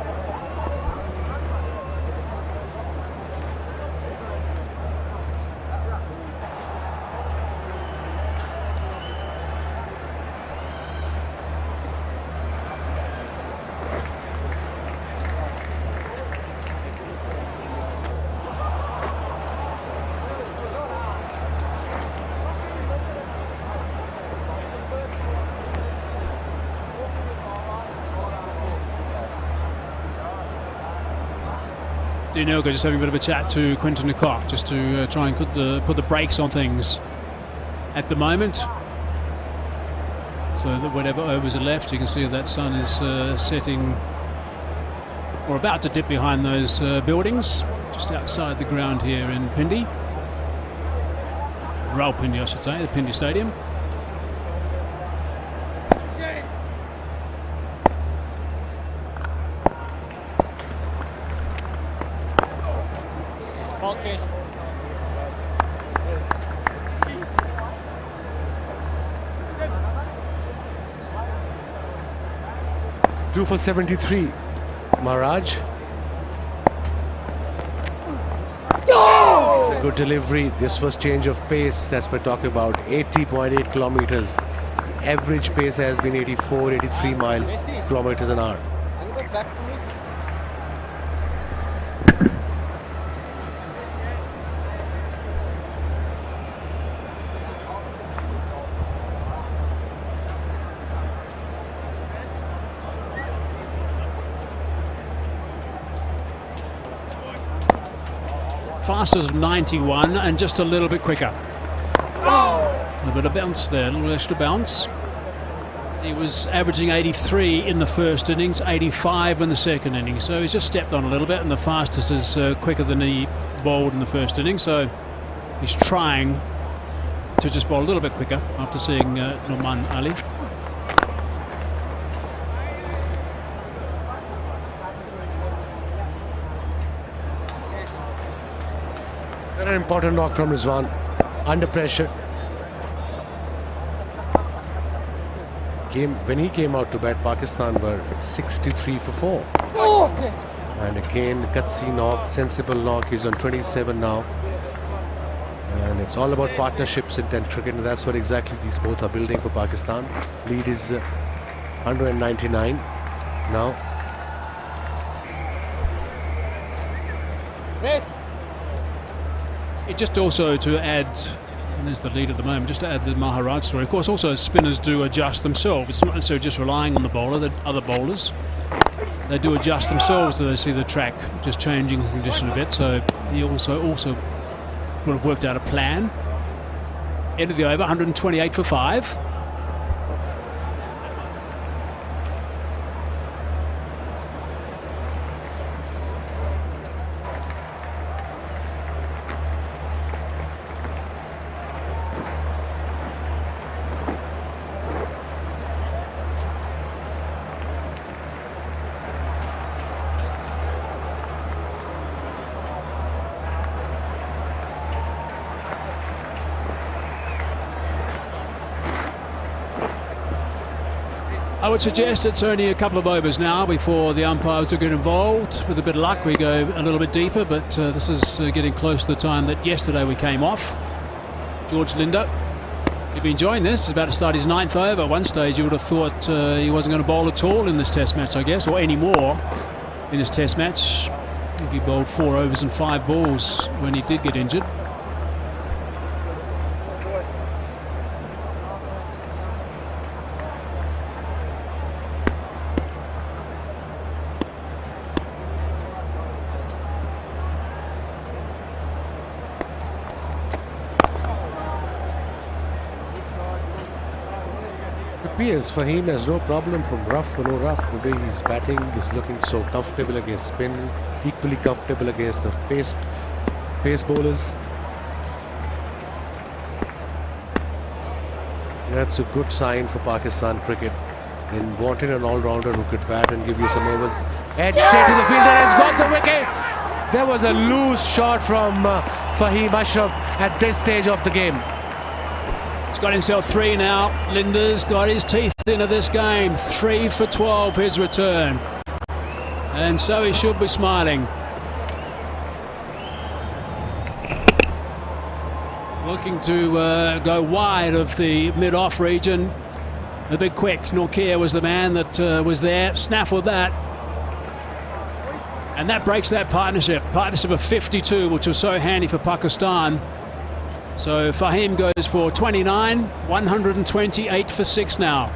Dinelga just having a bit of a chat to Quentin Lecoq, just to try and put the brakes on things at the moment, so that whatever overs are left, you can see that sun is setting or about to dip behind those buildings just outside the ground here in Pindi, Rawalpindi I should say, the Pindi Stadium. Okay. 2 for 73, Maharaj. Good delivery. This was change of pace. That's what we're talking about. 80.8 kilometers. The average pace has been 84, 83 kilometers an hour. Fastest of 91 and just a little bit quicker. A little bit of bounce there, a little extra bounce. He was averaging 83 in the first innings, 85 in the second innings, so he's just stepped on a little bit, and the fastest is quicker than he bowled in the first innings, so he's trying to just bowl a little bit quicker after seeing Nouman Ali. An important knock from Rizwan, under pressure. When he came out to bat, Pakistan were 63 for 4. Oh, okay. And again, gutsy knock, sensible knock. He's on 27 now. And it's all about partnerships in Test cricket, and that's what exactly these both are building for Pakistan. Lead is 199 now. Race. It just also to add, and there's the lead at the moment, just to add the Maharaj story. Of course, also spinners do adjust themselves. It's not necessarily just relying on the bowler, the other bowlers. They do adjust themselves, so they see the track just changing the condition a bit. So he also would have worked out a plan. End of the over, 128 for 5. I would suggest it's only a couple of overs now before the umpires will get involved. With a bit of luck, we go a little bit deeper, but this is getting close to the time that yesterday we came off. George Linder, he'd been enjoying this. He's about to start his 9th over. At one stage, you would have thought he wasn't going to bowl at all in this Test match, I guess, or any more in this Test match. I think he bowled 4 overs and 5 balls when he did get injured. Fahim has no problem from rough or no rough. The way he's batting is looking so comfortable against spin, equally comfortable against the pace bowlers. That's a good sign for Pakistan cricket. In wanting an all-rounder who could bat and give you some overs. Edge straight to the fielder, has got the wicket. There was a loose shot from Fahim Ashraf at this stage of the game. He's got himself 3 now. Linder's got his teeth into this game. 3 for 12 his return. And so he should be smiling. Looking to go wide of the mid-off region. The big quick Norkia was the man that was there. Snaffled that. And that breaks that partnership. Partnership of 52, which was so handy for Pakistan. So Fahim goes for 29, 128 for 6 now.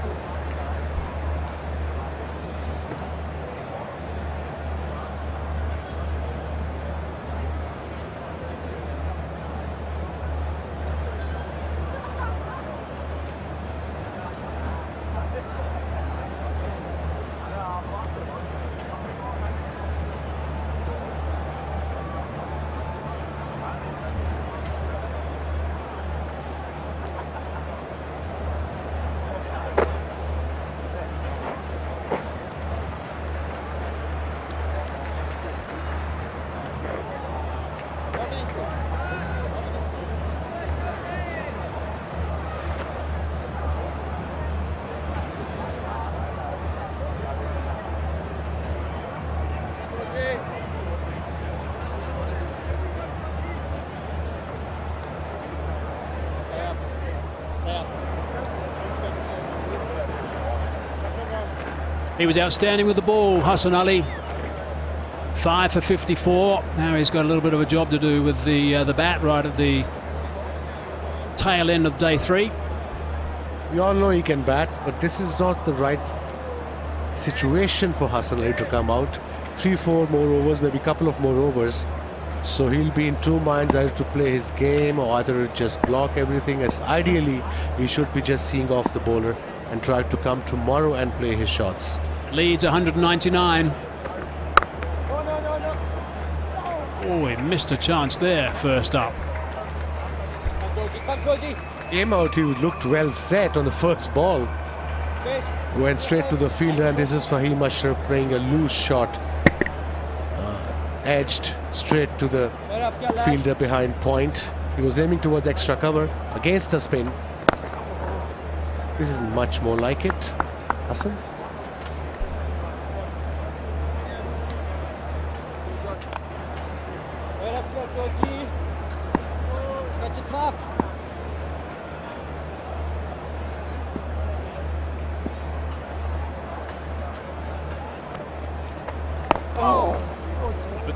He was outstanding with the ball, Hassan Ali. 5 for 54. Now he's got a little bit of a job to do with the bat right at the tail end of day 3. We all know he can bat, but this is not the right situation for Hassan Ali to come out. 3-4 more overs, maybe a couple of more overs. So he'll be in two minds, either to play his game or either just block everything. As ideally, he should be just seeing off the bowler and try to come tomorrow and play his shots. Leads 199. Oh, he missed a chance there, first up. Came out, he looked well set on the first ball. Went straight to the fielder, and this is Fahim Ashraf playing a loose shot. Edged straight to the fielder behind point. He was aiming towards extra cover against the spin. This is much more like it, Hassan.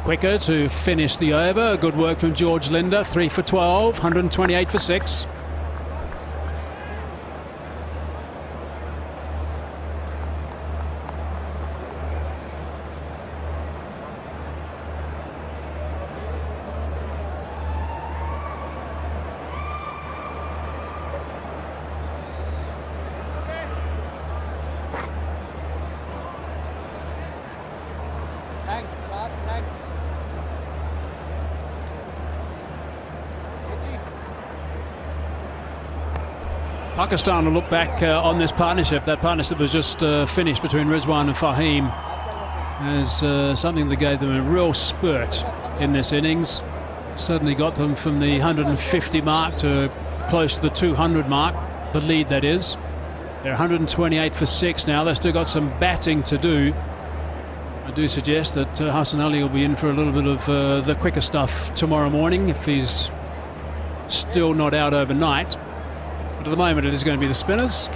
Quicker to finish the over. Good work from George Linder. 3 for 12, 128 for 6. Pakistan will look back on this partnership. That partnership was just finished between Rizwan and Fahim as something that gave them a real spurt in this innings. Certainly got them from the 150 mark to close to the 200 mark, the lead that is. They're 128 for 6 now. They've still got some batting to do. I do suggest that Hassan Ali will be in for a little bit of the quicker stuff tomorrow morning if he's still not out overnight. But at the moment it is going to be the spinners.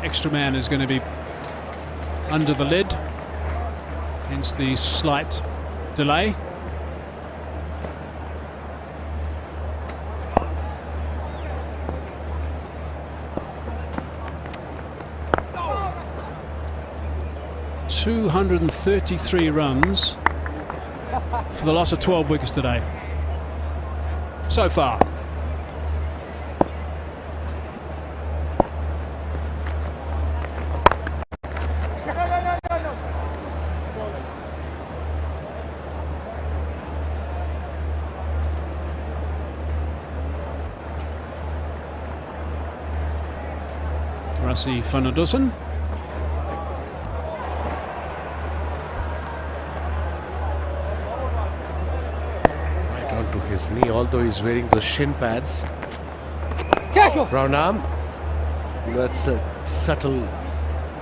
Extra man is going to be under the lid, hence the slight delay. $233 runs for the loss of 12 wickets today so far. Rasi Fanadusan. Right onto his knee, although he's wearing the shin pads. Round arm. That's a subtle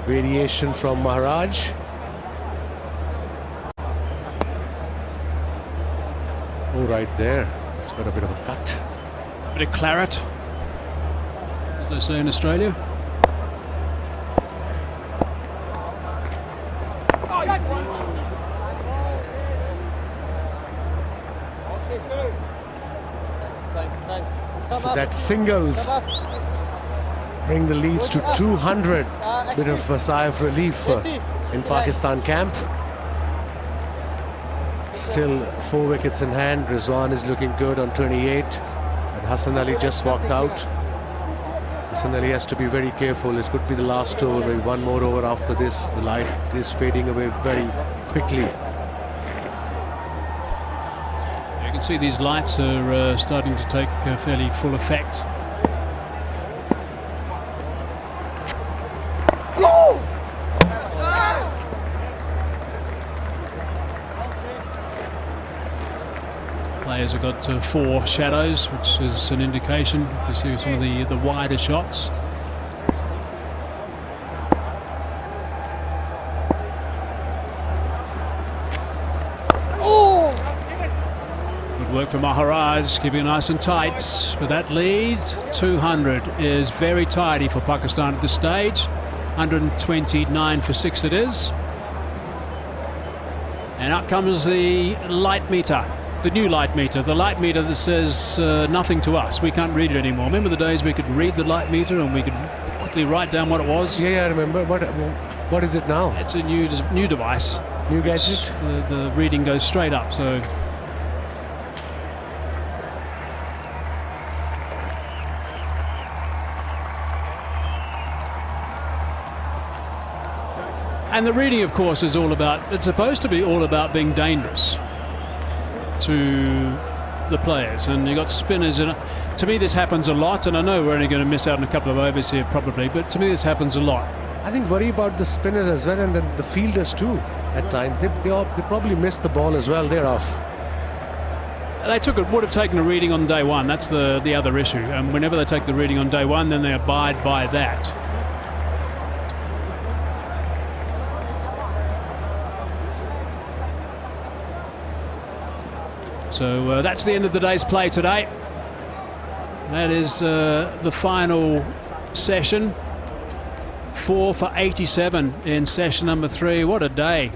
variation from Maharaj. Oh, right there. It's got a bit of a cut. Bit of claret, as they say in Australia. So that singles bring the leads to 200. Bit of a sigh of relief in Pakistan camp. Still 4 wickets in hand. Rizwan is looking good on 28, and Hassan Ali just walked out. Hassan Ali has to be very careful. It could be the last over, maybe one more over after this. The light is fading away very quickly. You can see these lights are starting to take fairly full effect. Players have got 4 shadows, which is an indication. You see some of the wider shots. Good work from Maharaj, keeping it nice and tight. But that lead, 200, is very tidy for Pakistan at this stage. 129 for 6 it is. And out comes the light meter, the new light meter, the light meter that says nothing to us. We can't read it anymore. Remember the days we could read the light meter and we could quickly write down what it was? Yeah, I remember. What is it now? It's a new device. New gadget? The reading goes straight up, so... And the reading, of course, is all about, it's supposed to be all about being dangerous to the players. And you've got spinners. And to me, this happens a lot. And I know we're only going to miss out on a couple of overs here, probably. But to me, this happens a lot. I think worry about the spinners as well, and then the fielders too. At times, they probably miss the ball as well. They're off. They would have taken a reading on day one. That's the other issue. And whenever they take the reading on day one, then they abide by that. So that's the end of the day's play today. That is the final session. 4 for 87 in session number 3. What a day.